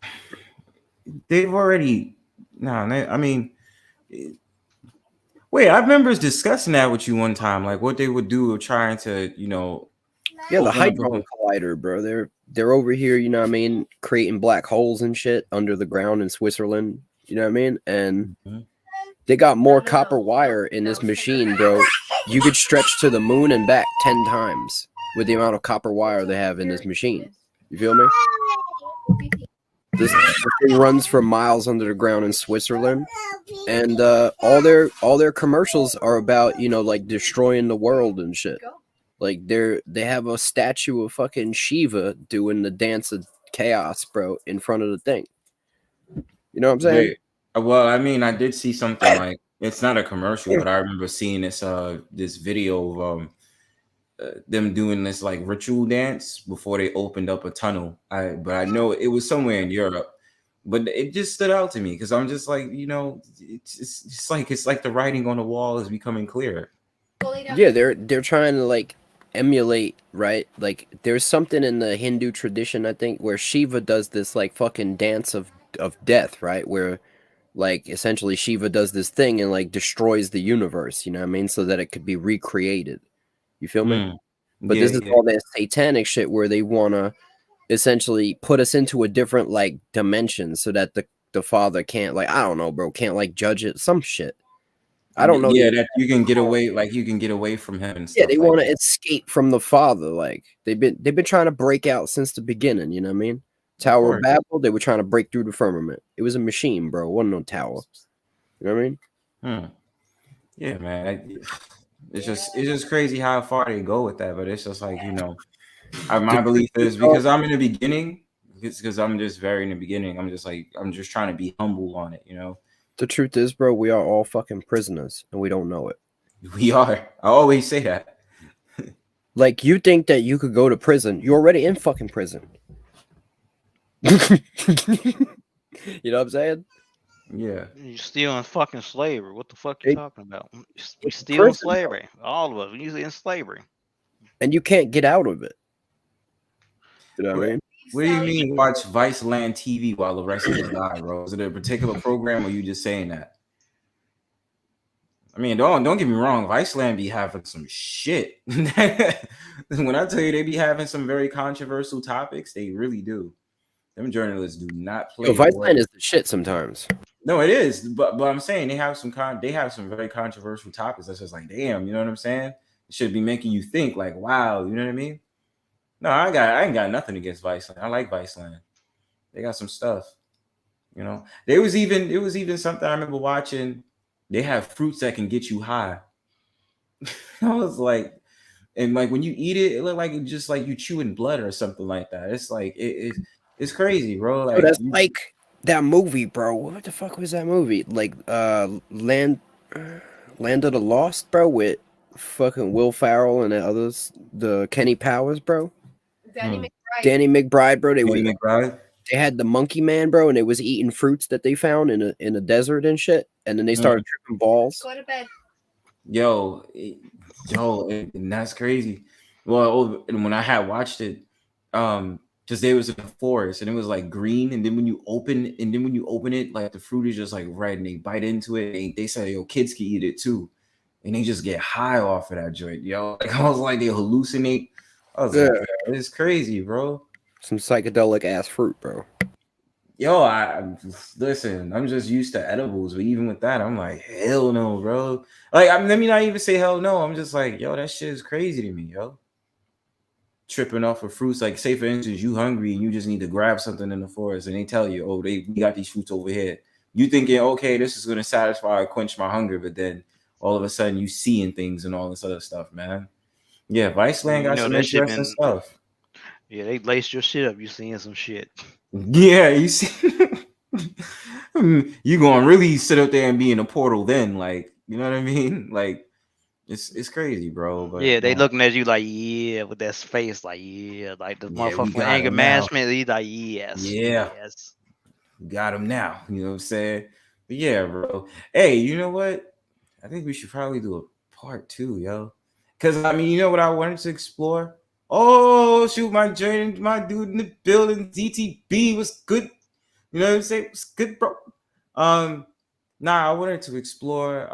already. No, I mean, wait. I remember discussing that with you one time, like what they would do of trying to, Yeah, the open up Hadron Collider, bro. They're over here, you know what I mean, creating black holes and shit under the ground in Switzerland. You know what I mean? And they got more copper wire in this machine, bro. You could stretch to the moon and back 10 times with the amount of copper wire they have in this machine. You feel me? This thing runs for miles under the ground in Switzerland, and all their commercials are about, you know, like destroying the world and shit. Like they have a statue of fucking Shiva doing the dance of chaos, bro, in front of the thing. You know what I'm saying? Well, I mean, I did see something like it's not a commercial, but I remember seeing this video of them doing this like ritual dance before they opened up a tunnel. But I know it was somewhere in Europe, but it just stood out to me because I'm just like, it's like the writing on the wall is becoming clearer. Yeah, they're trying to like emulate, right? Like there's something in the Hindu tradition, I think, where Shiva does this like fucking dance of death, right? Where like essentially Shiva does this thing and like destroys the universe, you know what I mean? So that it could be recreated. You feel me? But this is all that satanic shit where they wanna essentially put us into a different like dimension so that the father can't, like, I don't know, bro, can't like judge it, some shit. I don't know. Yeah, that you can get away from him and stuff. Yeah, they want to escape from the father. Like they've been trying to break out since the beginning. You know what I mean? Tower of Babel. They were trying to break through the firmament. It was a machine, bro. It wasn't no tower. You know what I mean? Yeah, man. It's just crazy how far they go with that. But it's just like, my belief is because I'm in the beginning. Because I'm just very in the beginning. I'm just trying to be humble on it. The truth is, bro, we are all fucking prisoners, and we don't know it. We are. I always say that. Like, you think that you could go to prison. You're already in fucking prison. You know what I'm saying? Yeah. You're still in fucking slavery. What the fuck you talking about? You're still in slavery. All of us. We're usually in slavery. And you can't get out of it. You know what I mean? What do you mean watch Viceland TV while the rest of us die, bro? Is it a particular program or you just saying that? I mean, don't get me wrong, Viceland be having some shit. When I tell you they be having some very controversial topics, they really do. Them journalists do not play. Viceland is the shit sometimes. No, it is, but I'm saying they have some very controversial topics. That's just like, damn, you know what I'm saying? It should be making you think, like, wow, you know what I mean? No, I ain't got nothing against Viceland. I like Viceland. They got some stuff. It was even something I remember watching. They have fruits that can get you high. I was like, and like when you eat it, it looked like it's just like you chewing blood or something like that. It's like it's crazy, bro. Like that's like that movie, bro. What the fuck was that movie? Like Land of the Lost, bro, with fucking Will Ferrell and the others, the Kenny Powers, bro. Danny McBride, bro. They had the monkey man, bro, and they was eating fruits that they found in a desert and shit, and then they started tripping balls. Go to bed. Yo, and that's crazy. Well, and when I had watched it, just they was in the forest and it was like green, and then when you open it, like the fruit is just like red, and they bite into it. They say, yo, kids can eat it too, and they just get high off of that joint, yo. Like I was like, they hallucinate. I was like, it's crazy, bro. Some psychedelic ass fruit, bro. Yo, listen, I'm just used to edibles, but even with that, I'm like, hell no, bro. Like, let me not even say hell no. I'm just like, yo, that shit is crazy to me, yo. Tripping off of fruits, like, say for instance, you hungry and you just need to grab something in the forest, and they tell you, oh, we got these fruits over here. You thinking, okay, this is gonna satisfy or quench my hunger, but then all of a sudden you seeing things and all this other stuff, man. Yeah, Viceland got some interesting stuff. Yeah, they laced your shit up. You seeing some shit. Yeah, you see, you gonna really sit up there and be in a portal then, like, you know what I mean? Like, it's crazy, bro. But yeah, they looking at you like, yeah, with that face, like, yeah, like the motherfucking anger management. He's like, yes, yes, got him now. You know what I'm saying? But yeah, bro. Hey, you know what? I think we should probably do a part 2, yo. Because I mean, you know what I wanted to explore? Oh shoot, my dude in the building, DTB was good. You know what I'm saying? It's good, bro. Nah, I wanted to explore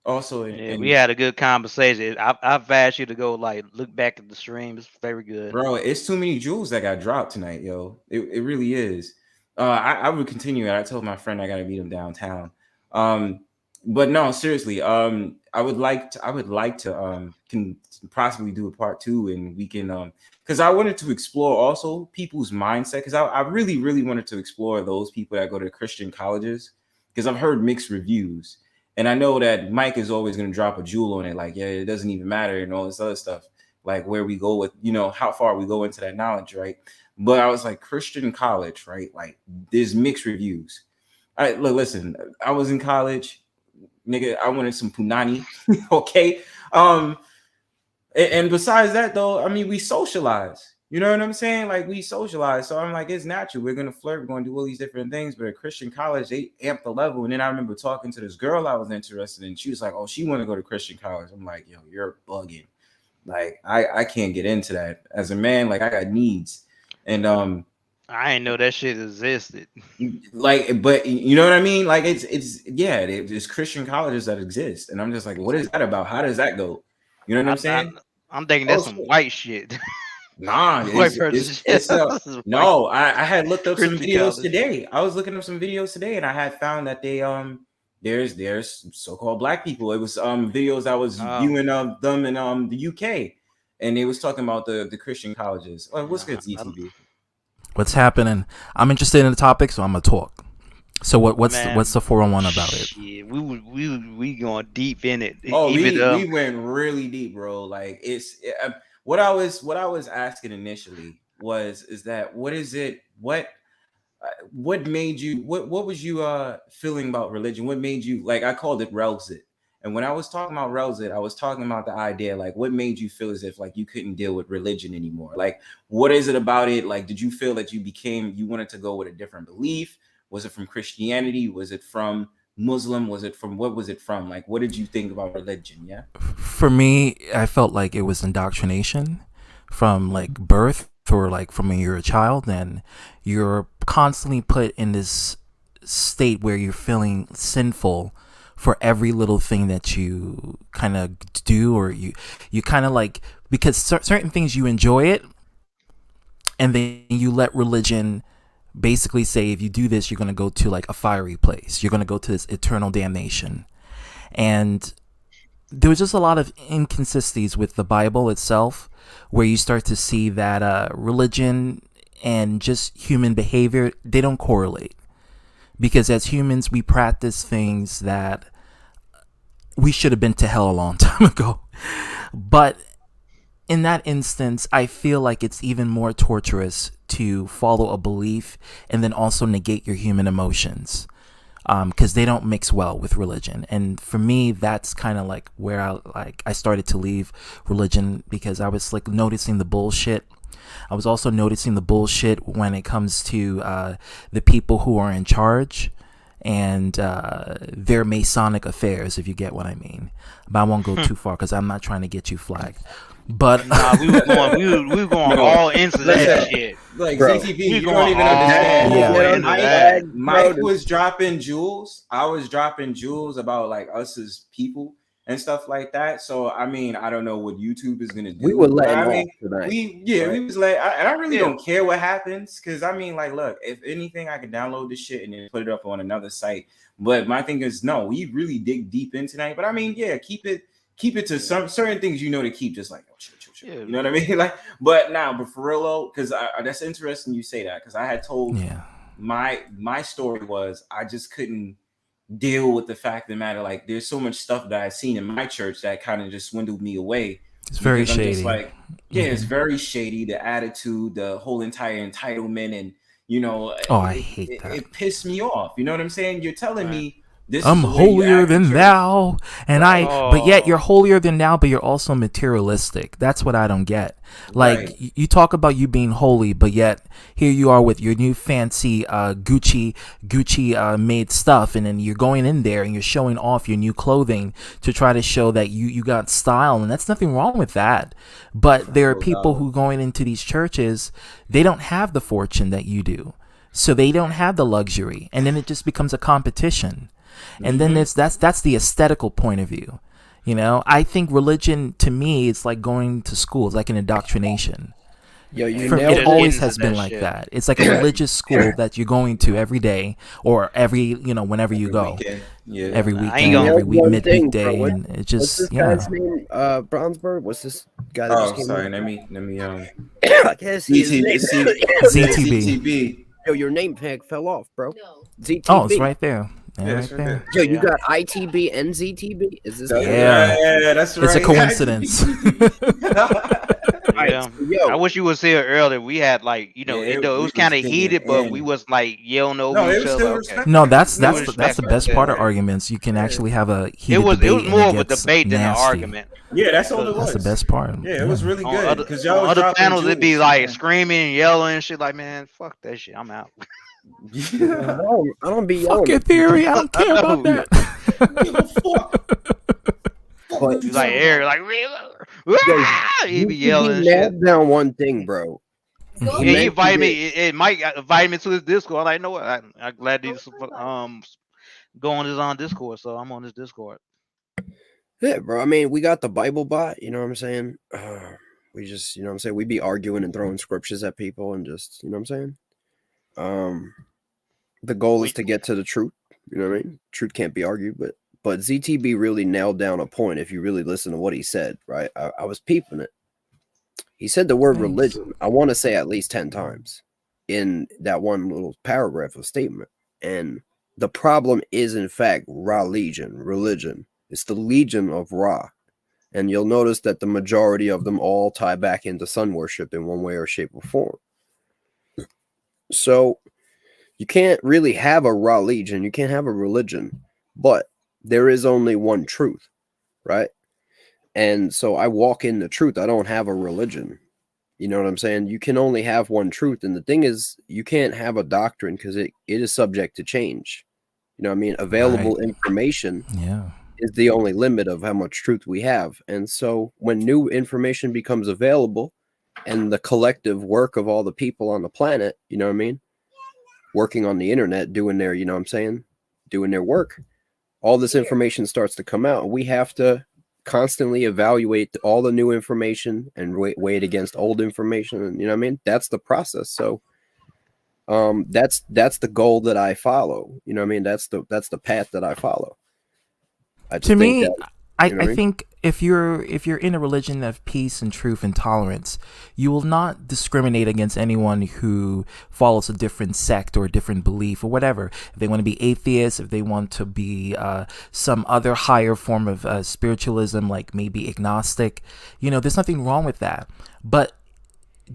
also Yeah, we had a good conversation. I've asked you to go like look back at the stream. It's very good. bro, it's too many jewels that got dropped tonight, yo. It really is. I would continue it. I told my friend I gotta meet him downtown. But no, seriously. I would like to can possibly do a part 2, and we can because I wanted to explore also people's mindset, because I really, really wanted to explore those people that go to Christian colleges, because I've heard mixed reviews. And I know that Mike is always going to drop a jewel on it, like, yeah, it doesn't even matter and all this other stuff, like where we go with, how far we go into that knowledge, right? But I was like, Christian college, right? Like, there's mixed reviews. Listen, I was in college, nigga. I wanted some punani, okay? And besides that, though, I mean, we socialize. You know what I'm saying? Like, we socialize. So I'm like, it's natural. We're going to flirt. We're going to do all these different things. But at Christian college, they amp the level. And then I remember talking to this girl I was interested in. She was like, oh, she want to go to Christian college. I'm like, yo, you're bugging. Like, I can't get into that. As a man, like, I got needs. And I didn't know that shit existed. like, but you know what I mean? Like, there's Christian colleges that exist. And I'm just like, what is that about? How does that go? You know what I'm saying? I'm thinking that's some white shit. Nah, no. I had looked up some videos today. I was looking up some videos today, and I had found that they there's so-called black people. It was videos I was viewing of them in the UK, and they was talking about the Christian colleges. What's good, ZTV? What's happening? I'm interested in the topic, so I'm gonna talk. So what's the 401 about it? Yeah, we going deep in it. Oh, we went really deep, bro. Like, what I was asking initially is that what is it? What made you? What was you feeling about religion? What made you, like, I called it Relxit. And when I was talking about Relxit, I was talking about the idea, like, what made you feel as if like you couldn't deal with religion anymore? Like, what is it about it? Like, did you feel that you wanted to go with a different belief? Was it from Christianity? Was it from Muslim? What was it from? Like, what did you think about religion? Yeah. For me, I felt like it was indoctrination from like birth, or like from when you're a child, and you're constantly put in this state where you're feeling sinful for every little thing that you kind of do, or you kind of like, because certain things you enjoy it, and then you let religion basically say, if you do this, you're going to go to like a fiery place. You're going to go to this eternal damnation. And there was just a lot of inconsistencies with the Bible itself, where you start to see that religion and just human behavior, they don't correlate. Because as humans, we practice things that we should have been to hell a long time ago. But in that instance, I feel like it's even more torturous to follow a belief and then also negate your human emotions, because they don't mix well with religion. And for me, that's kind of like where I started to leave religion, because I was like noticing the bullshit. I was also noticing the bullshit when it comes to the people who are in charge and their Masonic affairs, if you get what I mean. But I won't go too far, because I'm not trying to get you flagged. But nah, we were going all into that shit. Like, CTV, you don't even understand. Yeah. Mike was dropping jewels. I was dropping jewels about like us as people and stuff like that. So I mean, I don't know what YouTube is gonna do. We were letting off tonight. We was like, and I really don't care what happens, because I mean, like, look, if anything, I can download this shit and then put it up on another site. But my thing is, no, we really dig deep in tonight. But I mean, yeah, keep it to some certain things, to keep, just like, oh, chill. Yeah, you know what I mean? Like, but for real though, because that's interesting you say that, because I had told my story was I just couldn't deal with the fact of the matter. Like, there's so much stuff that I've seen in my church that kind of just swindled me away. It's very shady. Just like, it's very shady. The attitude, the whole entire entitlement, and I hate that. It pissed me off. You know what I'm saying? You're telling me This I'm is the way you holier act in than church. thou, and but yet you're Oh, holier than thou, but you're also materialistic. That's what I don't get. Like Right. you talk about you being holy, but yet here you are with your new fancy Gucci made stuff, and then you're going in there and you're showing off your new clothing to try to show that you got style, and that's nothing wrong with that. But there are No people doubt. who going into these churches, they don't have the fortune that you do. So they don't have the luxury, and then it just becomes a competition. And then that's the aesthetical point of view. You know, I think religion to me it's like going to school. It's like an indoctrination. Yo, you For, nailed it just it. always into has been that like shit. that. It's like a religious school that you're going to every day or whenever you Every go, weekend. Yeah. every I ain't weekend, gonna. every Nailed one thing, midweekday, bro. and it What's just this guy's name? Bronzebird? What's this guy that just Oh, came sorry. in? Let me I can't see his name. ZTB. ZTB. Yo, your name tag fell off, bro. No. ZTB. Oh, it's right there. Yeah, Yeah, right it's right there. Yo, you Yeah. got ITB and ZTB? Is this That's Yeah. right. That's right. It's a coincidence. Alright, Yeah. yo. I wish you was here earlier. We had like, you know, Yeah, it was we kind was of thinking heated, but we and was like yelling over no, it each was other. still Okay. respect. No, that's No that's the respect best right part of there. arguments. You can actually have a It heated was debate more and of it a gets debate than an nasty. argument. Yeah, that's all it That's the was. best part. Yeah, it was really On good other because y'all on was other dropping panels, it'd be jewels. like screaming and yelling and shit. Like, man, fuck that shit. I'm out. Yeah. I don't be Fuck yelling your at people. theory. I don't care about No. that. Give a fuck. But He's like Eric, like he be you yelling and shit. nailed down one thing, bro. Go Yeah, he mentioned invited it. me. Mike invited me to his Discord. I'm like, know what? I'm glad he's go on his on Discord, so I'm on his Discord. Yeah, bro. I mean, we got the Bible bot. You know what I'm saying? We just, you know what I'm saying? We be arguing and throwing scriptures at people and just, you know what I'm saying? The goal is to get to the truth. You know what I mean? Truth can't be argued, but ZTB really nailed down a point if you really listen to what he said, right? I was peeping it. He said the word Thanks. religion, I want to say at least 10 times in that one little paragraph of statement. And the problem is, in fact, religion. It's the legion of Ra. And you'll notice that the majority of them all tie back into sun worship in one way or shape or form. So you can't really have a Ra legion. You can't have a religion, but there is only one truth, right? And so I walk in the truth. I don't have a religion. You know what I'm saying? You can only have one truth. And the thing is, you can't have a doctrine because it is subject to change. You know what I mean? Available information Yeah. is the only limit of how much truth we have. And so when new information becomes available and the collective work of all the people on the planet, you know what I mean? Working on the internet, doing their, you know what I'm saying? Doing their work, all this information starts to come out. We have to constantly evaluate all the new information and weigh it against old information. And you know what I mean? That's the process. So that's the goal that I follow. You know what I mean? That's the path that I follow. I just To think me, that, I, you know what I I mean? think if you're in a religion of peace and truth and tolerance, you will not discriminate against anyone who follows a different sect or a different belief or whatever. If they want to be atheists, if they want to be some other higher form of spiritualism, like maybe agnostic, there's nothing wrong with that. But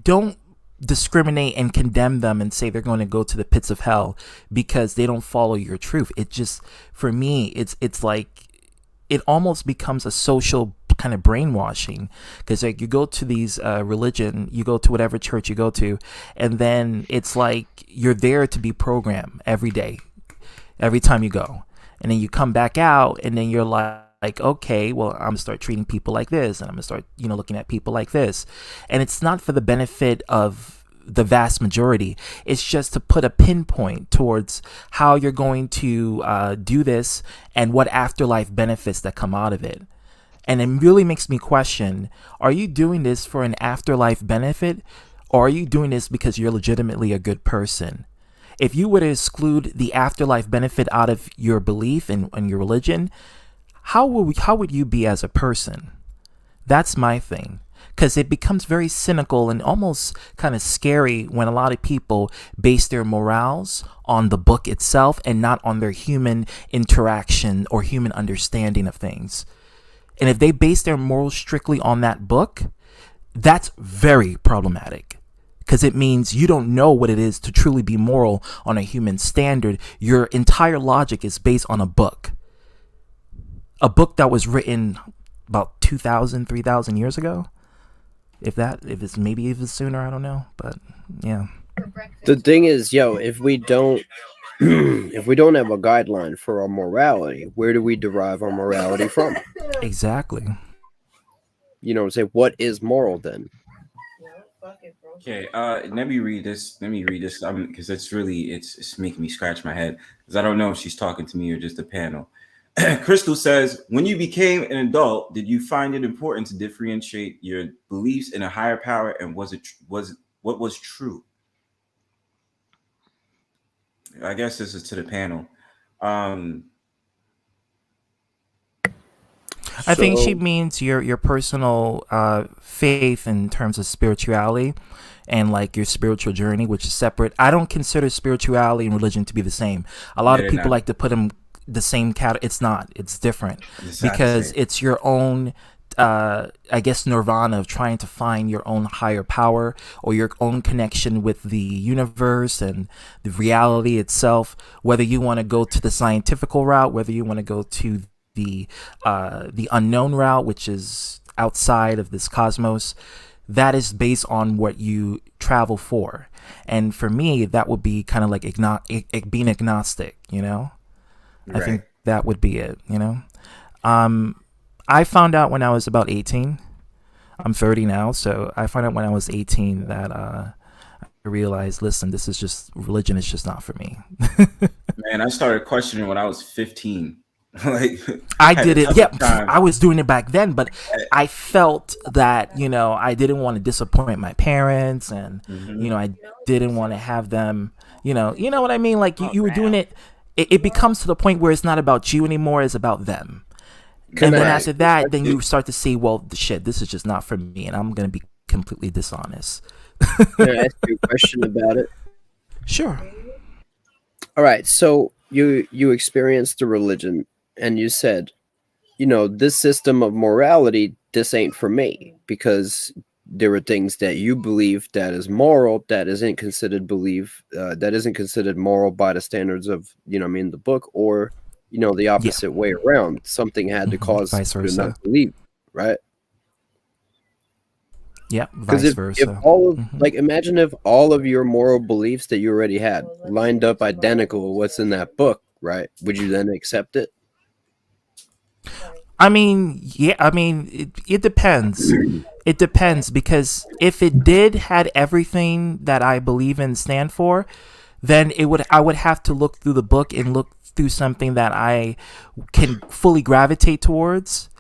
don't discriminate and condemn them and say they're going to go to the pits of hell because they don't follow your truth. It just, for me, it's like, it almost becomes a social kind of brainwashing because like you go to these religion, you go to whatever church you go to, and then it's like you're there to be programmed every day, every time you go, and then you come back out and then you're like, okay, well, I'm gonna start treating people like this, and I'm gonna start looking at people like this, and it's not for the benefit of the vast majority. It's just to put a pinpoint towards how you're going to do this and what afterlife benefits that come out of it. And it really makes me question, are you doing this for an afterlife benefit, or are you doing this because you're legitimately a good person? If you were to exclude the afterlife benefit out of your belief and your religion, how would you be as a person? That's my thing. Because it becomes very cynical and almost kind of scary when a lot of people base their morals on the book itself and not on their human interaction or human understanding of things. And if they base their morals strictly on that book, that's very problematic. because it means you don't know what it is to truly be moral on a human standard. Your entire logic is based on a book that was written about 2,000, 3,000 years ago. If it's maybe even sooner, I don't know. But yeah. The thing is, if we don't if we don't have a guideline for our morality, where do we derive our morality from? Exactly. Say what is moral then? Okay, let me read this. Because it's making me scratch my head because I don't know if she's talking to me or just the panel. Crystal says, when you became an adult, did you find it important to differentiate your beliefs in a higher power, and what was true? I guess this is to the panel. I think she means your personal faith in terms of spirituality and like your spiritual journey, which is separate. I don't consider spirituality and religion to be the same. A lot of people like to put them the same category. It's not. It's different because it's your own, I guess, nirvana of trying to find your own higher power or your own connection with the universe and the reality itself. Whether you want to go to the scientific route, whether you want to go to the unknown route, which is outside of this cosmos, that is based on what you travel for. And for me, that would be kind of like being agnostic, Right. I think that would be it, I found out when I was about 18. I'm 30 now, so I found out when I was 18 that I realized, listen, religion is just not for me. Man, I started questioning when I was 15. I did it. Yeah, I was doing it back then, but I felt that I didn't want to disappoint my parents, and I didn't want to have them. You know what I mean? Like you were doing it. It becomes to the point where it's not about you anymore; it's about them. And then after that, then you start to see, well, shit, this is just not for me, and I'm gonna be completely dishonest. Can I ask you a question about it? Sure. All right. So you experienced the religion. And you said, this system of morality, this ain't for me, because there are things that you believe that is moral that isn't considered moral by the standards of, the book, or, the opposite way around. Something had to cause you to not believe, right? Yeah, vice versa. If all of, imagine if all of your moral beliefs that you already had lined up identical with what's in that book, right? Would you then accept it? I mean, yeah. I mean, it depends. It depends, because if it had everything that I believe in stand for, then I would have to look through the book and look through something that I can fully gravitate towards.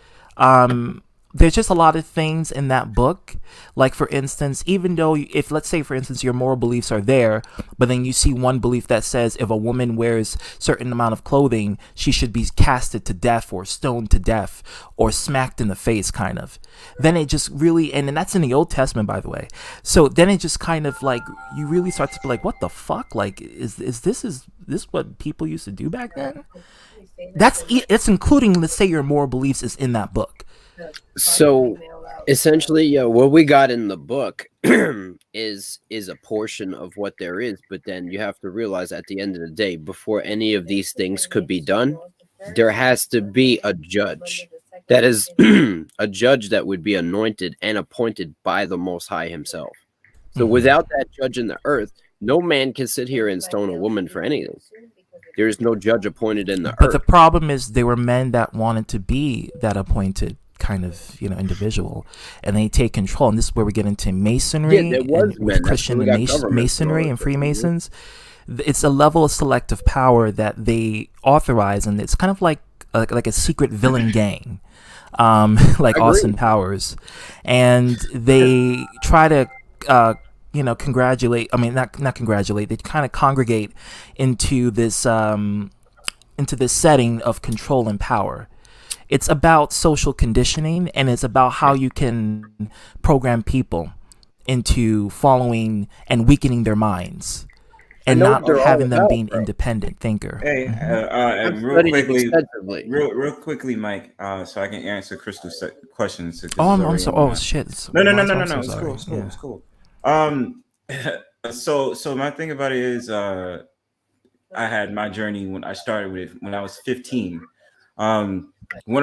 There's just a lot of things in that book. Like, for instance, even though if, let's say, for instance, your moral beliefs are there, but then you see one belief that says if a woman wears certain amount of clothing, she should be casted to death or stoned to death or smacked in the face, kind of. Then it just really, and that's in the Old Testament, by the way. So then it just kind of like, you really start to be like, what the fuck? Like, is this what people used to do back then? It's including, let's say, your moral beliefs is in that book. So essentially, what we got in the book is a portion of what there is, but then you have to realize at the end of the day, before any of these things could be done, there has to be a judge. That is a judge that would be anointed and appointed by the Most High himself. So without that judge in the earth, no man can sit here and stone a woman for anything. There is no judge appointed in the earth. But the problem is there were men that wanted to be that appointed kind of individual, and they take control, and this is where we get into masonry and Christian masonry and Freemasons. It's a level of selective power that they authorize, and it's kind of like a secret villain gang, like Austin Powers, and they try to congratulate. I mean, not congratulate. They kind of congregate into this setting of control and power. It's about social conditioning, and it's about how you can program people into following and weakening their minds, and not having them being independent thinker. Hey, real quickly, Mike, so I can answer Crystal's questions. I'm sorry. Oh shit! No. It's cool. It's cool. So my thing about it is, I had my journey when I started with when I was 15. One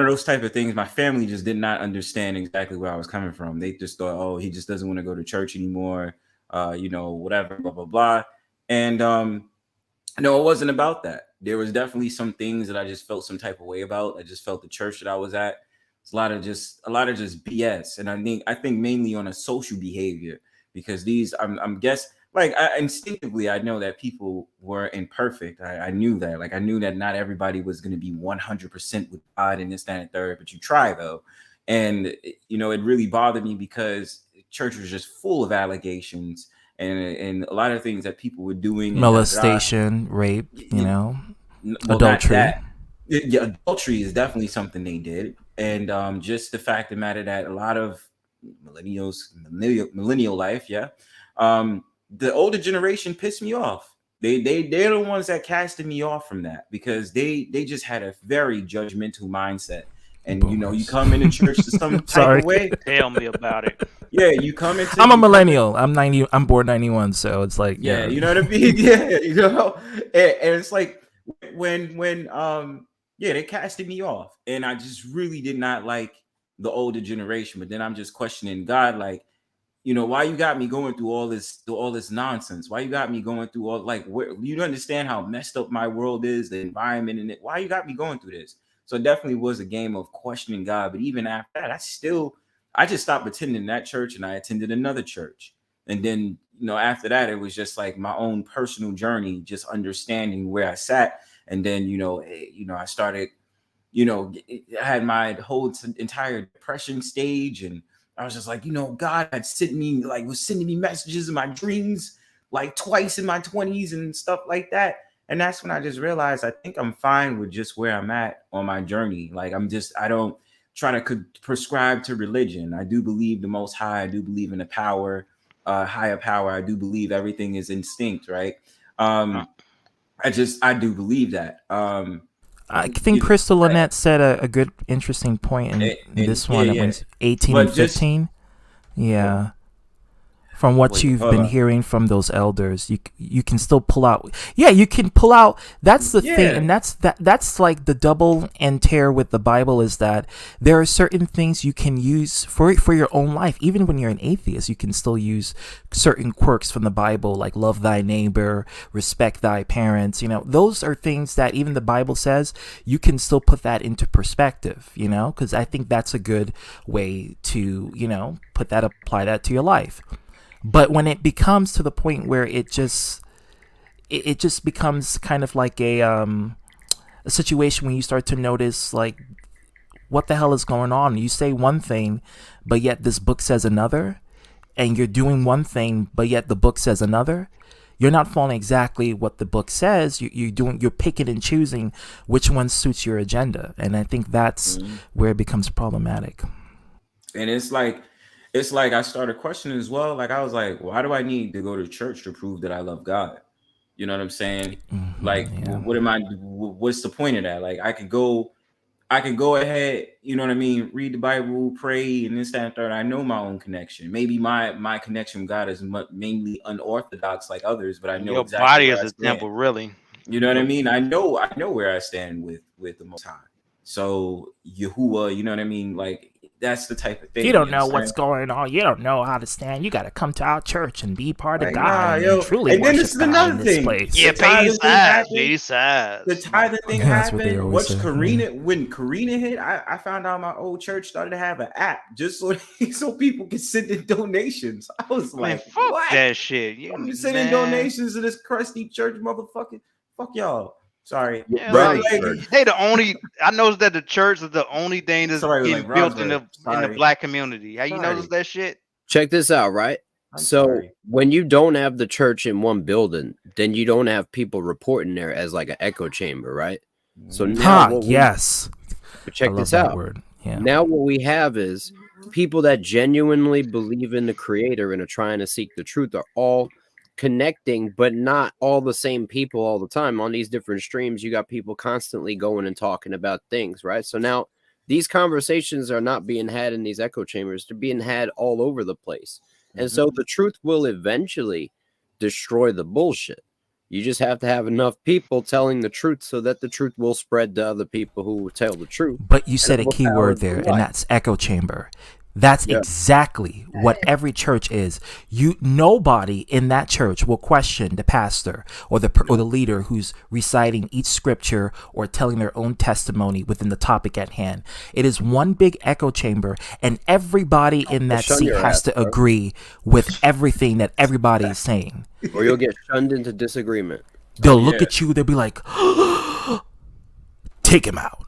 of those type of things, my family just did not understand exactly where I was coming from. They just thought, oh, he just doesn't want to go to church anymore, whatever, blah blah blah. And no, it wasn't about that. There was definitely some things that I just felt some type of way about. I just felt the church that I was at. It's a lot of just BS. And I think mainly on a social behavior, because I'm guess like instinctively I know that people were imperfect. I knew that. Like I knew that not everybody was going to be 100% with God and this, that, and third, but you try though. And it really bothered me because church was just full of allegations and a lot of things that people were doing, and Molestation, rape, adultery. Adultery is definitely something they did, and just the fact of the matter that a lot of millennial life, the older generation pissed me off. They're the ones that casted me off from that, because they just had a very judgmental mindset. And you come into church to some type of way. Tell me about it. Yeah, you come into. I'm a millennial. I'm 90. I'm born 91, so it's like you know what I mean. Yeah, and it's like when they casted me off, and I just really did not like the older generation. But then I'm just questioning God, like, why you got me going through all this nonsense? Why you got me going through all, like, where you don't understand how messed up my world is, the environment in it. Why you got me going through this? So it definitely was a game of questioning God. But even after that, I just stopped attending that church and I attended another church. And then, after that, it was just like my own personal journey, just understanding where I sat. And then, I started, I had my whole entire depression stage, and I was just like, God was sending me messages in my dreams, like twice in my 20s and stuff like that. And that's when I just realized I think I'm fine with just where I'm at on my journey. Like I don't try to prescribe to religion. I do believe the Most High. I do believe in the power, higher power. I do believe everything is instinct, right? I do believe that. I think Crystal Lynette said a good, interesting point in this one. It was 18 and 15. Yeah. From what you've been hearing from those elders, you can still pull out. Yeah, you can pull out. That's the thing, and that's like the double and tear with the Bible, is that there are certain things you can use for your own life. Even when you're an atheist, you can still use certain quirks from the Bible, like love thy neighbor, respect thy parents. Those are things that even the Bible says you can still put that into perspective. Because I think that's a good way to apply that to your life. But when it becomes to the point where it just becomes kind of like a situation when you start to notice, like, what the hell is going on? You say one thing, but yet this book says another, and you're doing one thing, but yet the book says another. You're not following exactly what the book says. You're picking and choosing which one suits your agenda, and I think that's where it becomes problematic. And it's like I started questioning as well. Like I was like, why do I need to go to church to prove that I love God? You know what I'm saying? What's the point of that? Like I could go ahead, read the Bible, pray, and this, that, and third. I know my own connection. Maybe my connection with God is mainly unorthodox like others, but I know your exactly body where is a temple, really. You know what I mean? I know where I stand with the Most High. So Yahuwah, you know what I mean? Like that's the type of thing. You don't know what's going on. You don't know how to stand. You got to come to our church and be part of God and truly worship God in this place. Yeah, pay sides. The tithing thing happened. When Karina hit, I found out my old church started to have an app just so people can send in donations. I was like, fuck what? that shit. I'm sending donations to this crusty church, motherfucker. Fuck y'all. Sorry. Yeah, they the only. I noticed that the church is the only thing that's getting built in the black community. How you notice that shit? Check this out, right? When you don't have the church in one building, then you don't have people reporting there as like an echo chamber, right? So now, check this out. Yeah. Now what we have is people that genuinely believe in the Creator and are trying to seek the truth are all connecting, but not all the same people all the time on these different streams. You got people constantly going and talking about things, right? So now these conversations are not being had in these echo chambers. They're being had all over the place. And so the truth will eventually destroy the bullshit. You just have to have enough people telling the truth so that the truth will spread to other people who will tell the truth. But you said a key word there, and that's echo chamber. That's exactly what every church is. Nobody in that church will question the pastor or the leader who's reciting each scripture or telling their own testimony within the topic at hand. It is one big echo chamber, and everybody in that seat has to agree with everything that everybody is saying. Or you'll get shunned into disagreement. They'll look at you. They'll be like, "Take him out.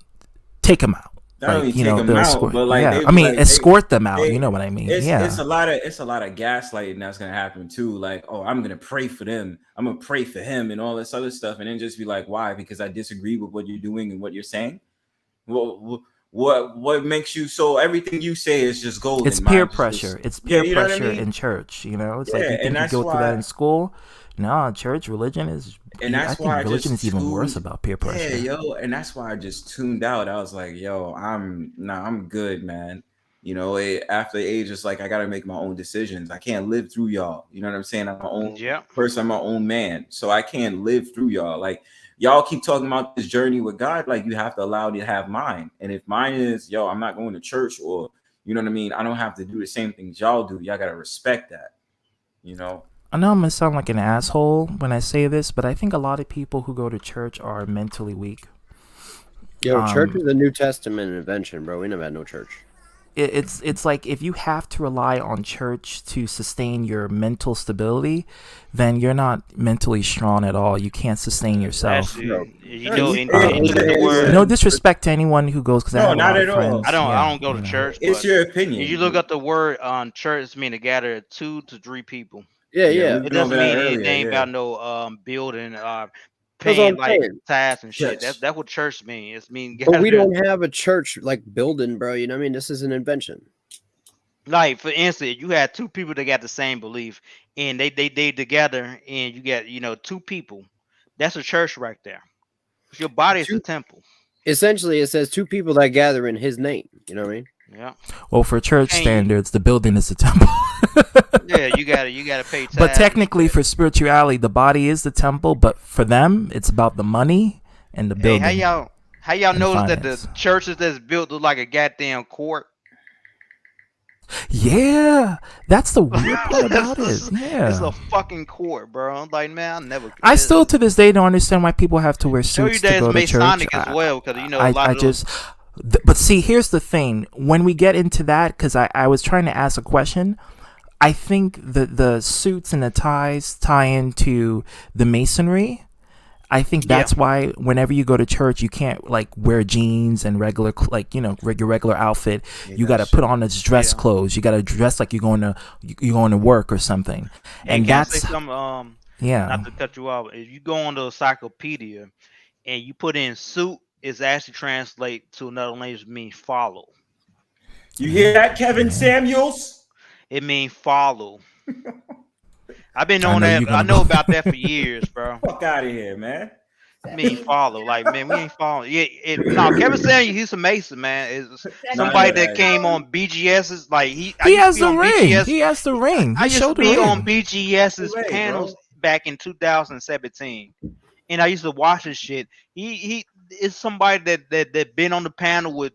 Take him out." Not like, only take them out, but like, I mean, escort them out. You know what I mean? It's a lot of gaslighting that's gonna happen too. Like, oh, I'm gonna pray for them. I'm gonna pray for him and all this other stuff, and then just be like, why? Because I disagree with what you're doing and what you're saying. Well, what makes you so? Everything you say is just golden. It's peer pressure. It's peer pressure in church. You know, it's like you think you go through that in school. No, church religion is, and that's I think religion is even worse about peer pressure. Yeah, yo, and that's why I just tuned out. I was like, yo, I'm good, man. You know, after the age, it's like I gotta make my own decisions. I can't live through y'all. You know what I'm saying? I'm my own person. I'm my own man, so I can't live through y'all. Like, y'all keep talking about this journey with God, like you have to allow me to have mine. And if mine is, yo, I'm not going to church, or you know what I mean, I don't have to do the same things y'all do. Y'all gotta respect that. You know. I know I'm gonna sound like an asshole when I say this, but I think a lot of people who go to church are mentally weak. Yo, church is a New Testament invention, bro. We never had no church. It's like if you have to rely on church to sustain your mental stability, then you're not mentally strong at all. You can't sustain yourself. No disrespect to anyone who goes, because no, not at all. I don't go to church. It's your opinion. If you look up the word on church, it's mean to gather 2 to 3 people. Yeah. It doesn't mean anything about no building, paying like tithes and shit. That's what church means. It means. But we don't have a church like building, bro. You know what I mean? This is an invention. Like, for instance, you had 2 people that got the same belief, and they together, and you got 2 people. That's a church right there. Your body is a temple. Essentially, it says 2 people that gather in His name. You know what I mean? Yeah. Well, for church standards, the building is the temple. Yeah, you gotta pay tax. But technically, for spirituality, the body is the temple. But for them, it's about the money and the building. Hey, how y'all notice that the churches that's built look like a goddamn court? Yeah, that's the weird part about it. Yeah, it's a fucking court, bro. I'm like, man, I still to this day don't understand why people have to wear suits to go to church. As well, because a lot of but see, here's the thing. When we get into that, because I was trying to ask a question, I think the suits and the ties tie into the masonry. I think that's why whenever you go to church, you can't like wear jeans and regular your regular outfit. You got to put on this dress clothes. You got to dress like you're going to work or something. And that's not to cut you off. If you go on the encyclopedia and you put in suit, it's actually translate to another language means follow. You hear that, Kevin Samuels? It means follow. I've been knowing that. I know about that for years, bro. Fuck out of here, man. Me follow, like, man, we ain't following. No, Kevin Samuels, he's a Mason, man. Is somebody that came on BGS's, like he has the ring. He has the ring. I used to be on BGS's panels back in 2017, and I used to watch his shit. He is somebody that been on the panel with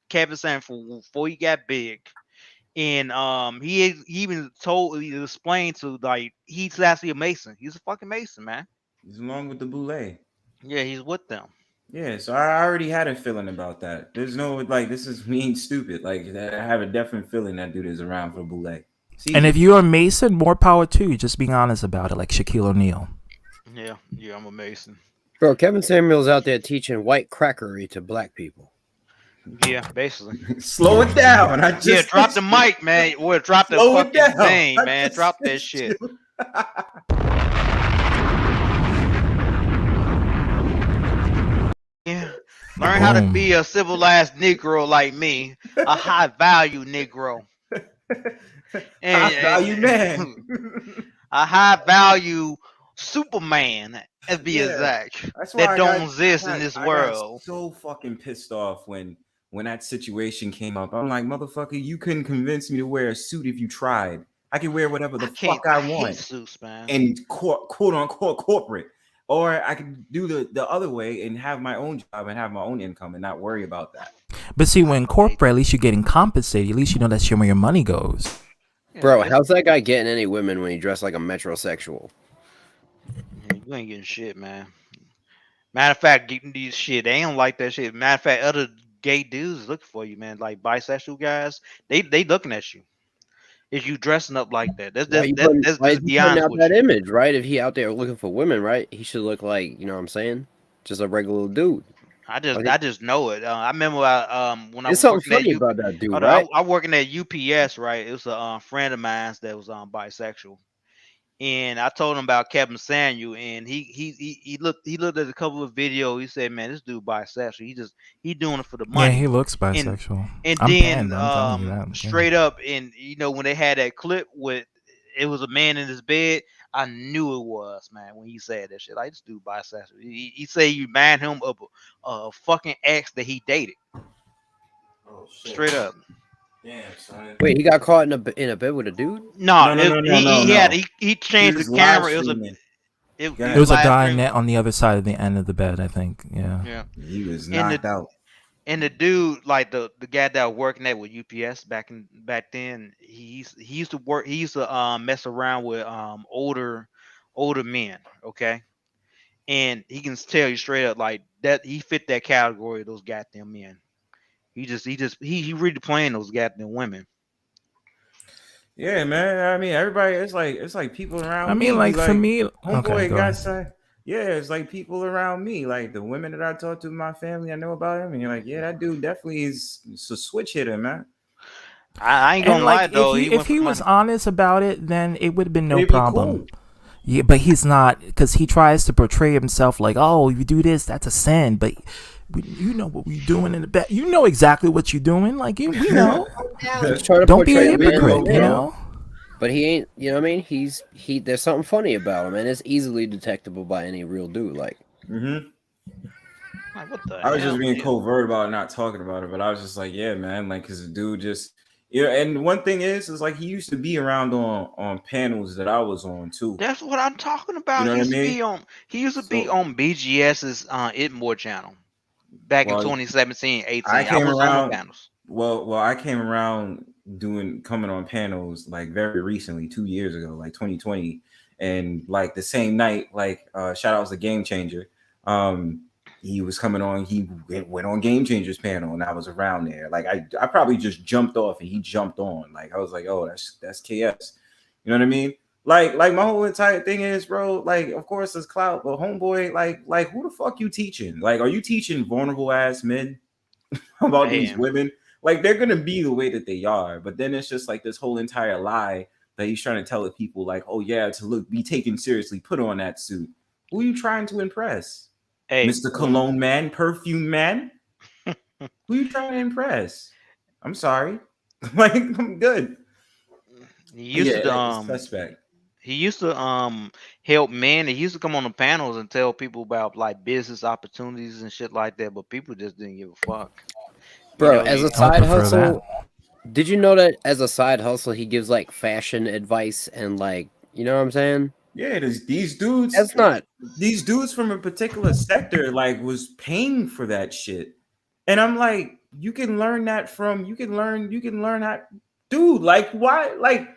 Kevin Samuels before he got big. And he even explained to, like, he's actually a Mason. He's a fucking Mason, man. He's along with the Boule. Yeah, he's with them. Yeah, so I already had a feeling about that. There's no, like, this is being stupid. Like, I have a definite feeling that dude is around for Boule. And if you're a Mason, more power to you. Just being honest about it, like Shaquille O'Neal. Yeah, I'm a Mason. Bro, Kevin Samuels out there teaching white crackery to black people. Yeah, basically. Slow it down. Drop the mic, man. Or drop the fucking thing, man. Drop that shit. Yeah. Learn how to be a civilized Negro like me, a high value Negro. High value man. A high value Superman, to be exact. That don't exist in this world. I got so fucking pissed off when that situation came up. I'm like, motherfucker, you couldn't convince me to wear a suit if you tried. I can wear whatever the fuck I I hate want suits, man. and quote unquote corporate. Or I can do the other way and have my own job and have my own income and not worry about that. But see, when corporate, at least you're getting compensated. At least you know that's where your money goes. Bro, how's that guy getting any women when he dressed like a metrosexual? You ain't getting shit, man. Matter of fact, getting these shit, they don't like that shit. Matter of fact, other gay dudes looking for you, man. Like bisexual guys, they looking at you. Is you dressing up like that? That's Why is he putting out that image, right? If he out there looking for women, right? He should look like, you know what I'm saying? Just a regular dude. I just know it. I remember when I There's was something working funny at about that dude, hold right? on, I working at UPS, right? It was a friend of mine that was bisexual, and I told him about Kevin Samuel, and he looked at a couple of videos. He said, "Man, this dude bisexual. He doing it for the money." Yeah, he looks And bisexual. and I'm then banned. I'm telling you that. straight up, and when they had that clip with it was a man in his bed, I knew it was, man, when he said that shit. Like, this dude bisexual. He said you man him of a fucking ex that he dated. Oh shit. Straight up. Damn, son. Wait, he got caught in a bed with a dude? No, No. he changed the was camera. live It was streaming. It was a live guy stream. on the other side of the end of the bed, I think. Yeah. Yeah. He was And knocked out. And the dude, like the guy that was working at with UPS back then, he used to mess around with older men, okay? And he can tell you straight up like that he fit that category of those goddamn men. He really playing those goddamn women. Yeah, man. I mean, everybody. It's like people around. I mean, me like be for me, homeboy okay, go got ahead. some. Yeah, it's like people around me, like the women that I talk to in my family. I know about him, and you're like, yeah, that dude definitely is a switch hitter, man. I ain't And gonna lie like, though. if he was honest about it, then it would have been no It'd be problem. cool. Yeah, but he's not, because he tries to portray himself like, oh, if you do this, that's a sin. But you know what we're doing in the back. You know exactly what you're doing. Like, we know. He's trying to Don't be a portray man, hypocrite, you know? But he ain't, you know what I mean? There's something funny about him, and it's easily detectable by any real dude. Like, Like, what the I was hell, just being man? covert about it, not talking about it, but I was just like, yeah, man, like, cause the dude just, yeah. And one thing is like he used to be around on panels that I was on too. That's what I'm talking about. You know what I mean? He used to be on BGS's It More channel back in 2017, 18. I came was around. on the panels. Well, I came around coming on panels like very recently, 2 years ago, like 2020, and like the same night, like shout outs to Game Changer. He was coming on. He went on Game Changer's panel, and I was around there. Like I probably just jumped off, and he jumped on. Like I was like, oh, that's KS. You know what I mean? Like my whole entire thing is, bro. Like, of course, it's clout, but homeboy, like who the fuck you teaching? Like, are you teaching vulnerable ass men about these women? Like, they're gonna be the way that they are, but then it's just like this whole entire lie that he's trying to tell the people, like, oh yeah, to be taken seriously, put on that suit. Who are you trying to impress? Hey, Mr. Cologne Man, perfume man? Who are you trying to impress? I'm sorry. Like, I'm good. He used to suspect. He used to help men. He used to come on the panels and tell people about like business opportunities and shit like that, but people just didn't give a fuck. bro, as a side hustle, did you know that as a side hustle he gives like fashion advice and like, you know what I'm saying? Yeah, these dudes. That's not these dudes from a particular sector like was paying for that shit, and I'm like, you can learn that from. You can learn that, dude. Like why? Like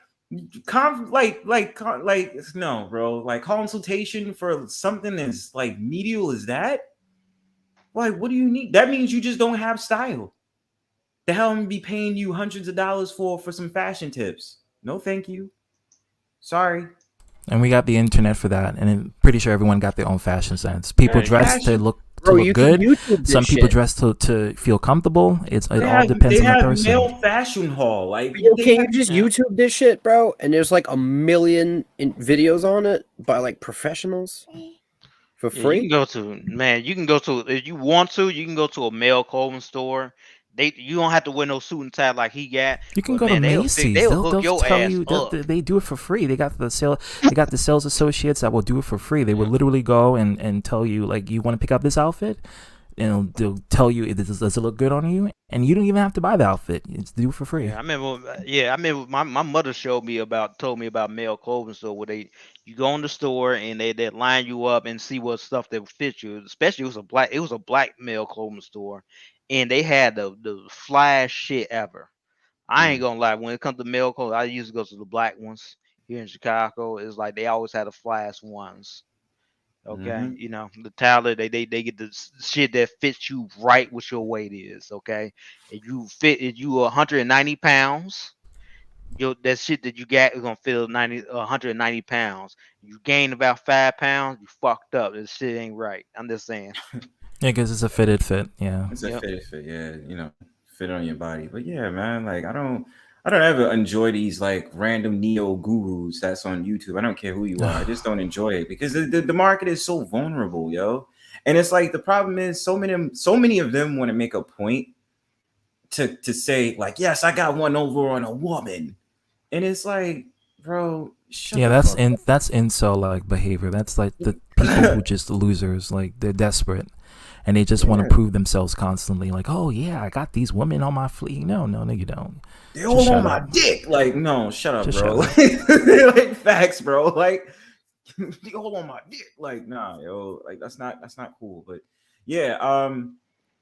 no, bro. Like consultation for something as like medial as that. Like, what do you need? That means you just don't have style. The hell I'm gonna be paying you hundreds of dollars for some fashion tips. No, thank you. Sorry. And we got the internet for that, and I'm pretty sure everyone got their own fashion sense. People dress to look good. Some people dress to feel comfortable. It all depends on the person. Male fashion hall, like can you just YouTube this shit, bro? And there's like a million videos on it by like professionals for free. You can go to if you want to. You can go to a male clothing store. You don't have to wear no suit and tie like he got. You can go to Macy's. They'll tell you they do it for free. They got the sales associates that will do it for free. They will literally go and tell you, like, you want to pick up this outfit, and they'll tell you if does it look good on you, and you don't even have to buy the outfit. It's do it for free. Yeah, I remember. Yeah, I remember. My mother told me about male clothing store where you go in the store and they line you up and see what stuff that fit you. Especially it was a black male clothing store, and they had the flyest shit ever. I ain't gonna lie. When it comes to male clothes, I usually go to the black ones here in Chicago. It's like they always had the flyest ones. Okay, you know the talent they get the shit that fits you right what your weight is. Okay, if you 190 pounds, that shit that you got is gonna fit 190 pounds. You gain about 5 pounds, you fucked up. This shit ain't right. I'm just saying. Yeah, because it's a fitted fit. Yeah, It's a fitted fit. Yeah, fit on your body. But yeah, man, like I don't ever enjoy these like random neo gurus that's on YouTube. I don't care who you are. I just don't enjoy it because the market is so vulnerable, yo. And it's like the problem is so many of them want to make a point to say like, yes, I got one over on a woman, and it's like, bro, that's incel like behavior. That's like the people who just losers. Like they're desperate. And they just want to prove themselves constantly, like, oh yeah, I got these women on my fleet. No, you don't. They all on my dick. Like, no, shut up, bro. Like facts, bro. Like, they all on my dick. Like, nah, yo, like that's not cool. But yeah,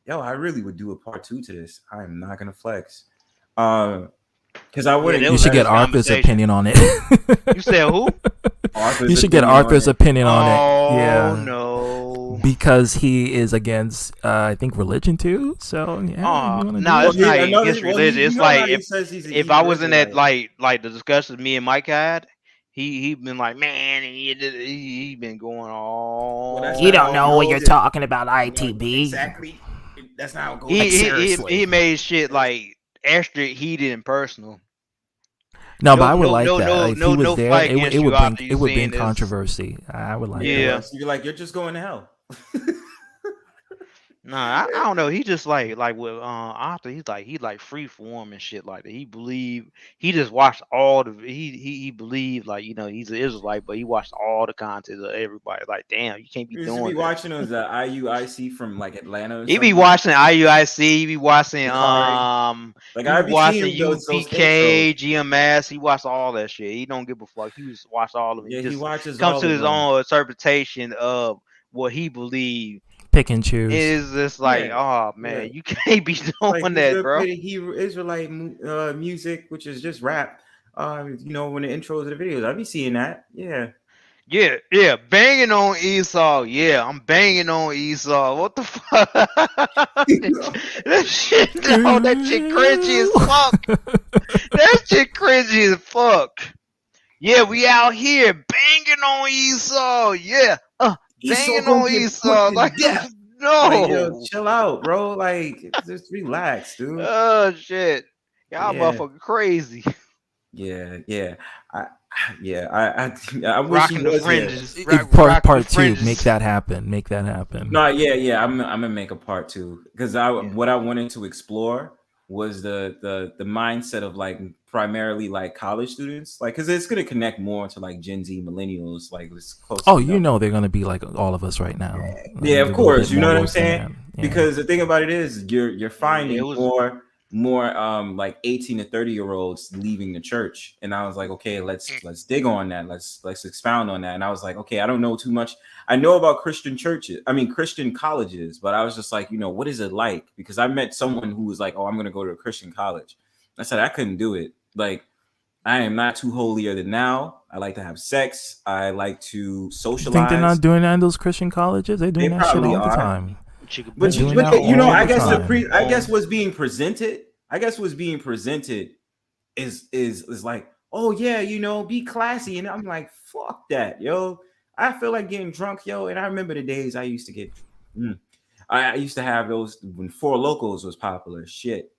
yo, I really would do a part 2 to this. I'm not gonna flex. Because I wouldn't. You should get Arthur's opinion on it. You said who? You should get Arthur's opinion on it. Oh yeah. no. Because he is against, I think, religion too. So yeah. No, it's not against religion. It's like if I was in that like the discussion me and Mike had, he been like, man, he been going on. Well, you don't know what you're talking about, ITB. Exactly. That's not how it goes. He made shit like extra heated and personal. No, but I would like that. If he was there, it would bring controversy. I would like that. Yeah. So you're like, you're just going to hell. Nah, I don't know. He just like with Arthur, he like free form and shit like that. He just watched all the he believed like he's an Israelite, but he watched all the content of everybody. Like, damn, you can't be doing that. He be watching those IUIC from like Atlanta. He be watching IUIC. He be watching UPK, GMS. He watched all that shit. He don't give a fuck. He just watched all of it. Yeah, he watches. Comes to his own interpretation of what he believed. Pick and choose. Is this like, oh man, you can't be doing that, bro? Hebrew Israelite music, which is just rap. When the intros of the videos, I be seeing that. Yeah. Banging on Esau. Yeah, I'm banging on Esau. What the fuck? that shit cringy as fuck. That shit cringy as fuck. Yeah, we out here banging on Esau. Yeah. Banging on Esau, like no, like, yo, chill out, bro. Like, just relax, dude. Oh shit, y'all motherfucking crazy. Yeah. I wish he was fringes. Part 2, make that happen. No, yeah. I'm gonna make a part 2 because what I wanted to explore was the mindset of like primarily like college students, like because it's gonna connect more to like Gen Z millennials, like it's close. Oh, they're gonna be like all of us right now. Yeah, of course. You know what I'm saying? Yeah. Because the thing about it is you're finding more like 18 to 30-year-olds leaving the church, and I was like, okay, let's dig on that. Let's expound on that. And I was like, okay, I don't know too much. I know about Christian colleges, but I was just like, what is it like? Because I met someone who was like, oh, I'm gonna go to a Christian college. I said I couldn't do it. Like, I am not too holier than thou. I like to have sex. I like to socialize. You think they're not doing that in those Christian colleges? They're doing that shit all the time. But I guess what's being presented. Is like, oh yeah, be classy, and I'm like, fuck that, yo. I feel like getting drunk, yo. And I remember the days I used to get. I used to have those when Four Locos was popular. Shit.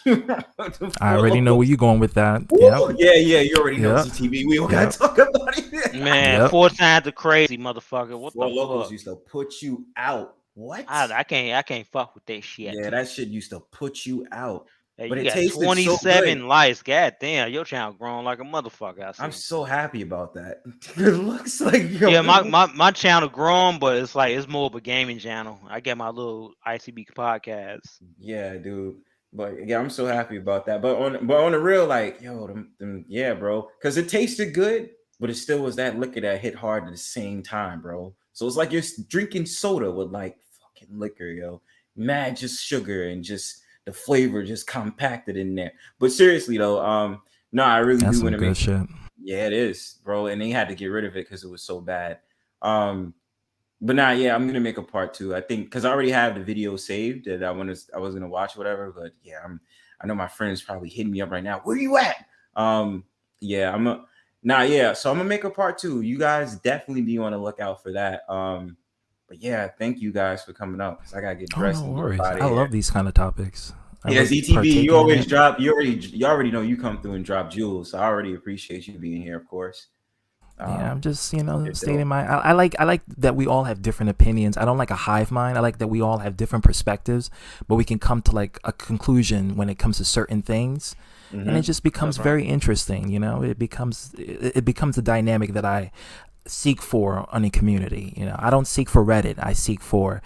I already know where you're going with that. Yep. Yeah. You already know CTV. We don't gotta talk about it. Man, 4 times the crazy motherfucker. What Four the Locos fuck? used to put you out. What? I can't fuck with that shit. Yeah, that shit used to put you out. Hey, but you it got tasted so 27 good. likes. God damn, your channel grown like a motherfucker. I see. I'm so happy about that. It looks like Yeah, my channel grown, but it's like it's more of a gaming channel. I get my little ICB podcast. yeah, dude. But yeah, I'm so happy about that. But on the real, like, yo, yeah, bro, because it tasted good, but it still was that liquor that hit hard at the same time, bro. So it's like you're drinking soda with like fucking liquor, yo. Mad just sugar and just the flavor just compacted in there. But seriously though, no, I really That's do some want to good make. shit. Yeah, it is, bro. And they had to get rid of it because it was so bad. Um, but now, yeah, I'm gonna make a part two. I think because I already have the video saved that I was gonna watch whatever. But yeah, I know my friends probably hitting me up right now. Where you at? Yeah, yeah. So I'm gonna make a part two. You guys definitely be on the lookout for that. But yeah, thank you guys for coming up because I gotta get Oh, dressed no and get worries. out of I here. love these kind of topics. I Yeah, love ZTB, partaking you in always it. drop. You already know you come through and drop jewels. So I already appreciate you being here, of course. Yeah, I'm just, You're stating dope. my. I like that we all have different opinions. I don't like a hive mind. I like that we all have different perspectives, but we can come to like a conclusion when it comes to certain things, and it just becomes That's right. very interesting. It becomes a dynamic that I seek for on a community. I don't seek for Reddit. I seek for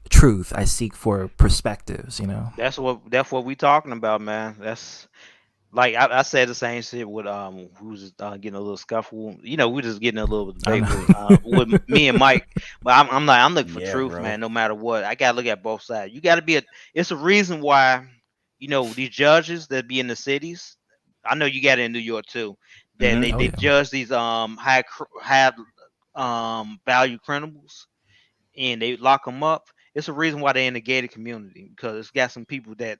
truth. I seek for perspectives. That's what we talking about, man. That's like I said the same shit with who's getting a little scuffle. We're just getting a little I debate know. with me and Mike. But I'm looking for Yeah, truth, bro. man. No matter what, I gotta look at both sides. You gotta be It's a reason why these judges that be in the cities. I know you got it in New York too. That Mm-hmm. they, Oh they yeah. judge these high value criminals and they lock them up. It's a reason why they're in the gated community because it's got some people that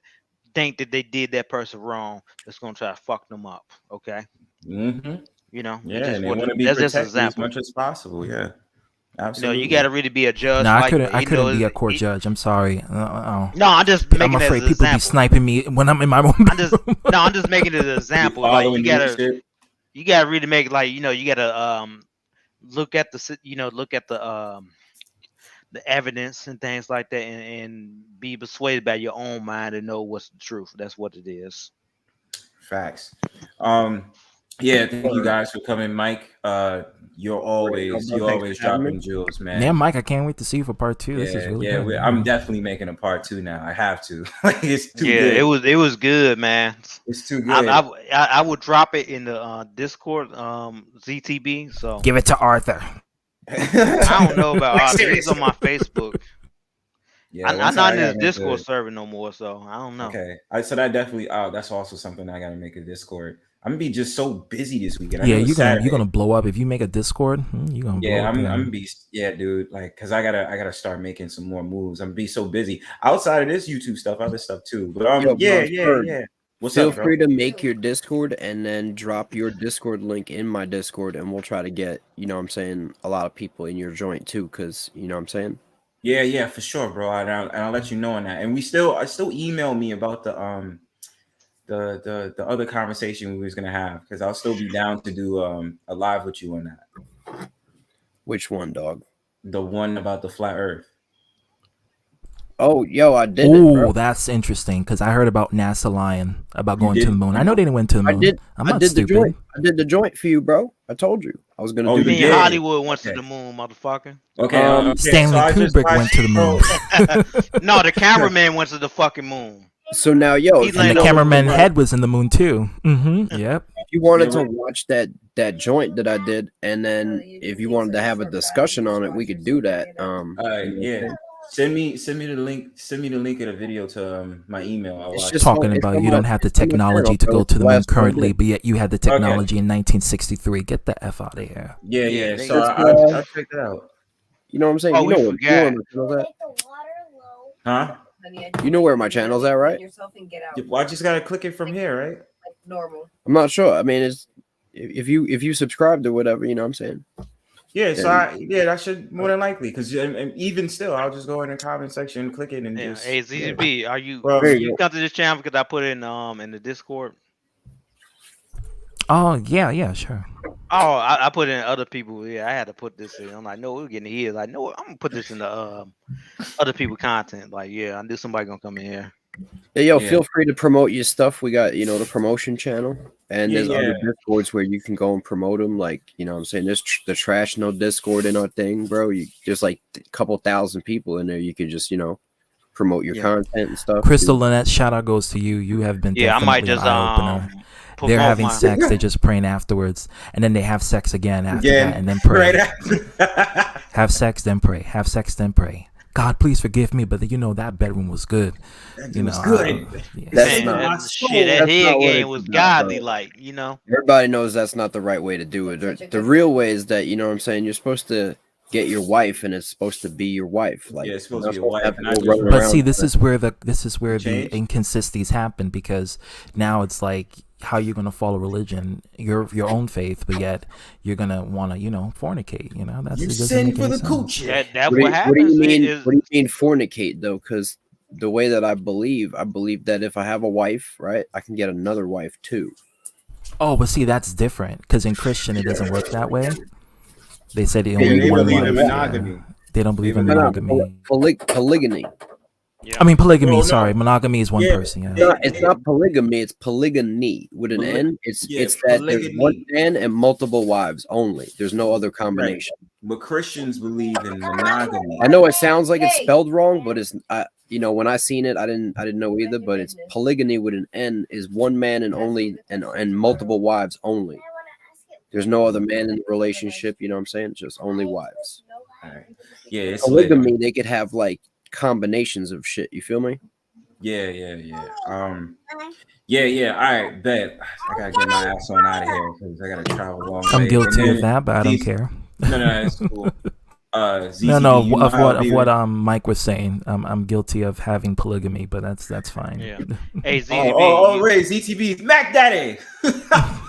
think that they did that person wrong that's gonna try to fuck them up. Okay, Mm-hmm. it's Yeah, just and they want to be that's just an protected as example. much as possible. Yeah, You got absolutely. to really be a judge No, I like couldn't. that. I couldn't be a court judge. I'm sorry. No, I'm just I'm making it as afraid an people be example. sniping me when I'm in my own bedroom. I'm just making it as an example. Like Following you and shit. you gotta really make like you gotta look at the evidence and things like that and be persuaded by your own mind and know what's the truth. That's what it is. Facts. Yeah, thank you guys for coming, Mike. You're always dropping jewels, man. Yeah, Mike, I can't wait to see you for part two. This is really good. I'm definitely making a part two now. I have to. Like it's too Yeah, good. it was good, man. It's too good. I would drop it in the Discord ZTB. So Give it to Arthur. I don't know about Like, Arthur. He's seriously. on my Facebook. Yeah, I'm not in his Discord server no more, so I don't know. Okay, so that definitely. That's also something I gotta make a Discord. I'm gonna be just so busy this weekend. I Yeah, know it's you're gonna Saturday. blow up if you make a Discord. You're gonna blow Yeah, up. I'm gonna be. Yeah, dude. Like, cause I gotta start making some more moves. I'm gonna be so busy outside of this YouTube stuff, other stuff too. But Yo, yeah. Bronzebird, What's feel up, bro? free to make your Discord and then drop your Discord link in my Discord, and we'll try to get, what I'm saying, a lot of people in your joint too, because, you know what I'm saying? Yeah, for sure, bro. And I'll let you know on that. And I still email me about the other conversation we was gonna have because I'll still be down to do a live with you on that. Which one, dog? The one about the flat Earth. Oh, yo, I did. Oh, that's interesting because I heard about NASA lying about going to the moon. I know they didn't went to the moon. I'm not stupid. The joint. I did the joint for you, bro. I told you I was gonna do. You mean Hollywood went to the moon, motherfucker? Okay, Stanley Kubrick went to the moon. No, the cameraman went to the fucking moon. So now, yo, and the cameraman head was in the moon too. Yep. If you wanted to watch that joint that I did, and then if you wanted to have a discussion on it, we could do that. Yeah. Send me the link. Send me the link of the video to my email. I'll watch Talking about you don't have the technology to go to the moon currently, but yet you had the technology in 1963. Get the F out of here. Yeah. So I'll check that out. You know what I'm saying? Oh, we forgot. Huh? You know where my channel's at, right? Well, I just gotta click it from here, right? Normal. I'm not sure. I mean, it's if you subscribed or whatever, you know what I'm saying? Yeah, so that should more than likely because even still, I'll just go in the comment section, click it, and just. Hey, ZZB, are you come to this channel because I put it in the Discord? Oh yeah, sure. Oh, I put in other people. Yeah, I had to put this in. I'm like, no, we're getting here. Like, no, I'm gonna put this in the other people content. Like, yeah, I knew somebody gonna come in here. Yo, Yeah. feel free to promote your stuff. We got, the promotion channel, and Yeah, there's other yeah. discords where you can go and promote them. Like, what I'm saying, there's the Trash No Discord in our thing, bro. There's like a couple thousand people in there. You can just, promote your Yeah. content and stuff. Crystal Lynette, shout out goes to you. You have been Yeah, I might definitely just an eye opener. They're promote having my. sex, they're just praying afterwards, and then they have sex again after Again, that, and then pray. right after. Have sex, then pray. Have sex, then pray. God, please forgive me, but that bedroom was good. It was good. Yeah. That's Man, not- that That's shit, that not head what game it's was about, godly, bro. like, Everybody knows that's not the right way to do it. The real way is that, what I'm saying, you're supposed to get your wife, and it's supposed to be your wife. Like, Yeah, it's supposed you're to be not your wife, to not go just running But around see, this with- is where the Change? inconsistencies happen, because now it's like, how you're gonna follow religion, your own faith, but yet you're gonna want to fornicate. That's You it doesn't send make for any the sense. coochie. that What do what you- what do you happens mean? is What do you mean fornicate though? Because the way that I believe that if I have a wife, right, I can get another wife too. Oh, but see, that's different, because in Christian it doesn't work that way. They said Yeah, only they one believe wife. in Yeah. monogamy. They don't believe in No, no, monogamy. Polygamy. yeah. I mean polygamy. No, no. Sorry, monogamy is one Yeah, person. Yeah. they- It's not polygamy. It's polygamy with an Poly- N. It's yeah, it's that there's polygamy. one man and multiple wives only. There's no other combination. But Christians believe in monogamy. I know it sounds like it's spelled wrong, but it's when I seen it, I didn't know either. But it's polygamy with an N is one man and only and multiple wives only. There's no other man in the relationship. You know what I'm saying? Just only wives. Alright. Yeah, it's lit. Polygamy, they could have like combinations of shit. You feel me? Yeah. Yeah. All right, bet. I gotta get my ass on out of here because I gotta travel a long way. I'm guilty And of then that, but I don't these- care. No, it's cool. ZTV, No, you know of how what I be- Mike was saying. I'm guilty of having polygamy, but that's fine. Yeah. Hey, ZDB. Oh, Ray, ZTV, Mac Daddy.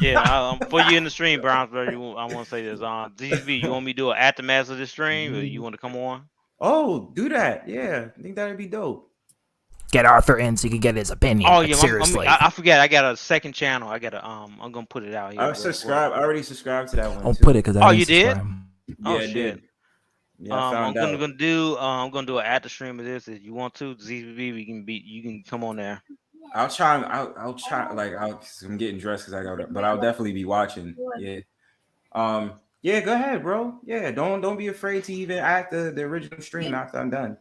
Yeah, for you in the stream, Brownsbird, I want to say this. ZDB, you want me to do an aftermath of the stream, or you want to come on? Oh, do that. Yeah, I think that'd be dope. Get Arthur in so you can get his opinion. Oh Like, yeah, seriously. I forget. I got a second channel. I got I'm gonna put it out here. I already subscribed to that one. Don't too. put it because I Oh, didn't you did? subscribe. Yeah, Oh, I shit. did. Yeah, I I'm found gonna, out. I'm gonna do an after stream of this. If you want to, ZBB, you can come on there. I'll try. Like, I'm getting dressed because I got, but I'll definitely be watching. Yeah. Yeah. Go ahead, bro. Yeah. Don't be afraid to even act the original stream after I'm done.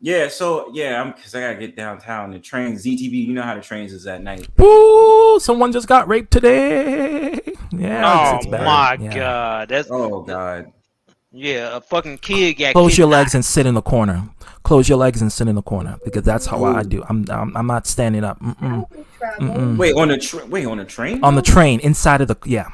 Yeah. So yeah, because I gotta get downtown. The train, ZTV. You know how the trains is at night. Ooh, someone just got raped today. Yeah. it's Oh bad. my Yeah. god, that's God. yeah, a fucking kid got Close your kidnapped. legs and sit in the corner. Close your legs and sit in the corner, because that's how I do. I'm not standing up. Wait, on the train? On the train, inside of the yeah.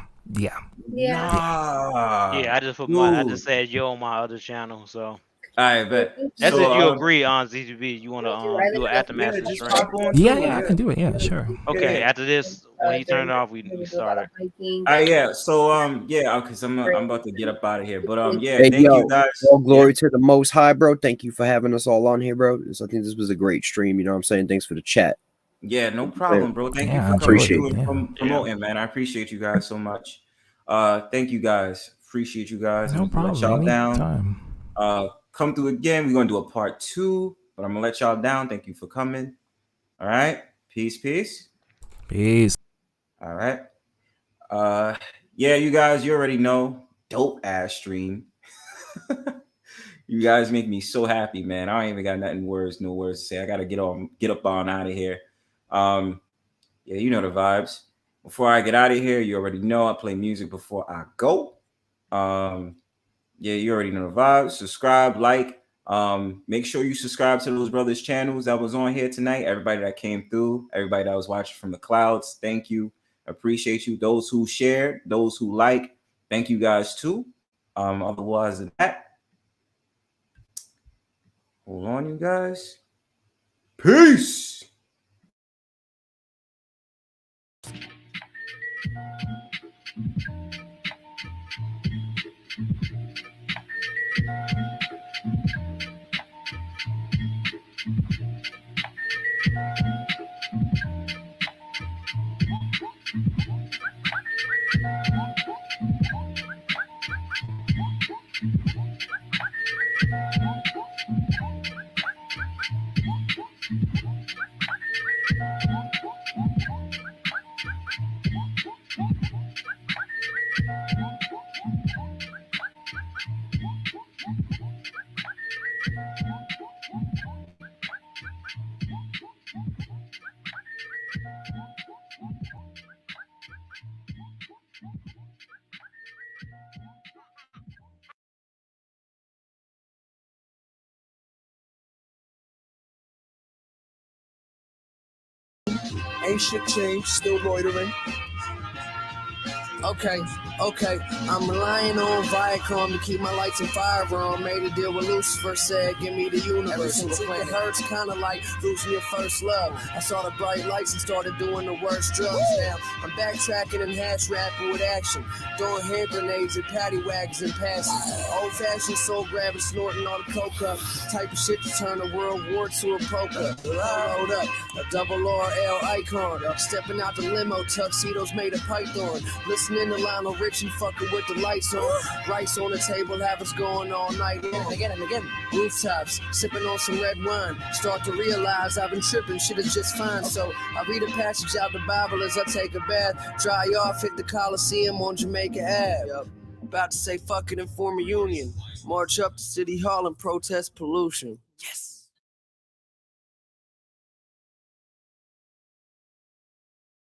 Nah. Yeah, I just said yo on my other channel. So I bet. that's So, if you agree on ZTV. You want to do an aftermath of the just stream. hop on Yeah, through, I can do it. Yeah, sure. Okay, after this, when you turn it off, we start it. Yeah. So because I'm about to get up out of here. But yeah, Hey, thank yo, you guys. all glory to the Most High, bro. Thank you for having us all on here, bro. I think this was a great stream. You know what I'm saying? Thanks for the chat. Yeah, no problem, bro. Thank Yeah, you I for coming appreciate through it, and promoting, man. I appreciate you guys so much. Thank you guys. Appreciate you guys. No I'm gonna let problem. y'all down. Anytime. Come through again. We're gonna do a part 2, but I'm gonna let y'all down. Thank you for coming. All right. Peace. Peace. All right. Yeah, you guys, you already know. Dope ass stream. You guys make me so happy, man. I ain't even got no words to say. I gotta get up on out of here. Yeah, you know the vibes. Before I get out of here, you already know I play music before I go. Yeah, you already know the vibes. Subscribe, like. Make sure you subscribe to those brothers' channels that was on here tonight. Everybody that came through, everybody that was watching from the clouds, thank you. Appreciate you. Those who shared, those who like, thank you guys too. Otherwise than that, hold on, you guys. Peace. Ain't shit changed, still loitering. Okay, I'm relying on Viacom to keep my lights and fire on. Made a deal with Lucifer, said, give me the universe. And it hurts, kinda like losing your first love. I saw the bright lights and started doing the worst drugs. Now I'm backtracking and hash rapping with action. Throwing hand grenades at paddy wagons and passing. Old fashioned soul grabbing, snorting on the coca. Type of shit to turn a world war to a poker. Load up, a double RL icon. Stepping out the limo, tuxedos made of python. Listening to Lionel Richie, fucking with the lights on. Rice on the table, have us going all night long. Again and again. Rooftops, sipping on some red wine. Start to realize I've been tripping, shit is just fine. So I read a passage out the Bible as I take a bath. Dry off, hit the Coliseum on Jamaica Ave. About to say fuck it and form a union. March up to City Hall and protest pollution. Yes.